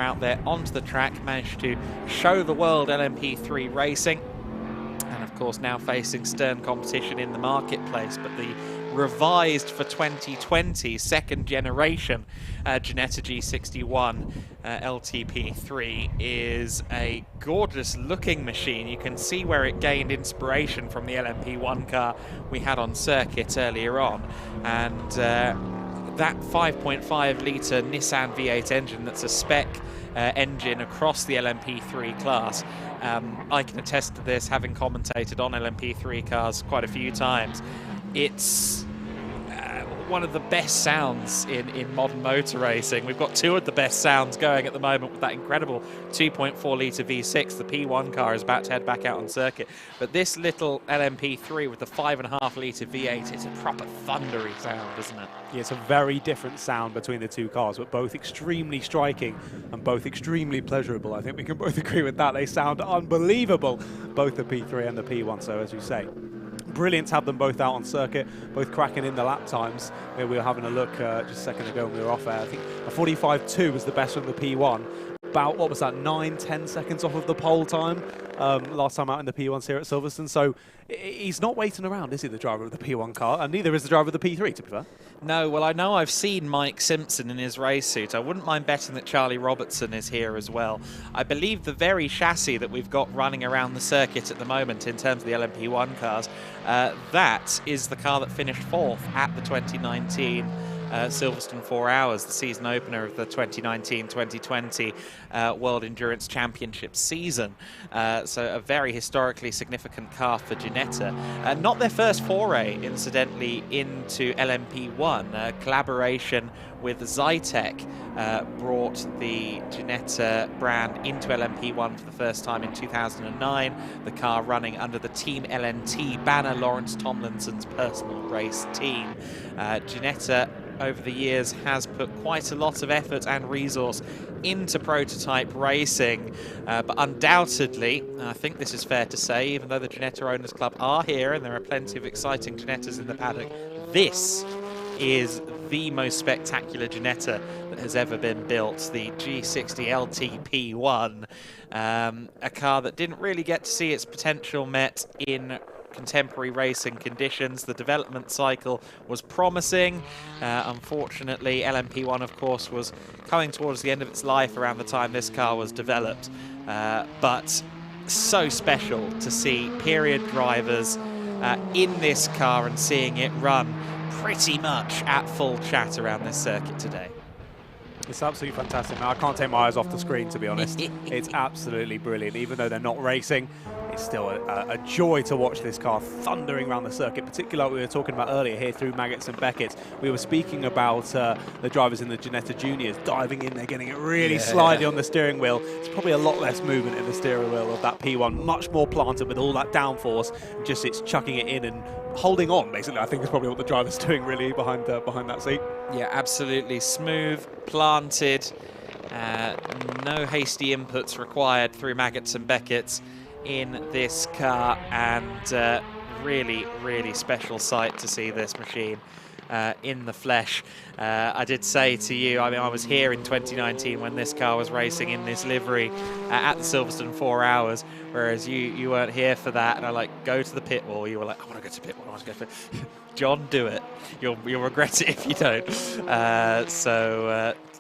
out there onto the track, managed to show the world LMP3 racing, and of course now facing stern competition in the marketplace. But the revised for 2020 second generation Ginetta G61 LTP3 is a gorgeous looking machine. You can see where it gained inspiration from the LMP1 car we had on circuit earlier on, and that 5.5 litre Nissan V8 engine that's a spec engine across the LMP3 class. I can attest to this, having commentated on LMP3 cars quite a few times. It's one of the best sounds in modern motor racing. We've got two of the best sounds going at the moment with that incredible 2.4 litre V6. The P1 car is about to head back out on circuit. But this little LMP3 with the 5.5 litre V8, it's a proper thundery sound, isn't it? Yeah, it's a very different sound between the two cars, but both extremely striking and both extremely pleasurable. I think we can both agree with that. They sound unbelievable, both the P3 and the P1. So as you say, brilliant to have them both out on circuit, both cracking in the lap times. We were having a look just a second ago when we were off air. I think a 45.2 was the best from the P1. About, what was that, 9-10 seconds off of the pole time last time out in the P1s here at Silverstone. So he's not waiting around, is he, the driver of the P1 car? And neither is the driver of the P3, to be fair. No, well, I know I've seen Mike Simpson in his race suit. I wouldn't mind betting that Charlie Robertson is here as well. I believe the very chassis that we've got running around the circuit at the moment in terms of the LMP1 cars, that is the car that finished 4th at the 2019 Silverstone 4 Hours, the season opener of the 2019-2020 World Endurance Championship season. So a very historically significant car for Ginetta. Not their first foray, incidentally, into LMP1. Collaboration with Zytec brought the Ginetta brand into LMP1 for the first time in 2009. The car running under the Team LNT banner, Lawrence Tomlinson's personal race team. Ginetta over the years has put quite a lot of effort and resource into prototype racing, but undoubtedly, I think this is fair to say, even though the Ginetta Owners Club are here and there are plenty of exciting Ginettas in the paddock, this is the most spectacular Ginetta that has ever been built, the G60 LTP1, a car that didn't really get to see its potential met in contemporary racing conditions. The development cycle was promising. Unfortunately, LMP1, of course, was coming towards the end of its life around the time this car was developed. But so special to see period drivers in this car and seeing it run pretty much at full chat around this circuit today. It's absolutely fantastic. Now, I can't take my eyes off the screen, to be honest. It's absolutely brilliant. Even though they're not racing, it's still a joy to watch this car thundering around the circuit, particularly like we were talking about earlier here through Maggotts and Beckett's. We were speaking about the drivers in the Ginetta Juniors diving in there, getting it really slidey on the steering wheel. It's probably a lot less movement in the steering wheel of that P1, much more planted with all that downforce. Just it's chucking it in and holding on, basically, I think is probably what the driver's doing really behind that seat. Yeah, absolutely. Smooth, planted, no hasty inputs required through Maggotts and Beckett's in this car, and really, really special sight to see this machine in the flesh. I did say to you, I mean, I was here in 2019 when this car was racing in this livery at the Silverstone 4 Hours, whereas you weren't here for that, and I like, go to the pit wall. You were like, I want to go to the pit wall, I want to go to the pit. John, do it. You'll regret it if you don't.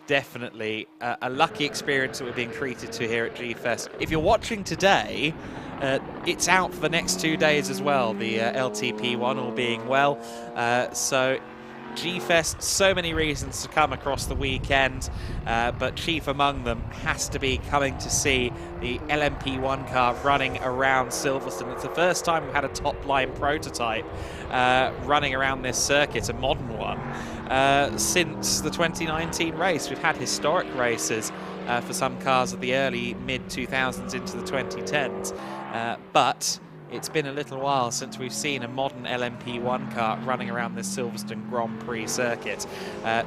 Definitely a lucky experience that we're being treated to here at G-Fest. If you're watching today, it's out for the next 2 days as well, the LTP1, all being well. So G-Fest, so many reasons to come across the weekend, but chief among them has to be coming to see the LMP1 car running around Silverstone. It's the first time we've had a top-line prototype running around this circuit, a modern one, since the 2019 race. We've had historic races for some cars of the early mid-2000s into the 2010s, but it's been a little while since we've seen a modern LMP1 car running around this Silverstone Grand Prix circuit.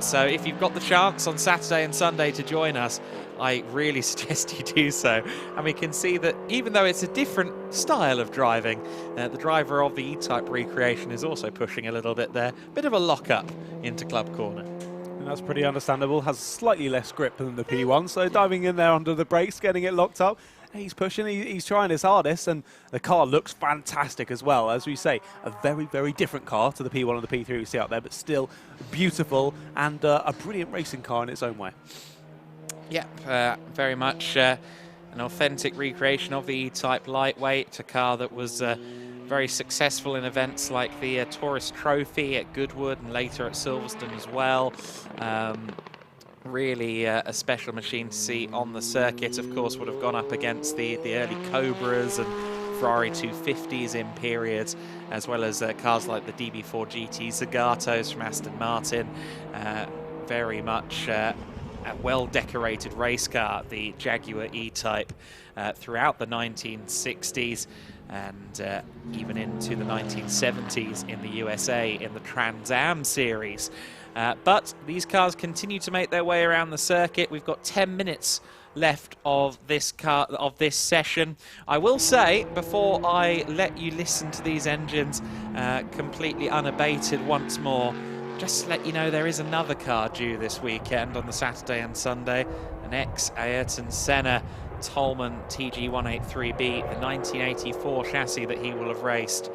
So if you've got the chance on Saturday and Sunday to join us, I really suggest you do so. And we can see that even though it's a different style of driving, the driver of the E-Type recreation is also pushing a little bit there. Bit of a lock-up into Club Corner. And that's pretty understandable. Has slightly less grip than the P1, so diving in there under the brakes, getting it locked up. He's pushing, he's trying his hardest, and the car looks fantastic as well. As we say, a very, very different car to the P1 and the P3 we see out there, but still beautiful and a brilliant racing car in its own way. Yep, very much an authentic recreation of the E-Type lightweight, a car that was very successful in events like the Tourist Trophy at Goodwood and later at Silverstone as well. Really a special machine to see on the circuit. Of course, would have gone up against the early Cobras and Ferrari 250s in periods, as well as cars like the DB4 GT Zagatos from Aston Martin. Very much a well-decorated race car, the Jaguar E-Type, throughout the 1960s and even into the 1970s in the USA in the Trans Am series. But these cars continue to make their way around the circuit. We've got 10 minutes left of this session. I will say, before I let you listen to these engines completely unabated once more, just to let you know there is another car due this weekend on the Saturday and Sunday, an ex-Ayrton Senna Tolman TG183B, the 1984 chassis that he will have raced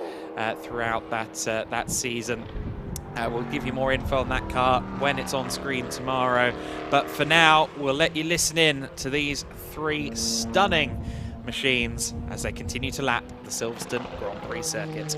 throughout that season. We'll give you more info on that car when it's on screen tomorrow. But for now, we'll let you listen in to these 3 stunning machines as they continue to lap the Silverstone Grand Prix circuit.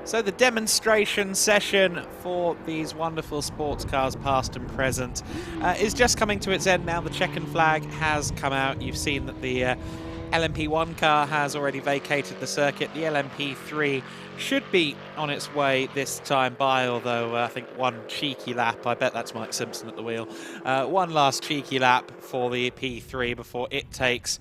So the demonstration session for these wonderful sports cars, past and present, is just coming to its end now. The checkered flag has come out. You've seen that the LMP1 car has already vacated the circuit. The LMP3 should be on its way this time by, although I think one cheeky lap, I bet that's Mike Simpson at the wheel, one last cheeky lap for the P3 before it takes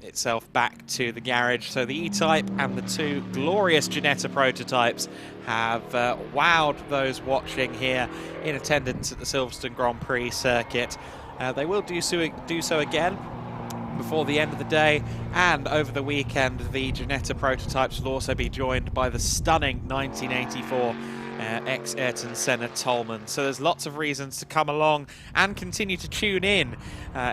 itself back to the garage. So the E-Type and the two glorious Ginetta prototypes have wowed those watching here in attendance at the Silverstone Grand Prix circuit. They will do so again before the end of the day, and over the weekend the Ginetta prototypes will also be joined by the stunning 1984 ex-Ayrton Senna Tolman. So there's lots of reasons to come along and continue to tune in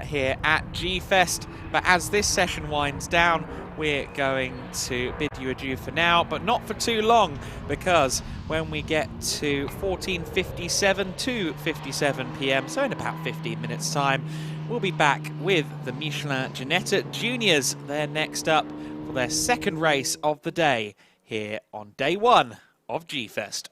here at G-Fest. But as this session winds down, we're going to bid you adieu for now, but not for too long, because when we get to 14:57 to 57 p.m, so in about 15 minutes time, we'll be back with the Michelin Ginetta Juniors. They're next up for their second race of the day here on day one of G-Fest.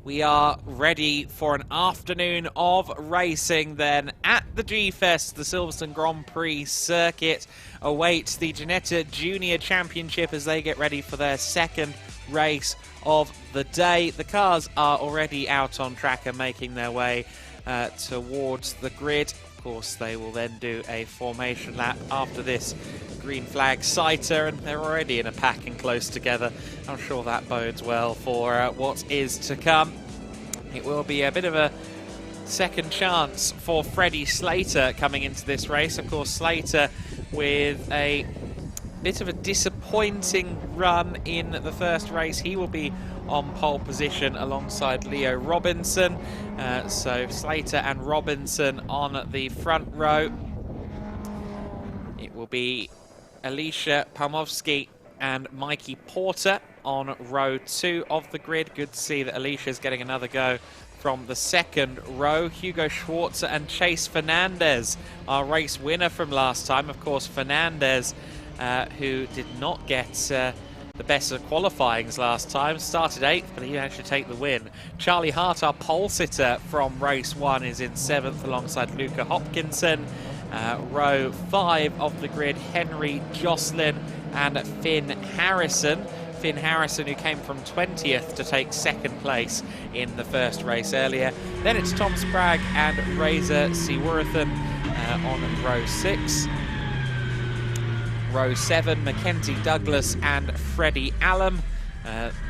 We are ready for an afternoon of racing then at the G-Fest. The Silverstone Grand Prix circuit awaits the Ginetta Junior Championship as they get ready for their second race of the day. The cars are already out on track and making their way towards the grid. Of course, they will then do a formation lap after this green flag sighter, and they're already in a pack and close together. I'm sure that bodes well for what is to come. It will be a bit of a second chance for Freddie Slater coming into this race. Of course, Slater with a bit of a disappointing run in the first race. He will be on pole position alongside Leo Robinson. So Slater and Robinson on the front row. It will be Alicia Palmovsky and Mikey Porter on row 2 of the grid. Good to see that Alicia's getting another go from the second row. Hugo Schwarzer and Chase Fernandez, our race winner from last time. Of course, Fernandez, who did not get the best of qualifyings last time, started 8th, but he managed to take the win. Charlie Hart, our pole sitter from race 1, is in 7th alongside Luca Hopkinson. Row 5 of the grid, Henry Jocelyn and Finn Harrison. Finn Harrison, who came from 20th to take 2nd place in the first race earlier. Then it's Tom Spragg and Razor Seaworthen on row 6. Row 7, Mackenzie Douglas and Freddie Allen.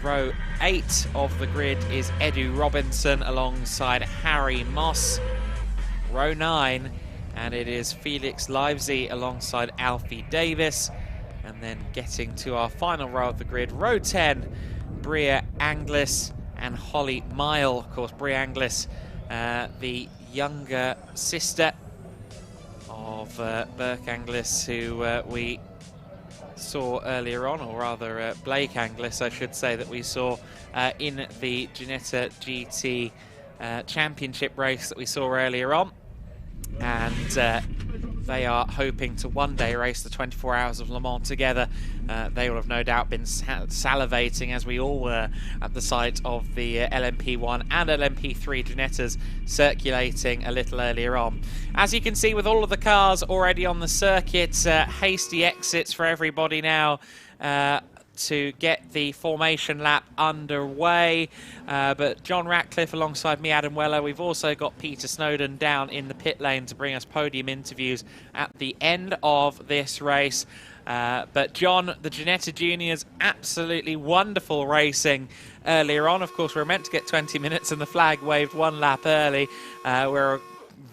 Row 8 of the grid is Edu Robinson alongside Harry Moss. Row 9, and it is Felix Livesey alongside Alfie Davis. And then getting to our final row of the grid, row 10, Bria Anglis and Holly Mile. Of course, Bria Anglis, the younger sister of Burke Anglis, who we saw earlier on, or rather Blake Anglis, I should say, that we saw in the Ginetta GT Championship race that we saw earlier on. And they are hoping to one day race the 24 Hours of Le Mans together. They will have no doubt been salivating, as we all were, at the sight of the LMP1 and LMP3 Ginettas circulating a little earlier on. As you can see, with all of the cars already on the circuit, hasty exits for everybody now to get the formation lap underway. But John Ratcliffe alongside me, Adam Weller. We've also got Peter Snowden down in the pit lane to bring us podium interviews at the end of this race. But John, the Ginetta Juniors, absolutely wonderful racing earlier on. Of course, we were meant to get 20 minutes and the flag waved 1 lap early. We're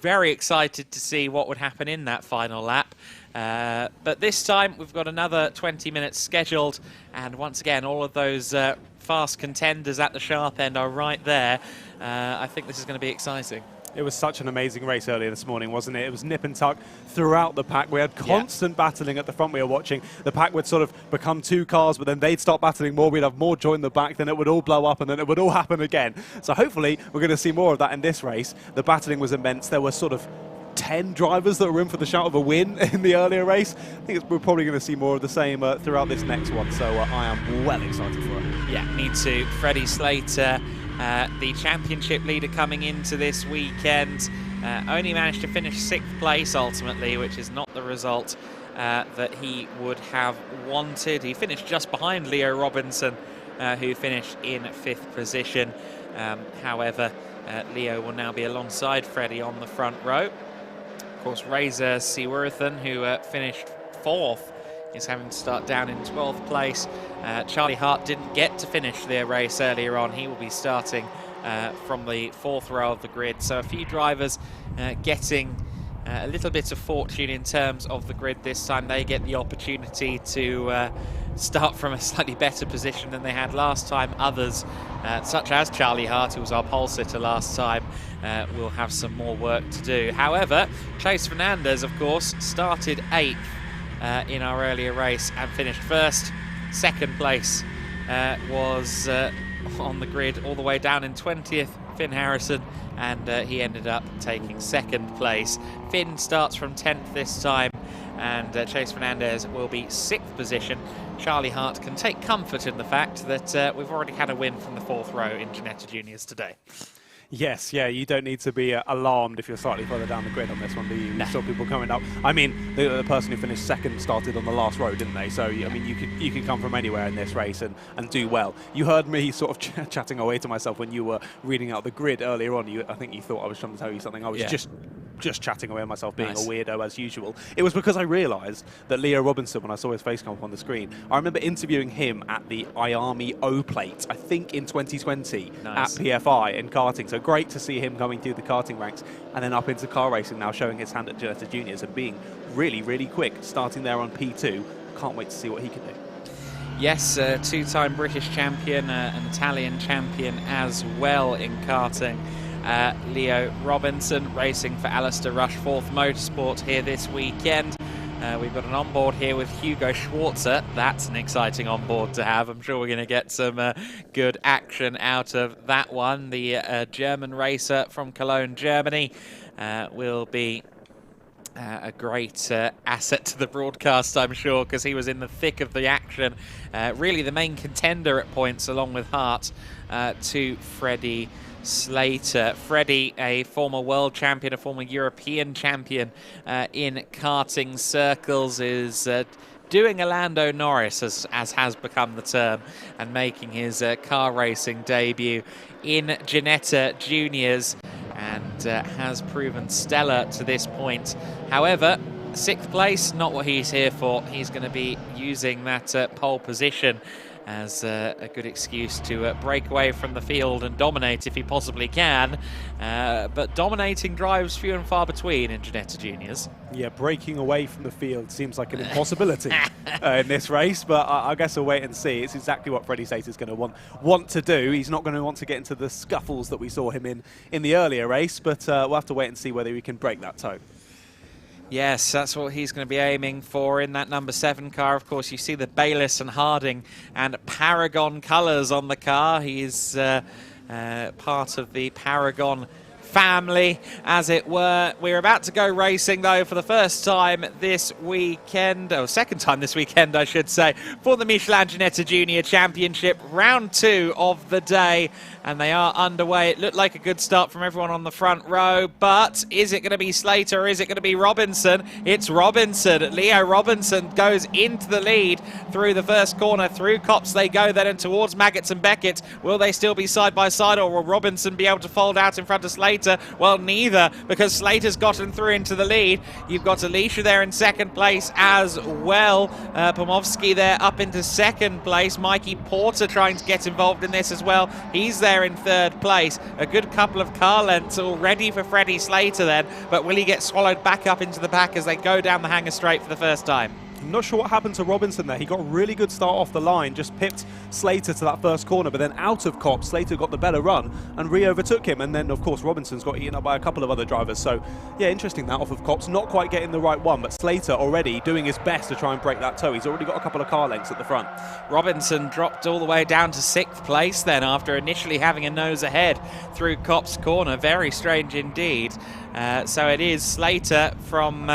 very excited to see what would happen in that final lap. But this time we've got another 20 minutes scheduled, and once again all of those fast contenders at the sharp end are right there. I think this is going to be exciting. It was such an amazing race earlier this morning, wasn't it? It was nip and tuck throughout the pack. We had constant battling at the front. We were watching. The pack would sort of become 2 cars, but then they'd start battling more. We'd have more join the back, then it would all blow up, and then it would all happen again. So hopefully we're going to see more of that in this race. The battling was immense. There were sort of 10 drivers that were in for the shout of a win in the earlier race. I think we're probably going to see more of the same throughout this next one, so I am well excited for it. Yeah, me too. Freddie Slater, the championship leader coming into this weekend, only managed to finish 6th place ultimately, which is not the result that he would have wanted. He finished just behind Leo Robinson, who finished in 5th position. However, Leo will now be alongside Freddie on the front row. Of course, Razor Seaworthen, who finished 4th, is having to start down in 12th place. Charlie Hart didn't get to finish their race earlier on. He will be starting from the 4th row of the grid. So a few drivers getting a little bit of fortune in terms of the grid this time. They get the opportunity to start from a slightly better position than they had last time. Others, such as Charlie Hart, who was our pole sitter last time, will have some more work to do. However, Chase Fernandez, of course, started 8th in our earlier race and finished 1st. 2nd place was on the grid all the way down in 20th, Finn Harrison, and he ended up taking 2nd place. Finn starts from 10th this time and Chase Fernandez will be 6th position. Charlie Hart can take comfort in the fact that we've already had a win from the 4th row in Ginetta Juniors today. Yes, yeah, you don't need to be alarmed if you're slightly further down the grid on this one, do you? You saw people coming up. I mean, the person who finished 2nd started on the last row, didn't they? So, I mean, you can come from anywhere in this race and do well. You heard me sort of chatting away to myself when you were reading out the grid earlier on. I think you thought I was trying to tell you something. I was just chatting away myself, being a weirdo as usual. It was because I realised that Leo Robinson, when I saw his face come up on the screen, I remember interviewing him at the IAMI O Plate, I think in 2020 at PFI in karting. So great to see him coming through the karting ranks and then up into car racing now, showing his hand at Ginetta Juniors and being really, really quick, starting there on P2. Can't wait to see what he can do. Yes, 2-time British champion, an Italian champion as well in karting. Leo Robinson racing for Alistair Rush 4th Motorsport here this weekend. We've got an onboard here with Hugo Schwarzer. That's an exciting onboard to have. I'm sure we're going to get some good action out of that one. The German racer from Cologne, Germany, will be a great asset to the broadcast, I'm sure, because he was in the thick of the action. Really the main contender at points, along with Hart, to Freddie Slater. Freddie, a former world champion, a former European champion in karting circles, is doing a Lando Norris, as has become the term, and making his car racing debut in Ginetta Juniors, and has proven stellar to this point. However, 6th place, not what he's here for. He's going to be using that pole position as a good excuse to break away from the field and dominate if he possibly can. But dominating drives few and far between in Ginetta Juniors. Yeah, breaking away from the field seems like an impossibility in this race, but I guess we'll wait and see. It's exactly what Freddie Slater's going to want to do. He's not going to want to get into the scuffles that we saw him in the earlier race, but we'll have to wait and see whether he can break that toe. Yes, that's what he's going to be aiming for in that number 7 car. Of course, you see the Bayliss and Harding and Paragon colours on the car. He's part of the Paragon family, as it were. We're about to go racing, though, for the first time this weekend, or second time this weekend, I should say, for the Michelin Ginetta Junior Championship, round 2 of the day, and they are underway. It looked like a good start from everyone on the front row, but is it going to be Slater or is it going to be Robinson? It's Robinson. Leo Robinson goes into the lead through the first corner. Through Copse they go then, and towards Maggots and Beckett. Will they still be side by side, or will Robinson be able to fold out in front of Slater? Well, neither, because Slater's gotten through into the lead. You've got Alicia there in 2nd place as well. Pomorsky there up into 2nd place. Mikey Porter trying to get involved in this as well. He's there in 3rd place. A good couple of car lengths already for Freddie Slater then, but will he get swallowed back up into the pack as they go down the hanger straight for the first time? I'm not sure what happened to Robinson there. He got a really good start off the line, just pipped Slater to that first corner, but then out of Copse, Slater got the better run and re-overtook him. And then, of course, Robinson's got eaten up by a couple of other drivers. So, yeah, interesting that off of Copse. Not quite getting the right one, but Slater already doing his best to try and break that toe. He's already got a couple of car lengths at the front. Robinson dropped all the way down to 6th place then, after initially having a nose ahead through Copse corner. Very strange indeed. So it is Slater from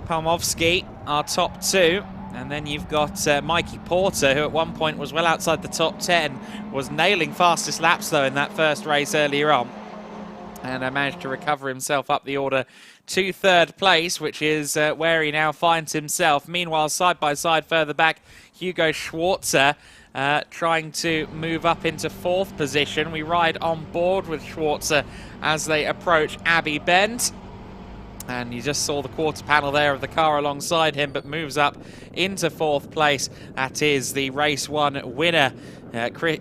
Pomorsky, our top 2. And then you've got Mikey Porter, who at one point was well outside the top 10, was nailing fastest laps, though, in that first race earlier on. And managed to recover himself up the order to 3rd place, which is where he now finds himself. Meanwhile, side by side further back, Hugo Schwarzer trying to move up into 4th position. We ride on board with Schwarzer as they approach Abbey Bend. And you just saw the quarter panel there of the car alongside him, but moves up into 4th place. That is the race 1 winner,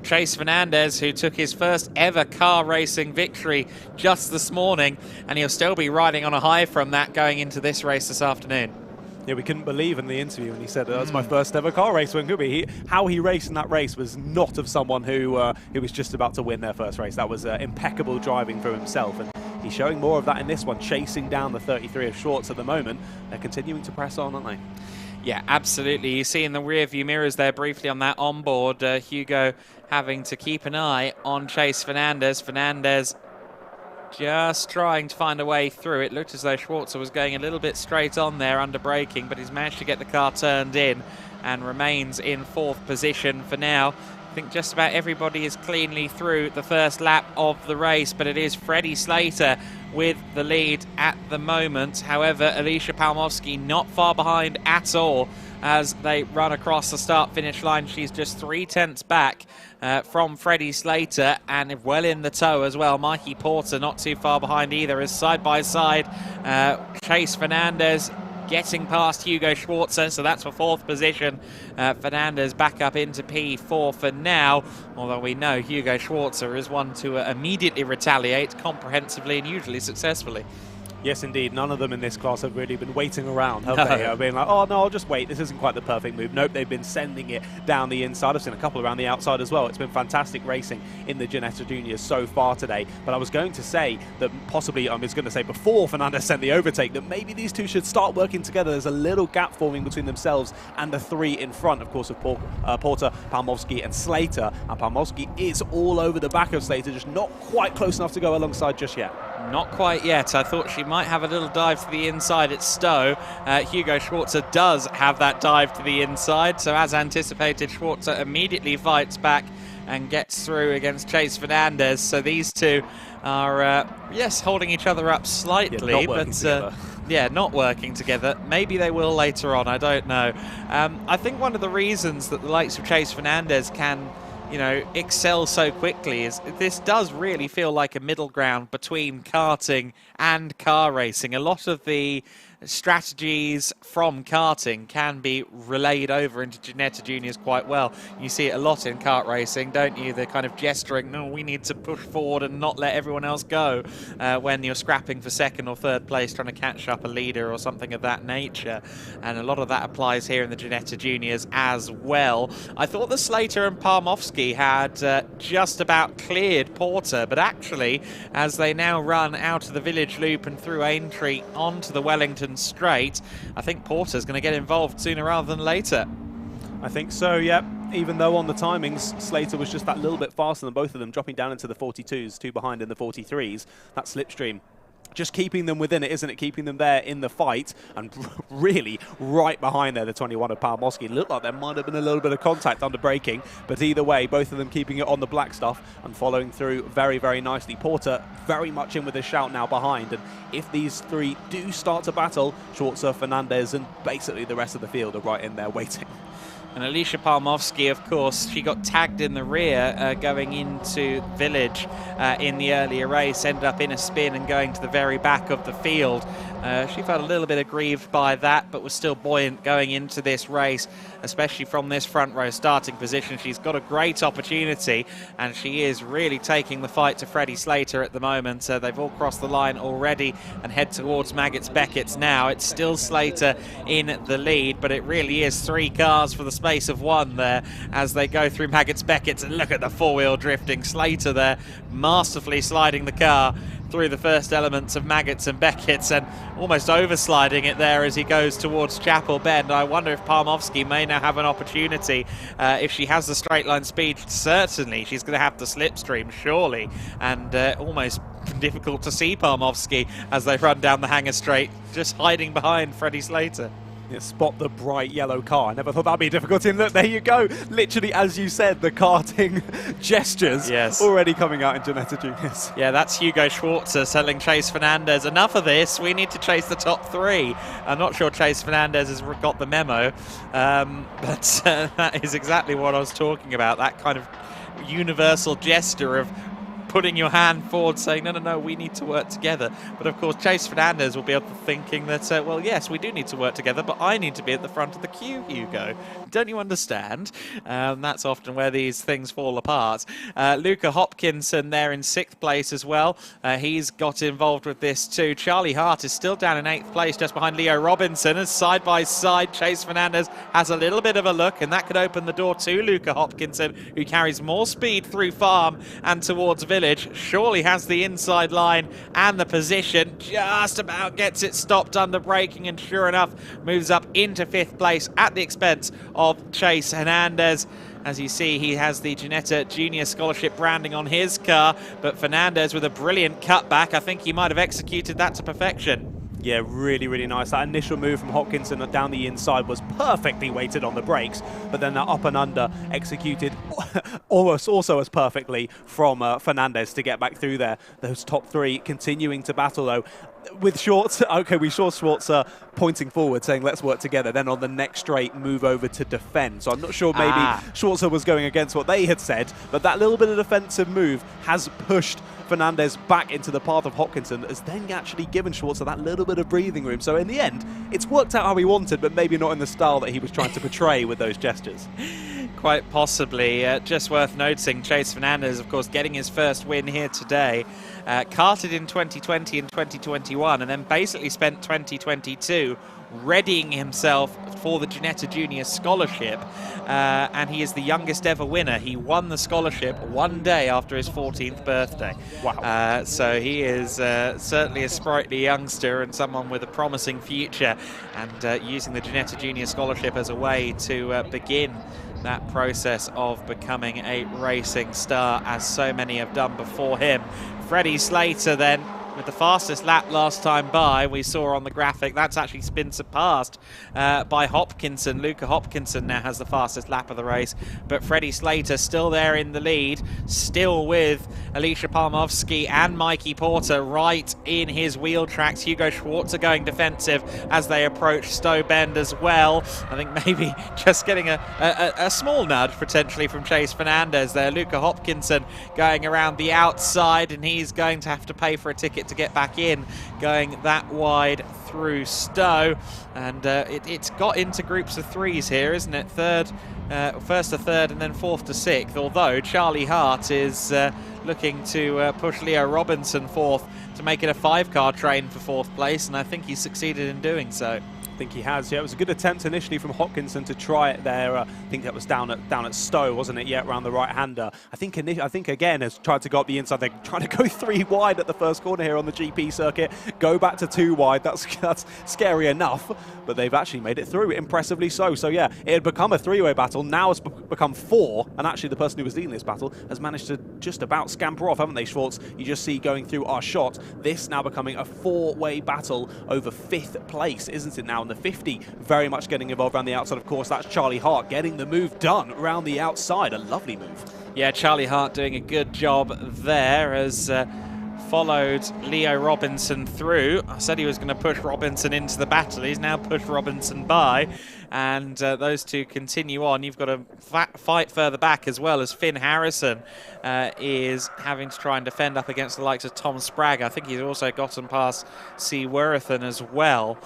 Chase Fernandez, who took his first ever car racing victory just this morning, and he'll still be riding on a high from that going into this race this afternoon. Yeah, we couldn't believe in the interview when he said that was my first ever car race win. Could be. How he raced in that race was not of someone who was just about to win their first race. That was impeccable driving from himself, and he's showing more of that in this one, chasing down the 33 of Schwartz at the moment. They're continuing to press on, aren't they? Yeah, absolutely. You see in the rear view mirrors there briefly on that onboard, Hugo having to keep an eye on Chase Fernandez. Fernandez just trying to find a way through. It looked as though Schwarzer was going a little bit straight on there under braking, but he's managed to get the car turned in and remains in 4th position for now. I think just about everybody is cleanly through the first lap of the race, but it is Freddie Slater with the lead at the moment. However, Alicia Palmowski not far behind at all as they run across the start-finish line. She's just 3/10 back from Freddie Slater, and well in the tow as well. Mikey Porter not too far behind either, as side-by-side Chase Fernandez getting past Hugo Schwarzer, so that's for 4th position. Fernandez back up into P4 for now, although we know Hugo Schwarzer is one to immediately retaliate comprehensively and usually successfully. Yes, indeed. None of them in this class have really been waiting around, have they? I've been like, oh, no, I'll just wait. This isn't quite the perfect move. Nope, they've been sending it down the inside. I've seen a couple around the outside as well. It's been fantastic racing in the Ginetta Juniors so far today. But I was going to say that possibly, I was going to say before Fernandez sent the overtake, that maybe these two should start working together. There's a little gap forming between themselves and the 3 in front, of course, of Porter, Palmowski and Slater. And Palmowski is all over the back of Slater, just not quite close enough to go alongside just yet. Not quite yet. I thought she might have a little dive to the inside at Stowe. Hugo Schwarzer does have that dive to the inside, so as anticipated, Schwarzer immediately fights back and gets through against Chase Fernandez. So these two are, yes, holding each other up slightly, yeah, not working together. Maybe they will later on, I don't know. I think one of the reasons that the likes of Chase Fernandez can, you know, excel so quickly is this does really feel like a middle ground between karting and car racing. A lot of the strategies from karting can be relayed over into Ginetta Juniors quite well. You see it a lot in kart racing, don't you? The kind of gesturing, no, we need to push forward and not let everyone else go when you're scrapping for 2nd or 3rd place, trying to catch up a leader or something of that nature. And a lot of that applies here in the Ginetta Juniors as well. I thought the Slater and Palmowski had just about cleared Porter, but actually, as they now run out of the village loop and through Aintree onto the Wellington straight, I think Porter's going to get involved sooner rather than later. I think so, yeah. Even though on the timings, Slater was just that little bit faster than both of them, dropping down into the 42s, 2 behind in the 43s. That slipstream just keeping them within it, isn't it? Keeping them there in the fight, and really right behind there, the 21 of Palmowski. Looked like there might have been a little bit of contact under braking, but either way, both of them keeping it on the black stuff and following through very, very nicely. Porter very much in with a shout now behind, and if these 3 do start to battle, Schwarzer, Fernandez, and basically the rest of the field are right in there waiting. And Alicia Palmowski, of course, she got tagged in the rear going into Village in the earlier race, ended up in a spin and going to the very back of the field. She felt a little bit aggrieved by that, but was still buoyant going into this race, especially from this front row starting position. She's got a great opportunity, and she is really taking the fight to Freddie Slater at the moment. They've all crossed the line already and head towards Maggots-Beckett's now. It's still Slater in the lead, but it really is 3 cars for the space of 1 there as they go through Maggots-Beckett's, and look at the 4-wheel drifting. Slater there masterfully sliding the car through the first elements of Maggots and Beckett's and almost oversliding it there as he goes towards Chapel Bend. I wonder if Palmowski may now have an opportunity. If she has the straight line speed, certainly she's going to have the slipstream, surely, and almost difficult to see Palmowski as they run down the hangar straight, just hiding behind Freddie Slater. Yeah, spot the bright yellow car. I never thought that'd be a difficulty. And look, there you go. Literally, as you said, the karting gestures already coming out in Ginetta Juniors. Yeah, that's Hugo Schwarzer telling Chase Fernandez, enough of this, we need to chase the top 3. I'm not sure Chase Fernandez has got the memo, but that is exactly what I was talking about, that kind of universal gesture of putting your hand forward saying, no, we need to work together. But of course, Chase Fernandez will be able to thinking that, well, yes, we do need to work together, but I need to be at the front of the queue, Hugo. Don't you understand? That's often where these things fall apart. Luca Hopkinson there in 6th place as well. He's got involved with this too. Charlie Hart is still down in 8th place just behind Leo Robinson, as side by side Chase Fernandez has a little bit of a look, and that could open the door to Luca Hopkinson, who carries more speed through Farm and towards Village. village. Surely has the inside line and the position. Just about gets it stopped under braking, and sure enough, moves up into 5th place at the expense of Chase Hernandez. As you see, he has the Ginetta Junior Scholarship branding on his car, but Fernandez with a brilliant cutback. I think he might have executed that to perfection. Yeah, really, really nice. That initial move from Hopkinson down the inside was perfectly weighted on the brakes, but then that up and under executed almost also as perfectly from Fernandez to get back through there. Those top 3 continuing to battle, though. With Schwartz, okay, we saw Schwartz pointing forward, saying let's work together. Then on the next straight, move over to defend. So I'm not sure maybe Schwartz was going against what they had said, but that little bit of defensive move has pushed Fernandez back into the path of Hopkinson, has then actually given Schwartz that little bit of breathing room. So in the end, it's worked out how he wanted, but maybe not in the style that he was trying to portray with those gestures. Quite possibly. Just worth noting, Chase Fernandez, of course, getting his first win here today. Karted in 2020 and 2021, and then basically spent 2022 readying himself for the Ginetta Junior Scholarship, and he is the youngest ever winner. He won the scholarship one day after his 14th birthday. Wow. So he is certainly a sprightly youngster and someone with a promising future, and using the Ginetta Junior Scholarship as a way to begin that process of becoming a racing star, as so many have done before him. Freddie Slater then, with the fastest lap last time by, we saw on the graphic, that's actually been surpassed by Hopkinson. Luca Hopkinson now has the fastest lap of the race, but Freddie Slater still there in the lead, still with Alicia Palmovsky and Mikey Porter right in his wheel tracks. Hugo Schwartz going defensive as they approach Stowe Bend as well. I think maybe just getting a small nudge potentially from Chase Fernandez there. Luca Hopkinson going around the outside, and he's going to have to pay for a ticket to get back in, going that wide through Stowe. And it's got into groups of 3s here, isn't it? First to third and then 4th to 6th, although Charlie Hart is looking to push Leo Robinson 4th to make it a 5-car train for 4th place, and I think he's succeeded in doing so. I think he has. Yeah, it was a good attempt initially from Hopkinson to try it there. I think that was down at Stowe, wasn't it? Yeah, around the right-hander. I think again has tried to go up the inside. They're trying to go 3 wide at the first corner here on the GP circuit. Go back to 2 wide. That's scary enough, but they've actually made it through, impressively so. So yeah, it had become a 3-way battle. Now it's become 4, and actually the person who was leading this battle has managed to just about scamper off, haven't they, Schwartz? You just see going through our shot, this now becoming a 4-way battle over 5th place, isn't it now? And the 50 very much getting involved around the outside. Of course, that's Charlie Hart getting the move done around the outside. A lovely move. Yeah, Charlie Hart doing a good job there, as followed Leo Robinson through. I said he was going to push Robinson into the battle. He's now pushed Robinson by, and those two continue on. You've got to fight further back as well, as Finn Harrison is having to try and defend up against the likes of Tom Spragg. I think he's also gotten past C. Worthen as well.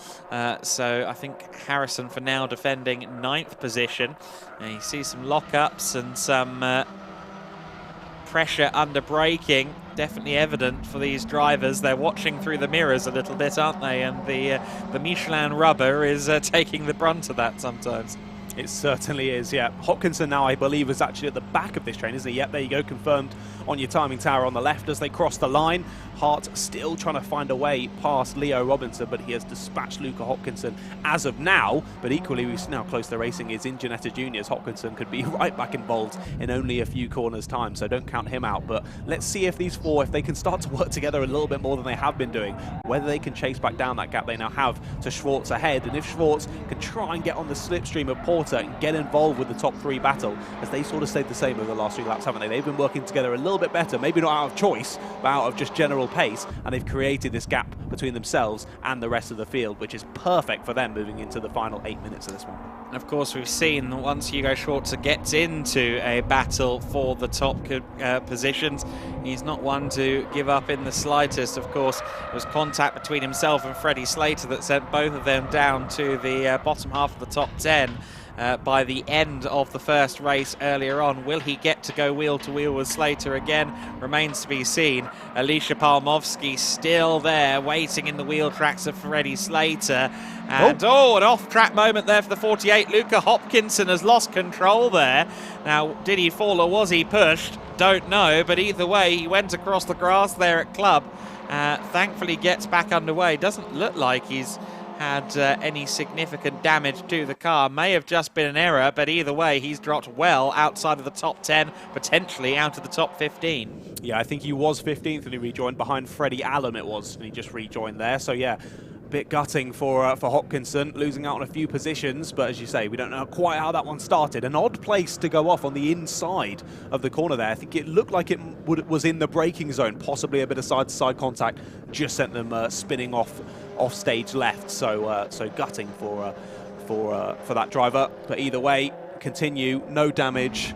So I think Harrison for now defending 9th position. And you see some lockups and some pressure under braking, definitely evident for these drivers. They're watching through the mirrors a little bit, aren't they? And the Michelin rubber is taking the brunt of that sometimes. It certainly is, yeah. Hopkinson now, I believe, is actually at the back of this train, isn't he? Yep, there you go, confirmed on your timing tower on the left as they cross the line. Hart still trying to find a way past Leo Robinson, but he has dispatched Luca Hopkinson as of now. But equally, we see how close the racing is in Ginetta Juniors. Hopkinson could be right back involved in only a few corners' time, so don't count him out. But let's see if these 4, if they can start to work together a little bit more than they have been doing, whether they can chase back down that gap they now have to Schwartz ahead. And if Schwartz can try and get on the slipstream of Porter and get involved with the top 3 battle, as they sort of stayed the same over the last 3 laps, haven't they? They've been working together a little bit better, maybe not out of choice, but out of just general pace, and they've created this gap between themselves and the rest of the field, which is perfect for them moving into the final 8 minutes of this one. And of course, we've seen that once Hugo Schwartz gets into a battle for the top positions, he's not one to give up in the slightest. Of course, there was contact between himself and Freddie Slater that sent both of them down to the bottom half of the top 10. By the end of the first race earlier on. Will he get to go wheel to wheel with Slater again? Remains to be seen. Alicia Palmovsky still there, waiting in the wheel tracks of Freddie Slater. And an off-track moment there for the 48. Luca Hopkinson has lost control there. Now, did he fall or was he pushed? don't know, but either way, he went across the grass there at Club. Thankfully gets back underway. Doesn't look like he's had any significant damage to the car. May have just been an error, but either way, he's dropped well outside of the top 10, potentially out of the top 15. Yeah, I think he was 15th and he rejoined behind Freddie Allen it was, and he just rejoined there. So yeah, a bit gutting for Hopkinson, losing out on a few positions, but as you say, we don't know quite how that one started. An odd place to go off on the inside of the corner there. I think it looked like it was in the braking zone, possibly a bit of side-to-side contact, just sent them spinning off stage left. So gutting for that driver, but either way, continue, no damage,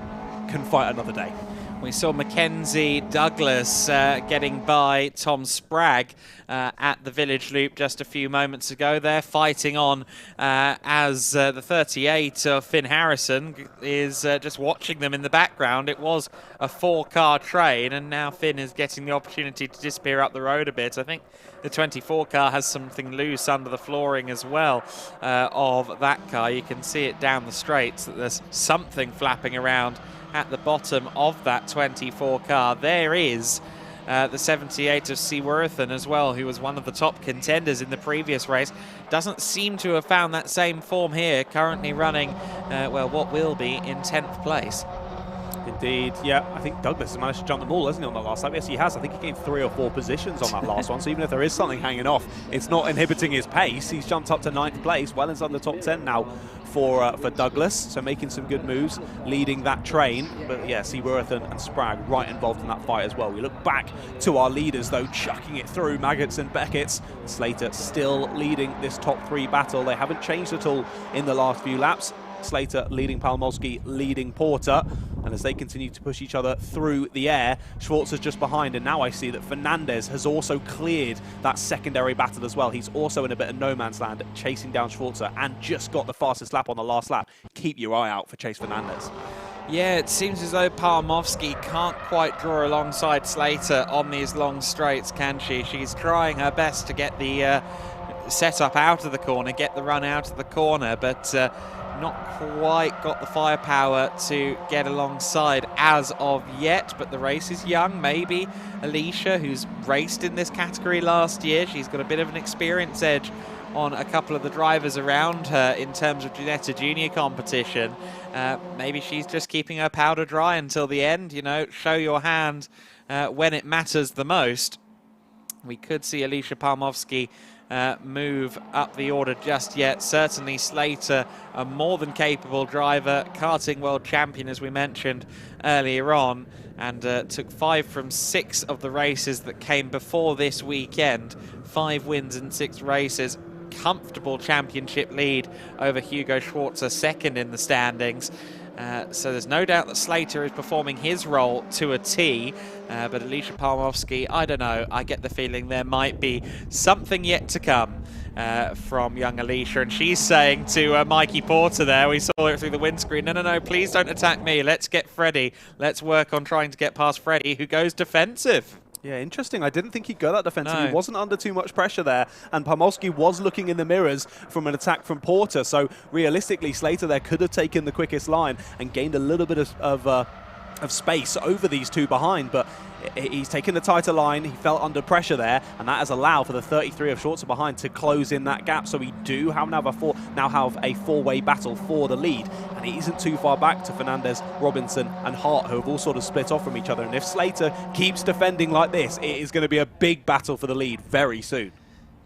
can fight another day. We saw Mackenzie Douglas getting by Tom Spragg at the Village Loop just a few moments ago. They're fighting on as the 38 of Finn Harrison is just watching them in the background. It was a 4-car train, and now Finn is getting the opportunity to disappear up the road a bit. I think the 24 car has something loose under the flooring as well of that car. You can see it down the straights that there's something flapping around at the bottom of that 24 car. There is the 78 of Seaworthen as well, who was one of the top contenders in the previous race. Doesn't seem to have found that same form here, currently running, well, what will be in 10th place. Indeed, yeah, I think Douglas has managed to jump the ball, hasn't he, on that last lap? Yes, he has. I think he gained 3 or 4 positions on that last one, so even if there is something hanging off, it's not inhibiting his pace. He's jumped up to 9th place, well inside the top 10 now for Douglas, so making some good moves, leading that train. But yeah, Seaworthen and Spragg right involved in that fight as well. We look back to our leaders, though, chucking it through Maggots and Beckett's. Slater still leading this top 3 battle. They haven't changed at all in the last few laps. Slater leading Palmowski, leading Porter, and as they continue to push each other through the air, Schwartzer's just behind, and now I see that Fernandez has also cleared that secondary battle as well. He's also in a bit of no man's land, chasing down Schwartzer, and just got the fastest lap on the last lap. Keep your eye out for Chase Fernandez. Yeah, it seems as though Palmowski can't quite draw alongside Slater on these long straights, can she? She's trying her best to get the setup out of the corner, get the run out of the corner, but not quite got the firepower to get alongside as of yet. But the race is young. Maybe Alicia, who's raced in this category last year, she's got a bit of an experience edge on a couple of the drivers around her in terms of Ginetta Junior competition. Maybe she's just keeping her powder dry until the end, you know, show your hand when it matters the most. We could see Alicia Palmowski move up the order just yet. Certainly Slater, a more than capable driver, karting world champion as we mentioned earlier on, and took 5 from 6 of the races that came before this weekend. 5 wins in 6 races. Comfortable championship lead over Hugo Schwartzer, second in the standings. So there's no doubt that Slater is performing his role to a T, but Alicia Palmowski, I don't know, I get the feeling there might be something yet to come from young Alicia, and she's saying to Mikey Porter there, we saw it through the windscreen, no, please don't attack me, let's get Freddie, let's work on trying to get past Freddie, who goes defensive. Yeah, interesting. I didn't think he'd go that defensive. No. He wasn't under too much pressure there, and Palmowski was looking in the mirrors from an attack from Porter. So realistically, Slater there could have taken the quickest line and gained a little bit of space over these 2 behind, but he's taken the tighter line. He felt under pressure there, and that has allowed for the 33 of Schwartzer behind to close in that gap. So we do now have a 4-way battle for the lead, and he isn't too far back to Fernandez, Robinson and Hart, who have all sort of split off from each other. And if Slater keeps defending like this, it is going to be a big battle for the lead very soon.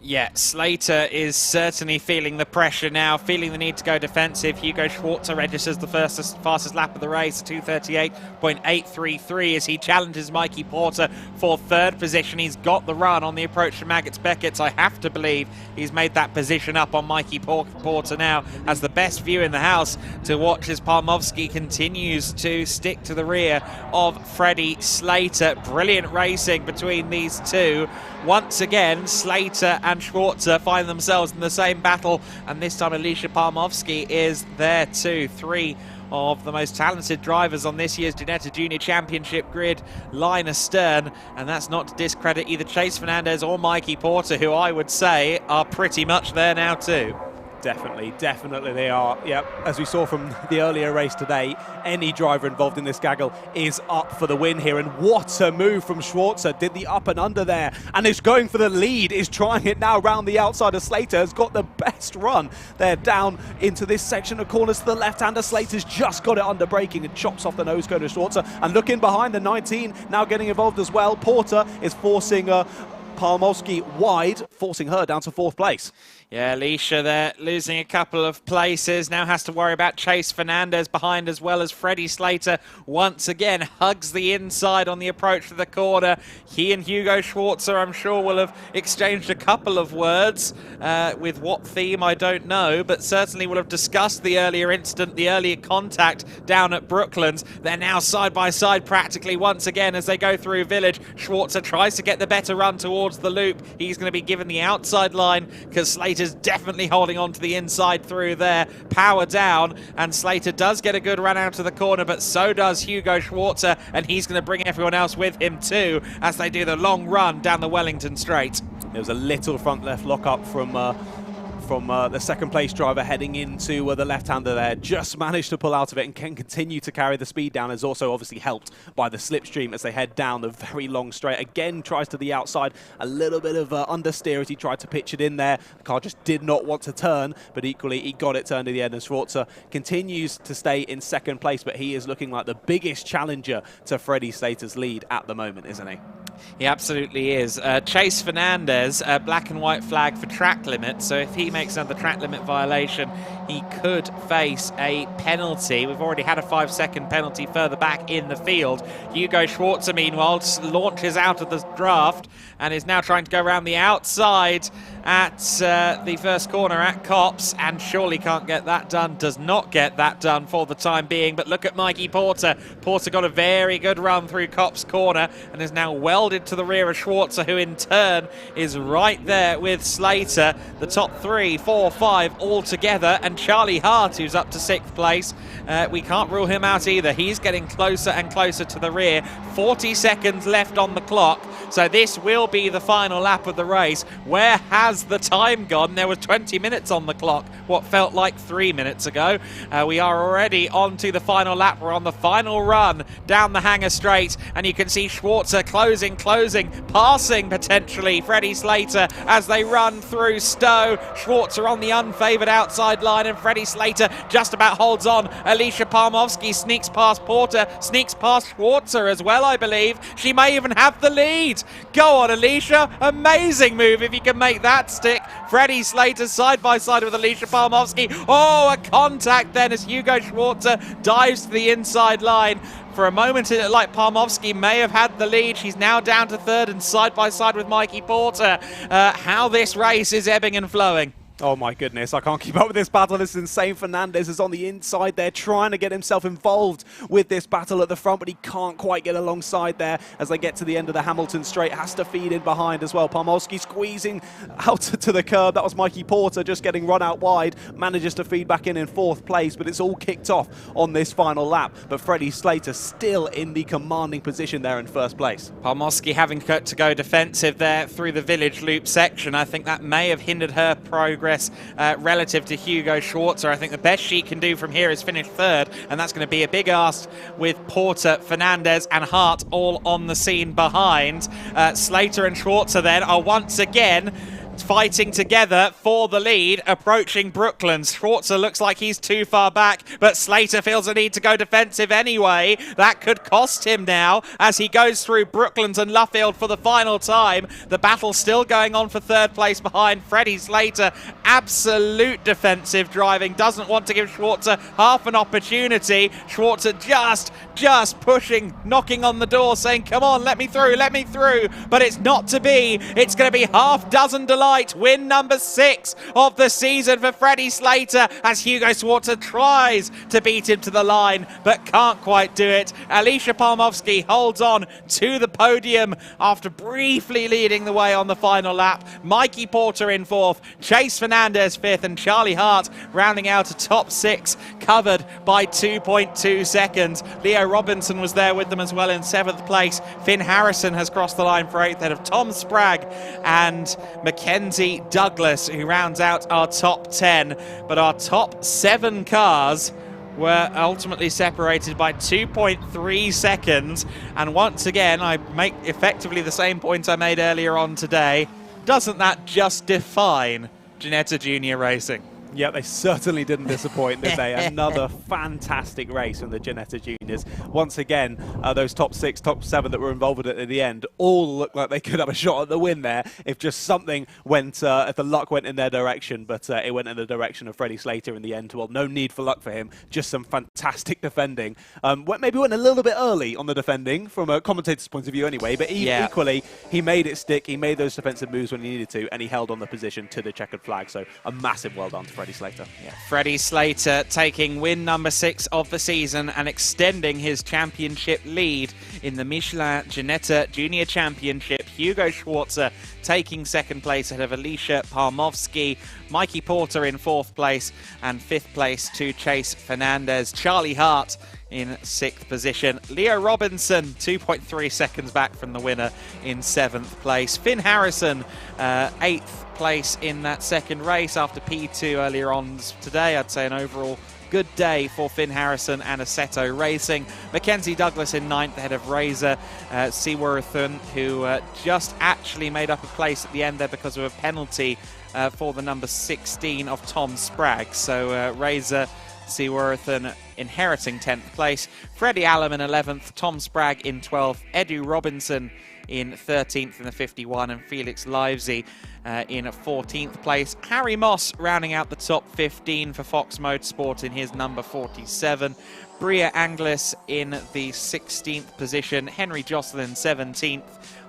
Yeah, Slater is certainly feeling the pressure now, feeling the need to go defensive. Hugo Schwartzer registers the fastest lap of the race, 2:38.833, as he challenges Mikey Porter for 3rd position. He's got the run on the approach to Maggots Beckett's. I have to believe he's made that position up on Mikey Porter now, has the best view in the house to watch as Palmowski continues to stick to the rear of Freddie Slater. Brilliant racing between these two. Once again, Slater and Schwartzer find themselves in the same battle, and this time Alicia Palmowski is there too. 3 of the most talented drivers on this year's Ginetta Junior Championship grid line astern, and that's not to discredit either Chase Fernandez or Mikey Porter, who I would say are pretty much there now too. Definitely they are. Yep, as we saw from the earlier race today, any driver involved in this gaggle is up for the win here. And what a move from Schwarzer. Did the up and under there and is going for the lead, is trying it now round the outside of Slater. Has got the best run there down into this section of corners to the left-hander. Slater's just got it under braking and chops off the nose cone of Schwarzer. And looking behind, the 19 now getting involved as well. Porter is forcing Palmowski wide, forcing her down to 4th place. Yeah, Alicia there losing a couple of places. Now has to worry about Chase Fernandez behind, as well as Freddie Slater once again hugs the inside on the approach to the corner. He and Hugo Schwarzer, I'm sure, will have exchanged a couple of words. With what theme, I don't know, but certainly will have discussed the earlier incident, the earlier contact down at Brooklands. They're now side by side practically once again as they go through Village. Schwarzer tries to get the better run towards the loop. He's going to be given the outside line because Slater's definitely holding on to the inside through there. Power down, and Slater does get a good run out of the corner, but so does Hugo Schwarzer, and he's going to bring everyone else with him too as they do the long run down the Wellington Straight. There was a little front left lock-up from the second place driver heading into the left-hander there. Just managed to pull out of it and can continue to carry the speed down. Is also obviously helped by the slipstream as they head down the very long straight. Again, tries to the outside. A little bit of understeer as he tried to pitch it in there. The car just did not want to turn, but equally he got it turned to the end. And Schwarzer continues to stay in second place, but he is looking like the biggest challenger to Freddie Slater's lead at the moment, isn't he? He absolutely is. Chase Fernandez, black and white flag for track limit, so if he makes another track limit violation, he could face a penalty. We've already had a 5-second penalty further back in the field. Hugo Schwarzer, meanwhile, launches out of the draft and is now trying to go around the outside at the first corner at Copse, and surely can't get that done, does not get that done for the time being. But look at Mikey Porter. Porter got a very good run through Copse corner and is now welded to the rear of Schwarzer, who in turn is right there with Slater. The top 3, 4, 5 all together, and Charlie Hart, who's up to 6th place. We can't rule him out either. He's getting closer and closer to the rear. 40 seconds left on the clock, so this will be the final lap of the race. Where has the time gone? There was 20 minutes on the clock, what felt like 3 minutes ago. We are already on to the final lap. We're on the final run down the Hangar Straight, and you can see Schwarzer closing, passing potentially Freddie Slater as they run through Stowe. Schwarzer on the unfavoured outside line, and Freddie Slater just about holds on. Alicia Palmowski sneaks past Porter, sneaks past Schwarzer as well, I believe. She may even have the lead. Go on, Alicia. Amazing move if you can make that stick. Freddie Slater side by side with Alicia Palmowski. Oh, a contact then as Hugo Schwarzer dives to the inside line. For a moment, it looked like Palmowski may have had the lead. She's now down to 3rd and side by side with Mikey Porter. How this race is ebbing and flowing. Oh my goodness, I can't keep up with this battle. This is insane. Fernandez is on the inside there, trying to get himself involved with this battle at the front, but he can't quite get alongside there as they get to the end of the Hamilton Straight. Has to feed in behind as well. Palmowski squeezing out to the curb. That was Mikey Porter just getting run out wide. Manages to feed back in 4th place, but it's all kicked off on this final lap. But Freddie Slater still in the commanding position there in 1st place. Palmowski having to go defensive there through the Village Loop section. I think that may have hindered her progress relative to Hugo Schwarzer. I think the best she can do from here is finish 3rd, and that's going to be a big ask with Porter, Fernandez and Hart all on the scene behind. Slater and Schwarzer then are once again fighting together for the lead, approaching Brooklands. Schwarzer looks like he's too far back, but Slater feels a need to go defensive anyway. That could cost him now as he goes through Brooklands and Luffield for the final time. The battle still going on for 3rd place behind Freddie Slater. Absolute defensive driving, doesn't want to give Schwarzer half an opportunity. Schwarzer just pushing, knocking on the door, saying, come on, let me through, but it's not to be. It's going to be half dozen delight. Win number 6 of the season for Freddie Slater as Hugo Schwarzer tries to beat him to the line but can't quite do it. Alicia Palmowski holds on to the podium after briefly leading the way on the final lap. Mikey Porter in 4th, Chase Fernandez 5th, and Charlie Hart rounding out a top 6 covered by 2.2 seconds. Leo Robinson was there with them as well in 7th place. Finn Harrison has crossed the line for 8th, ahead of Tom Spragg and McKenna Mackenzie Douglas, who rounds out our top 10. But our top 7 cars were ultimately separated by 2.3 seconds. And once again, I make effectively the same point I made earlier on today. Doesn't that just define Ginetta Junior Racing? Yeah, they certainly didn't disappoint, did they? Another fantastic race from the Ginetta Juniors. Once again, those top 6, top 7 that were involved with it at the end all looked like they could have a shot at the win there if just something went, if the luck went in their direction. But it went in the direction of Freddie Slater in the end. Well, no need for luck for him, just some fantastic defending. Maybe went a little bit early on the defending from a commentator's point of view anyway, but equally, he made it stick. He made those defensive moves when he needed to, and he held on the position to the checkered flag. So a massive well done to Freddie Slater. Yeah, Freddie Slater taking win number 6 of the season and extending his championship lead in the Michelin Ginetta Junior Championship. Hugo Schwarzer taking 2nd place ahead of Alicia Palmovsky. Mikey Porter in 4th place, and 5th place to Chase Fernandez. Charlie Hart in 6th position. Leo Robinson 2.3 seconds back from the winner in 7th place. Finn Harrison 8th place in that 2nd race after P2 earlier on today. I'd say an overall good day for Finn Harrison and Assetto Racing. Mackenzie Douglas in 9th ahead of Razor Seaworthen, who just actually made up a place at the end there because of a penalty for the number 16 of Tom Spragg. So Razor Seaworthen inheriting 10th place. Freddie Allam in 11th, Tom Spragg in 12th, Edu Robinson in 13th in the 51, and Felix Livesey in 14th place. Harry Moss rounding out the top 15 for Fox Motorsport in his number 47. Bria Anglis in the 16th position. Henry Jocelyn 17th.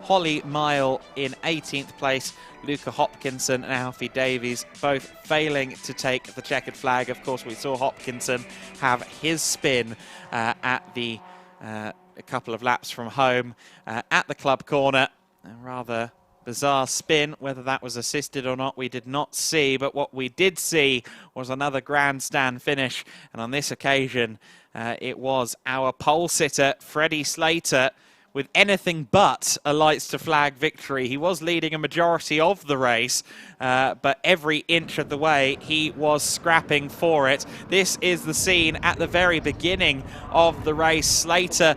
Holly Mile in 18th place. Luca Hopkinson and Alfie Davies both failing to take the checkered flag. Of course, we saw Hopkinson have his spin at the a couple of laps from home at the club corner. A rather bizarre spin. Whether that was assisted or not, we did not see. But what we did see was another grandstand finish. And on this occasion, it was our pole sitter, Freddie Slater, with anything but a lights to flag victory. He was leading a majority of the race, but every inch of the way he was scrapping for it. This is the scene at the very beginning of the race. Slater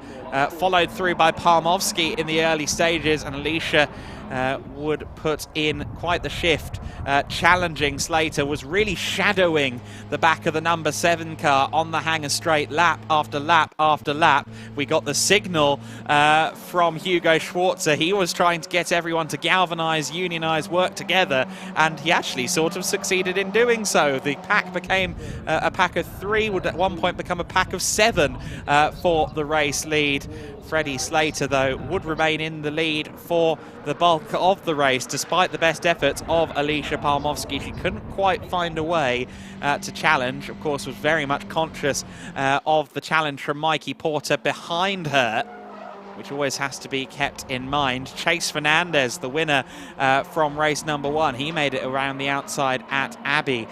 followed through by Palmovsky in the early stages, and Alicia would put in quite the shift. Challenging Slater, was really shadowing the back of the number 7 car on the hanger straight lap after lap after lap. We got the signal from Hugo Schwarzer. He was trying to get everyone to galvanize, unionize, work together, and he actually sort of succeeded in doing so. The pack became a pack of 3, would at one point become a pack of 7 for the race lead. Freddie Slater, though, would remain in the lead for the bulk of the race, despite the best efforts of Alicia Palmovsky. She couldn't quite find a way to challenge. Of course, was very much conscious of the challenge from Mikey Porter behind her, which always has to be kept in mind. Chase Fernandez, the winner from race number 1, he made it around the outside at Abbey,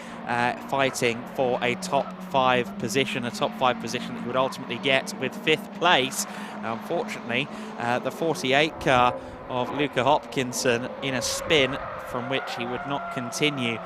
fighting for a top 5 position, that he would ultimately get with 5th place. Unfortunately, the 48 car of Luca Hopkinson in a spin from which he would not continue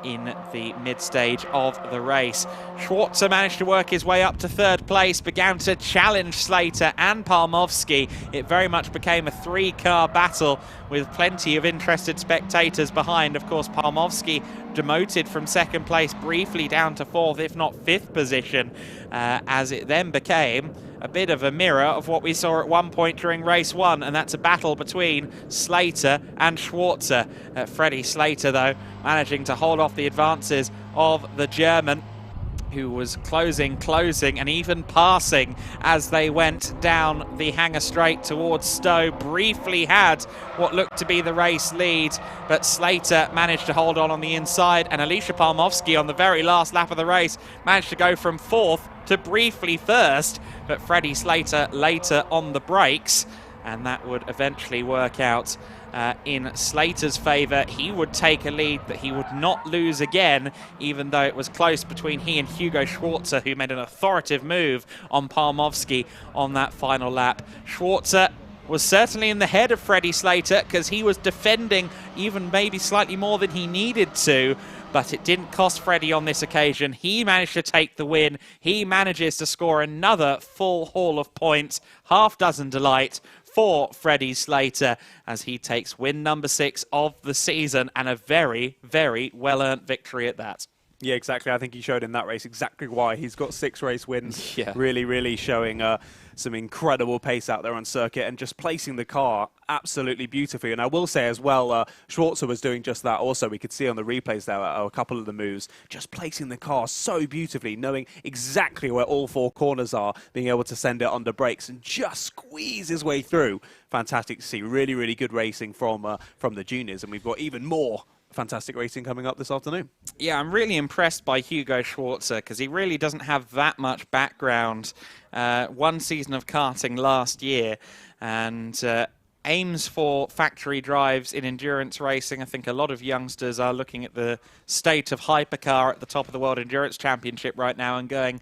in the mid-stage of the race. Schwarzer managed to work his way up to 3rd place, began to challenge Slater and Palmovsky. It very much became a 3-car battle with plenty of interested spectators behind. Of course, Palmovsky demoted from 2nd place briefly down to 4th, if not 5th position, as it then became a bit of a mirror of what we saw at one point during race 1, and that's a battle between Slater and Schwarzer. Freddie Slater, though, managing to hold off the advances of the German, who was closing, and even passing as they went down the hanger straight towards Stowe. Briefly had what looked to be the race lead, but Slater managed to hold on the inside, and Alicia Palmovsky on the very last lap of the race managed to go from 4th to briefly 1st, but Freddie Slater later on the brakes, and that would eventually work out in Slater's favour. He would take a lead that he would not lose again, even though it was close between he and Hugo Schwarzer, who made an authoritative move on Palmovsky on that final lap. Schwarzer was certainly in the head of Freddie Slater because he was defending even maybe slightly more than he needed to, but it didn't cost Freddie on this occasion. He managed to take the win. He manages to score another full haul of points, half dozen delight for Freddie Slater as he takes win number 6 of the season, and a very, very well-earned victory at that. Yeah, exactly. I think he showed in that race exactly why. He's got 6 race wins, Yeah. really showing some incredible pace out there on circuit and just placing the car absolutely beautifully. And I will say as well, Schwarzer was doing just that also. We could see on the replays there a couple of the moves, just placing the car so beautifully, knowing exactly where all 4 corners are, being able to send it under brakes and just squeeze his way through. Fantastic to see. Really good racing from the juniors, and we've got even more fantastic racing coming up this afternoon. Yeah, I'm really impressed by Hugo Schwarzer because he really doesn't have that much background. 1 season of karting last year, and aims for factory drives in endurance racing. I think a lot of youngsters are looking at the state of hypercar at the top of the World Endurance Championship right now and going,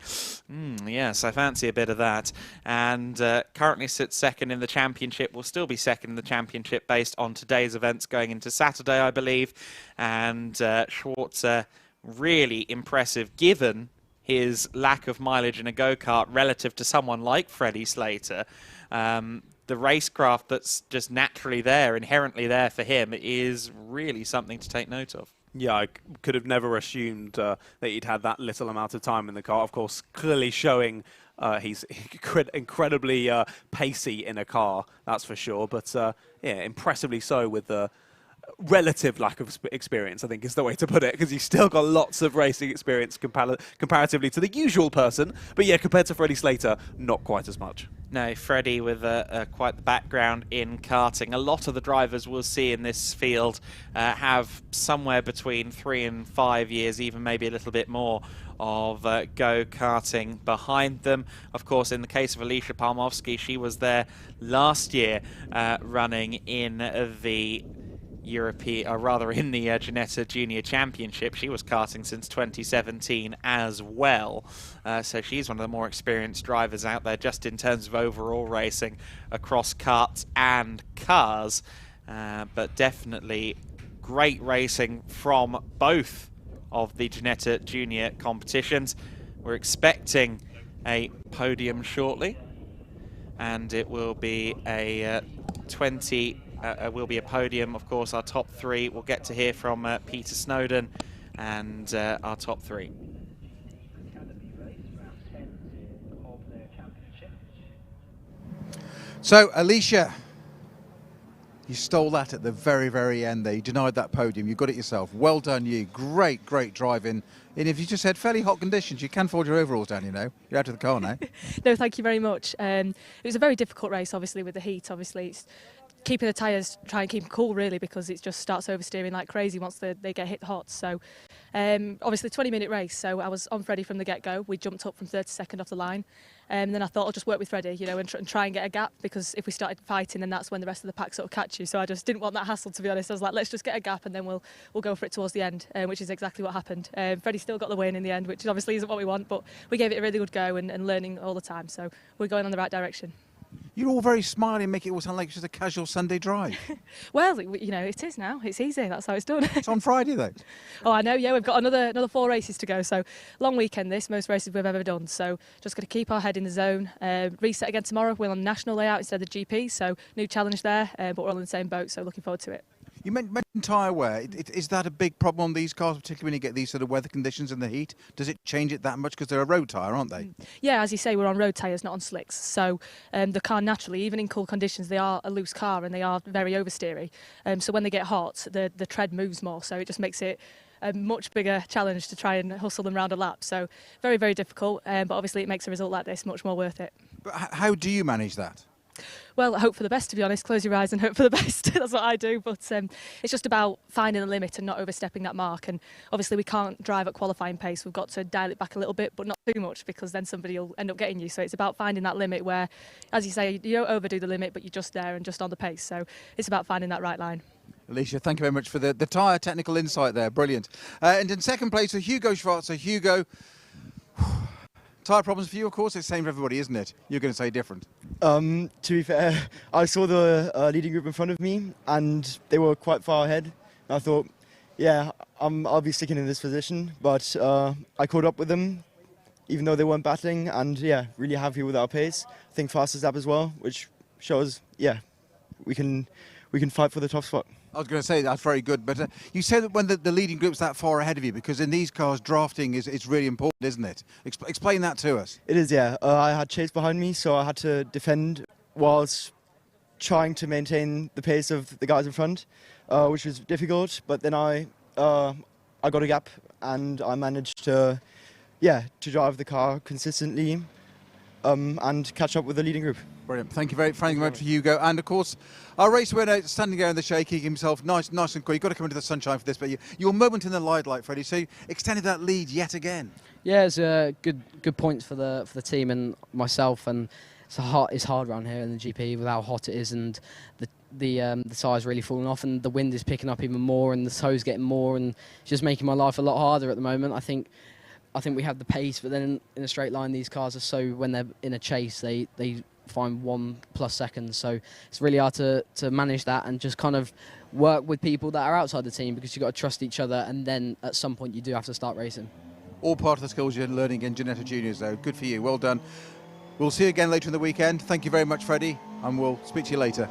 yes, I fancy a bit of that. And currently sits second in the championship, will still be second in the championship based on today's events going into Saturday, I believe. And Schwarzer, really impressive given his lack of mileage in a go-kart relative to someone like Freddie Slater. The racecraft that's just naturally there, inherently there for him, is really something to take note of. Yeah, I could have never assumed that he'd had that little amount of time in the car. Of course, clearly showing he's incredibly pacey in a car, that's for sure. But yeah, impressively so with the relative lack of experience, I think is the way to put it, because he's still got lots of racing experience comparatively to the usual person. But yeah, compared to Freddie Slater, not quite as much. No, Freddie with quite the background in karting. A lot of the drivers we'll see in this field have somewhere between 3 and 5 years, even maybe a little bit more, of go-karting behind them. Of course, in the case of Alicia Palmovsky, she was there last year running in the European, or rather in the Ginetta Junior Championship. She was karting since 2017 as well. So she's one of the more experienced drivers out there just in terms of overall racing across karts and cars. But definitely great racing from both of the Ginetta Junior competitions. We're expecting a podium shortly, and it will be a will be a podium. Of course, our top 3 we'll get to hear from Peter Snowden, and our top 3. So, Alicia, you stole that at the very end there. You denied that podium. You got it yourself. Well done, you. Great driving. And if you just had fairly hot conditions, you can fold your overalls down, you know. You're out of the car now. No, thank you very much. It was a very difficult race, obviously, with the heat. Obviously, it's keeping the tyres, try and keep them cool, really, because it just starts oversteering like crazy once they get hit hot. So, obviously, 20-minute race. So I was on Freddie from the get-go. We jumped up from 32nd off the line. And then I thought I'll just work with Freddie, you know, and try and get a gap, because if we started fighting, then that's when the rest of the pack sort of catch you. So I just didn't want that hassle, to be honest. I was like, let's just get a gap and then we'll go for it towards the end, which is exactly what happened. Freddie still got the win in the end, which obviously isn't what we want, but we gave it a really good go and learning all the time. So we're going in the right direction. You're all very smiley and make it all sound like it's just a casual Sunday drive. Well, you know, it is now. It's easy. That's how it's done. It's on Friday, though. Oh, I know. Yeah, we've got another 4 races to go. So long weekend this, most races we've ever done. So just got to keep our head in the zone. Reset again tomorrow. We're on the national layout instead of the GP. So new challenge there, but we're all in the same boat. So looking forward to it. You mentioned tyre wear. Is that a big problem on these cars, particularly when you get these sort of weather conditions and the heat? Does it change it that much? Because they're a road tyre, aren't they? Yeah, as you say, we're on road tyres, not on slicks. So the car naturally, even in cool conditions, they are a loose car and they are very oversteery. So when they get hot, the tread moves more. So it just makes it a much bigger challenge to try and hustle them round a lap. So very, very difficult. But obviously it makes a result like this much more worth it. But how do you manage that? Well, I hope for the best, to be honest. Close your eyes and hope for the best. That's what I do. But it's just about finding the limit and not overstepping that mark. And obviously we can't drive at qualifying pace. We've got to dial it back a little bit, but not too much, because then somebody will end up getting you. So it's about finding that limit where, as you say, you don't overdo the limit, but you're just there and just on the pace. So it's about finding that right line. Alicia, thank you very much for the tyre technical insight there. Brilliant. And in second place, Hugo Schwarzer. Hugo, Tyre problems for you, of course. It's the same for everybody, isn't it? You're going to say different. To be fair, I saw the leading group in front of me, and they were quite far ahead. I thought, yeah, I'll be sticking in this position, but I caught up with them, even though they weren't battling, and yeah, really happy with our pace. I think fastest lap as well, which shows, yeah, we can fight for the top spot. I was going to say that's very good, but you said that when the leading group's that far ahead of you, because in these cars, drafting is really important, isn't it? Explain that to us. It is, yeah. I had Chase behind me, so I had to defend whilst trying to maintain the pace of the guys in front, which was difficult. But then I got a gap, and I managed to drive the car consistently and catch up with the leading group. Brilliant. Thank you very much, Hugo. And of course, our race winner standing there in the shade, keeping himself nice and cool. You've got to come into the sunshine for this, but your moment in the limelight, Freddie. So you extended that lead yet again. Yeah, it's good points for the team and myself, and it's hard around here in the GP with how hot it is, and the tyres really falling off, and the wind is picking up even more, and the toes getting more, and it's just making my life a lot harder at the moment. I think we have the pace, but then in a straight line, these cars are so, when they're in a chase, they find 1+ seconds. So it's really hard to manage that and just kind of work with people that are outside the team, because you've got to trust each other, and then at some point you do have to start racing. All part of the skills you're learning in Ginetta Juniors, though. Good for you. Well done. We'll see you again later in the weekend. Thank you very much, Freddie, and we'll speak to you later.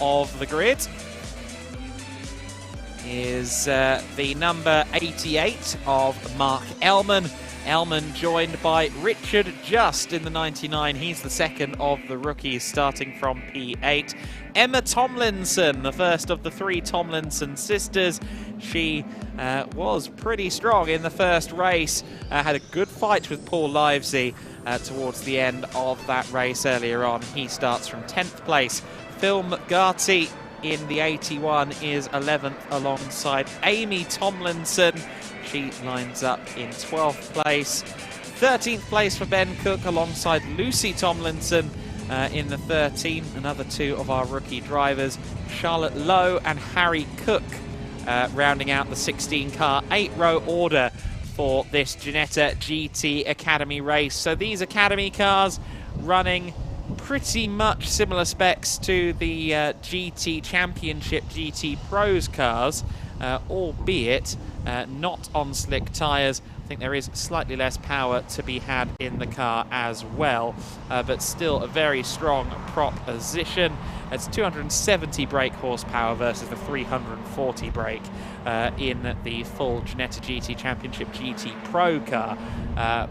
Of the grid is the number 88 of Mark Ellman. Ellman joined by Richard Just in the 99. He's the second of the rookies, starting from P8. Emma Tomlinson, the first of the 3 Tomlinson sisters. She was pretty strong in the first race. Had a good fight with Paul Livesey towards the end of that race earlier on. He starts from 10th place. Phil McGarty in the 81 is 11th alongside Amy Tomlinson. She lines up in 12th place. 13th place for Ben Cook alongside Lucy Tomlinson in the 13. Another 2 of our rookie drivers, Charlotte Lowe and Harry Cook, rounding out the 16 car 8-row order for this Ginetta GT Academy race. So these Academy cars running pretty much similar specs to the GT Championship GT Pros cars, albeit not on slick tyres. I think there is slightly less power to be had in the car as well, but still a very strong prop position. It's 270 brake horsepower versus the 340 brake in the full Ginetta GT Championship GT Pro car,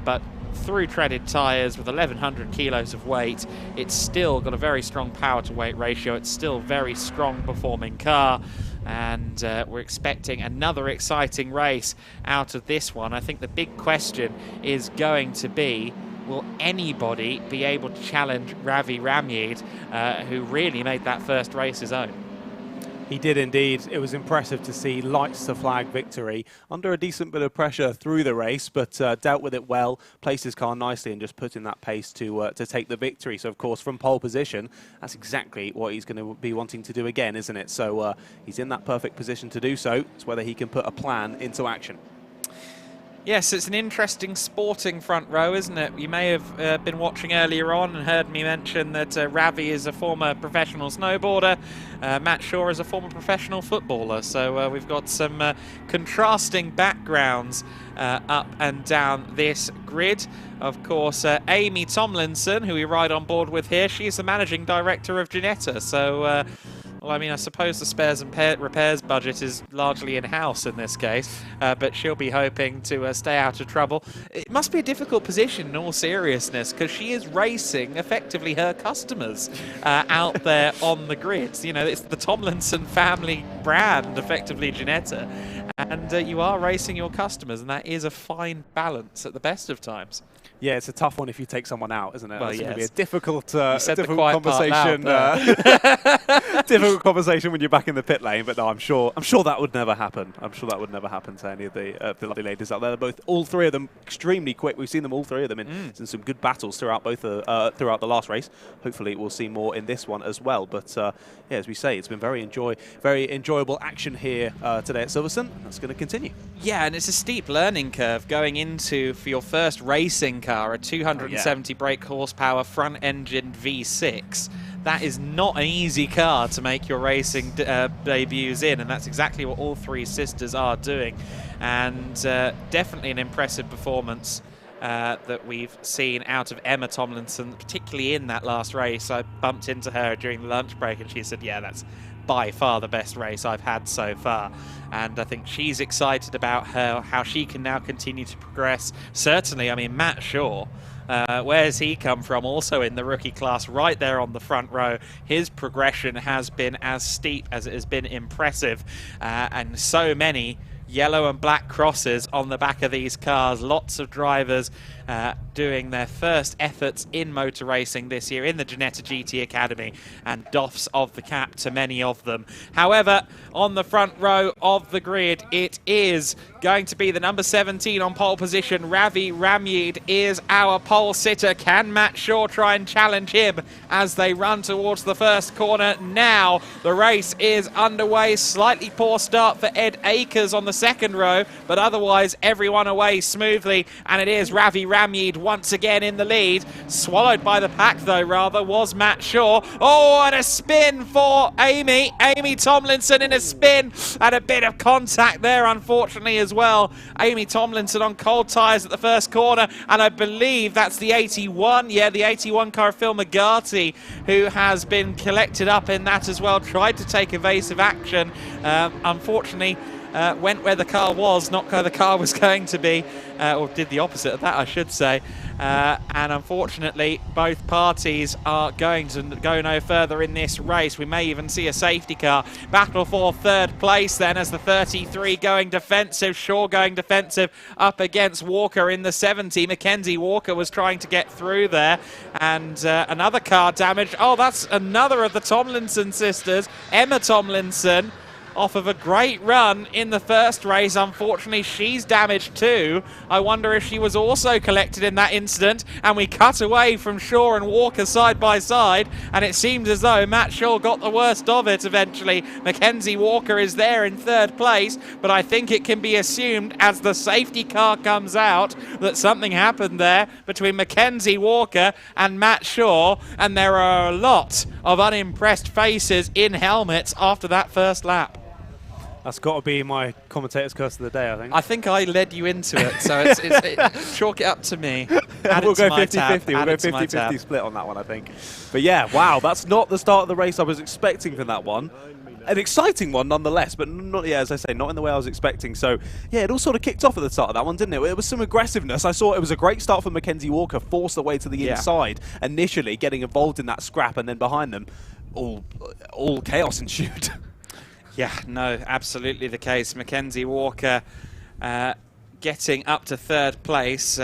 but through treaded tyres with 1,100 kilos of weight, it's still got a very strong power to weight ratio. It's still a very strong performing car, and we're expecting another exciting race out of this one. I think the big question is going to be, will anybody be able to challenge Ravi Ramyed, who really made that first race his own? He did indeed. It was impressive to see lights to flag victory under a decent bit of pressure through the race, but dealt with it well, placed his car nicely and just put in that pace to take the victory. So, of course, from pole position, that's exactly what he's going to be wanting to do again, isn't it? So he's in that perfect position to do so. It's whether he can put a plan into action. Yes, it's an interesting sporting front row, isn't it? You may have been watching earlier on and heard me mention that Ravi is a former professional snowboarder, Matt Shaw is a former professional footballer, so we've got some contrasting backgrounds up and down this grid. Of course, Amy Tomlinson, who we ride on board with here, she's the managing director of Ginetta, so well, I mean, I suppose the spares and repairs budget is largely in-house in this case, but she'll be hoping to stay out of trouble. It must be a difficult position in all seriousness, because she is racing effectively her customers out there on the grids. You know, it's the Tomlinson family brand, effectively Ginetta, and you are racing your customers, and that is a fine balance at the best of times. Yeah, it's a tough one if you take someone out, isn't it? Well, It's yes. going to be a difficult, difficult conversation. Difficult conversation when you're back in the pit lane. But no, I'm sure that would never happen. I'm sure that would never happen to any of the lovely ladies out there. They're all three of them, extremely quick. We've seen them, all three of them, in some good battles throughout throughout the last race. Hopefully, we'll see more in this one as well. But yeah, as we say, it's been very enjoyable action here today at Silverstone. And that's going to continue. Yeah, and it's a steep learning curve going into, for your first racing car, a 270 brake horsepower front-engined V6. That is not an easy car to make your racing debuts in, and that's exactly what all three sisters are doing. And definitely an impressive performance that we've seen out of Emma Tomlinson, particularly in that last race. I bumped into her during the lunch break, and she said, yeah, that's by far the best race I've had so far. And I think she's excited about how she can now continue to progress. Certainly, I mean, Matt Shaw, where's he come from? Also in the rookie class, right there on the front row. His progression has been as steep as it has been impressive. And so many yellow and black crosses on the back of these cars. Lots of drivers doing their first efforts in motor racing this year in the Ginetta GT Academy, and doffs of the cap to many of them. However, on the front row of the grid, it is going to be the number 17 on pole position. Ravi Ramyid is our pole sitter. Can Matt Shaw try and challenge him as they run towards the first corner? Now the race is underway. Slightly poor start for Ed Akers on the second row, but otherwise everyone away smoothly, and it is Ravi Ramyid once again in the lead. Swallowed by the pack though, rather, was Matt Shaw. Oh, and a spin for Amy Tomlinson in a spin, and a bit of contact there unfortunately as well. Amy Tomlinson on cold tyres at the first corner, and I believe that's the 81, yeah, the 81 car of Phil McGarty, who has been collected up in that as well. Tried to take evasive action, unfortunately went where the car was, not where the car was going to be, or did the opposite of that, I should say. And unfortunately, both parties are going to go no further in this race. We may even see a safety car. Battle for third place then, as the 33 going defensive, Shaw going defensive up against Walker in the 70. Mackenzie Walker was trying to get through there, and another car damaged. Oh, that's another of the Tomlinson sisters, Emma Tomlinson, off of a great run in the first race. Unfortunately, she's damaged too. I wonder if she was also collected in that incident. And we cut away from Shaw and Walker side by side, and it seems as though Matt Shaw got the worst of it eventually. Mackenzie Walker is there in third place, but I think it can be assumed as the safety car comes out that something happened there between Mackenzie Walker and Matt Shaw, and there are a lot of unimpressed faces in helmets after that first lap. That's got to be my commentator's curse of the day, I think. I think I led you into it, so chalk it up to me. We'll go 50-50. We'll go 50-50 split on that one, I think. But yeah, wow, that's not the start of the race I was expecting from that one. An exciting one nonetheless, but not, yeah, as I say, not in the way I was expecting. So yeah, it all sort of kicked off at the start of that one, didn't it? It was some aggressiveness. I saw it was a great start for Mackenzie Walker, forced her way to the inside, initially getting involved in that scrap, and then behind them, all chaos ensued. Yeah, no, absolutely the case. Mackenzie Walker getting up to third place.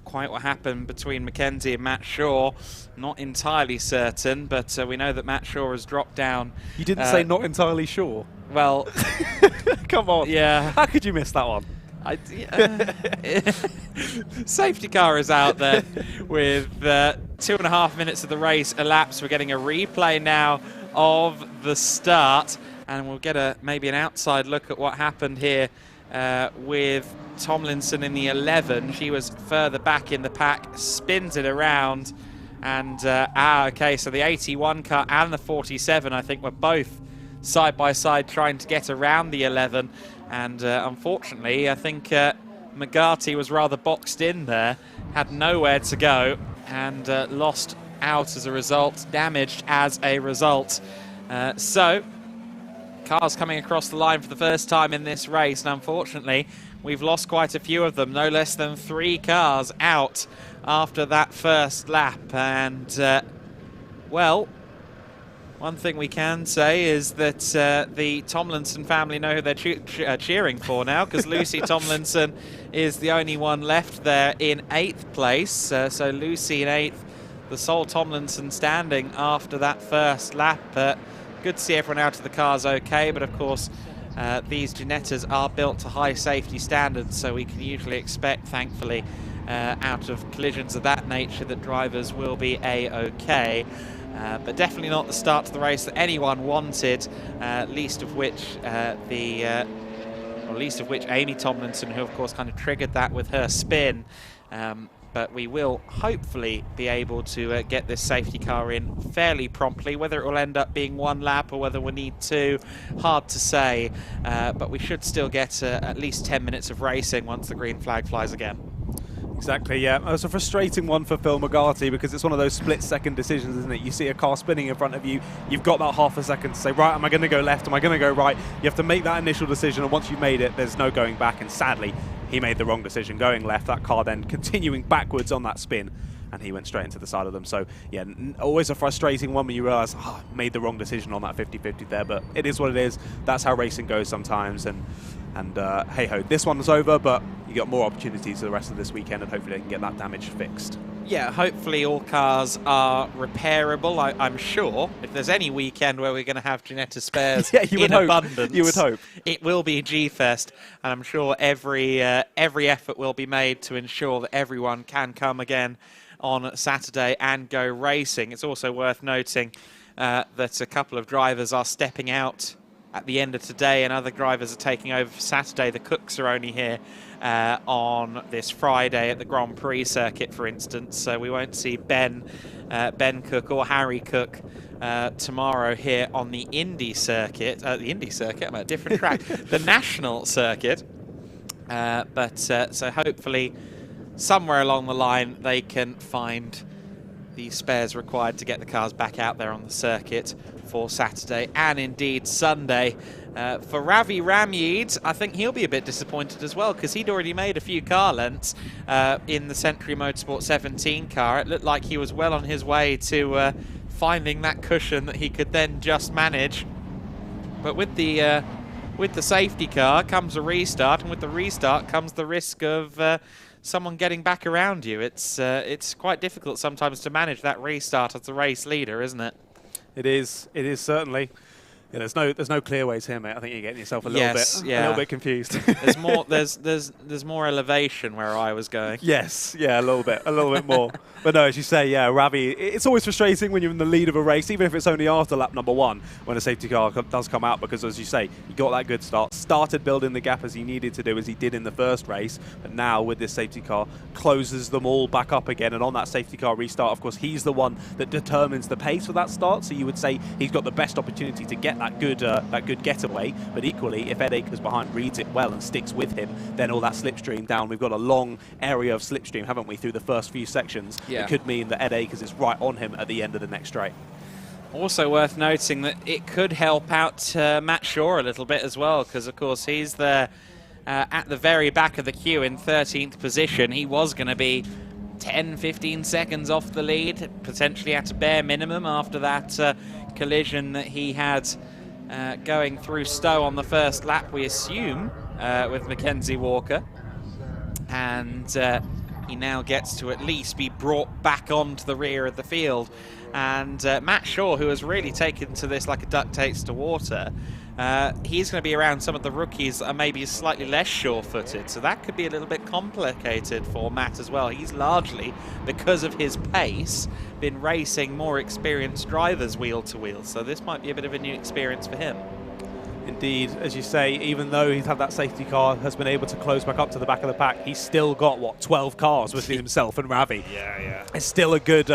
Quite what happened between Mackenzie and Matt Shaw, not entirely certain, but we know that Matt Shaw has dropped down. You didn't say not entirely sure? Well, come on. Yeah. How could you miss that one? Safety car is out there with 2.5 minutes of the race elapsed. We're getting a replay now of the start, and we'll get maybe an outside look at what happened here with Tomlinson in the 11. She was further back in the pack, spins it around, and okay, so the 81 car and the 47, I think, were both side by side trying to get around the 11, and unfortunately, I think McGarty was rather boxed in there, had nowhere to go, and lost out as a result, damaged as a result. So, cars coming across the line for the first time in this race, and unfortunately, we've lost quite a few of them. No less than 3 cars out after that first lap. And, well, one thing we can say is that the Tomlinson family know who they're cheering for now, because Lucy Tomlinson is the only one left there in 8th place. So Lucy in 8th, the sole Tomlinson standing after that first lap. Good to see everyone out of the cars okay, but of course these Ginettas are built to high safety standards, so we can usually expect, thankfully, out of collisions of that nature, that drivers will be a-okay. But definitely not the start to the race that anyone wanted, least of which Amy Tomlinson, who of course kind of triggered that with her spin. But we will hopefully be able to get this safety car in fairly promptly. Whether it will end up being 1 lap or whether we need 2, hard to say. But we should still get at least 10 minutes of racing once the green flag flies again. Exactly, yeah. It's a frustrating one for Phil McGarty, because it's one of those split-second decisions, isn't it? You see a car spinning in front of you, you've got that half a second to say, right, am I going to go left, am I going to go right? You have to make that initial decision, and once you've made it, there's no going back, and sadly, he made the wrong decision going left. That car then continuing backwards on that spin, and he went straight into the side of them. So, yeah, always a frustrating one when you realise, oh, I made the wrong decision on that 50-50 there, but it is what it is. That's how racing goes sometimes, and hey-ho, this one's over, but you got more opportunities for the rest of this weekend, and hopefully they can get that damage fixed. Yeah, hopefully all cars are repairable. I'm sure if there's any weekend where we're going to have Ginetta spares in abundance, you would hope it will be G-Fest, and I'm sure every effort will be made to ensure that everyone can come again on Saturday and go racing. It's also worth noting that a couple of drivers are stepping out at the end of today, and other drivers are taking over for Saturday. The Cooks are only here on this Friday at the Grand Prix circuit, for instance, so we won't see Ben Cook or Harry Cook tomorrow here on the Indy circuit. I'm at a different track. The National circuit. So hopefully somewhere along the line they can find the spares required to get the cars back out there on the circuit for Saturday and indeed Sunday. For Ravi Ramyeed, I think he'll be a bit disappointed as well, because he'd already made a few car lengths in the Century Motorsport 17 car. It looked like he was well on his way to finding that cushion that he could then just manage. But with the safety car comes a restart, and with the restart comes the risk of someone getting back around you. It's quite difficult sometimes to manage that restart as the race leader, isn't it? It is certainly. Yeah, there's no clear ways here, mate. I think you're getting yourself a little bit confused. There's more there's more elevation where I was going. Yes, yeah, a little bit more. But no, as you say, yeah, Ravi, it's always frustrating when you're in the lead of a race, even if it's only after lap number 1, when a safety car does come out, because as you say, you got that good start, started building the gap as he needed to do, as he did in the first race, but now with this safety car, closes them all back up again, and on that safety car restart, of course, he's the one that determines the pace for that start, so you would say he's got the best opportunity to get that good getaway, but equally, if Ed Akers behind reads it well and sticks with him, then all that slipstream down. We've got a long area of slipstream, haven't we, through the first few sections. Yeah. It could mean that Ed Akers is right on him at the end of the next straight. Also worth noting that it could help out Matt Shaw a little bit as well, because of course he's there at the very back of the queue in 13th position. He was going to be 10-15 seconds off the lead, potentially at a bare minimum after that collision that he had going through Stowe on the first lap, we assume, with Mackenzie Walker. And he now gets to at least be brought back onto the rear of the field. And Matt Shaw, who has really taken to this like a duck takes to water, he's going to be around some of the rookies that are maybe slightly less sure-footed. So that could be a little bit complicated for Matt as well. He's largely, because of his pace, been racing more experienced drivers wheel to wheel. So this might be a bit of a new experience for him. Indeed, as you say, even though he's had that safety car, has been able to close back up to the back of the pack, he's still got, what, 12 cars between himself and Ravi. Yeah. It's still a good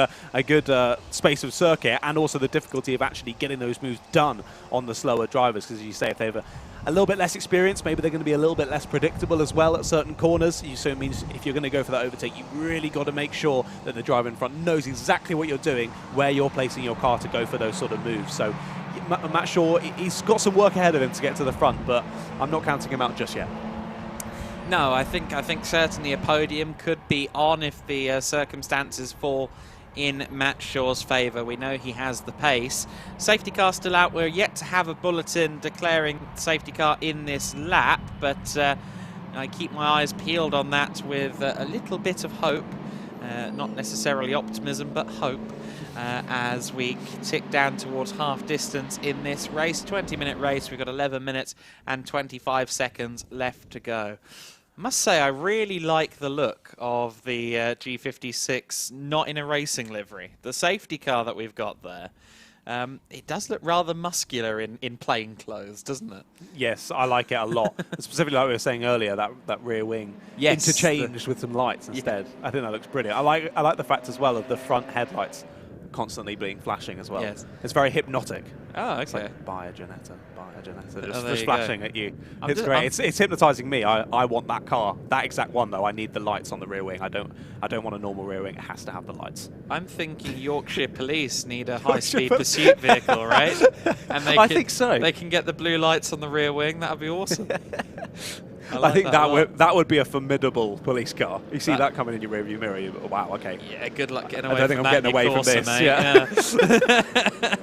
space of circuit, and also the difficulty of actually getting those moves done on the slower drivers, because as you say, if they've a little bit less experience, maybe they're going to be a little bit less predictable as well at certain corners. So it means if you're going to go for that overtake, you've really got to make sure that the driver in front knows exactly what you're doing, where you're placing your car to go for those sort of moves. So Matt Shaw, he's got some work ahead of him to get to the front, but I'm not counting him out just yet. No, I think certainly a podium could be on if the circumstances fall in Matt Shaw's favour. We know he has the pace. Safety car still out. We're yet to have a bulletin declaring safety car in this lap, but I keep my eyes peeled on that with a little bit of hope. Not necessarily optimism, but hope. As we tick down towards half distance in this race. 20-minute race, we've got 11 minutes and 25 seconds left to go. I must say, I really like the look of the G56 not in a racing livery. The safety car that we've got there, it does look rather muscular in plain clothes, doesn't it? Yes, I like it a lot. Specifically, like we were saying earlier, that rear wing interchanged with some lights instead. I think that looks brilliant. I like the fact as well of the front headlights constantly being flashing as well. Yes. It's very hypnotic. Oh, okay. It's like, buy a Ginetta, just you flashing at you. It's great. It's hypnotizing me. I want that car, that exact one though. I need the lights on the rear wing. I don't want a normal rear wing. It has to have the lights. I'm thinking Yorkshire Police need a high-speed pursuit vehicle, right? And I think so. They can get the blue lights on the rear wing. That would be awesome. I think that would be a formidable police car. You see that coming in your rearview mirror. Wow. Okay. Yeah. Good luck getting away. I don't think I'm getting away from this. Mate. Yeah.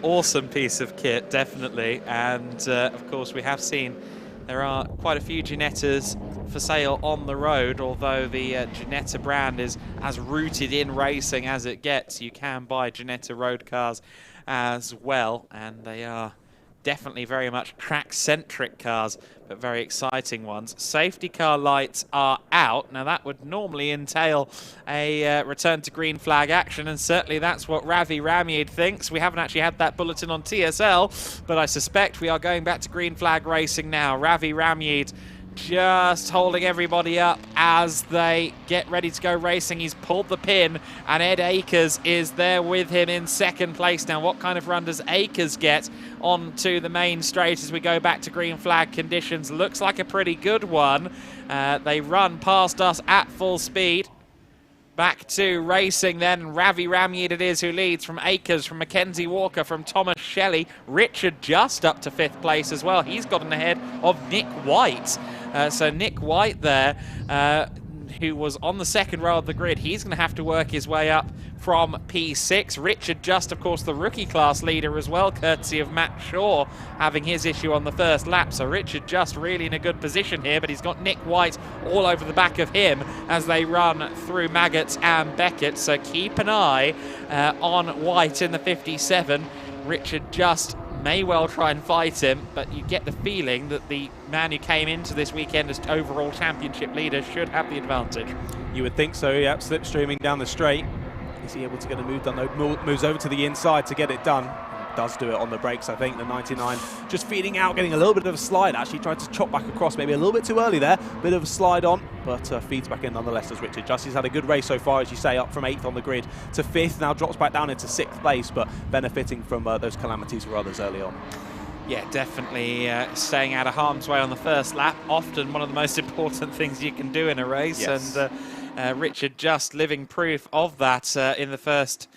Awesome piece of kit, definitely. And of course, we have seen there are quite a few Ginettas for sale on the road. Although the Ginetta brand is as rooted in racing as it gets, you can buy Ginetta road cars as well, and they are definitely very much track-centric cars, but very exciting ones. Safety car lights are out. Now that would normally entail a return to green flag action, and certainly that's what Ravi Ramyed thinks. We haven't actually had that bulletin on TSL, but I suspect we are going back to green flag racing now. Ravi Ramyed just holding everybody up as they get ready to go racing. He's pulled the pin, and Ed Akers is there with him in second place. Now, what kind of run does Akers get onto the main straight as we go back to green flag conditions? Looks like a pretty good one. They run past us at full speed. Back to racing then. Ravi Ramyed it is who leads, from Akers, from Mackenzie Walker, from Thomas Shelley. Richard just up to 5th place as well. He's gotten ahead of Nick White. So Nick White there, who was on the 2nd row of the grid, he's going to have to work his way up from P6. Richard Just, of course, the rookie class leader as well, courtesy of Matt Shaw having his issue on the first lap. So Richard Just really in a good position here, but he's got Nick White all over the back of him as they run through Maggots and Beckett. So keep an eye on White in the 57. Richard Just may well try and fight him, but you get the feeling that the man who came into this weekend as overall championship leader should have the advantage. You would think so. Yeah, slipstreaming down the straight. Is he able to get a move done though? Moves over to the inside to get it done. Does do it on the brakes, I think. The 99 just feeding out, getting a little bit of a slide. Actually tried to chop back across, maybe a little bit too early there. Bit of a slide on, but feeds back in nonetheless as Richard Just. He's had a good race so far, as you say, up from 8th on the grid to 5th. Now drops back down into 6th place, but benefiting from those calamities for others early on. Yeah, definitely staying out of harm's way on the first lap. Often one of the most important things you can do in a race. Yes. And Richard Just living proof of that in the first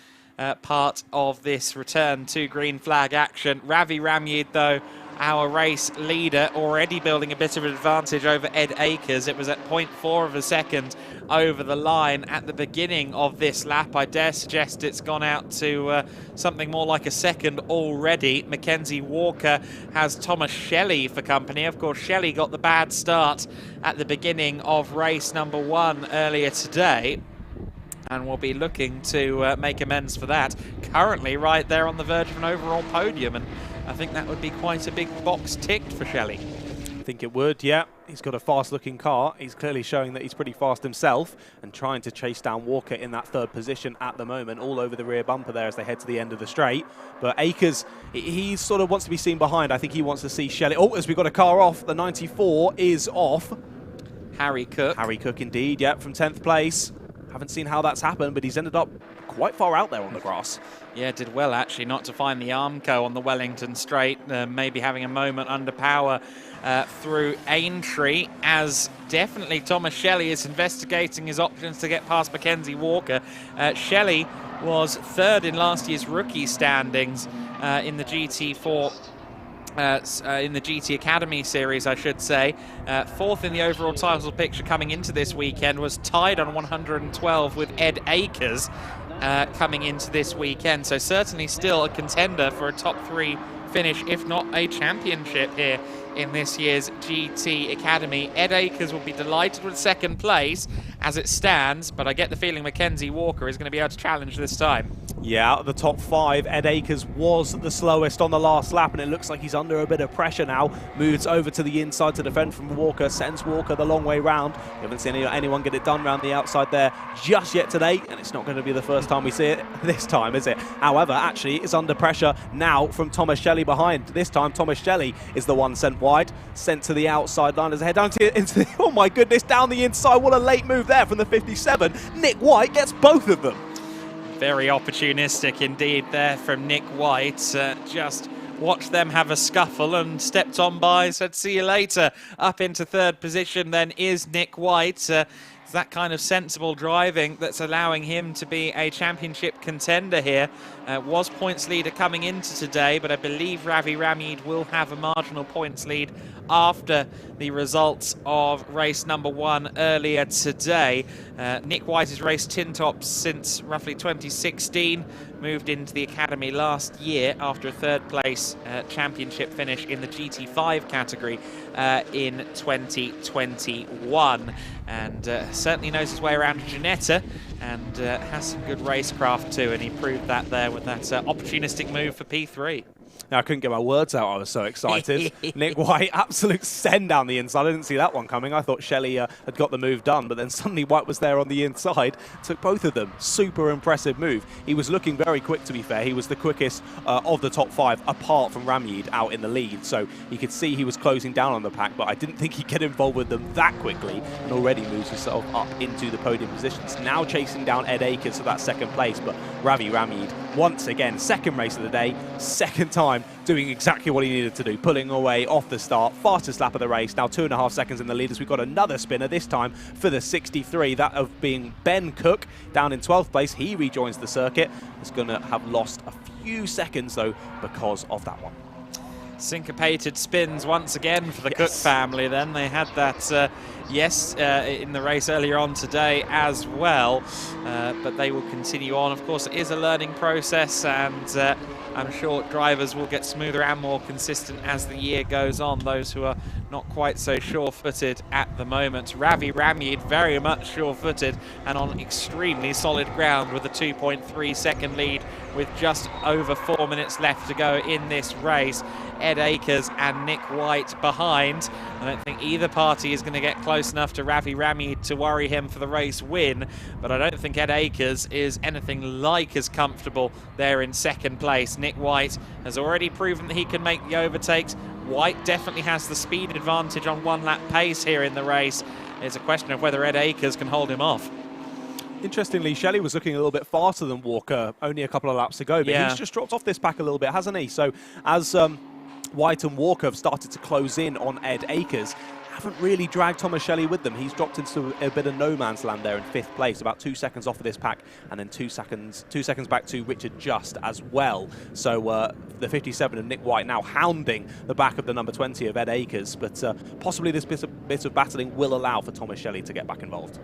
part of this return to green flag action. Ravi Ramyed, though, our race leader, already building a bit of an advantage over Ed Akers. It was at 0.4 of a second over the line at the beginning of this lap. I dare suggest it's gone out to something more like a second already. Mackenzie Walker has Thomas Shelley for company. Of course, Shelley got the bad start at the beginning of race number 1 earlier today, and we'll be looking to make amends for that. Currently right there on the verge of an overall podium, and I think that would be quite a big box ticked for Shelley. I think it would, yeah. He's got a fast-looking car. He's clearly showing that he's pretty fast himself and trying to chase down Walker in that third position at the moment, all over the rear bumper there as they head to the end of the straight. But Akers, he sort of wants to be seen behind. I think he wants to see Shelley. Oh, as we got a car off, the 94 is off. Harry Cook. Harry Cook indeed, yeah, from 10th place. Haven't seen how that's happened, but he's ended up quite far out there on the grass. Yeah, did well actually not to find the Armco on the Wellington straight, maybe having a moment under power through Aintree, as definitely Thomas Shelley is investigating his options to get past Mackenzie Walker. Shelley was third in last year's rookie standings in the GT4 in the GT Academy series, I should say. Fourth in the overall title picture coming into this weekend, was tied on 112 with Ed Akers coming into this weekend. So certainly still a contender for a top 3 finish, if not a championship here in this year's GT Academy. Ed Akers will be delighted with second place as it stands, but I get the feeling Mackenzie Walker is going to be able to challenge this time. Yeah, out of the top 5, Ed Akers was the slowest on the last lap, and it looks like he's under a bit of pressure now. Moves over to the inside to defend from Walker, sends Walker the long way round. We haven't seen anyone get it done round the outside there just yet today, and it's not going to be the first time we see it this time, is it? However, actually, it's under pressure now from Thomas Shelley behind. This time, Thomas Shelley is the one sent wide, sent to the outside line as they head down into the, oh my goodness, down the inside. What a late move there from the 57. Nick White gets both of them. Very opportunistic indeed there from Nick White. Just watched them have a scuffle and stepped on by, said see you later. Up into third position then is Nick White. It's that kind of sensible driving that's allowing him to be a championship contender here. Was points leader coming into today, but I believe Ravi Ramid will have a marginal points lead after the results of race number 1 earlier today. Nick White has raced tin tops since roughly 2016, moved into the academy last year after a third place championship finish in the GT5 category in 2021, and certainly knows his way around Ginetta and has some good racecraft too, and he proved that there with that opportunistic move for P3. Now, I couldn't get my words out. I was so excited. Nick White, absolute send down the inside. I didn't see that one coming. I thought Shelley had got the move done, but then suddenly White was there on the inside. Took both of them. Super impressive move. He was looking very quick, to be fair. He was the quickest of the top 5, apart from Ramid out in the lead. So you could see he was closing down on the pack, but I didn't think he'd get involved with them that quickly, and already moves himself up into the podium positions. Now chasing down Ed Akers for that second place, but Ravi Ramid, once again, second race of the day, second time, doing exactly what he needed to do, pulling away off the start, fastest lap of the race, now 2.5 seconds in the lead as we've got another spinner, this time for the 63, that of being Ben Cook, down in 12th place. He rejoins the circuit. He's going to have lost a few seconds, though, because of that one. Syncopated spins once again for the Cook family then. They had that, in the race earlier on today as well, but they will continue on. Of course, it is a learning process, and I'm sure drivers will get smoother and more consistent as the year goes on, those who are not quite so sure-footed at the moment. Ravi Ramid very much sure-footed and on extremely solid ground with a 2.3 second lead with just over 4 minutes left to go in this race. Ed Akers and Nick White behind. I don't think either party is going to get close enough to Ravi Ramid to worry him for the race win, but I don't think Ed Akers is anything like as comfortable there in second place. Nick White has already proven that he can make the overtakes. White definitely has the speed advantage on 1 lap pace here in the race. It's a question of whether Ed Akers can hold him off. Interestingly, Shelley was looking a little bit faster than Walker only a couple of laps ago, but he's just dropped off this pack a little bit, hasn't he? So as White and Walker have started to close in on Ed Akers, haven't really dragged Thomas Shelley with them. He's dropped into a bit of no man's land there in 5th place, about 2 seconds off of this pack, and then 2 seconds back to Richard Just as well. So the 57 of Nick White now hounding the back of the number 20 of Ed Akers, but possibly this bit of battling will allow for Thomas Shelley to get back involved.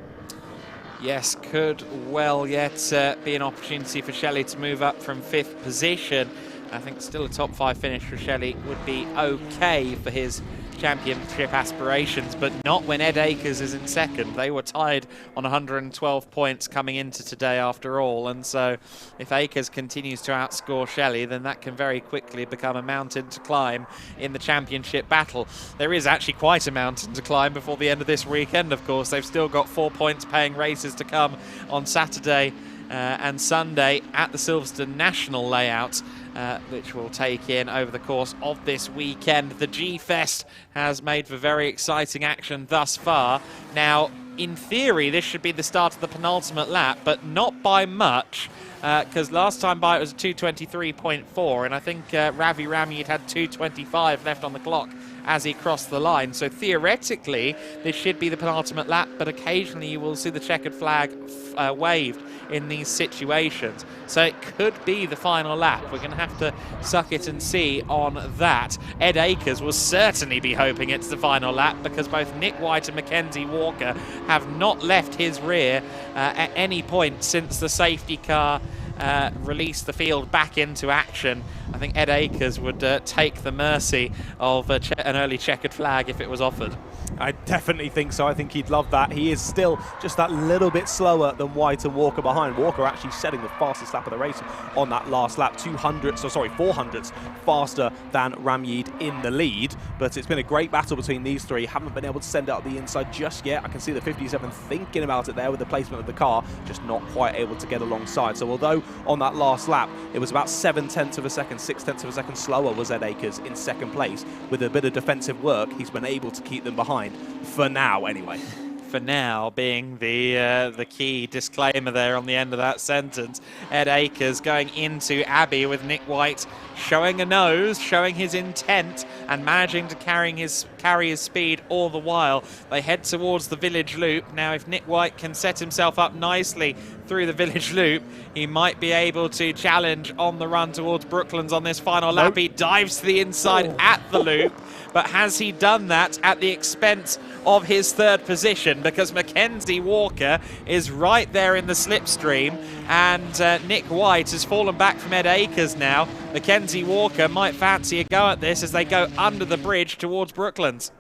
Yes, could well yet be an opportunity for Shelley to move up from 5th position. I think still a top 5 finish for Shelley would be okay for his championship aspirations, but not when Ed Akers is in second. They were tied on 112 points coming into today after all, and so if Akers continues to outscore Shelley, then that can very quickly become a mountain to climb in the championship battle. There is actually quite a mountain to climb before the end of this weekend, of course. They've still got 4 points paying races to come on Saturday and Sunday at the Silverstone National layout, which we'll take in over the course of this weekend. The G-Fest has made for very exciting action thus far. Now, in theory, this should be the start of the penultimate lap, but not by much, because last time by it was 2:23.4, and I think Ravi Ramyud had 2:25 left on the clock as he crossed the line. So theoretically, this should be the penultimate lap, but occasionally you will see the checkered flag waved in these situations. So it could be the final lap. We're going to have to suck it and see on that. Ed Akers will certainly be hoping it's the final lap, because both Nick White and Mackenzie Walker have not left his rear at any point since the safety car released the field back into action. I think Ed Akers would take the mercy of an early checkered flag if it was offered. I definitely think so. I think he'd love that. He is still just that little bit slower than White and Walker behind. Walker actually setting the fastest lap of the race on that last lap, 400ths faster than Ramyud in the lead. But it's been a great battle between these three. Haven't been able to send it up the inside just yet. I can see the 57 thinking about it there with the placement of the car, just not quite able to get alongside. So although on that last lap it was about 7/10 of a second, 6/10 of a second slower was Ed Akers in second place, with a bit of defensive work he's been able to keep them behind. For now, anyway. For now being the key disclaimer there on the end of that sentence. Ed Akers going into Abbey with Nick White showing a nose, showing his intent, and managing to carry his speed all the while. They head towards the village loop. Now, if Nick White can set himself up nicely through the village loop, he might be able to challenge on the run towards Brooklands on this final lap. He dives to the inside at the loop, but has he done that at the expense of his third position? Because Mackenzie Walker is right there in the slipstream, and Nick White has fallen back from Ed Akers now. Mackenzie Walker might fancy a go at this as they go under the bridge towards Brooklands.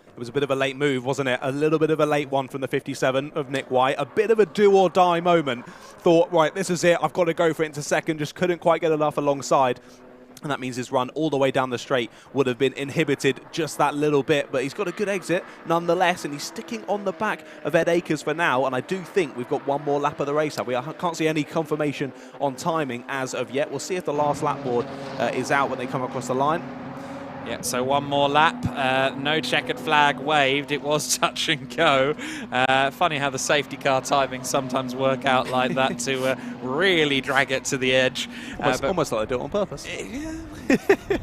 It was a bit of a late move, wasn't it? A little bit of a late one from the 57 of Nick White. A bit of a do-or-die moment. Thought, right, this is it. I've got to go for it into second. Just couldn't quite get enough alongside. And that means his run all the way down the straight would have been inhibited just that little bit. But he's got a good exit nonetheless, and he's sticking on the back of Ed Akers for now. And I do think we've got one more lap of the race, have we? I can't see any confirmation on timing as of yet. We'll see if the last lap board is out when they come across the line. Yeah, so one more lap. No checkered flag waved. It was touch and go. Funny how the safety car timings sometimes work out like that to really drag it to the edge. Almost like they do it on purpose.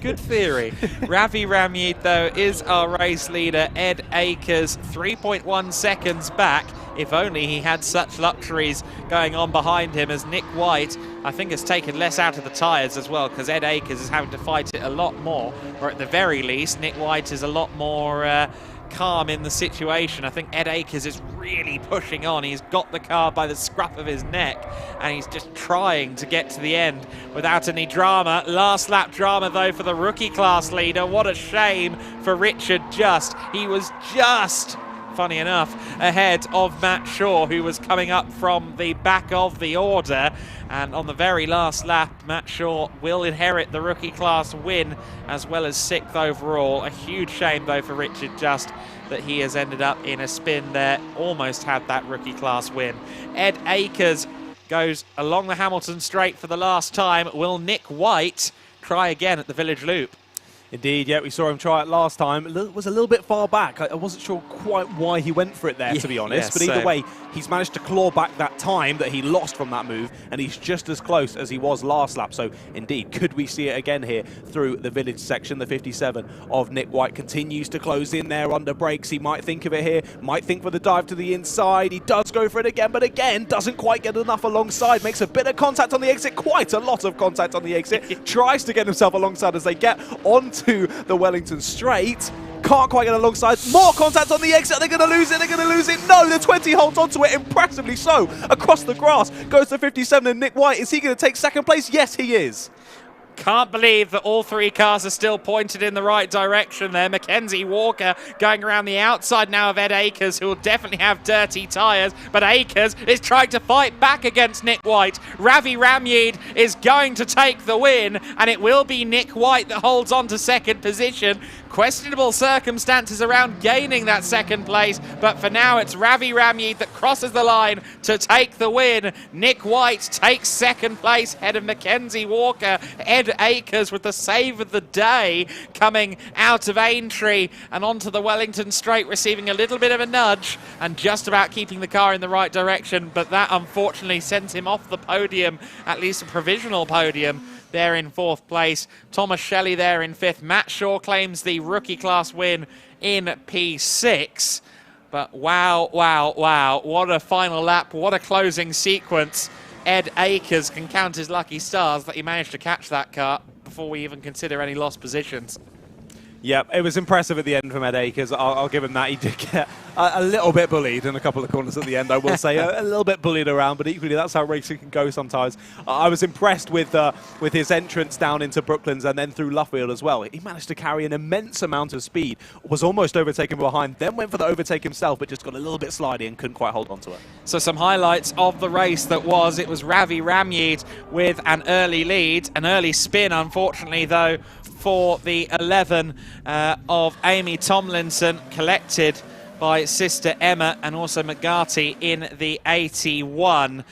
Good theory. Ravi Ramyud, though, is our race leader. Ed Akers, 3.1 seconds back. If only he had such luxuries going on behind him, as Nick White, I think, has taken less out of the tyres as well, because Ed Akers is having to fight it a lot more, or at the very least, Nick White is a lot more calm in the situation. I think Ed Akers is really pushing on. He's got the car by the scruff of his neck, and he's just trying to get to the end without any drama. Last lap drama, though, for the rookie class leader. What a shame for Richard Just. He was just, funny enough, ahead of Matt Shaw, who was coming up from the back of the order. And on the very last lap, Matt Shaw will inherit the rookie class win, as well as 6th overall. A huge shame, though, for Richard Just that he has ended up in a spin there. Almost had that rookie class win. Ed Akers goes along the Hamilton straight for the last time. Will Nick White try again at the village loop? Indeed, yeah, we saw him try it last time. It was a little bit far back. I wasn't sure quite why he went for it there, to be honest. But either way, he's managed to claw back that time that he lost from that move, and he's just as close as he was last lap. So, indeed, could we see it again here through the village section? The 57 of Nick White continues to close in there under brakes. He might think of it here, might think for the dive to the inside. He does go for it again, but again, doesn't quite get enough alongside. Makes a bit of contact on the exit, quite a lot of contact on the exit. Tries to get himself alongside as they get onto the Wellington straight. Can't quite get alongside. More contact on the exit. They're going to lose it. They're going to lose it. No, the 20 holds onto it impressively so. Across the grass goes to 57 and Nick White. Is he going to take second place? Yes, he is. Can't believe that all three cars are still pointed in the right direction there. Mackenzie Walker going around the outside now of Ed Akers, who will definitely have dirty tyres, but Akers is trying to fight back against Nick White. Ravi Ramyeed is going to take the win, and it will be Nick White that holds on to second position. Questionable circumstances around gaining that second place, but for now it's Ravi Ramyeed that crosses the line to take the win. Nick White takes second place ahead of Mackenzie Walker. Ed Akers with the save of the day coming out of Aintree and onto the Wellington Straight, receiving a little bit of a nudge and just about keeping the car in the right direction, but that unfortunately sends him off the podium, at least a provisional podium. There in fourth place. Thomas Shelley there in fifth. Matt Shaw claims the rookie class win in P6. But wow, wow, wow. What a final lap. What a closing sequence. Ed Akers can count his lucky stars that he managed to catch that car before we even consider any lost positions. Yeah, it was impressive at the end from Ed Akers. I'll give him that. He did get a little bit bullied in a couple of corners at the end, I will say. a little bit bullied around, but equally that's how racing can go sometimes. I was impressed with his entrance down into Brooklands and then through Luffield as well. He managed to carry an immense amount of speed, was almost overtaken behind, then went for the overtake himself, but just got a little bit slidey and couldn't quite hold on to it. So some highlights of the race it was Ravi Ramyeed with an early lead, an early spin, unfortunately, though, for the 11 of Amy Tomlinson, collected by sister Emma and also McGarty in the 81,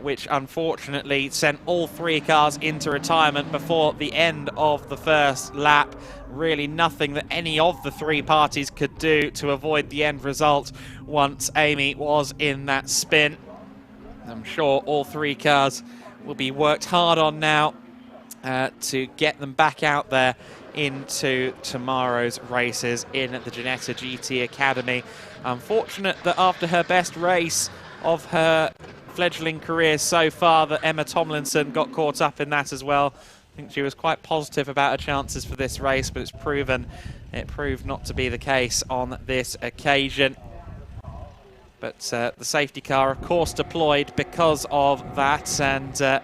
which unfortunately sent all three cars into retirement before the end of the first lap. Really nothing that any of the three parties could do to avoid the end result once Amy was in that spin. I'm sure all three cars will be worked hard on now to get them back out there into tomorrow's races in the Ginetta GT Academy. Unfortunate that after her best race of her fledgling career so far that Emma Tomlinson got caught up in that as well. I think she was quite positive about her chances for this race, but it proved not to be the case on this occasion. But the safety car, of course, deployed because of that, and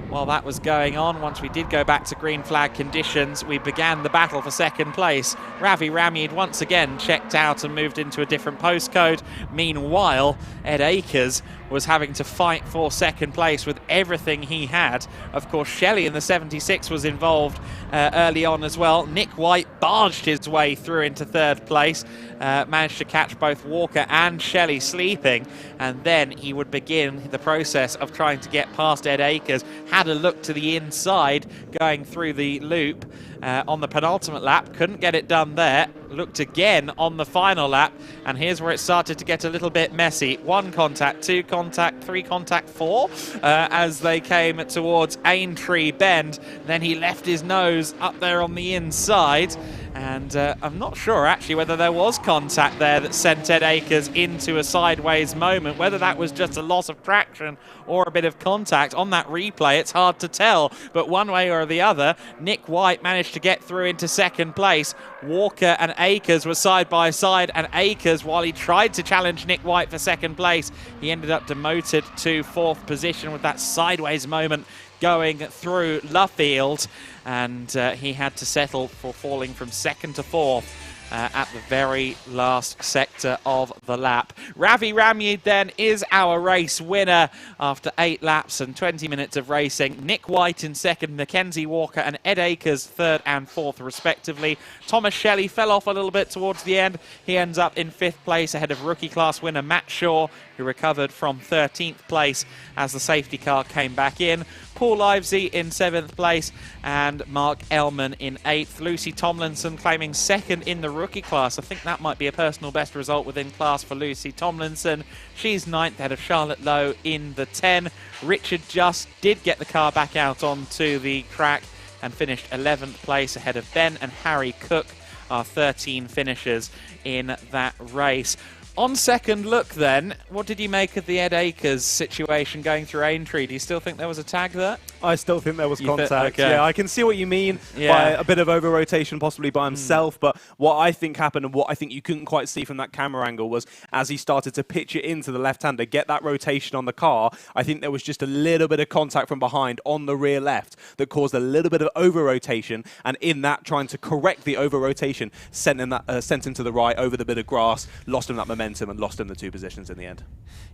while that was going on, once we did go back to green flag conditions, we began the battle for second place. Ravi Ramyeed once again checked out and moved into a different postcode. Meanwhile, Ed Akers was having to fight for second place with everything he had. Of course, Shelley in the 76 was involved early on as well. Nick White barged his way through into third place, managed to catch both Walker and Shelley sleeping, and then he would begin the process of trying to get past Ed Akers. Had a look to the inside going through the loop on the penultimate lap, couldn't get it done there. Looked again on the final lap, and here's where it started to get a little bit messy. 1 contact, 2 contact, 3 contact, 4 as they came towards Aintree Bend. Then he left his nose up there on the inside, and I'm not sure actually whether there was contact there that sent Ed Akers into a sideways moment. Whether that was just a loss of traction or a bit of contact on that replay, it's hard to tell, but one way or the other, Nick White managed to get through into second place. Walker and Akers were side by side, and Akers, while he tried to challenge Nick White for second place, he ended up demoted to fourth position with that sideways moment going through Luffield, and he had to settle for falling from second to fourth at the very last sector of the lap. Ravi Ramyeed then is our race winner after 8 laps and 20 minutes of racing. Nick White in second, Mackenzie Walker and Ed Akers third and fourth respectively. Thomas Shelley fell off a little bit towards the end. He ends up in 5th place ahead of rookie class winner Matt Shaw, who recovered from 13th place as the safety car came back in. Paul Livesey in 7th place and Mark Ellman in 8th. Lucy Tomlinson claiming 2nd in the rookie class. I think that might be a personal best result within class for Lucy Tomlinson. She's 9th ahead of Charlotte Lowe in the 10. Richard Just did get the car back out onto the track and finished 11th place ahead of Ben and Harry Cook, our 13 finishers in that race. On second look then, what did you make of the Ed Akers situation going through Aintree? Do you still think there was a tag there? I still think there was contact. Okay. Yeah, I can see what you mean by a bit of over-rotation possibly by himself, but what I think happened and what I think you couldn't quite see from that camera angle was as he started to pitch it into the left-hander, get that rotation on the car, I think there was just a little bit of contact from behind on the rear left that caused a little bit of over-rotation, and in that trying to correct the over-rotation sent him to the right over the bit of grass, lost him that momentum and lost him the 2 positions in the end.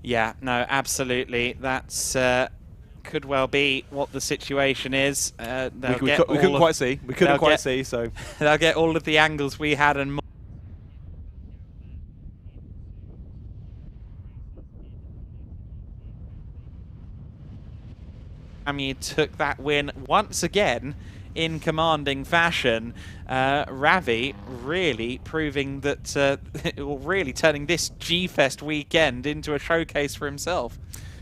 Yeah, no, absolutely. That's could well be what the situation is. We couldn't quite see. We couldn't quite see, so they'll get all of the angles we had and more. He took that win once again in commanding fashion. Ravi really proving that, really turning this G-Fest weekend into a showcase for himself.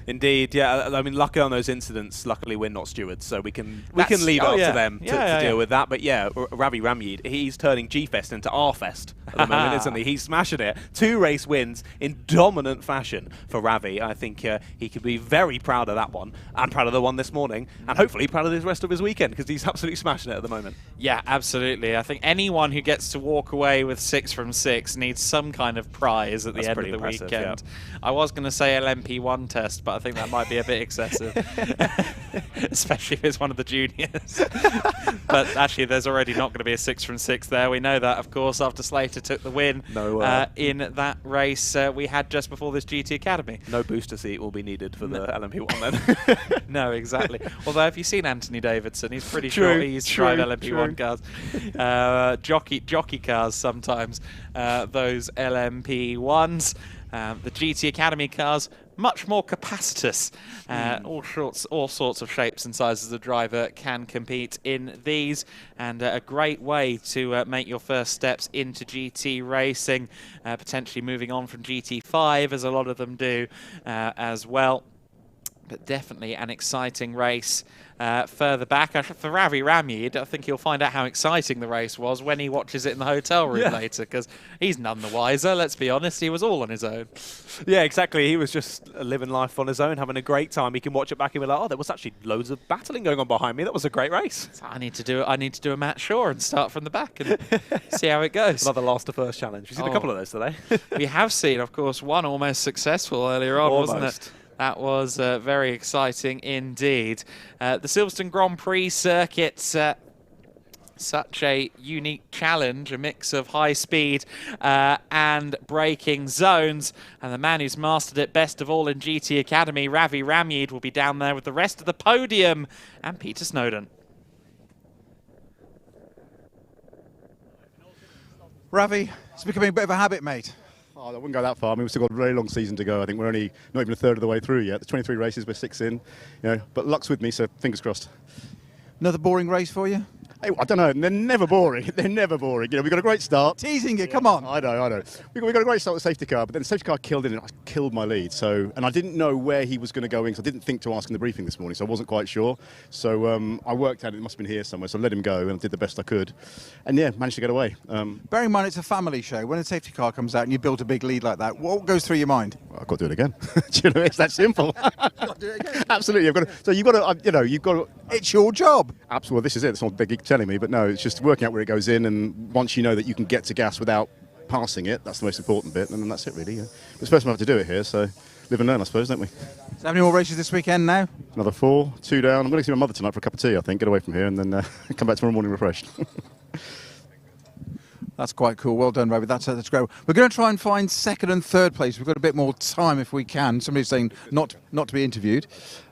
Indeed, yeah. I mean, luckily on those incidents, luckily we're not stewards, so we can leave it up to them to deal with that. But yeah, Ravi Ramyid, he's turning G-Fest into R-Fest at the moment, isn't he? He's smashing it. 2 race wins in dominant fashion for Ravi. I think he could be very proud of that one, and proud of the one this morning, and hopefully proud of the rest of his weekend, because he's absolutely smashing it at the moment. Yeah, absolutely. I think anyone who gets to walk away with 6 from 6 needs some kind of prize at the end of the weekend. Yeah. I was going to say LMP1 test, but I think that might be a bit excessive, especially if it's one of the juniors. But actually, there's already not going to be a 6 from 6 there. We know that, of course, after Slater took the win in that race we had just before this GT Academy. No booster seat will be needed for the LMP1 then. No, exactly. Although, have you seen Anthony Davidson? He's pretty sure he used to drive LMP1 cars. Jockey cars sometimes, those LMP1s. The GT Academy cars, much more capacitous. All sorts of shapes and sizes the driver can compete in these, and a great way to make your first steps into GT racing, potentially moving on from GT5 as a lot of them do as well. But definitely an exciting race further back. For Ravi Ramyid, I think he'll find out how exciting the race was when he watches it in the hotel room later, because he's none the wiser, let's be honest. He was all on his own. Yeah, exactly. He was just living life on his own, having a great time. He can watch it back and be like, oh, there was actually loads of battling going on behind me. That was a great race. So I need to do a Matt Shaw and start from the back and see how it goes. Another last to first challenge. We've seen a couple of those today. We have seen, of course, one almost successful earlier on, wasn't it? That was very exciting indeed. The Silverstone Grand Prix circuit, such a unique challenge, a mix of high speed and braking zones. And the man who's mastered it best of all in GT Academy, Ravi Ramyid, will be down there with the rest of the podium and Peter Snowden. Ravi, it's becoming a bit of a habit, mate. Oh, I wouldn't go that far. I mean, we've still got a very long season to go. I think we're only not even a third of the way through yet. There's 23 races, we're 6 in. But luck's with me, so fingers crossed. Another boring race for you? Hey, I don't know. They're never boring. They're never boring. We've got a great start. Teasing it, come on. I know. We've got a great start with the safety car, but then the safety car killed in and I killed my lead. And I didn't know where he was going to go in, because I didn't think to ask in the briefing this morning, so I wasn't quite sure. So I worked out it must have been here somewhere, so I let him go and I did the best I could. And yeah, managed to get away. Bearing in mind it's a family show, when a safety car comes out and you build a big lead like that, what goes through your mind? Well, I've got to do it again. It's that simple. You've got to do it again. Absolutely. You've got to. It's your job. Absolutely. Well, this is it. It's not Big Geek telling me, but no, it's just working out where it goes in, and once you know that you can get to gas without passing it, that's the most important bit, and then that's it really. Yeah. But it's the first time I have to do it here, so live and learn, I suppose, don't we? So how many more races this weekend now? Another 4, 2 down. I'm going to see my mother tonight for a cup of tea, I think, get away from here, and then come back tomorrow morning refreshed. That's quite cool. Well done, Ravi. That's great. We're going to try and find second and third place. We've got a bit more time if we can. Somebody's saying not to be interviewed,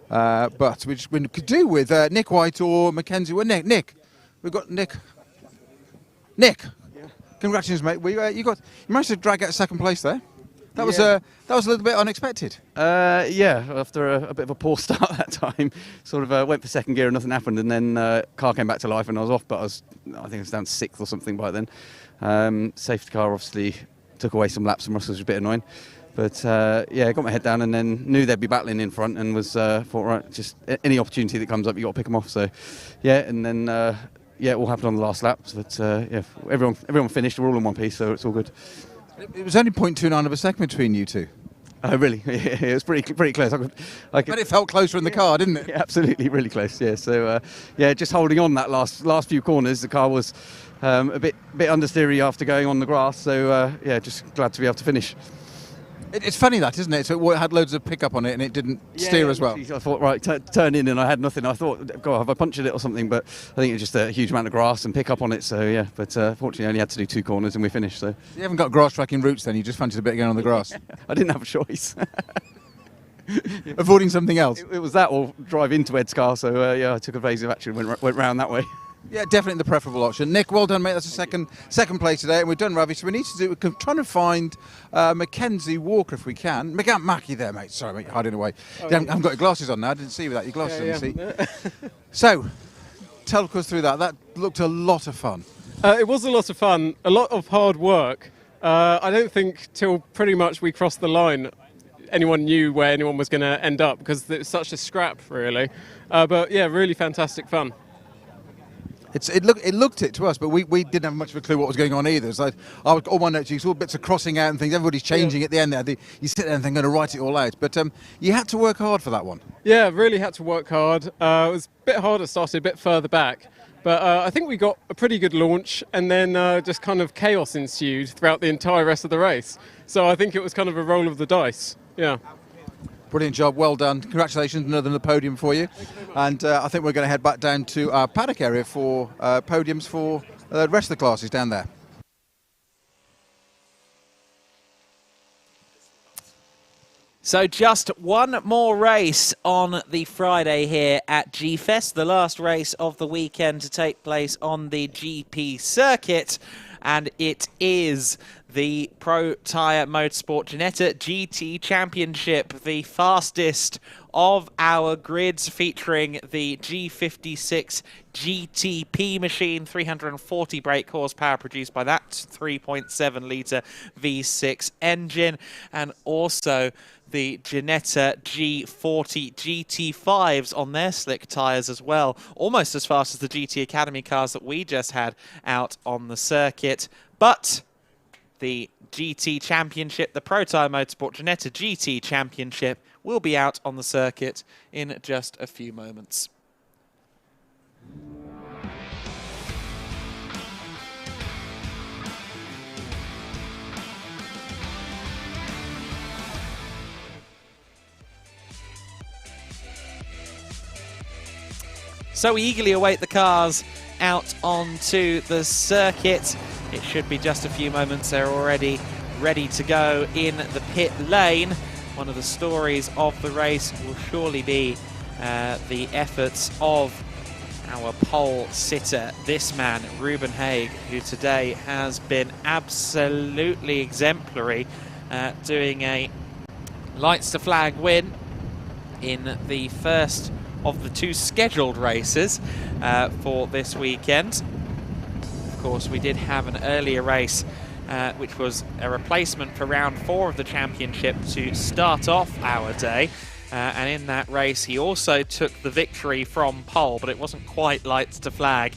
but we could do with Nick White or Mackenzie. Well, Nick. We've got Nick. Yeah. Congratulations, mate. You managed to drag out second place there. That was a little bit unexpected. Yeah, after a bit of a poor start that time, sort of went for second gear and nothing happened, and then car came back to life and I was off, but I think I was down to 6th or something by then. Safety car obviously took away some laps from us, which was a bit annoying. But yeah, got my head down and then knew they'd be battling in front, and was thought, right, just any opportunity that comes up, you got to pick them off. So yeah, and then yeah, it all happened on the last lap. But yeah, everyone finished. We're all in one piece, so it's all good. It was only 0.29 of a second between you two. Oh, really? Yeah, it was pretty close. But it felt closer in the car, didn't it? Yeah, absolutely, really close. Yeah. So, just holding on that last few corners. The car was a bit understeery after going on the grass. So, just glad to be able to finish. It's funny that, isn't it? So it had loads of pickup on it and it didn't steer as well. I thought, right, turn in, and I had nothing. I thought, God, have I punctured it or something? But I think it was just a huge amount of grass and pick up on it. So yeah, but fortunately, I only had to do 2 corners and we finished. So you haven't got grass tracking routes then. You just fancied a bit going on the grass. I didn't have a choice. Avoiding something else. It was that or drive into Ed's car. So I took evasive action, went round that way. Yeah, definitely the preferable option. Nick, well done, mate. That's a second place today, and we've done Ravi. So we need to do. We're trying to find Mackenzie Walker if we can. Mackie there, mate. Sorry, mate, you're hiding away. I haven't got your glasses on now. I didn't see you without your glasses on. You see. So, tell us through that. That looked a lot of fun. It was a lot of fun. A lot of hard work. I don't think till pretty much we crossed the line, anyone knew where anyone was going to end up because it was such a scrap, really. But yeah, really fantastic fun. It looked it to us, but we didn't have much of a clue what was going on either. So all my notes, you saw bits of crossing out and things. Everybody's changing at the end there. You sit there and think, I'm going to write it all out. But you had to work hard for that one. Yeah, really had to work hard. It was a bit harder, started a bit further back. But I think we got a pretty good launch, and then just kind of chaos ensued throughout the entire rest of the race. So I think it was kind of a roll of the dice. Yeah. Brilliant job, well done. Congratulations, another podium for you. And I think we're going to head back down to our paddock area for podiums for the rest of the classes down there. So just one more race on the Friday here at G-Fest, the last race of the weekend to take place on the GP circuit. And it is the Protyre Motorsport Ginetta GT Championship, the fastest of our grids, featuring the G56 GTP machine, 340 brake horsepower produced by that 3.7 litre V6 engine, and also the Ginetta G40 GT5s on their slick tyres as well, almost as fast as the GT Academy cars that we just had out on the circuit. But the GT Championship, the Protyre Motorsport Ginetta GT Championship, will be out on the circuit in just a few moments. So we eagerly await the cars out onto the circuit. It should be just a few moments. They're already ready to go in the pit lane. One of the stories of the race will surely be the efforts of our pole sitter, this man, Ruben Haig, who today has been absolutely exemplary, doing a lights to flag win in the first of the 2 scheduled races for this weekend. Of course, we did have an earlier race which was a replacement for round 4 of the championship to start off our day. And in that race, he also took the victory from pole, but it wasn't quite lights to flag.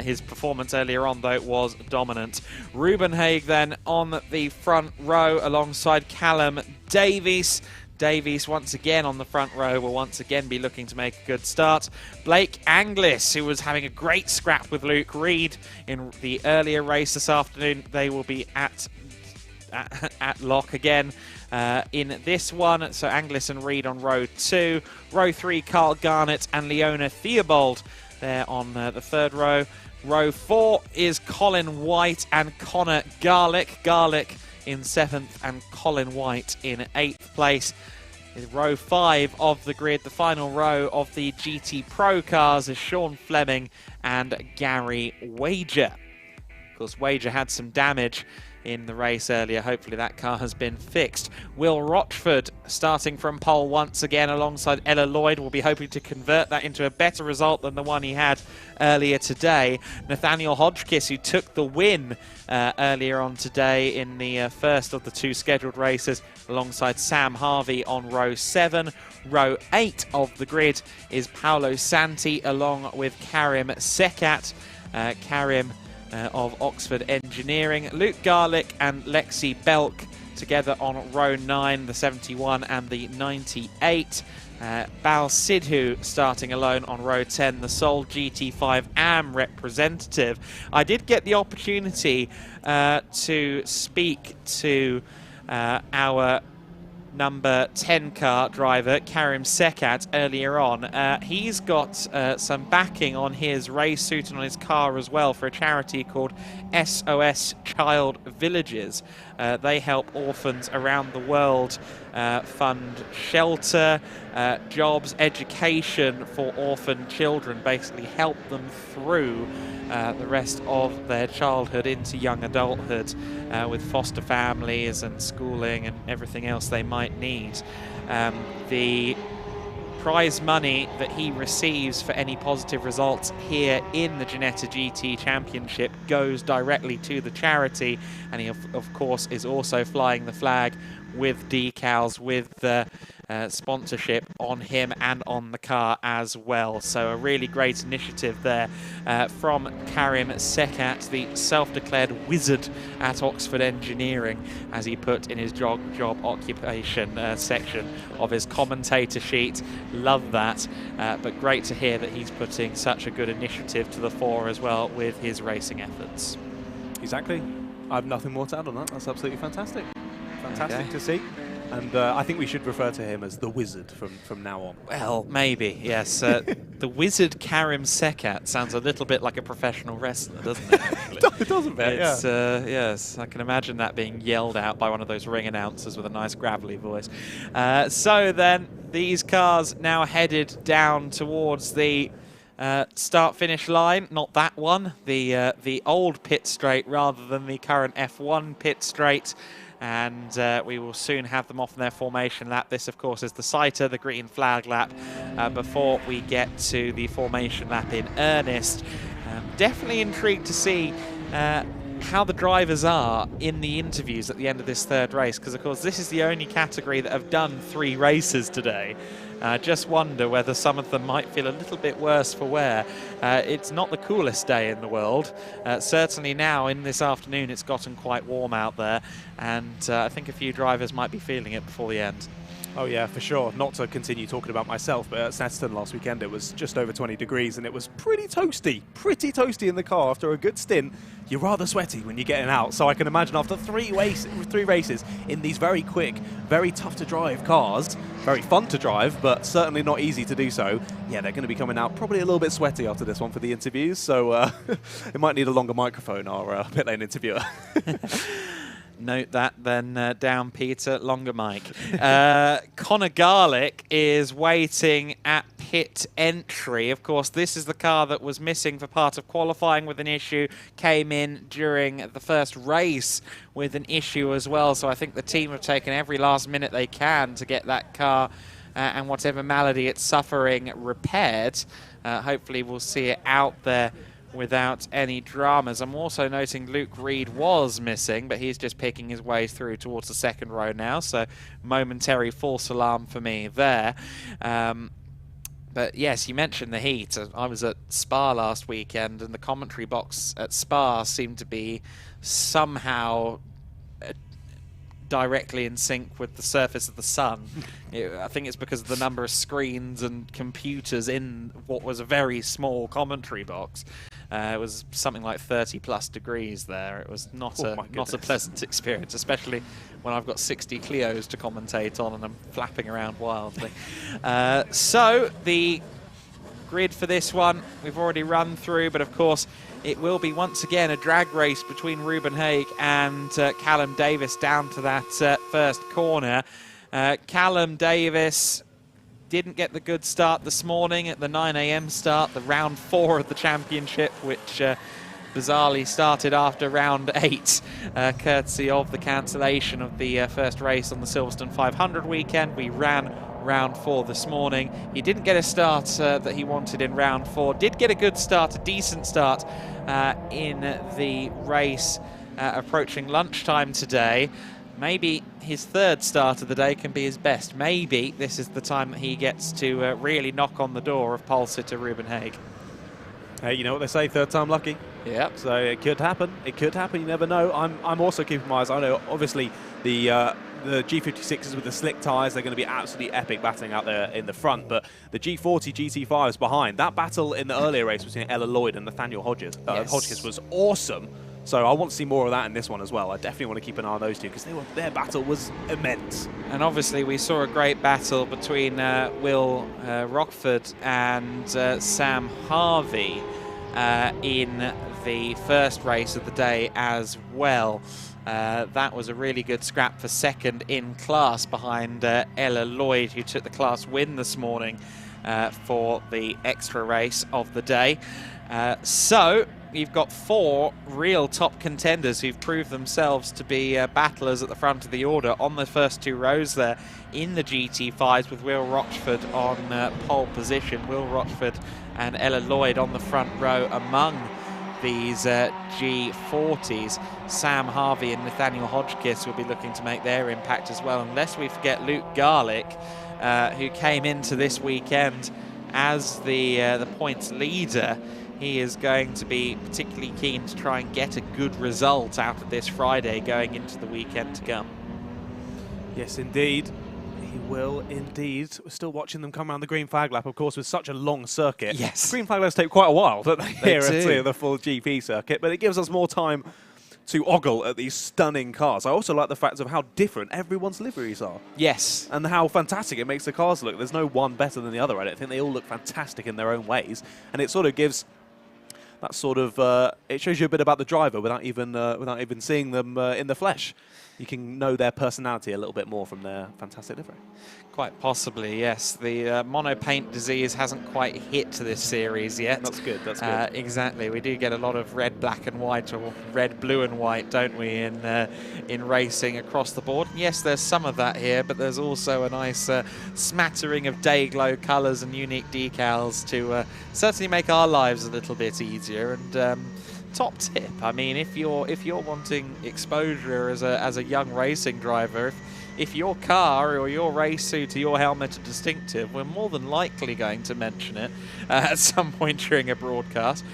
His performance earlier on, though, was dominant. Ruben Haig then on the front row alongside Callum Davies. Davies once again on the front row will once again be looking to make a good start. Blake Anglis, who was having a great scrap with Luke Reed in the earlier race this afternoon, they will be at lock again in this one. So Anglis and Reed on row 2. Row 3, Carl Garnett and Leona Theobald there on the 3rd row. Row 4 is Colin White and Connor Garlick. Garlick in 7th and Colin White in 8th place. In row 5 of the grid, the final row of the GT Pro cars, is Sean Fleming and Gary Wager. Of course, Wager had some damage in the race earlier. Hopefully that car has been fixed. Will Rochford starting from pole once again alongside Ella Lloyd. Will be hoping to convert that into a better result than the one he had earlier today. Nathaniel Hodgkiss, who took the win earlier on today in the first of the 2 scheduled races, alongside Sam Harvey on row 7. Row 8 of the grid is Paolo Santi along with Karim Sekat. Karim of Oxford Engineering. Luke Garlick and Lexi Belk together on row 9, the 71 and the 98. Bal Sidhu starting alone on row 10, the sole GT5 AM representative. I did get the opportunity to speak to our number 10 car driver, Karim Sekat, earlier on. He's got some backing on his race suit and on his car as well for a charity called SOS Child Villages. They help orphans around the world fund shelter, jobs, education for orphan children, basically help them through the rest of their childhood into young adulthood with foster families and schooling and everything else they might need. The prize money that he receives for any positive results here in the Ginetta GT Championship goes directly to the charity, and he of course is also flying the flag with decals, with the sponsorship on him and on the car as well. So a really great initiative there from Karim Sekat, the self-declared wizard at Oxford Engineering, as he put in his job occupation section of his commentator sheet. Love that, but great to hear that he's putting such a good initiative to the fore as well with his racing efforts. Exactly. I have nothing more to add on that. That's absolutely fantastic. Fantastic to see. And I think we should refer to him as the wizard from now on. Well, maybe, yes. The wizard Karim Sekat sounds a little bit like a professional wrestler, doesn't it? It does a bit, yeah. Yes, I can imagine that being yelled out by one of those ring announcers with a nice gravelly voice. So then, these cars now headed down towards the start-finish line. Not that one, the old pit straight rather than the current F1 pit straight. And we will soon have them off in their formation lap. This, of course, is the sighter, the green flag lap, before we get to the formation lap in earnest. Definitely intrigued to see how the drivers are in the interviews at the end of this third race, because, of course, this is the only category that have done 3 races today. Just wonder whether some of them might feel a little bit worse for wear. It's not the coolest day in the world. Certainly now in this afternoon it's gotten quite warm out there, and I think a few drivers might be feeling it before the end. Oh yeah, for sure. Not to continue talking about myself, but at Snetterton last weekend it was just over 20 degrees and it was pretty toasty in the car after a good stint. You're rather sweaty when you're getting out, so I can imagine after 3 races in these very quick, very tough to drive cars, very fun to drive, but certainly not easy to do so. Yeah, they're going to be coming out probably a little bit sweaty after this one for the interviews, so it might need a longer microphone, our pit lane interviewer. Note that then down, Peter, longer mic. Connor Garlick is waiting at pit entry. Of course, this is the car that was missing for part of qualifying with an issue, came in during the first race with an issue as well. So I think the team have taken every last minute they can to get that car and whatever malady it's suffering repaired. Hopefully we'll see it out there without any dramas. I'm also noting Luke Reed was missing, but he's just picking his way through towards the second row now, so momentary false alarm for me there. But yes, you mentioned the heat. I was at Spa last weekend, and the commentary box at Spa seemed to be somehow directly in sync with the surface of the sun. I think it's because of the number of screens and computers in what was a very small commentary box. It was something like 30+ degrees there. It was not a pleasant experience, especially when I've got 60 Clios to commentate on and I'm flapping around wildly. So the grid for this one we've already run through, but of course it will be once again a drag race between Ruben Haig and Callum Davis down to that first corner. Callum Davis didn't get the good start this morning at the 9 AM start, the round 4 of the championship, which bizarrely started after round 8, courtesy of the cancellation of the first race on the Silverstone 500 weekend. We ran round 4 this morning. He didn't get a start that he wanted in round 4. Did get a good start, a decent start in the race approaching lunchtime today. Maybe his third start of the day can be his best. Maybe this is the time that he gets to really knock on the door of pole sitter Ruben Haig. Hey, you know what they say, third time lucky. Yeah. So it could happen. It could happen. You never know. I'm also keeping my eyes. I know, obviously, the G56s with the slick tyres, they're going to be absolutely epic battling out there in the front. But the G40 GT5s behind, that battle in the earlier race between Ella Lloyd and Nathaniel Hodges was awesome. So I want to see more of that in this one as well. I definitely want to keep an eye on those two because their battle was immense. And obviously we saw a great battle between Will Rockford and Sam Harvey in the first race of the day as well. That was a really good scrap for second in class behind Ella Lloyd, who took the class win this morning for the extra race of the day. So you've got 4 real top contenders who've proved themselves to be battlers at the front of the order on the first 2 rows there in the GT5s, with Will Rochford on pole position. Will Rochford and Ella Lloyd on the front row among these G40s. Sam Harvey and Nathaniel Hodgkiss will be looking to make their impact as well, unless we forget Luke Garlick, who came into this weekend as the points leader. He is going to be particularly keen to try and get a good result out of this Friday going into the weekend to come. Yes, indeed. He will indeed. We're still watching them come around the green flag lap, of course, with such a long circuit. Yes. Green flag laps take quite a while, don't they? They do. The full GP circuit, but it gives us more time to ogle at these stunning cars. I also like the fact of how different everyone's liveries are. Yes. And how fantastic it makes the cars look. There's no one better than the other. I don't think they all look fantastic in their own ways. And it sort of gives that sort of, it shows you a bit about the driver without even seeing them in the flesh. You can know their personality a little bit more from their fantastic livery. Quite possibly, yes. The monopaint disease hasn't quite hit this series yet. That's good, that's good. Exactly. We do get a lot of red, black and white, or red, blue and white, don't we, in racing across the board. And yes, there's some of that here, but there's also a nice smattering of day glow colours and unique decals to certainly make our lives a little bit easier. And top tip, I mean, if you're wanting exposure as a young racing driver, if your car or your race suit or your helmet are distinctive, we're more than likely going to mention it at some point during a broadcast.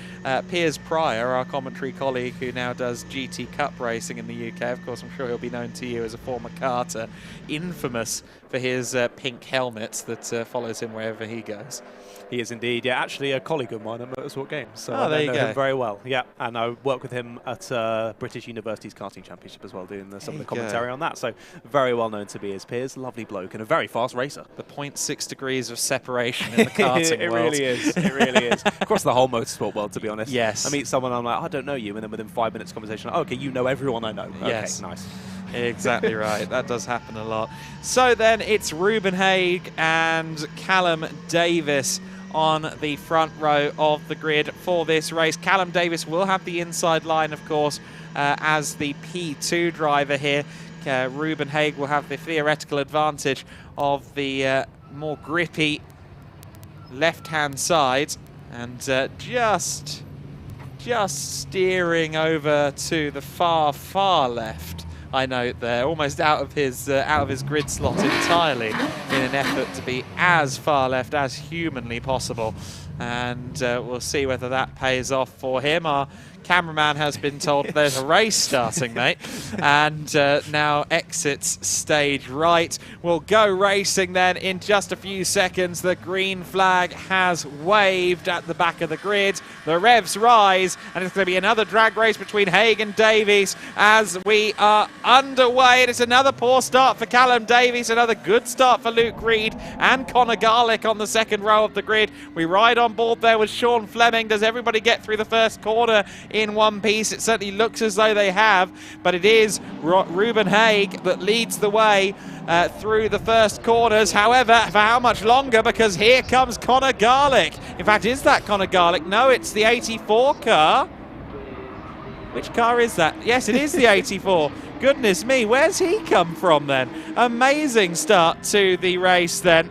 Piers Pryor, our commentary colleague who now does GT Cup racing in the UK, of course I'm sure he'll be known to you as a former karter, infamous for his pink helmet that follows him wherever he goes. He is indeed, yeah. Actually, a colleague of mine at Motorsport Games, so I know him very well. Yeah, and I work with him at British University's karting championship as well, doing some of the commentary on that. So very well known to be his peers, lovely bloke, and a very fast racer. The 0.6 degrees of separation in the karting it world. Really is. It really is. Across the whole motorsport world, to be honest. Yes. I meet someone, I'm like, I don't know you, and then within 5 minutes of conversation, okay, you know everyone I know. Yes. Okay, nice. Exactly right. That does happen a lot. So then it's Ruben Haig and Callum Davis on the front row of the grid for this race. Callum Davis will have the inside line, of course, as the P2 driver here. Ruben Haig will have the theoretical advantage of the more grippy left-hand side, and just steering over to the far left. I note there, almost out of his grid slot entirely, in an effort to be as far left as humanly possible. And we'll see whether that pays off for him. Our cameraman has been told there's a race starting, mate, and now exits stage right. We'll go racing then in just a few seconds. The green flag has waved at the back of the grid. The revs rise, and it's going to be another drag race between Haig and Davies as we are underway. And it's another poor start for Callum Davies, another good start for Luke Reed and Connor Garlick on the second row of the grid. We ride on board there with Sean Fleming. Does everybody get through the first corner in one piece? It certainly looks as though they have, but it is Ruben Haig that leads the way through the first corners. However, for how much longer? Because here comes Connor Garlick. In fact, is that Connor Garlick? No, it's the 84 car. Which car is that? Yes, it is the 84. Goodness me, where's he come from then? Amazing start to the race then.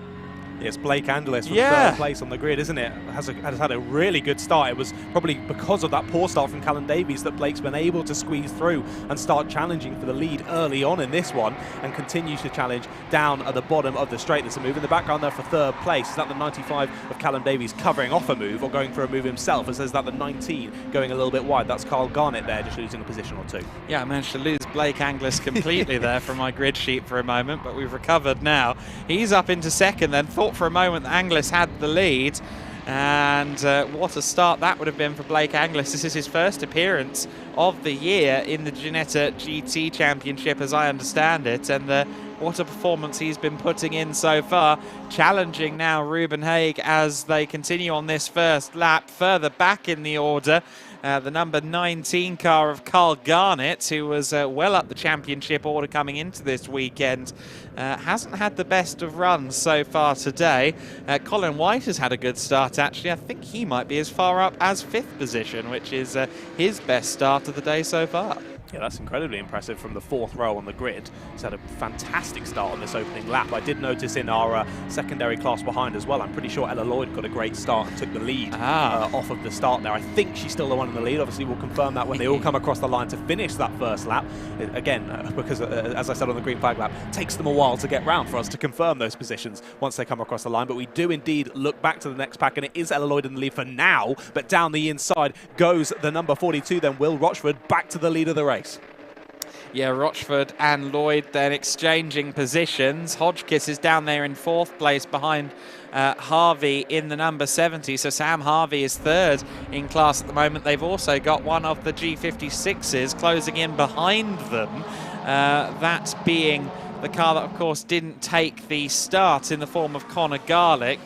It's Blake Angelis from third place on the grid, isn't it? Has had a really good start. It was probably because of that poor start from Callum Davies that Blake's been able to squeeze through and start challenging for the lead early on in this one, and continues to challenge down at the bottom of the straight. There's a move in the background there for third place. Is that the 95 of Callum Davies covering off a move or going for a move himself? As is that the 19 going a little bit wide? That's Carl Garnett there, just losing a position or two. Yeah, I managed to lose Blake Angelis completely there from my grid sheet for a moment, but we've recovered now. He's up into second then. Thought for a moment that Angelis had the lead, and what a start that would have been for Blake Angelis. This is his first appearance of the year in the Ginetta GT Championship, as I understand it, and what a performance he's been putting in so far. Challenging now Ruben Haig as they continue on this first lap. Further back in the order, the number 19 car of Carl Garnett, who was well up the championship order coming into this weekend. Hasn't had the best of runs so far today. Colin White has had a good start, actually. I think he might be as far up as 5th position, which is his best start of the day so far. Yeah, that's incredibly impressive from the 4th row on the grid. He's had a fantastic start on this opening lap. I did notice in our secondary class behind as well, I'm pretty sure Ella Lloyd got a great start and took the lead off of the start there. I think she's still the one in the lead. Obviously, we'll confirm that when they all come across the line to finish that first lap. Again, because as I said on the green flag lap, it takes them a while to get round for us to confirm those positions once they come across the line. But we do indeed look back to the next pack, and it is Ella Lloyd in the lead for now. But down the inside goes the number 42, then Will Rochford, back to the lead of the race. Yeah, Rochford and Lloyd then exchanging positions. Hodgkiss is down there in 4th place behind Harvey in the number 70. So Sam Harvey is 3rd in class at the moment. They've also got one of the G56s closing in behind them. That being the car that, of course, didn't take the start in the form of Connor Garlick.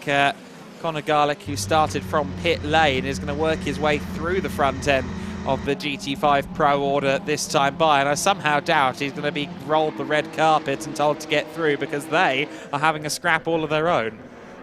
Connor Garlick, who started from pit lane, is going to work his way through the front end of the GT5 Pro order this time by, and I somehow doubt he's going to be rolled the red carpet and told to get through, because they are having a scrap all of their own.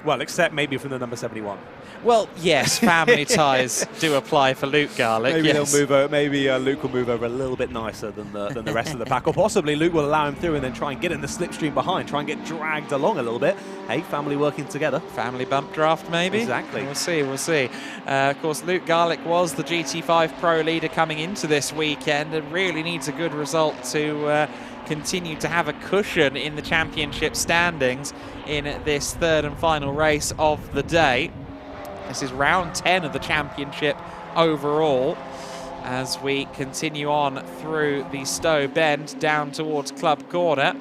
Well, except maybe from the number 71. Well, yes, family ties do apply for Luke Garlick. Maybe yes. they'll move over. Maybe Luke will move over a little bit nicer than the rest of the pack, or possibly Luke will allow him through and then try and get in the slipstream behind, try and get dragged along a little bit. Hey, family working together. Family bump draft, maybe. Exactly. We'll see. We'll see. Of course, Luke Garlick was the GT5 Pro leader coming into this weekend, and really needs a good result to continue to have a cushion in the championship standings in this 3rd and final race of the day. This is round 10 of the championship overall, as we continue on through the Stowe Bend down towards Club Corner.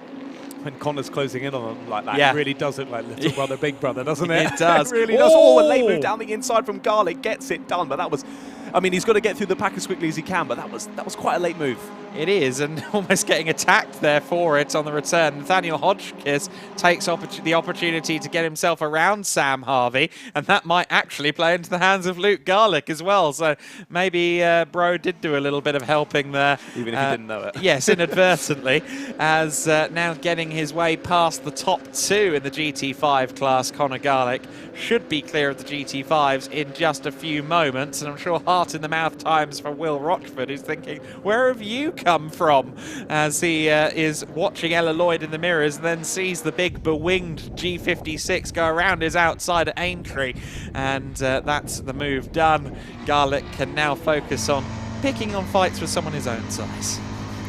When Connor's closing in on them like that, yeah. It really does look like little brother, big brother, doesn't it? It does. It really does. Oh, a late move down the inside from Garlick gets it done, but that was, I mean, he's got to get through the pack as quickly as he can, but that was quite a late move. It is, and almost getting attacked there for it on the return. Nathaniel Hodgkiss takes the opportunity to get himself around Sam Harvey, and that might actually play into the hands of Luke Garlick as well. So maybe Bro did do a little bit of helping there. Even if he didn't know it. Yes, inadvertently, as now getting his way past the top 2 in the GT5 class. Connor Garlick should be clear of the GT5s in just a few moments, and I'm sure heart in the mouth times for Will Rochford, who's thinking, where have you come from, as he is watching Ella Lloyd in the mirrors and then sees the big bewinged G56 go around his outside at Aintree, and that's the move done. Garlick can now focus on picking on fights with someone his own size.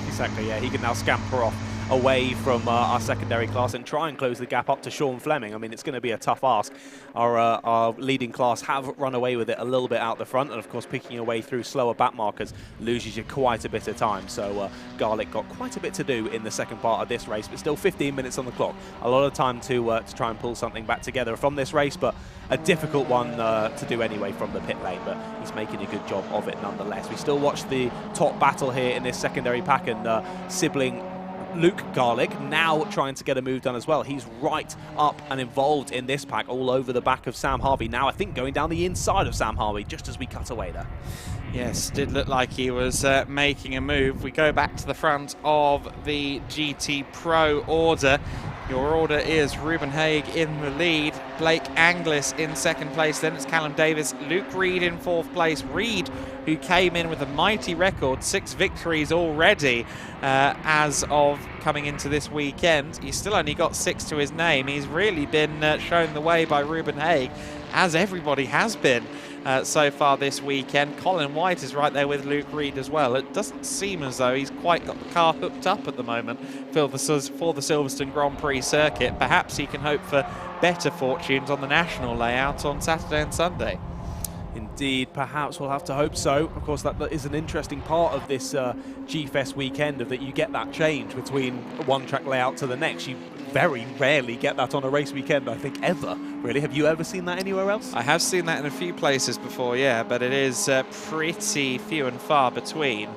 Exactly, yeah, he can now scamper off away from our secondary class and try and close the gap up to Sean Fleming. I mean, it's going to be a tough ask. Our leading class have run away with it a little bit out the front, and of course picking your way through slower back markers loses you quite a bit of time. So Garlick got quite a bit to do in the second part of this race, but still 15 minutes on the clock. A lot of time to try and pull something back together from this race, but a difficult one to do anyway from the pit lane, but he's making a good job of it nonetheless. We still watch the top battle here in this secondary pack, and sibling Luke Garlick now trying to get a move done as well. He's right up and involved in this pack, all over the back of Sam Harvey. Now I think going down the inside of Sam Harvey just as we cut away there. Yes, did look like he was making a move. We go back to the front of the GT Pro order. Your order is Ruben Haig in the lead, Blake Anglis in second place, then it's Callum Davis, Luke Reed in fourth place. Reed, who came in with a mighty record, 6 victories already as of coming into this weekend. He's still only got 6 to his name. He's really been shown the way by Ruben Haig, as everybody has been so far this weekend. Colin White is right there with Luke Reed as well. It doesn't seem as though he's quite got the car hooked up at the moment for the Silverstone Grand Prix circuit. Perhaps he can hope for better fortunes on the national layout on Saturday and Sunday. Indeed, perhaps we'll have to hope so. Of course, that is an interesting part of this G-Fest weekend, of that you get that change between one track layout to the next. You very rarely get that on a race weekend, I think, ever. Really, have you ever seen that anywhere else? I have seen that in a few places before, yeah, but it is pretty few and far between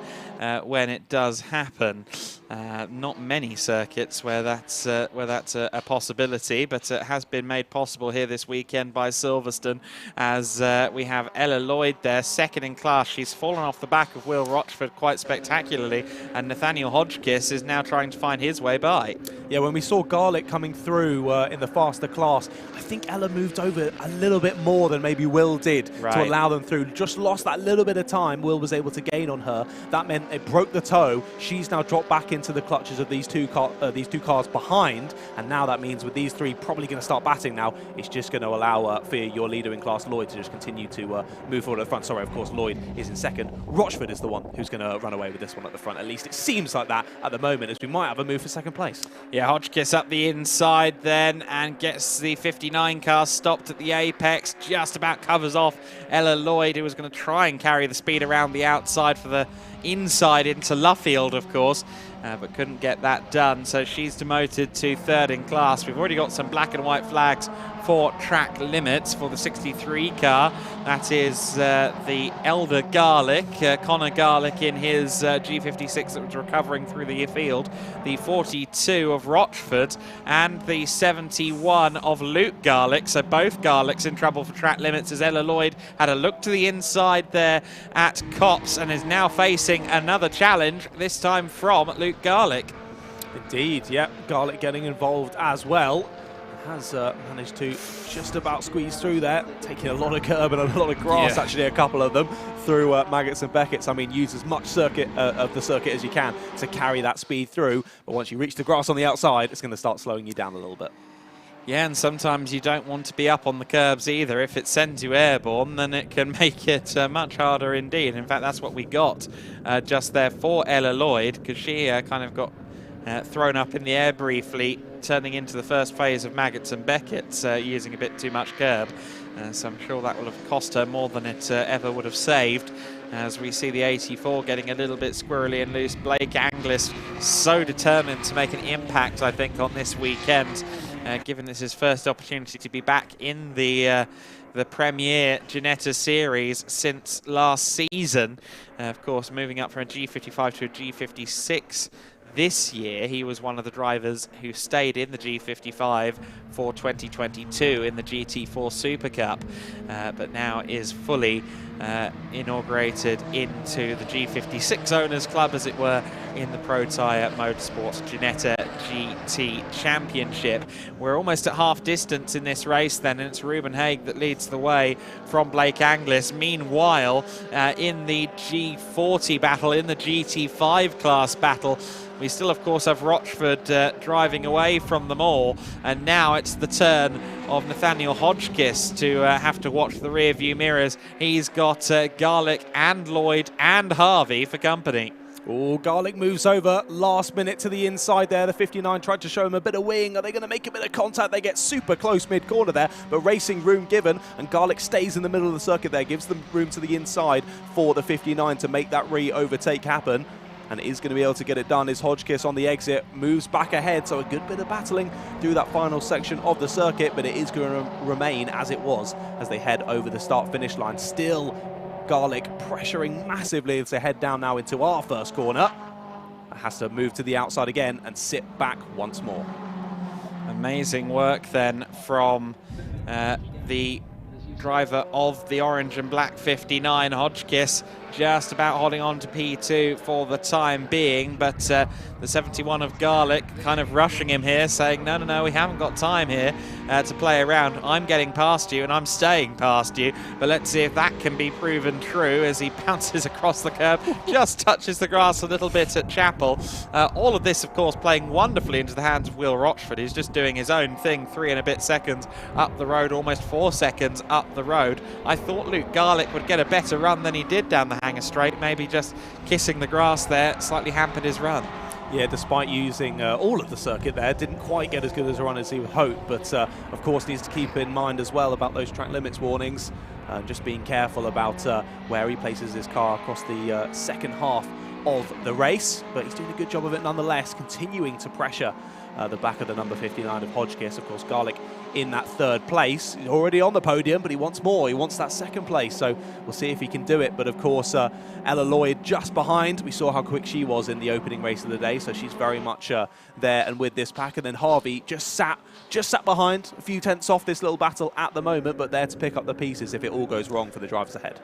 when it does happen. Not many circuits where that's a possibility, but it has been made possible here this weekend by Silverstone, as we have Ella Lloyd there, second in class. She's fallen off the back of Will Rochford quite spectacularly, and Nathaniel Hodgkiss is now trying to find his way by. Yeah, when we saw Garlick coming through in the faster class, I think Ella moved over a little bit more than maybe Will did to allow them through. Just lost that little bit of time. Will was able to gain on her. That meant it broke the toe. She's now dropped back into the clutches of these two cars behind, and now that means with these three probably going to start batting now, it's just going to allow for your leader in class, Lloyd, to just continue to move forward at the front. Sorry, of course, Lloyd is in second. Rochford is the one who's going to run away with this one at the front. At least it seems like that at the moment, as we might have a move for second place. Yeah, Hodgkiss up the inside then and gets the 59 car stopped at the apex, just about covers off Ella Lloyd, who was going to try and carry the speed around the outside for the inside into Luffield, of course, but couldn't get that done, so she's demoted to third in class. We've already got some black and white flags for track limits for the 63 car. That is the elder Garlick, Connor Garlick in his G56 that was recovering through the field, the 42 of Rochford, and the 71 of Luke Garlick. So both Garlicks in trouble for track limits, as Ella Lloyd had a look to the inside there at Copse and is now facing another challenge, this time from Luke Garlick. Indeed, yeah, Garlick getting involved as well. Has managed to just about squeeze through there, taking a lot of curb and a lot of grass, actually, a couple of them, through Maggots and Beckett's. I mean, use as much circuit of the circuit as you can to carry that speed through, but once you reach the grass on the outside, it's going to start slowing you down a little bit. Yeah, and sometimes you don't want to be up on the curbs either. If it sends you airborne, then it can make it much harder indeed. In fact, that's what we got just there for Ella Lloyd, because she kind of got thrown up in the air briefly, turning into the first phase of Maggots and Beckett's, using a bit too much curb. So I'm sure that will have cost her more than it ever would have saved. As we see the 84 getting a little bit squirrely and loose. Blake Anglis so determined to make an impact, I think, on this weekend, given this is his first opportunity to be back in the Premier Ginetta Series since last season. Of course, moving up from a G55 to a G56 this year. He was one of the drivers who stayed in the G55 for 2022 in the GT4 Super Cup, but now is fully inaugurated into the G56 Owners Club, as it were, in the Protyre Motorsport Ginetta GT Championship. We're almost at half distance in this race then, and it's Ruben Haig that leads the way from Blake Anglis. Meanwhile, in the G40 battle, in the GT5 class battle, we still, of course, have Rochford driving away from them all, and now it's the turn of Nathaniel Hodgkiss to have to watch the rear view mirrors. He's got Garlick and Lloyd and Harvey for company. Oh, Garlick moves over last minute to the inside there. The 59 tried to show him a bit of wing. Are they going to make a bit of contact? They get super close mid-corner there, but racing room given, and Garlick stays in the middle of the circuit there, gives them room to the inside for the 59 to make that re-overtake happen. And is going to be able to get it done. Is Hodgkiss on the exit, moves back ahead, so a good bit of battling through that final section of the circuit, but it is going to remain as it was as they head over the start-finish line. Still Garlick pressuring massively as they head down now into our first corner. Has to move to the outside again and sit back once more. Amazing work then from the driver of the orange and black 59, Hodgkiss, just about holding on to P2 for the time being, but the The 71 of Garlick kind of rushing him here, saying, no, we haven't got time here to play around. I'm getting past you and I'm staying past you. But let's see if that can be proven true as he bounces across the curb, just touches the grass a little bit at Chapel. All of this, of course, playing wonderfully into the hands of Will Rochford. He's just doing his own thing, 3 and a bit seconds up the road, almost 4 seconds up the road. I thought Luke Garlick would get a better run than he did down the Hanger Straight. Maybe just kissing the grass there slightly hampered his run. Yeah, despite using all of the circuit there, didn't quite get as good as a run as he would hope, but of course needs to keep in mind as well about those track limits warnings, just being careful about where he places his car across the second half of the race. But he's doing a good job of it nonetheless, continuing to pressure the back of the number 59 of Hodgkiss. Of course, Garlick in that third place. He's already on the podium, but he wants more. He wants that second place, so we'll see if he can do it. But of course, Ella Lloyd just behind. We saw how quick she was in the opening race of the day, so she's very much there and with this pack. And then Harvey just sat behind, a few tenths off this little battle at the moment, but there to pick up the pieces if it all goes wrong for the drivers ahead.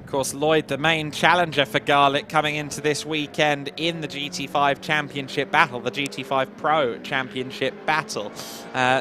Of course, Lloyd, the main challenger for Garlick coming into this weekend in the GT5 Championship battle, the GT5 Pro Championship battle.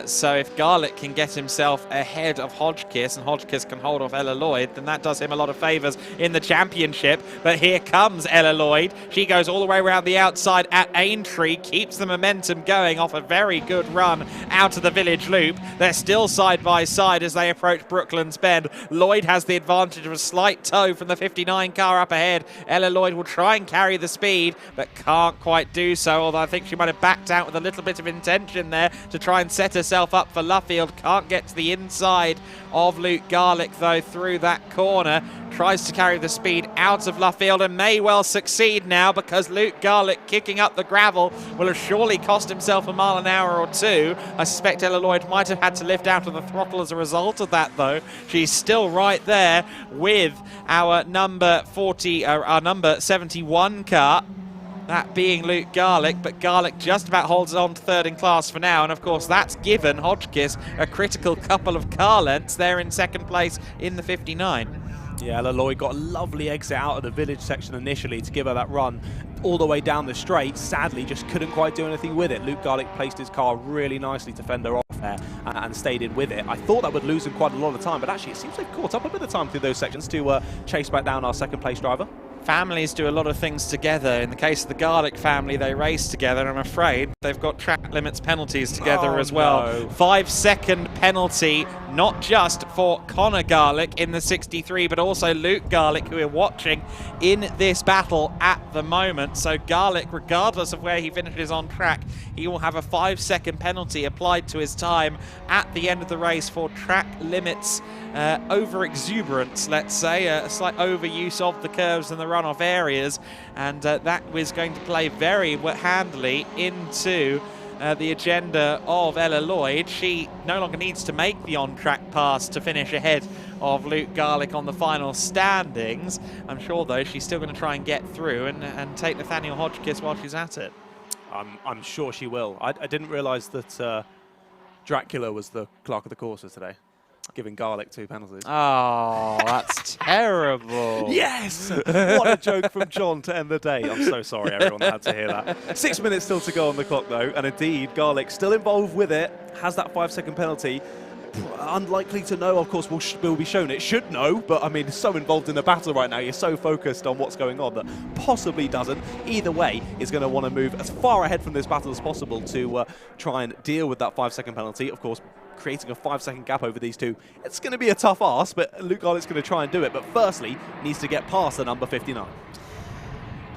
So if Garlick can get himself ahead of Hodgkiss and Hodgkiss can hold off Ella Lloyd, then that does him a lot of favours in the championship. But here comes Ella Lloyd. She goes all the way around the outside at Aintree, keeps the momentum going off a very good run out of the village loop. They're still side by side as they approach Brooklands Bend. Lloyd has the advantage of a slight toe from the 59 car up ahead. Ella Lloyd will try and carry the speed, but can't quite do so, although I think she might have backed out with a little bit of intention there to try and set herself up for Luffield. Can't get to the inside of Luke Garlick, though, through that corner. Tries to carry the speed out of Luffield and may well succeed now, because Luke Garlick kicking up the gravel will have surely cost himself a mile an hour or two. I suspect Ella Lloyd might have had to lift out of the throttle as a result of that, though. She's still right there with our number 71 car, that being Luke Garlick, but Garlick just about holds on to third in class for now, and of course that's given Hodgkiss a critical couple of car lengths there in second place in the 59. Yeah, Ella Lloyd got a lovely exit out of the village section initially to give her that run all the way down the straight. Sadly, just couldn't quite do anything with it. Luke Garlick placed his car really nicely to fend her off there and stayed in with it. I thought that would lose him quite a lot of time, but actually it seems they've caught up a bit of time through those sections to chase back down our second place driver. Families do a lot of things together. In the case of the Garlick family, they race together, and I'm afraid they've got track limits penalties together as well. No. 5-second penalty, not just for Connor Garlick in the 63, but also Luke Garlick, who we're watching in this battle at the moment. So Garlick, regardless of where he finishes on track, he will have a 5-second penalty applied to his time at the end of the race for track limits over-exuberance, let's say, a slight overuse of the curves and the runoff areas, and that was going to play very handily into the agenda of Ella Lloyd. She no longer needs to make the on-track pass to finish ahead of Luke Garlick on the final standings. I'm sure, though, she's still going to try and get through and take Nathaniel Hodgkiss while she's at it. I'm sure she will. I didn't realise that Dracula was the clerk of the courses today, giving Garlick 2 penalties. Oh, that's terrible. Yes! What a joke from John to end the day. I'm so sorry, everyone, that had to hear that. 6 minutes still to go on the clock, though, and indeed, Garlick still involved with it, has that 5-second penalty. Unlikely to know, of course, will be shown. It should know, but I mean, so involved in the battle right now, you're so focused on what's going on that possibly doesn't. Either way, is going to want to move as far ahead from this battle as possible to try and deal with that 5-second penalty. Of course, creating a 5-second gap over these two, it's going to be a tough ask, but Luke Garlick's going to try and do it. But firstly, needs to get past the number 59.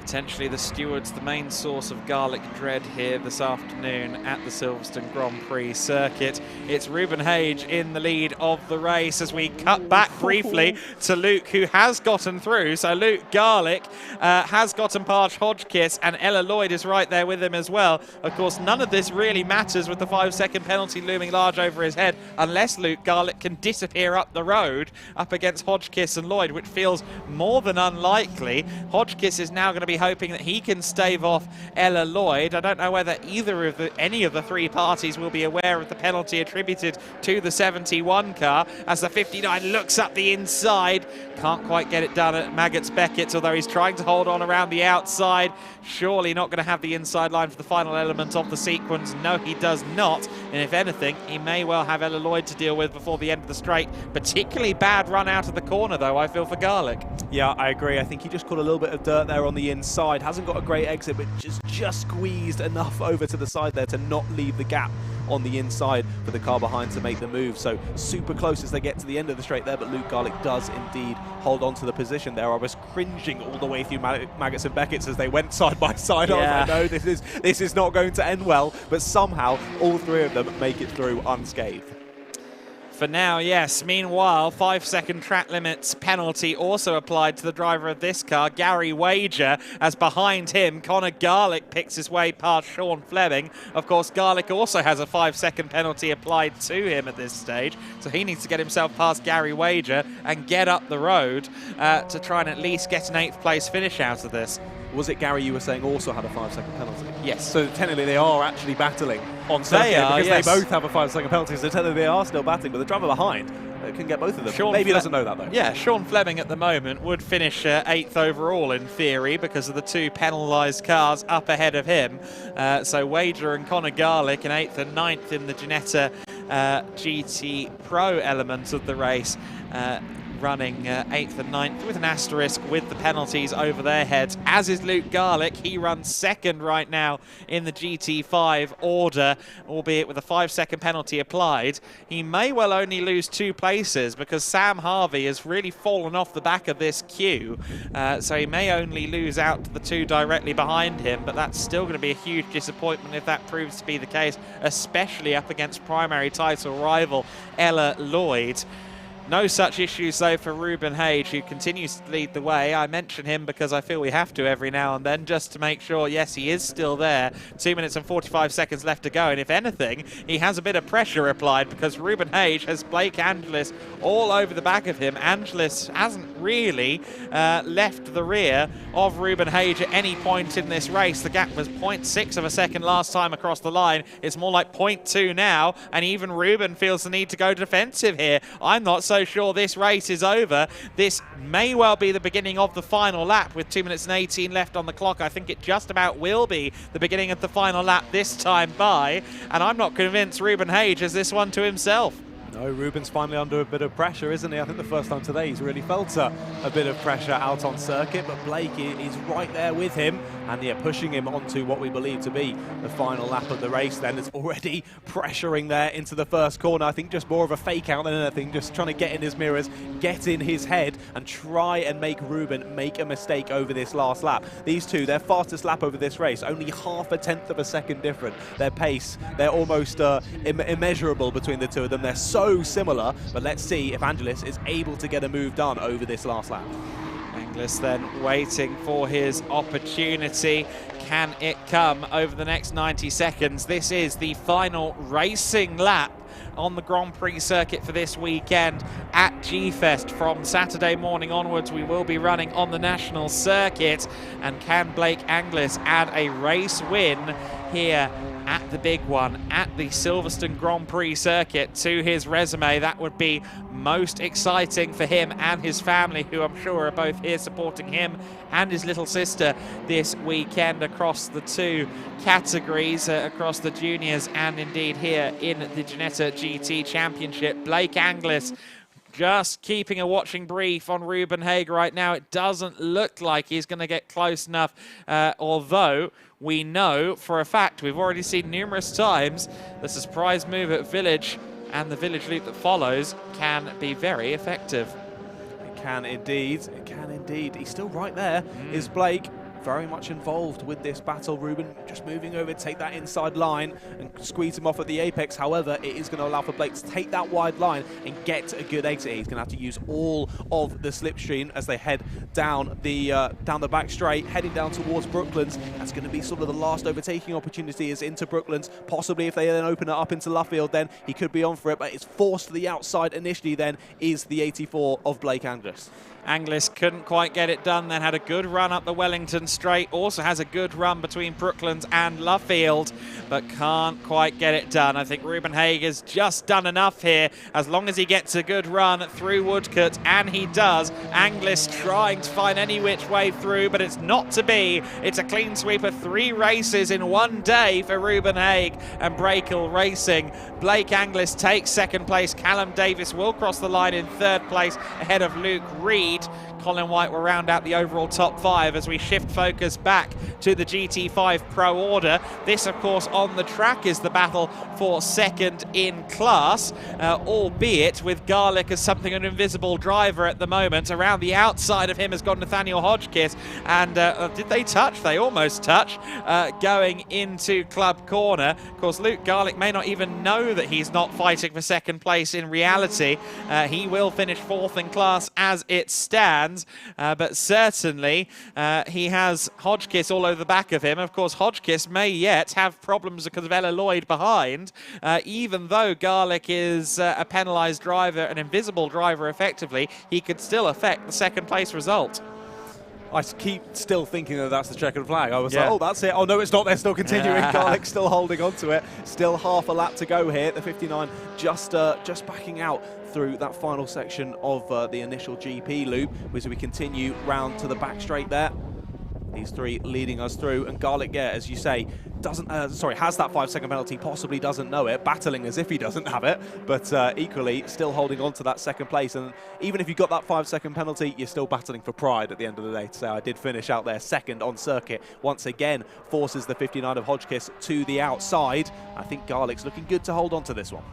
Potentially the stewards, the main source of Garlick dread here this afternoon at the Silverstone Grand Prix circuit. It's Ruben Hage in the lead of the race as we cut back briefly to Luke, who has gotten through. So Luke Garlick has gotten past Hodgkiss, and Ella Lloyd is right there with him as well. Of course, none of this really matters with the 5-second penalty looming large over his head, unless Luke Garlick can disappear up the road up against Hodgkiss and Lloyd, which feels more than unlikely. Hodgkiss is now going to be desperately hoping that he can stave off Ella Lloyd. I don't know whether any of the three parties will be aware of the penalty attributed to the 71 car, as the 59 looks up the inside. Can't quite get it done at Maggots Beckett's, although he's trying to hold on around the outside. Surely not going to have the inside line for the final element of the sequence. No, he does not. And if anything, he may well have Ella Lloyd to deal with before the end of the straight. Particularly bad run out of the corner, though, I feel, for Garlick. Yeah, I agree. I think he just caught a little bit of dirt there on the inside. Hasn't got a great exit, but just squeezed enough over to the side there to not leave the gap on the inside for the car behind to make the move. So super close as they get to the end of the straight there, but Luke Garlick does indeed hold on to the position there. I was cringing all the way through Maggots and Beckett's as they went side by side. Yeah. I was like, no, this is not going to end well, but somehow all three of them make it through unscathed. For now, yes. Meanwhile, 5-second track limits penalty also applied to the driver of this car, Gary Wager, as behind him, Conor Garlick picks his way past Sean Fleming. Of course, Garlick also has a 5-second penalty applied to him at this stage, so he needs to get himself past Gary Wager and get up the road to try and at least get an 8th place finish out of this. Was it Gary you were saying also had a 5-second penalty? Yes. So technically they are actually battling on circuit because they both have a 5-second penalty, so technically they are still battling, but the driver behind can get both of them. Maybe he doesn't know that though. Yeah, Sean Fleming at the moment would finish 8th overall in theory because of the two penalised cars up ahead of him. So Wager and Conor Garlick in 8th and 9th in the Ginetta GT Pro element of the race. Running 8th and 9th with an asterisk with the penalties over their heads, as is Luke Garlick. He runs 2nd right now in the GT5 order, albeit with a 5-second penalty applied. He may well only lose 2 places because Sam Harvey has really fallen off the back of this queue, so he may only lose out to the 2 directly behind him, but that's still going to be a huge disappointment if that proves to be the case, especially up against primary title rival Ella Lloyd. No such issues, though, for Ruben Hage, who continues to lead the way. I mention him because I feel we have to every now and then, just to make sure, yes, he is still there. 2 minutes and 45 seconds left to go, and if anything, he has a bit of pressure applied because Ruben Hage has Blake Angelis all over the back of him. Angelis hasn't really left the rear of Ruben Hage at any point in this race. The gap was 0.6 of a second last time across the line. It's more like 0.2 now, and even Ruben feels the need to go defensive here. I'm not so sure this race is over. This may well be the beginning of the final lap with 2 minutes and 18 left on the clock. I think it just about will be the beginning of the final lap this time by, and I'm not convinced Ruben Hage has this one to himself. No, Ruben's finally under a bit of pressure, isn't he? I think the first time today he's really felt a bit of pressure out on circuit, but Blake is right there with him and pushing him onto what we believe to be the final lap of the race. Then it's already pressuring there into the first corner. I think just more of a fake out than anything, just trying to get in his mirrors, get in his head and try and make Ruben make a mistake over this last lap. These two, their fastest lap over this race, only 0.5 of a second different. Their pace, they're almost immeasurable between the two of them. They're so similar, but let's see if Angelis is able to get a move done over this last lap. Angelis then waiting for his opportunity. Can it come over the next 90 seconds? This is the final racing lap on the Grand Prix circuit for this weekend at G-Fest. From Saturday morning onwards, we will be running on the national circuit. And can Blake Angelis add a race win here at the big one, at the Silverstone Grand Prix circuit to his resume? That would be most exciting for him and his family, who I'm sure are both here supporting him and his little sister this weekend across the 2 categories, across the juniors and indeed here in the Ginetta GT Championship. Blake Angelis just keeping a watching brief on Ruben Hage right now. It doesn't look like he's going to get close enough, although we know for a fact, we've already seen numerous times, the surprise move at Village and the Village loop that follows can be very effective. It can indeed. It can indeed. He's still right there, is Blake. Very much involved with this battle. Ruben just moving over, take that inside line and squeeze him off at the apex. However, it is going to allow for Blake to take that wide line and get a good exit. He's going to have to use all of the slipstream as they head down the back straight, heading down towards Brooklands. That's going to be sort of the last overtaking opportunity is into Brooklands. Possibly if they then open it up into Luffield, then he could be on for it, but it's forced to the outside initially then is the 84 of Blake Angelis. Anglis couldn't quite get it done, then had a good run up the Wellington Straight, also has a good run between Brooklands and Luffield, but can't quite get it done. I think Ruben Haig has just done enough here, as long as he gets a good run through Woodcote, and he does. Anglis trying to find any which way through, but it's not to be. It's a clean sweep of 3 races in one day for Ruben Haig and Brakehill Racing. Blake Anglis takes second place. Callum Davis will cross the line in third place ahead of Luke Reed. Colin White will round out the overall top 5 as we shift focus back to the GT5 Pro order. This, of course, on the track is the battle for second in class, albeit with Garlick as something of an invisible driver at the moment. Around the outside of him has got Nathaniel Hodgkiss, and did they touch? They almost touch, going into Club Corner. Of course, Luke Garlick may not even know that he's not fighting for second place in reality. He will finish 4th in class as it stands. But certainly he has Hodgkiss all over the back of him. Of course, Hodgkiss may yet have problems because of Ella Lloyd behind, even though Garlick is a penalised driver, an invisible driver effectively, he could still affect the second place result. I keep still thinking that that's the checkered flag. I was like, oh, that's it. Oh, no, it's not. They're still continuing. Garlick still holding on to it. Still half a lap to go here. The 59 just backing out through that final section of the initial GP loop as we continue round to the back straight there. These 3 leading us through, and Garlick, yeah, as you say, doesn't has that 5-second penalty, possibly doesn't know it, battling as if he doesn't have it, but equally still holding on to that second place. And even if you got that 5-second penalty, you're still battling for pride at the end of the day to say I did finish out there second on circuit. Once again forces the 59 of Hodgkiss to the outside. I think Garlick's looking good to hold on to this one.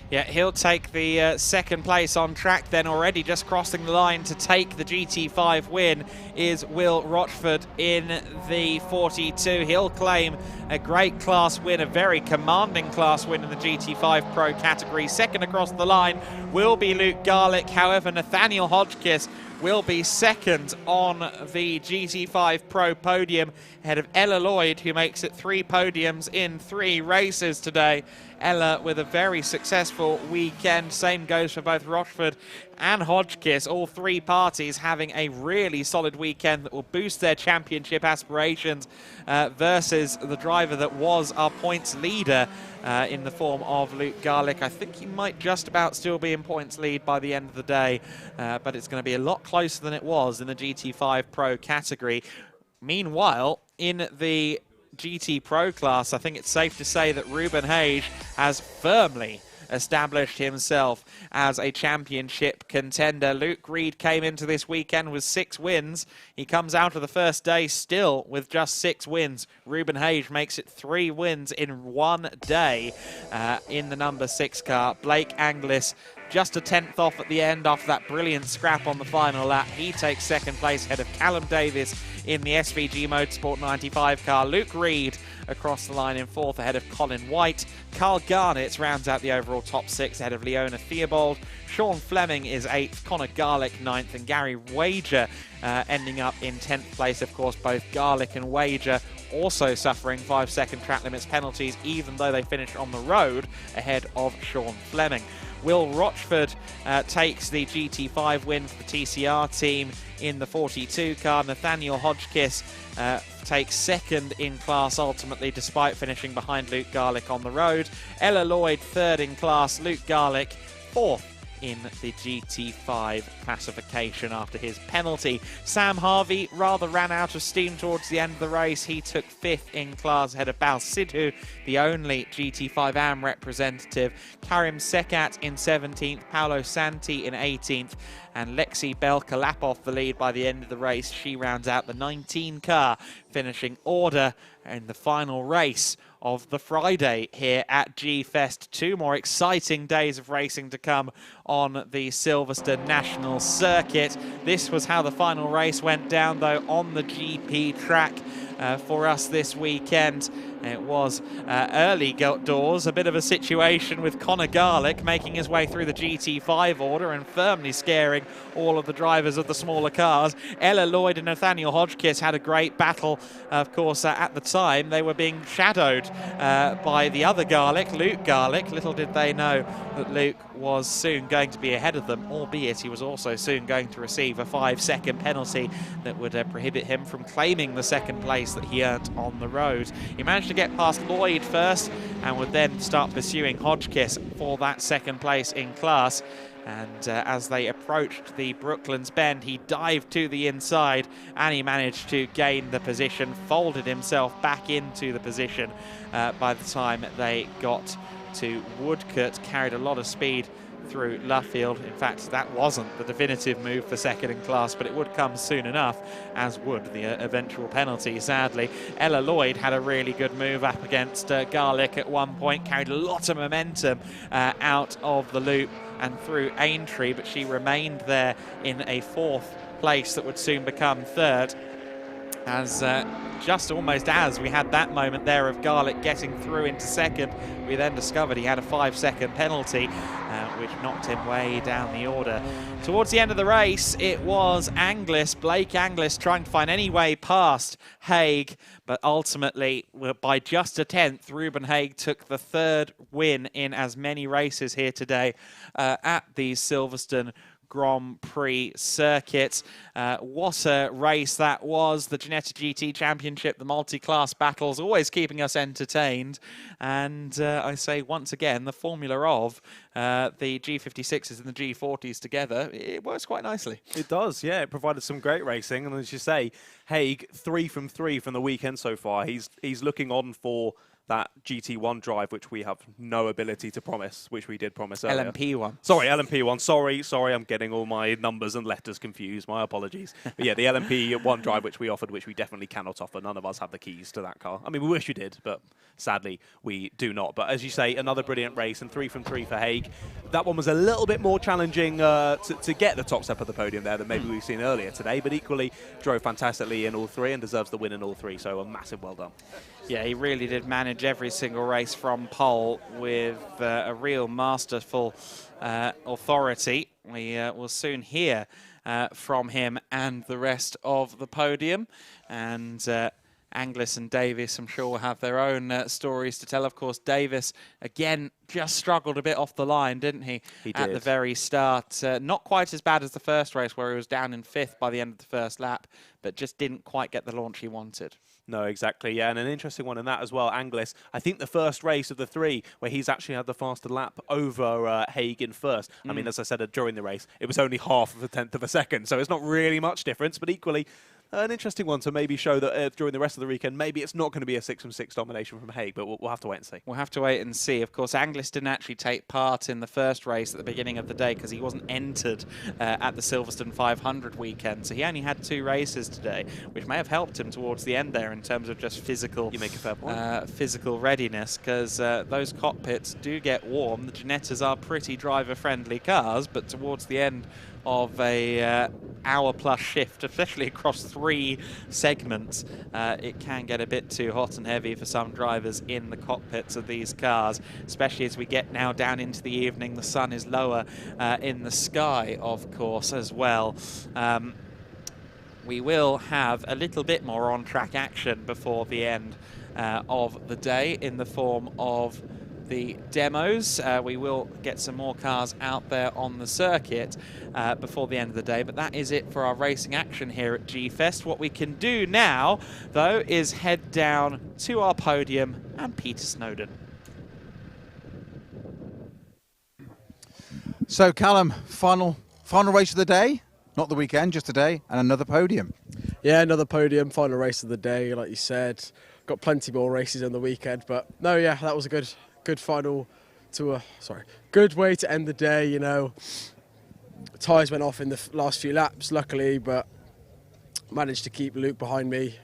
Yeah, he'll take the second place on track then. Already just crossing the line to take the GT5 win is Will Rochford in the 42. He'll claim a great class win, a very commanding class win in the GT5 Pro category. Second across the line will be Luke Garlick. However, Nathaniel Hodgkiss will be second on the GT5 Pro podium ahead of Ella Lloyd, who makes it 3 podiums in 3 races today. Ella with a very successful weekend. Same goes for both Rochford and Hodgkiss. All 3 parties having a really solid weekend that will boost their championship aspirations versus the driver that was our points leader in the form of Luke Garlick. I think he might just about still be in points lead by the end of the day, but it's going to be a lot closer than it was in the GT5 Pro category. Meanwhile, in the GT Pro class, I think it's safe to say that Ruben Haig has firmly established himself as a championship contender. Luke Reed came into this weekend with 6 wins. He comes out of the first day still with just 6 wins. Ruben Haig makes it 3 wins in one day in the number 6 car. Blake Anglis just a 10th off at the end after that brilliant scrap on the final lap. He takes second place ahead of Callum Davis in the SVG Motorsport 95 car. Luke Reed across the line in 4th ahead of Colin White. Carl Garnett rounds out the overall top 6 ahead of Leona Theobald. Sean Fleming is 8th, Connor Garlick 9th, and Gary Wager ending up in 10th place. Of course, both Garlick and Wager also suffering 5-second track limits penalties, even though they finished on the road ahead of Sean Fleming. Will Rochford takes the GT5 win for the TCR team in the 42 car. Nathaniel Hodgkiss takes second in class ultimately, despite finishing behind Luke Garlick on the road. Ella Lloyd 3rd in class. Luke Garlick 4th in the GT5 classification after his penalty. Sam Harvey rather ran out of steam towards the end of the race. He took 5th in class ahead of Bal Sidhu, the only GT5 AM representative. Karim Sekat in 17th, Paolo Santi in 18th, and Lexi Belka lap off the lead by the end of the race. She rounds out the 19 car, finishing order in the final race of the Friday here at G-Fest. 2 more exciting days of racing to come on the Silverstone National circuit. This was how the final race went down, though, on the GP track for us this weekend. It was early doors, a bit of a situation with Conor Garlick making his way through the GT5 order and firmly scaring all of the drivers of the smaller cars. Ella Lloyd and Nathaniel Hodgkiss had a great battle. Of course, at the time, they were being shadowed by the other Garlick, Luke Garlick. Little did they know that Luke was soon going to be ahead of them, albeit he was also soon going to receive a 5-second penalty that would prohibit him from claiming the second place that he earned on the road. He managed to get past Lloyd first and would then start pursuing Hodgkiss for that second place in class. And as they approached the Brooklands Bend, he dived to the inside and he managed to gain the position, folded himself back into the position by the time they got to Woodcote. Carried a lot of speed through Luffield. In fact, that wasn't the definitive move for second in class, but it would come soon enough, as would the eventual penalty, sadly. Ella Lloyd had a really good move up against Garlick at one point, carried a lot of momentum out of the loop and through Aintree, but she remained there in a 4th place that would soon become 3rd. As just almost as we had that moment there of Garlick getting through into 2nd, we then discovered he had a 5-second penalty, which knocked him way down the order. Towards the end of the race, it was Blake Anglis, trying to find any way past Haig, but ultimately, by just a 10th, Ruben Haig took the 3rd win in as many races here today at the Silverstone Grand Prix circuit. What a race that was. The Ginetta GT Championship, the multi-class battles, always keeping us entertained. And I say once again, the formula of the G56s and the G40s together, it works quite nicely. It does, yeah. It provided some great racing. And as you say, Haig, 3 from 3 from the weekend so far. He's looking on for that GT1 drive, which we have no ability to promise, which we did promise earlier. LMP1. Sorry, LMP1. Sorry, I'm getting all my numbers and letters confused. My apologies. But yeah, the LMP1 drive, which we offered, which we definitely cannot offer. None of us have the keys to that car. I mean, we wish we did, but sadly, we do not. But as you say, another brilliant race, and 3 from 3 for Haig. That one was a little bit more challenging to get the top step of the podium there than maybe we've seen earlier today, but equally drove fantastically in all 3 and deserves the win in all 3, so a massive well done. Yeah, he really did manage every single race from pole with a real masterful authority. We will soon hear from him and the rest of the podium. And Anglis and Davis, I'm sure, will have their own stories to tell. Of course, Davis, again, just struggled a bit off the line, didn't he? He did. At the very start. Not quite as bad as the first race, where he was down in 5th by the end of the first lap, but just didn't quite get the launch he wanted. No, exactly, yeah, and an interesting one in that as well, Anglis. I think the first race of the 3 where he's actually had the faster lap over Haig in first. I mean, as I said during the race, it was only half of a 10th of a second, so it's not really much difference, but equally an interesting one to maybe show that during the rest of the weekend, maybe it's not going to be a 6 from 6 domination from Haig, but we'll have to wait and see. We'll have to wait and see. Of course, Anglis didn't actually take part in the first race at the beginning of the day because he wasn't entered at the Silverstone 500 weekend, so he only had 2 races today, which may have helped him towards the end there in terms of just physical, you make a fair point. Physical readiness, because those cockpits do get warm. The Ginettas are pretty driver-friendly cars, but towards the end of a hour-plus shift, especially across 3 segments, it can get a bit too hot and heavy for some drivers in the cockpits of these cars, especially as we get now down into the evening. The sun is lower in the sky, of course, as well. We will have a little bit more on-track action before the end of the day in the form of the demos. We will get some more cars out there on the circuit before the end of the day, but that is it for our racing action here at G-Fest. What we can do now, though, is head down to our podium and Peter Snowden. So, Callum, final race of the day? Not the weekend, just today, and another podium. Yeah, another podium, final race of the day, like you said. Got plenty more races on the weekend, but no, yeah, that was a good final to a good way to end the day. You know, tyres went off in the last few laps, luckily, but managed to keep Luke behind me.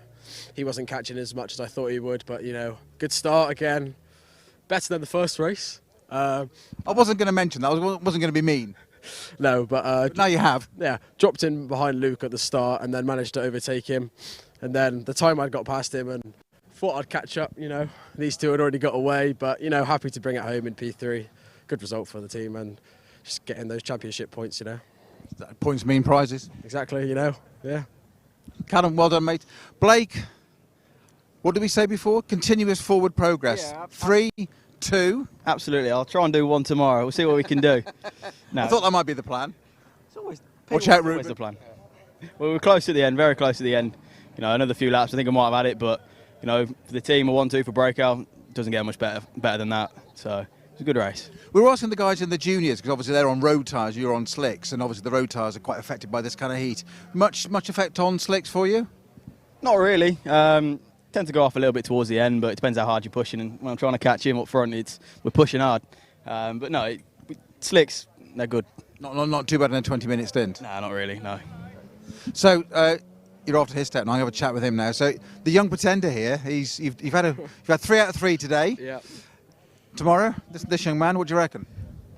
He wasn't catching as much as I thought he would, but you know, good start again. Better than the first race. I wasn't going to mention that. I wasn't going to be mean. No, but now you have. Yeah, dropped in behind Luke at the start and then managed to overtake him. And then the time I'd got past him and thought I'd catch up, you know. These two had already got away, but, you know, happy to bring it home in P3. Good result for the team and just getting those championship points, you know. Points mean prizes. Exactly, you know, yeah. Callum, well done, mate. Blake, what did we say before? Continuous forward progress. Yeah, 3, 2. Absolutely. I'll try and do one tomorrow. We'll see what we can do. No. I thought that might be the plan. It's always, watch out, always Ruben. the plan. Well, we're close at the end, very close at the end. You know, another few laps, I think I might have had it, but, you know, for the team, a 1-2 for breakout doesn't get much better than that. So it's a good race. We were asking the guys in the juniors, because obviously they're on road tyres, you're on slicks, and obviously the road tyres are quite affected by this kind of heat. Much effect on slicks for you? Not really. Tend to go off a little bit towards the end, but it depends how hard you're pushing. And when I'm trying to catch him up front, we're pushing hard. But no, slicks, they're good. Not too bad in a 20-minute stint? No, not really, no. So, you're off to his step, and I'm going to have a chat with him now. So, the young pretender here, you've had 3 out of 3 today. Yeah. Tomorrow, this young man, what do you reckon?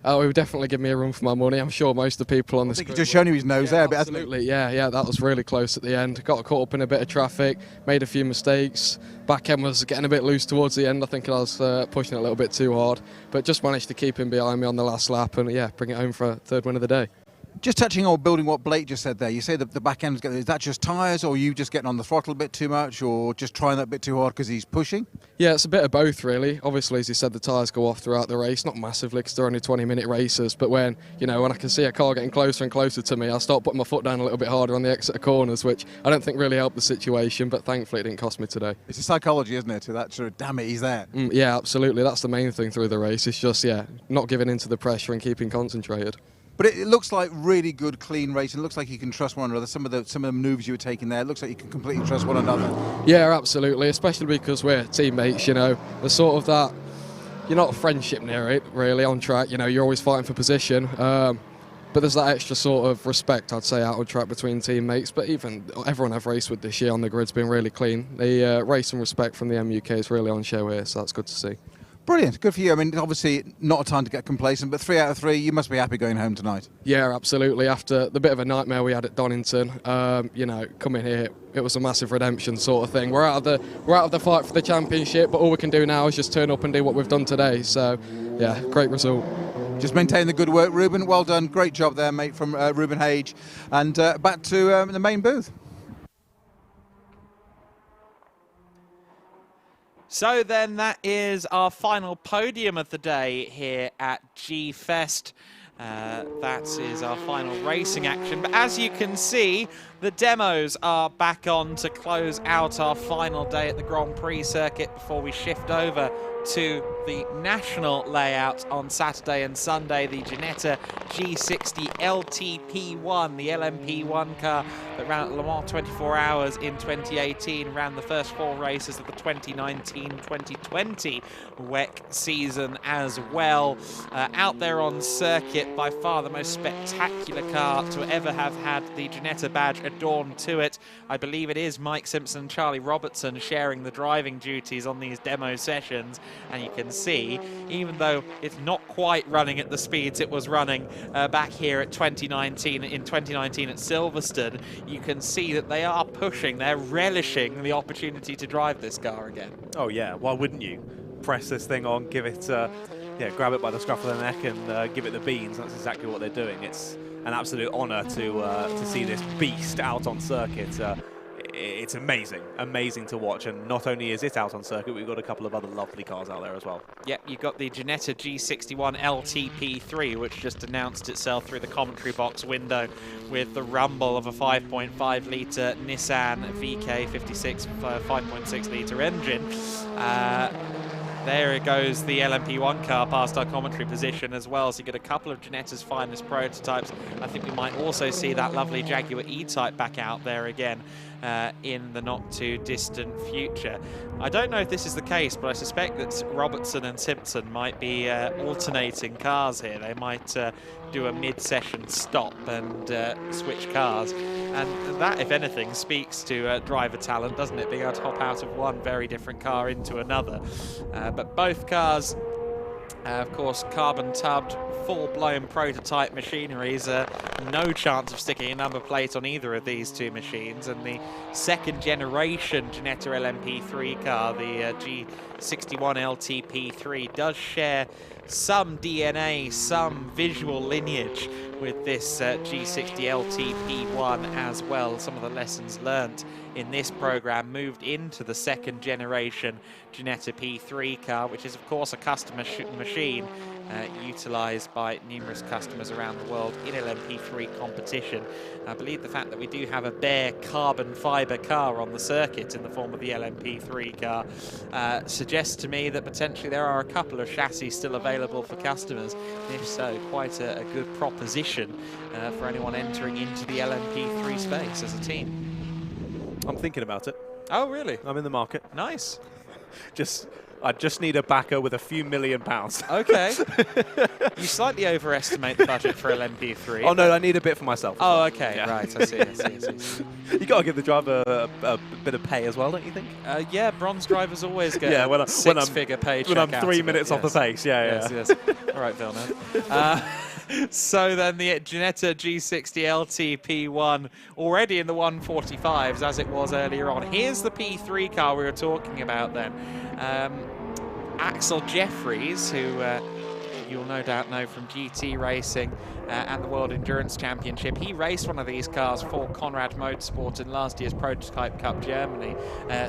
Oh, he would definitely give me a run for my money. I'm sure most of the people on this. I think he's just shown you his nose there, but absolutely, yeah, that was really close at the end. Got caught up in a bit of traffic, made a few mistakes. Back end was getting a bit loose towards the end. I think I was pushing it a little bit too hard, but just managed to keep him behind me on the last lap and bring it home for a third win of the day. Just touching on building what Blake just said there, you say that the back end is that just tyres, or are you just getting on the throttle a bit too much, or just trying that bit too hard because he's pushing? Yeah, it's a bit of both, really. Obviously, as you said, the tyres go off throughout the race, not massively because they're only 20-minute races, but when I can see a car getting closer and closer to me, I start putting my foot down a little bit harder on the exit of corners, which I don't think really helped the situation, but thankfully it didn't cost me today. It's a psychology, isn't it, to that sort of, damn it, he's there. Yeah, absolutely. That's the main thing through the race. It's just, not giving in to the pressure and keeping concentrated. But it looks like really good, clean racing. It looks like you can trust one another. Some of the moves you were taking there, it looks like you can completely trust one another. Yeah, absolutely, especially because we're teammates, There's sort of that, you're not a friendship near it, really, on track. You're always fighting for position. But there's that extra sort of respect, I'd say, out on track between teammates. But even everyone I've raced with this year on the grid's been really clean. The race and respect from the MUK is really on show here, so that's good to see. Brilliant, good for you. I mean, obviously not a time to get complacent, but 3 out of 3, you must be happy going home tonight. Yeah, absolutely. After the bit of a nightmare we had at Donington, coming here, it was a massive redemption sort of thing. We're out of the fight for the championship, but all we can do now is just turn up and do what we've done today. So, yeah, great result. Just maintain the good work, Ruben. Well done, great job there, mate, from Ruben Hage. And back to the main booth. So then that is our final podium of the day here at G-Fest. That is our final racing action. But as you can see, the demos are back on to close out our final day at the Grand Prix circuit before we shift over to the national layout on Saturday and Sunday. The Ginetta G60 LTP1, the LMP1 car that ran at Le Mans 24 Hours in 2018, ran the first 4 races of the 2019-2020 WEC season as well. Out there on circuit, by far the most spectacular car to ever have had the Ginetta badge adorned to it. I believe it is Mike Simpson and Charlie Robertson sharing the driving duties on these demo sessions. And you can see, even though it's not quite running at the speeds it was running back here at 2019 at Silverstone, you can see that they are pushing, they're relishing the opportunity to drive this car again. Oh yeah, why wouldn't you? Press this thing on, give it, grab it by the scruff of the neck and give it the beans. That's exactly what they're doing. It's an absolute honour to see this beast out on circuit. It's amazing to watch, and not only is it out on circuit, we've got a couple of other lovely cars out there as well. Yep, you've got the Ginetta G61 LTP3, which just announced itself through the commentary box window with the rumble of a 5.5 litre Nissan VK56 5.6 litre engine. There it goes, the LMP1 car past our commentary position as well. So you get a couple of Ginetta's finest prototypes. I think we might also see that lovely Jaguar E-Type back out there again in the not too distant future. I don't know if this is the case, but I suspect that Robertson and Simpson might be alternating cars here. They might do a mid-session stop and switch cars. And that, if anything, speaks to driver talent, doesn't it? Being able to hop out of one very different car into another. But both cars Of course, carbon-tubbed, full-blown prototype machineries. No chance of sticking a number plate on either of these two machines. And the second-generation Ginetta LMP3 car, the G61 LTP3, does share some DNA, some visual lineage with this G60 LTP1 as well. Some of the lessons learnt in this program moved into the second generation Ginetta P3 car, which is of course a custom machine utilised by numerous customers around the world in LMP3 competition. I believe the fact that we do have a bare carbon fibre car on the circuit in the form of the LMP3 car suggests to me that potentially there are a couple of chassis still available for customers. And if so, quite a good proposition for anyone entering into the LMP3 space as a team. I'm thinking about it. Oh, really? I'm in the market. Nice. I just need a backer with a few £1 million. Okay. You slightly overestimate the budget for LMP3. Oh, no, I need a bit for myself. Oh, okay. Yeah. Right, I see. You got to give the driver a bit of pay as well, don't you think? Yeah, bronze drivers always get a six-figure paycheck. When I'm 3 minutes off the pace, Yes. All right, Villeneuve. So then the Ginetta G60 LTP1 already in the 145s as it was earlier on. Here's the P3 car we were talking about then. Axel Jeffries, who you'll no doubt know from GT racing and the World Endurance Championship. He raced one of these cars for Conrad Motorsport in last year's Prototype Cup Germany,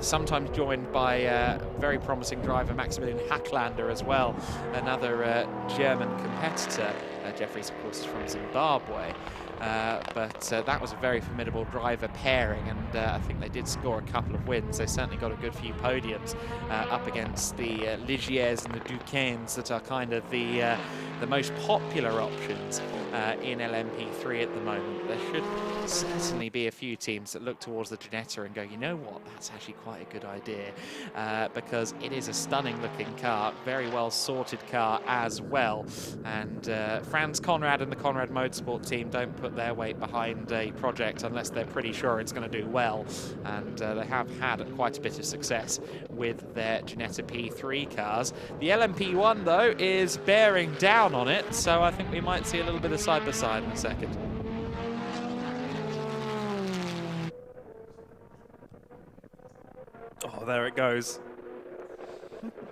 sometimes joined by very promising driver Maximilian Hacklander as well, another German competitor. Jeffries, of course, is from Zimbabwe. But that was a very formidable driver pairing, and I think they did score a couple of wins. They certainly got a good few podiums up against the Ligiers and the Duquesnes that are kind of the most popular options in LMP3 at the moment. There should certainly be a few teams that look towards the Ginetta and go, you know what, that's actually quite a good idea, because it is a stunning looking car, very well sorted car as well. And Franz Conrad and the Conrad Motorsport team don't put their weight behind a project unless they're pretty sure it's going to do well, and they have had quite a bit of success with their Ginetta P3 cars. The LMP1 though is bearing down on it, so I think we might see a little bit of side-by-side in a second. Oh, there it goes.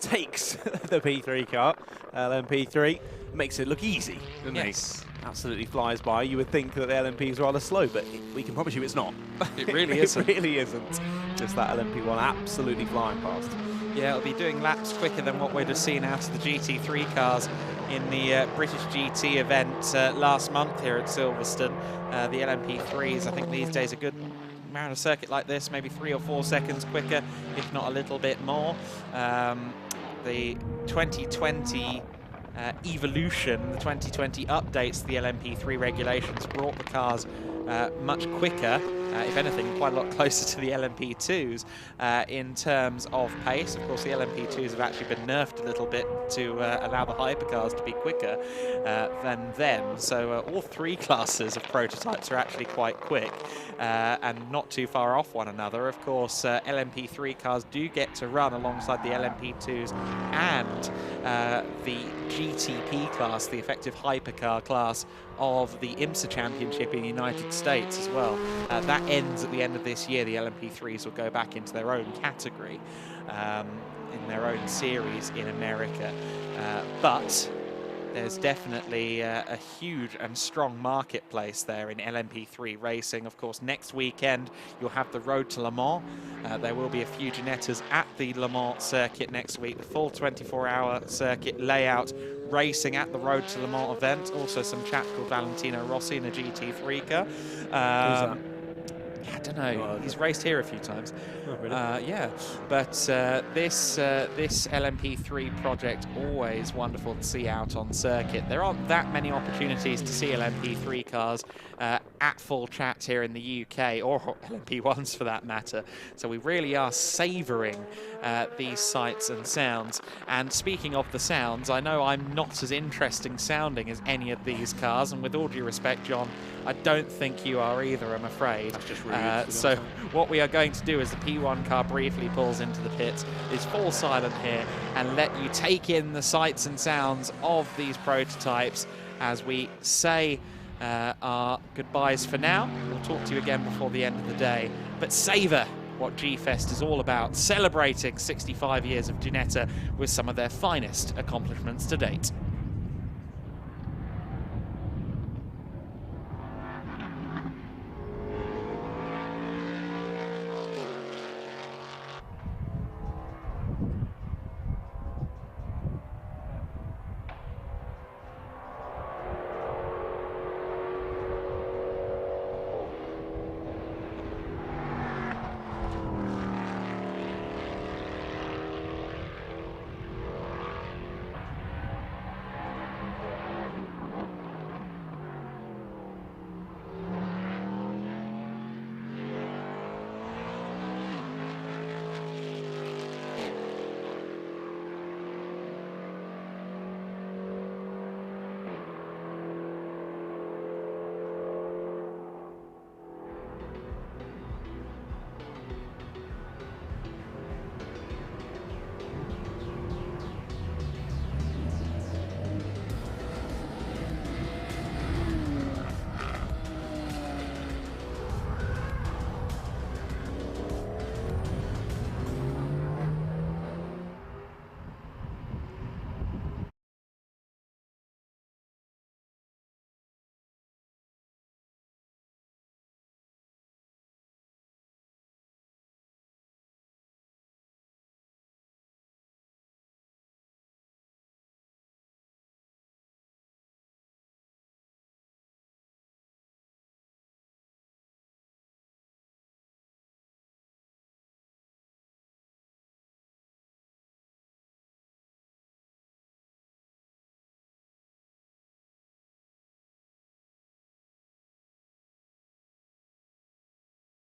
Takes the P3 car, LMP3, makes it look easy, doesn't it? Absolutely flies by. You would think that the LMP is rather slow, but we can promise you it's not. It really isn't. It really isn't. Just that LMP1 absolutely flying past. Yeah, it'll be doing laps quicker than what we'd have seen out of the GT3 cars in the British GT event last month here at Silverstone. The LMP3s, I think these days, a good around a circuit like this, maybe 3 or 4 seconds quicker, if not a little bit more. The 2020 evolution, the 2020 updates to the LMP3 regulations brought the cars much quicker, if anything, quite a lot closer to the LMP2s in terms of pace. Of course, the LMP2s have actually been nerfed a little bit to allow the hypercars to be quicker than them. So all three classes of prototypes are actually quite quick and not too far off one another. Of course, LMP3 cars do get to run alongside the LMP2s and the GTP class, the effective hypercar class of the IMSA Championship in the United States as well. That ends at the end of this year. The LMP3s will go back into their own category in their own series in America. But there's definitely a huge and strong marketplace there in LMP3 racing. Of course, next weekend you'll have the Road to Le Mans. There will be a few Ginettas at the Le Mans circuit next week. The full 24-hour circuit layout racing at the Road to Le Mans event. Also some chap called Valentino Rossi in a GT3 car. Who's that? I don't know. He's raced here a few times. Oh, really? Yeah, but this LMP3 project, always wonderful to see out on circuit. There aren't that many opportunities to see LMP3 cars at full chat here in the UK, or LMP1s for that matter. So we really are savouring these sights and sounds. And speaking of the sounds, I know I'm not as interesting sounding as any of these cars, and with all due respect, John, I don't think you are either, I'm afraid. That's just rude. So what we are going to do as the P1 car briefly pulls into the pits is fall silent here and let you take in the sights and sounds of these prototypes as we say our goodbyes for now. We'll talk to you again before the end of the day, but savour what G-Fest is all about, celebrating 65 years of Ginetta with some of their finest accomplishments to date.